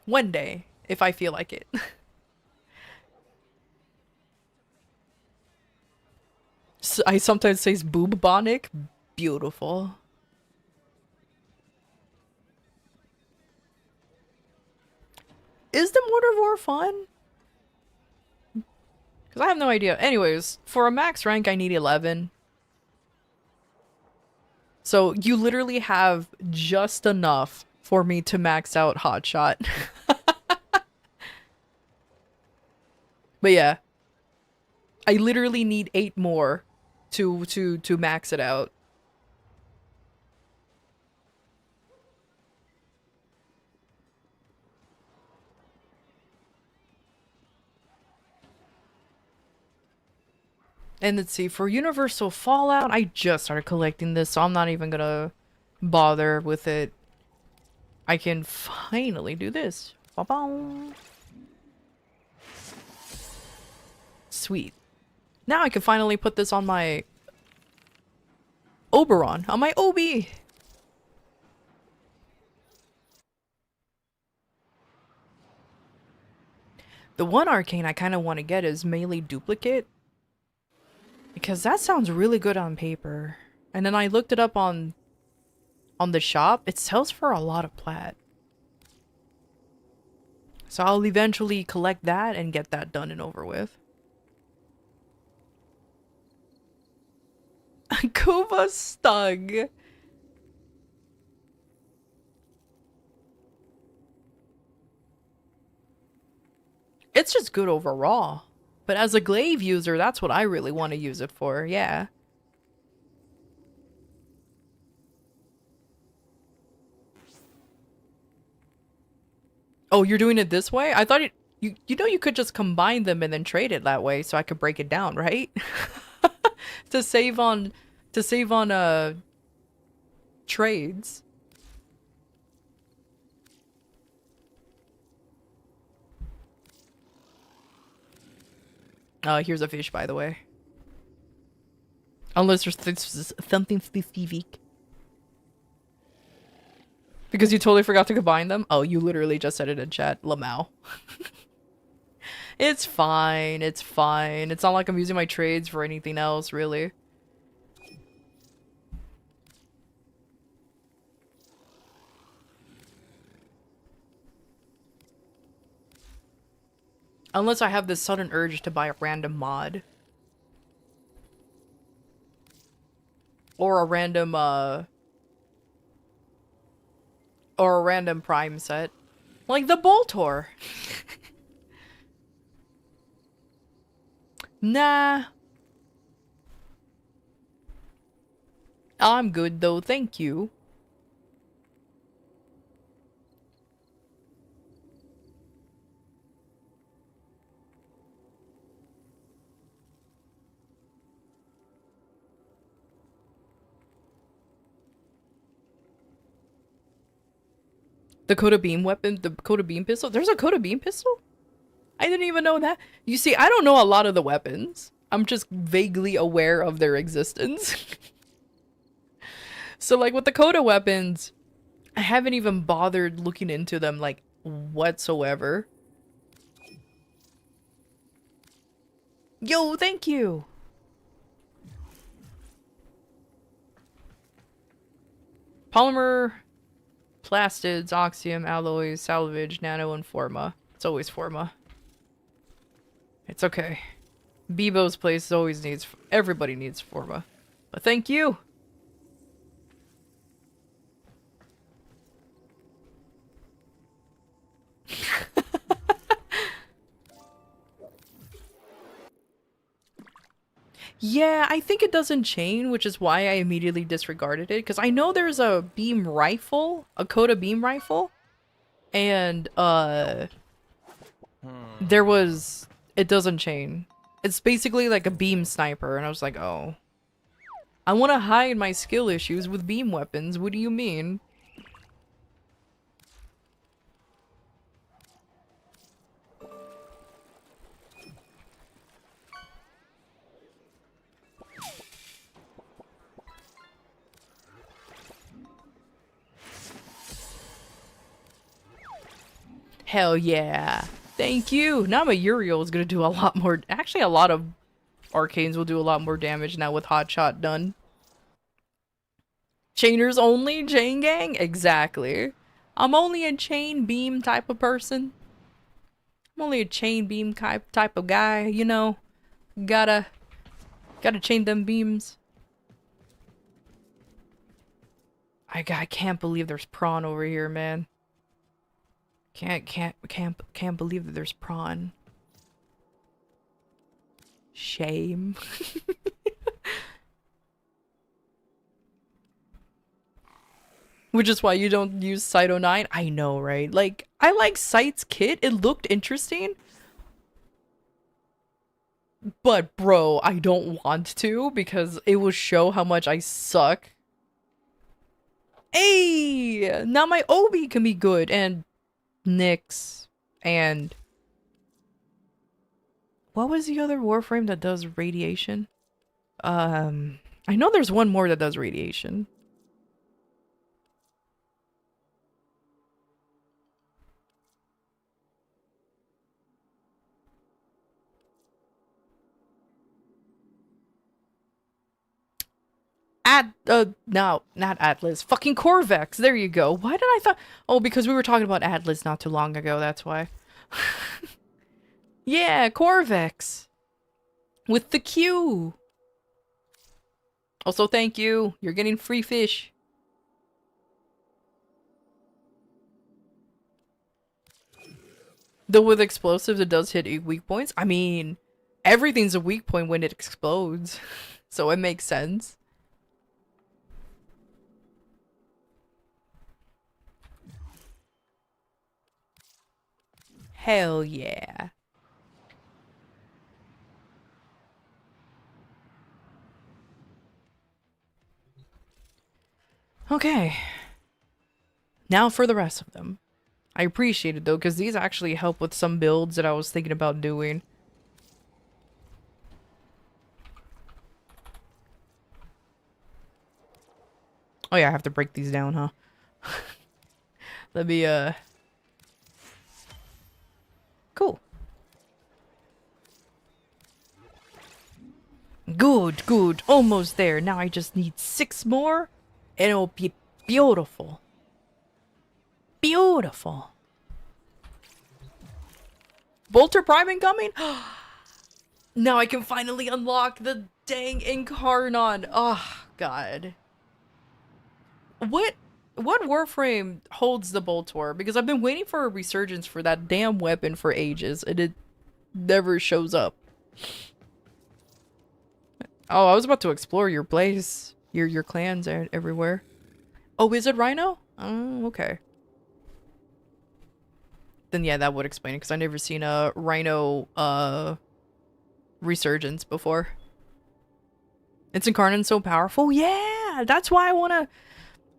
One day, if I feel like it. So I sometimes say boobonic. Beautiful. Is the Mortar of War fun? Because I have no idea. Anyways, for a max rank, I need 11. So you literally have just enough for me to max out Hotshot. But yeah. I literally need 8 more to max it out. And let's see, for Universal Fallout, I just started collecting this, so I'm not even gonna bother with it. I can finally do this. Ba-boom. Sweet. Now I can finally put this on my Oberon, on my OB. The one arcane I kind of want to get is Melee Duplicate. Because that sounds really good on paper. And then I looked it up on the shop. It sells for a lot of plat. So I'll eventually collect that and get that done and over with. Kuva Stug. It's just good overall. But as a glaive user, that's what I really want to use it for, yeah. Oh, you're doing it this way? I thought you know you could just combine them and then trade it that way so I could break it down, right? to save on trades. Here's a fish, by the way. Unless there's something specific. Because you totally forgot to combine them? Oh, you literally just said it in chat. Lamau. It's fine. It's fine. It's not like I'm using my trades for anything else, really. Unless I have this sudden urge to buy a random mod. Or a random, or a random prime set. Like the Boltor. Nah. I'm good though, thank you. The Coda Beam weapon, the Coda Beam pistol? There's a Coda Beam pistol? I didn't even know that. You see, I don't know a lot of the weapons. I'm just vaguely aware of their existence. So like with the Coda weapons, I haven't even bothered looking into them like whatsoever. Yo, thank you. Polymer, plastids, oxium, alloys, salvage, nano, and forma. It's always forma. It's okay. Bebo's place always needs... Everybody needs forma. But thank you! Yeah, I think it doesn't chain, which is why I immediately disregarded it. Because I know there's a beam rifle, a Coda beam rifle. And, there was... It doesn't chain. It's basically like a beam sniper, and I was like, oh. I want to hide my skill issues with beam weapons, what do you mean? Hell yeah. Thank you. Now my Uriel is gonna do a lot more. Actually, a lot of arcanes will do a lot more damage now with Hot Shot done. Chainers only? Chain gang? Exactly. I'm only a chain beam type of person. I'm only a chain beam type of guy, you know. Gotta chain them beams. I can't believe there's prawn over here, man. Can't believe that there's prawn. Shame. Which is why you don't use Site 09? I know, right? Like, I like Site's kit. It looked interesting. But, bro, I don't want to because it will show how much I suck. Hey! Now my Obi can be good and Nyx and what was the other Warframe that does radiation? I know there's one more that does radiation. No, not Atlas. Fucking Corvex. There you go. Why did I thought? Oh, because we were talking about Atlas not too long ago. That's why. Yeah, Corvex. With the Q. Also, thank you. You're getting free fish. Though with explosives, it does hit weak points. I mean, everything's a weak point when it explodes. So it makes sense. Hell yeah. Okay. Now for the rest of them. I appreciate it though, because these actually help with some builds that I was thinking about doing. Oh yeah, I have to break these down, huh? Let me, Cool. Good, good. Almost there. Now I just need 6 more, and it'll be beautiful. Beautiful. Bolter Prime incoming? Now I can finally unlock the dang Incarnon. Oh, God. What Warframe holds the Boltor? Because I've been waiting for a resurgence for that damn weapon for ages, and it never shows up. Oh, I was about to explore your place. Your clans are everywhere. Oh, is it Rhino? Oh, okay. Then yeah, that would explain it, because I've never seen a Rhino, resurgence before. It's Incarnate so powerful? Yeah! That's why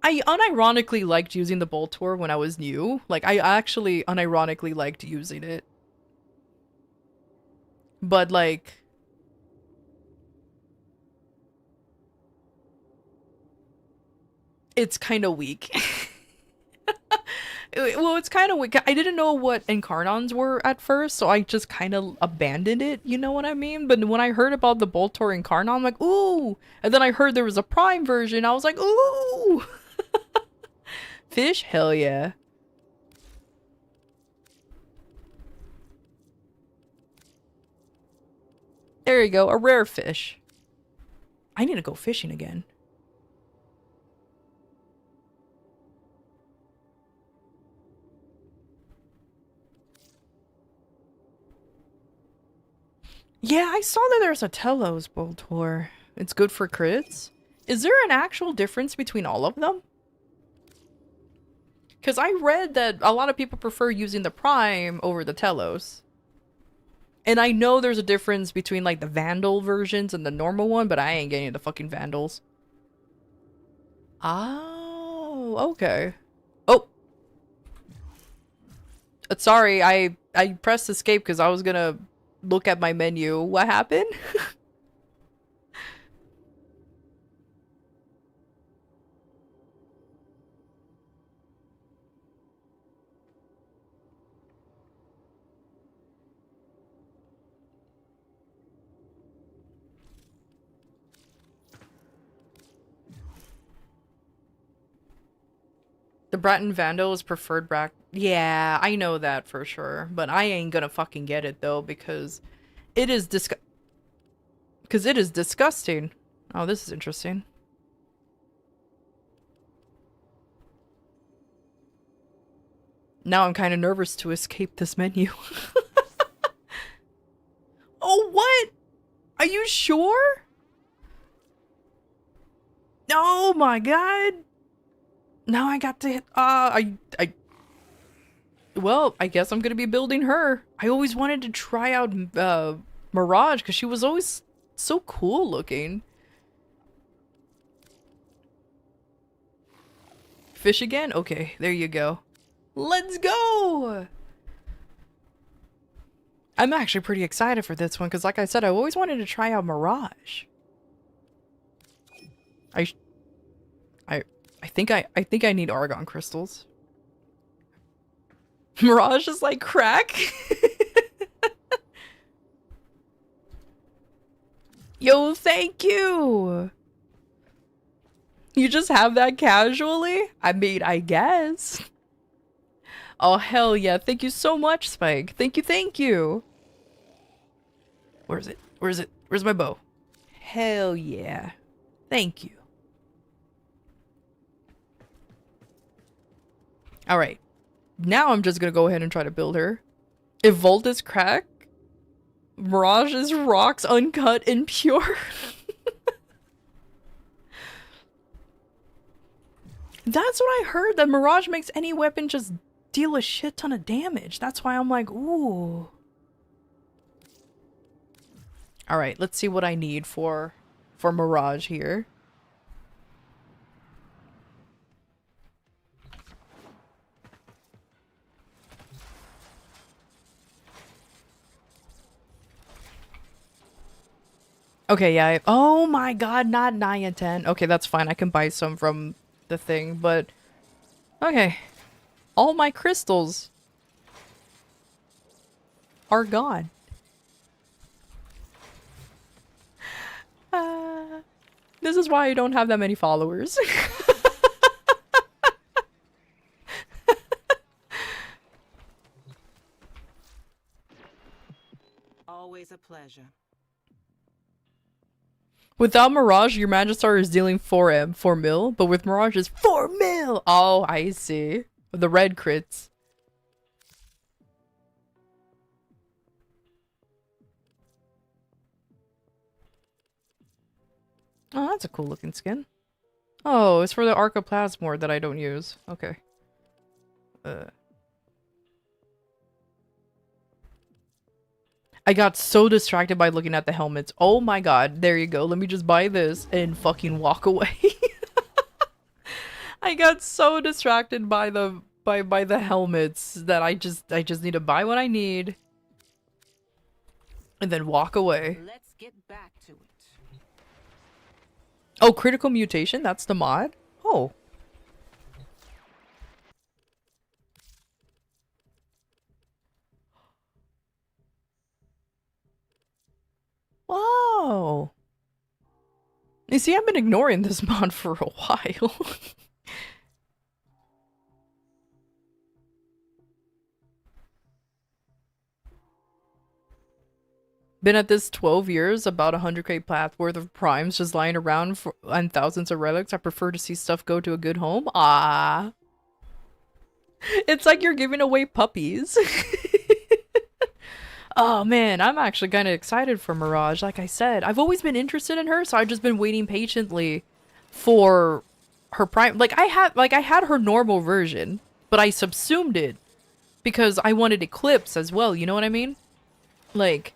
I unironically liked using the Boltor when I was new. Like, I actually unironically liked using it. But, like... it's kind of weak. Well, it's kind of weak. I didn't know what Incarnons were at first, so I just kind of abandoned it, you know what I mean? But when I heard about the Boltor Incarnon, I'm like, ooh! And then I heard there was a Prime version, I was like, ooh! Fish? Hell yeah. There you go, a rare fish. I need to go fishing again. Yeah, I saw that there's a Telos Boltor. It's good for crits. Is there an actual difference between all of them? Because I read that a lot of people prefer using the Prime over the Telos. And I know there's a difference between like the Vandal versions and the normal one, but I ain't getting the fucking Vandals. Oh, okay. Oh! Sorry, I pressed escape because I was gonna look at my menu. What happened? The Breton Vandal is preferred brack. Yeah, I know that for sure. But I ain't gonna fucking get it though because it is disgusting. Oh, this is interesting. Now I'm kind of nervous to escape this menu. Oh, what? Are you sure? Oh my god. Now I got to hit, well, I guess I'm gonna be building her. I always wanted to try out, Mirage, because she was always so cool looking. Fish again? Okay, there you go. Let's go! I'm actually pretty excited for this one, because like I said, I always wanted to try out Mirage. I think I need Argon crystals. Mirage is like crack. Yo, thank you. You just have that casually? I mean, I guess. Oh, hell yeah. Thank you so much, Spike. Thank you, thank you. Where is it? Where is it? Where's my bow? Hell yeah. Thank you. Alright. Now I'm just gonna go ahead and try to build her. If Volt is crack, Mirage is rocks, uncut, and pure. That's what I heard, that Mirage makes any weapon just deal a shit ton of damage. That's why I'm like, ooh. Alright, let's see what I need for Mirage here. Okay, yeah. Oh my god, not 9 and 10. Okay, that's fine. I can buy some from the thing, but... Okay. All my crystals are gone. This is why I don't have that many followers. Always a pleasure. Without Mirage, your Magistar is dealing 4 mil, but with Mirage is 4 mil! Oh, I see. The red crits. Oh, that's a cool looking skin. Oh, it's for the Archoplasmor that I don't use. Okay. I got so distracted by looking at the helmets. Oh my god, there you go. Let me just buy this and fucking walk away. I got so distracted by the helmets that I just need to buy what I need and then walk away. Let's get back to it. Oh, critical mutation? That's the mod? Oh. Wow. You see, I've been ignoring this mod for a while. Been at this 12 years, about 100k path worth of primes just lying around and thousands of relics. I prefer to see stuff go to a good home. Ah. It's like you're giving away puppies. Oh man, I'm actually kind of excited for Mirage. Like I said, I've always been interested in her, so I've just been waiting patiently for her prime. Like I had her normal version, but I subsumed it because I wanted Eclipse as well, you know what I mean? Like,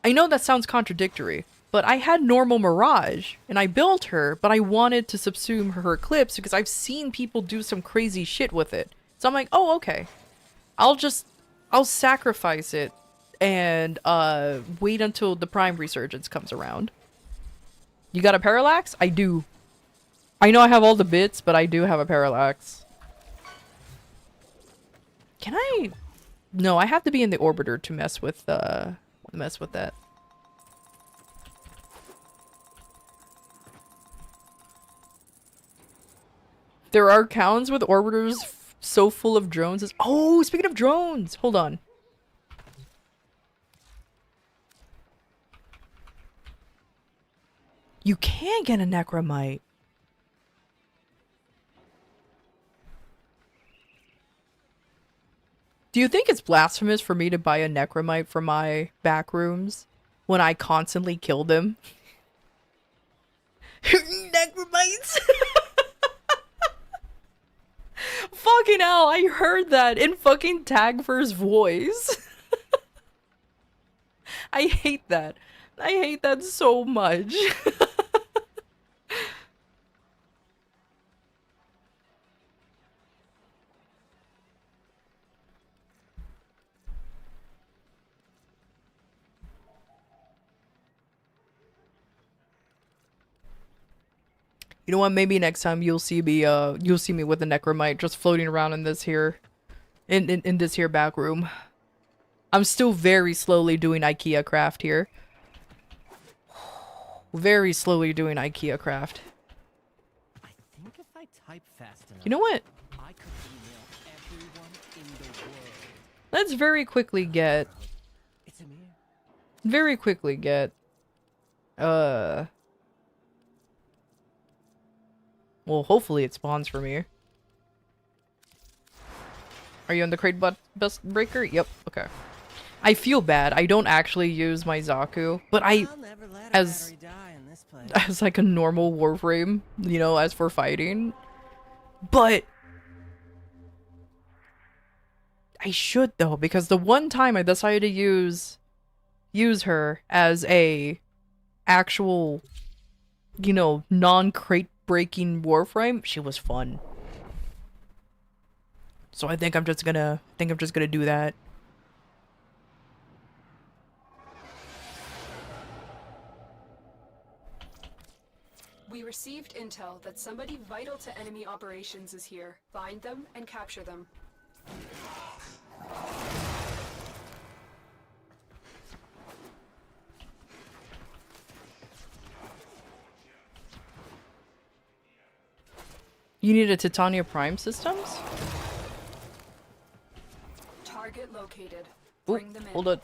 I know that sounds contradictory, but I had normal Mirage and I built her, but I wanted to subsume her Eclipse because I've seen people do some crazy shit with it. So I'm like, oh, okay. I'll sacrifice it and wait until the Prime Resurgence comes around. You got a Parallax? I do. I know I have all the bits, but I do have a Parallax. Can I? No, I have to be in the Orbiter to mess with that. There are towns with orbiters so full of drones. Oh, speaking of drones, hold on. You can get a Necromite. Do you think it's blasphemous for me to buy a Necromite for my back rooms when I constantly kill them? Necromites! Fucking hell, I heard that in fucking Tagfer's voice. I hate that. I hate that so much. You know what? Maybe next time you'll see me with a Necromite just floating around in this here in this here back room. I'm still very slowly doing IKEA craft here. Very slowly doing IKEA craft. I think if I type fast enough, you know what? I could email everyone in the world. Let's very quickly get well, hopefully it spawns for me. Are you on the crate bus breaker? Yep. Okay. I feel bad. I don't actually use my Zaku, but as like a normal Warframe, you know, as for fighting. But I should though, because the one time I decided to use her as a actual, you know, non-crate breaking Warframe, she was fun. So I think I'm just gonna do that. We received intel that somebody vital to enemy operations is here. Find them and capture them. You need a Titania Prime systems? Target located. Ooh, Bring them in. hold it.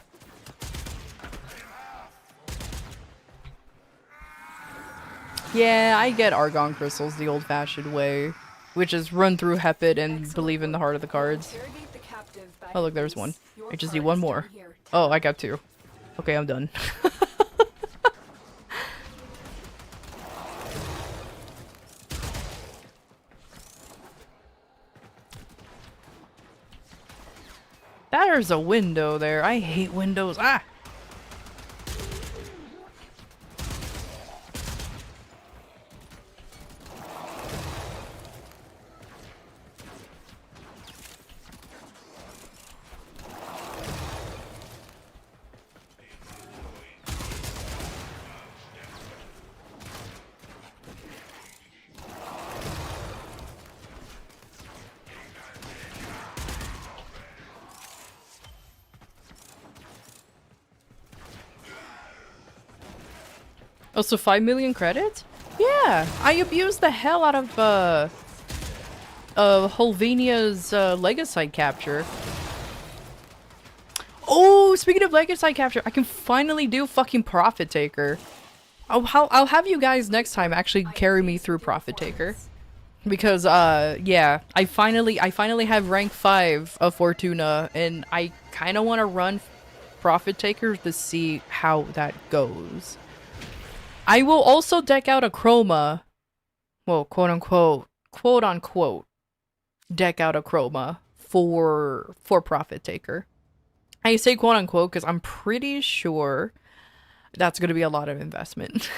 Yeah, I get Argon crystals the old-fashioned way, which is run through Hepit and believe in the heart of the cards. Oh look, there's one. I just need one more. Oh, I got two. Okay, I'm done. There's a window there. I hate windows. Ah! Oh, so 5 million credits? Yeah, I abused the hell out of Holvenia's Legacy capture. Oh, speaking of Legacy capture, I can finally do fucking Profit Taker. I'll have you guys next time actually carry me through Profit Taker. Because yeah, I finally have rank 5 of Fortuna, and I kind of want to run Profit Taker to see how that goes. I will also deck out a Chroma, well, quote unquote, deck out a Chroma for Profit Taker. I say quote unquote because I'm pretty sure that's going to be a lot of investment.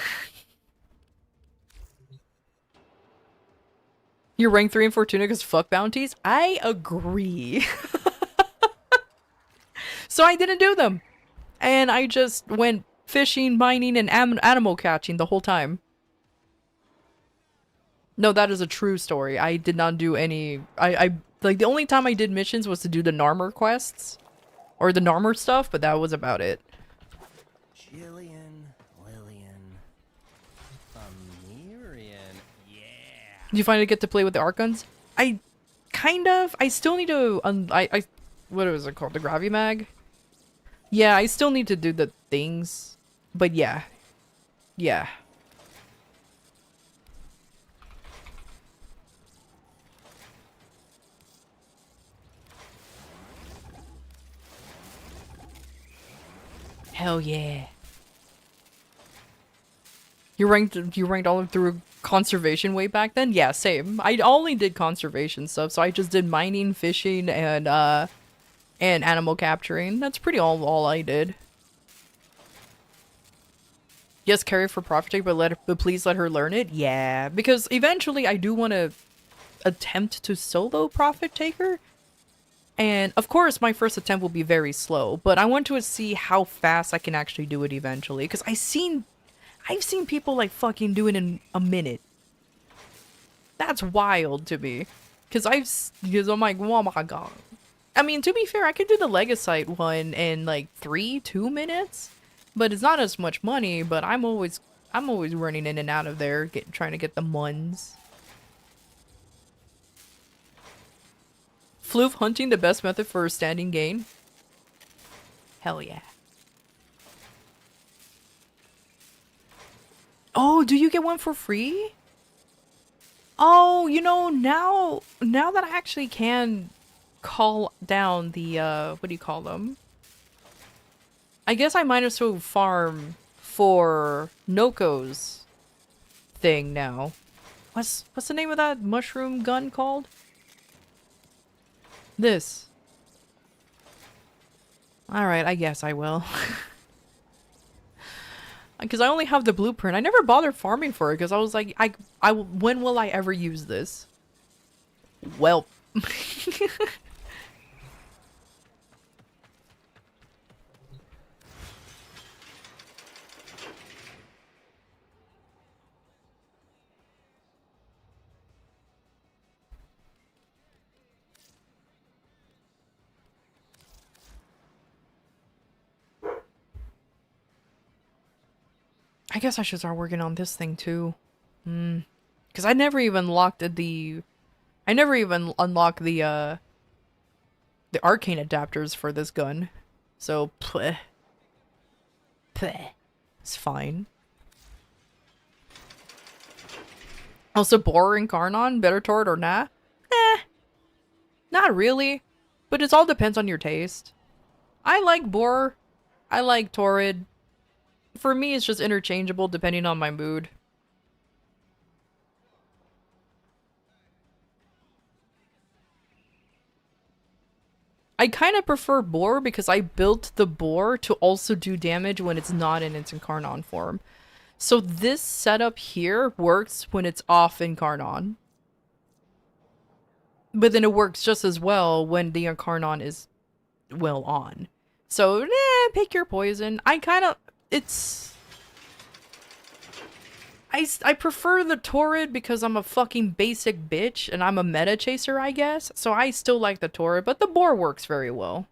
You're rank 3 in Fortuna because fuck bounties? I agree. So I didn't do them. And I just went fishing, mining, and animal catching the whole time. No, that is a true story. I did not do any... I like, the only time I did missions was to do the Narmer quests. Or the Narmer stuff, but that was about it. Jillian, Lillian, Amirian, yeah. Do you finally get to play with the arc guns? I kind of... I still need to... what was it called? The Gravimag? Yeah, I still need to do the things. But yeah. Yeah. Hell yeah. You ranked all through conservation way back then? Yeah, same. I only did conservation stuff, so I just did mining, fishing, and animal capturing. That's pretty all I did. Yes, carry for Profit Taker, but please let her learn it. Yeah, because eventually I do want to attempt to solo Profit Taker. And of course, my first attempt will be very slow, but I want to see how fast I can actually do it eventually. Because I've seen people like fucking do it in a minute. That's wild to me. Because I'm like, oh my god. I mean, to be fair, I could do the Legasite one in like 2 minutes. But it's not as much money, but I'm always running in and out of there, trying to get the muns. Floof hunting the best method for standing gain? Hell yeah. Oh, do you get one for free? Oh, you know, now that I actually can call down the, what do you call them? I guess I might as well farm for Noko's thing now. What's the name of that mushroom gun called? This. Alright, I guess I will. Because I only have the blueprint. I never bothered farming for it because I was like, when will I ever use this? Well. I guess I should start working on this thing too. Because I never even unlocked the arcane adapters for this gun. So, pleh. It's fine. Also, Boar and Karnon, better Torrid or nah? Not really. But it all depends on your taste. I like Boar. I like Torrid. For me, it's just interchangeable depending on my mood. I kind of prefer Boar because I built the Boar to also do damage when it's not in its Incarnon form. So this setup here works when it's off Incarnon. But then it works just as well when the Incarnon is, well, on. So, pick your poison. I kind of... I prefer the Torrid because I'm a fucking basic bitch and I'm a meta chaser, I guess. So I still like the Torrid, but the Boar works very well.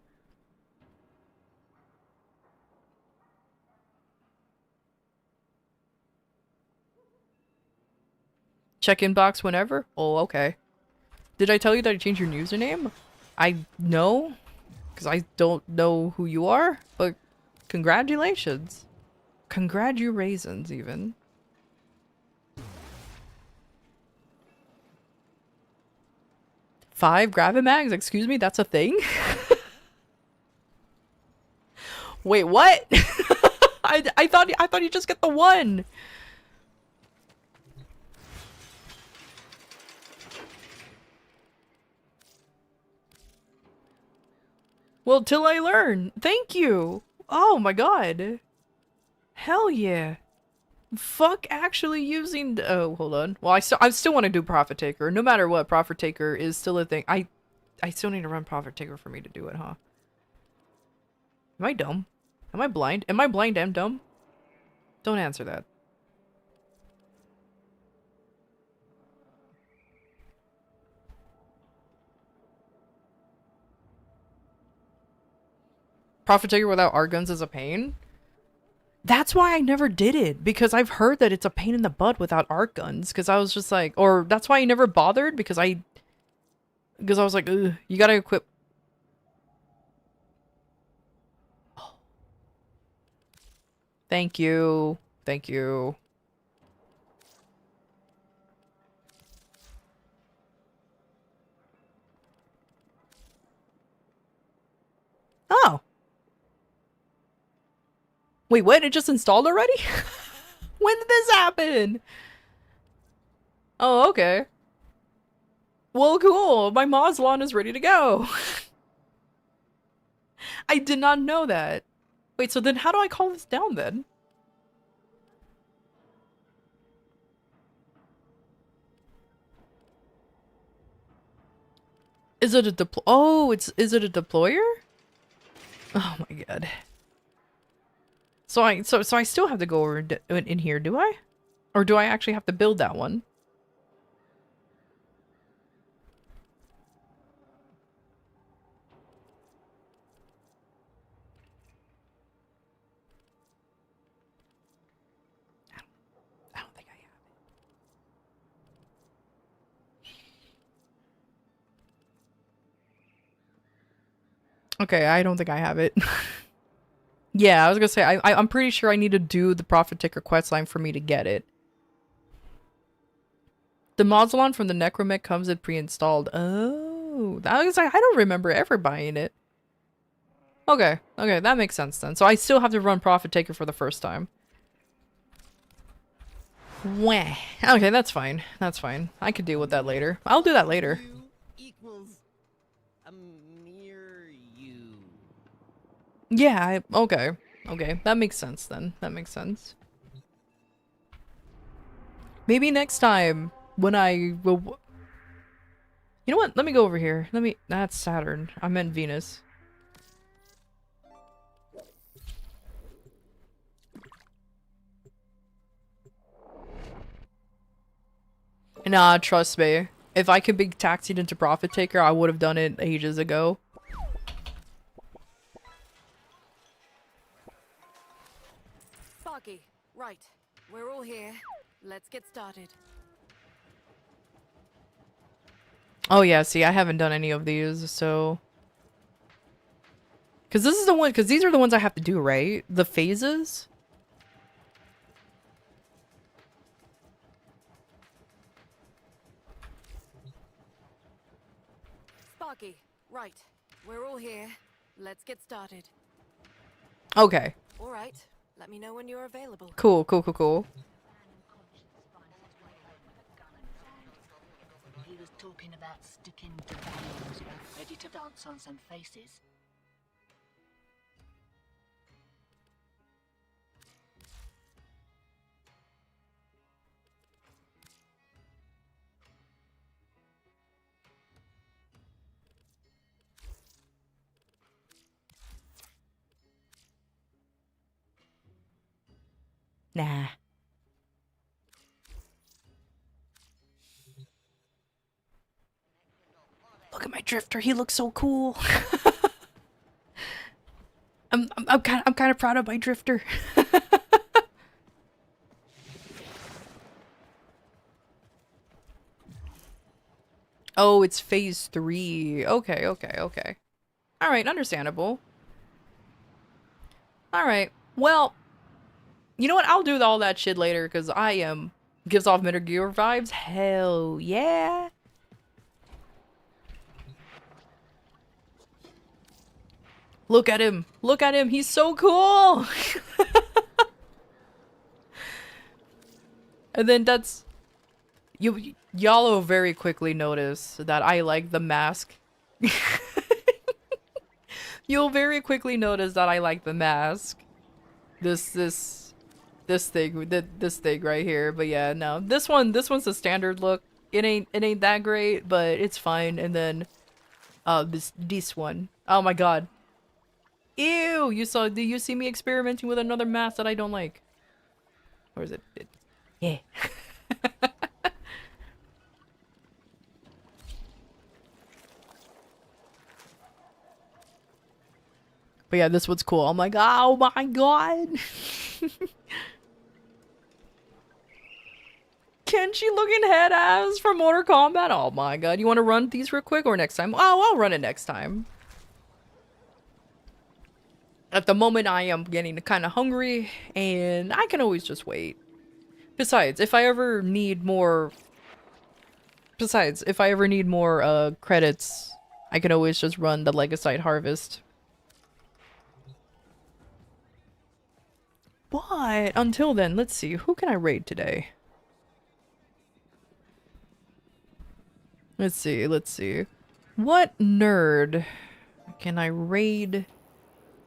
Check inbox whenever? Oh, okay. Did I tell you that I changed your username? I know, because I don't know who you are, but congratulations. Congratulations, even. Five Gravimags? Excuse me, that's a thing? Wait, what? I thought you just get the one. Well, till I learn. Thank you. Oh my god. Hell yeah. Fuck actually using... Oh, hold on. Well, I still want to do Profit Taker. No matter what, Profit Taker is still a thing. I still need to run Profit Taker for me to do it, huh? Am I dumb? Am I blind? Am I blind and dumb? Don't answer that. Profit Taker without art guns is a pain? That's why I never did it, because I've heard that it's a pain in the butt without art guns, because I was just like, or that's why I never bothered, because I was like, ugh, you gotta equip. Thank you. Thank you. Oh. Wait, what? It just installed already? When did this happen? Oh, okay. Well, cool. My Moslon is ready to go. I did not know that. Wait, so then how do I call this down then? Is it a deploy? Oh, is it a deployer? Oh my god. So I still have to go over in here, do I? Or do I actually have to build that one? I don't think I have it. Okay, I don't think I have it. Yeah, I was gonna say, I'm pretty sure I need to do the Profit Taker questline for me to get it. The Moslon from the Necromech comes in pre-installed. Oh. Oh, that was like, I don't remember ever buying it. Okay, okay, that makes sense then. So I still have to run Profit Taker for the first time. Wah. Okay, that's fine. That's fine. I could deal with that later. I'll do that later. Equals a mere you. Yeah, okay. Okay, that makes sense then. That makes sense. Maybe next time when I will... You know what? Let me go over here. Let me... That's Saturn. I meant Venus. Nah, trust me. If I could be taxied into Profit Taker, I would have done it ages ago. Sparky, right. We're all here. Let's get started. Oh yeah, see, I haven't done any of these, so... Because this is the one, because these are the ones I have to do, right? The phases? Sparky, right. We're all here. Let's get started. Okay. All right. Let me know when you're available. Cool, cool, cool, cool. He was talking about sticking derails, ready to dance on some faces. Nah. Look at my drifter. He looks so cool. I'm kind of proud of my drifter. Oh, it's phase 3. Okay, okay, okay. All right, understandable. All right. Well, you know what? I'll do all that shit later because I am gives off Metal Gear vibes. Hell yeah. Look at him. Look at him. He's so cool. And then that's y'all will very quickly notice that I like the mask. You'll very quickly notice that I like the mask. This thing right here. But yeah, no. This one's the standard look. It ain't that great, but it's fine. And then this one. Oh my god. Ew, do you see me experimenting with another mask that I don't like? Or is it? Yeah. But yeah, this one's cool. I'm like, oh my god. Kenshi looking head ass from Mortal Kombat. Oh my god. You want to run these real quick or next time? Oh, I'll run it next time. At the moment, I am getting kind of hungry, and I can always just wait. Besides, if I ever need more... credits, I can always just run the Legasite Harvest. But until then, let's see. Who can I raid today? Let's see, let's see. What nerd can I raid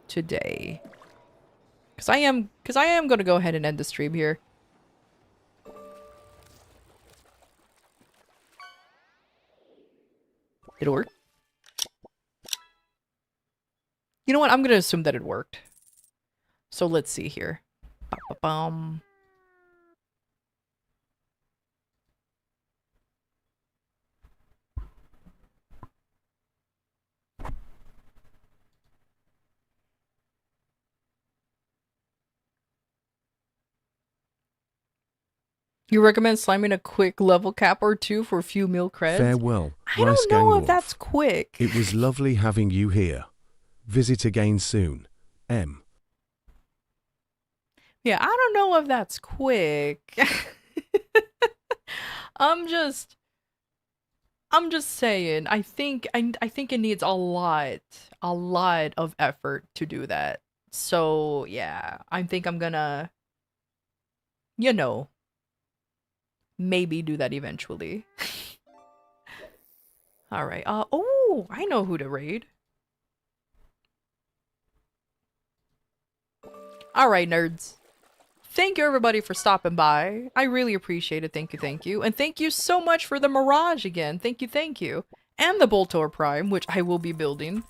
today? Because I am going to go ahead and end the stream here. Did it work? You know what? I'm going to assume that it worked. So let's see here. Ba-ba-bum. You recommend slamming a quick level cap or two for a few meal creds? Farewell, I don't know if that's quick. It was lovely having you here. Visit again soon. M. Yeah, I don't know if that's quick. I'm I'm just saying, I think it needs a lot of effort to do that. So yeah, I think I'm gonna, you know, maybe do that eventually. Alright, oh, I know who to raid. Alright, nerds. Thank you everybody for stopping by. I really appreciate it. Thank you, thank you. And thank you so much for the Mirage again. Thank you, thank you. And the Boltor Prime, which I will be building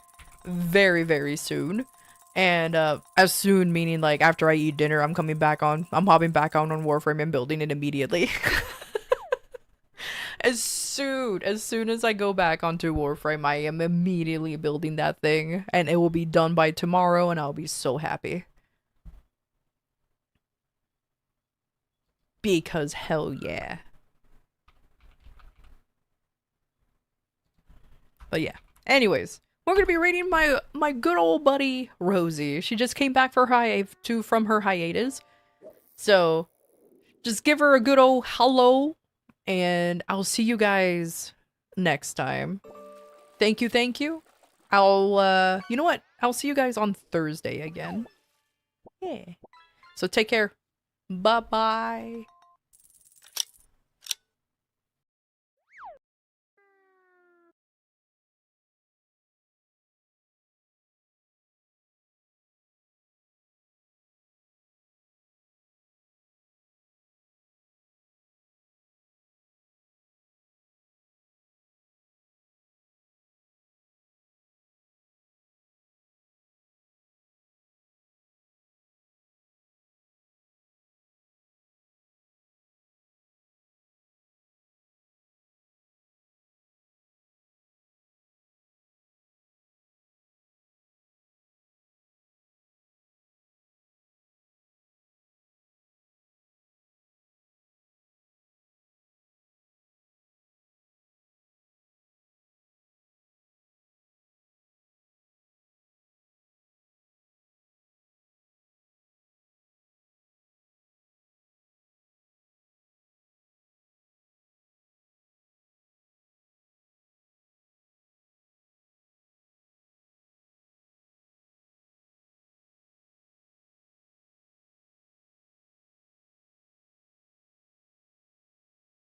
very, very soon. And as soon meaning like after I eat dinner, I'm hopping back on Warframe and building it immediately. As soon as I go back onto Warframe, I am immediately building that thing. And it will be done by tomorrow and I'll be so happy. Because hell yeah. But yeah. Anyways, we're gonna be rating my good old buddy Rosie. She just came back from her hiatus. So just give her a good old hello. And I'll see you guys next time. Thank you, thank you. I'll you know what? I'll see you guys on Thursday again. Yeah. So take care. Bye-bye.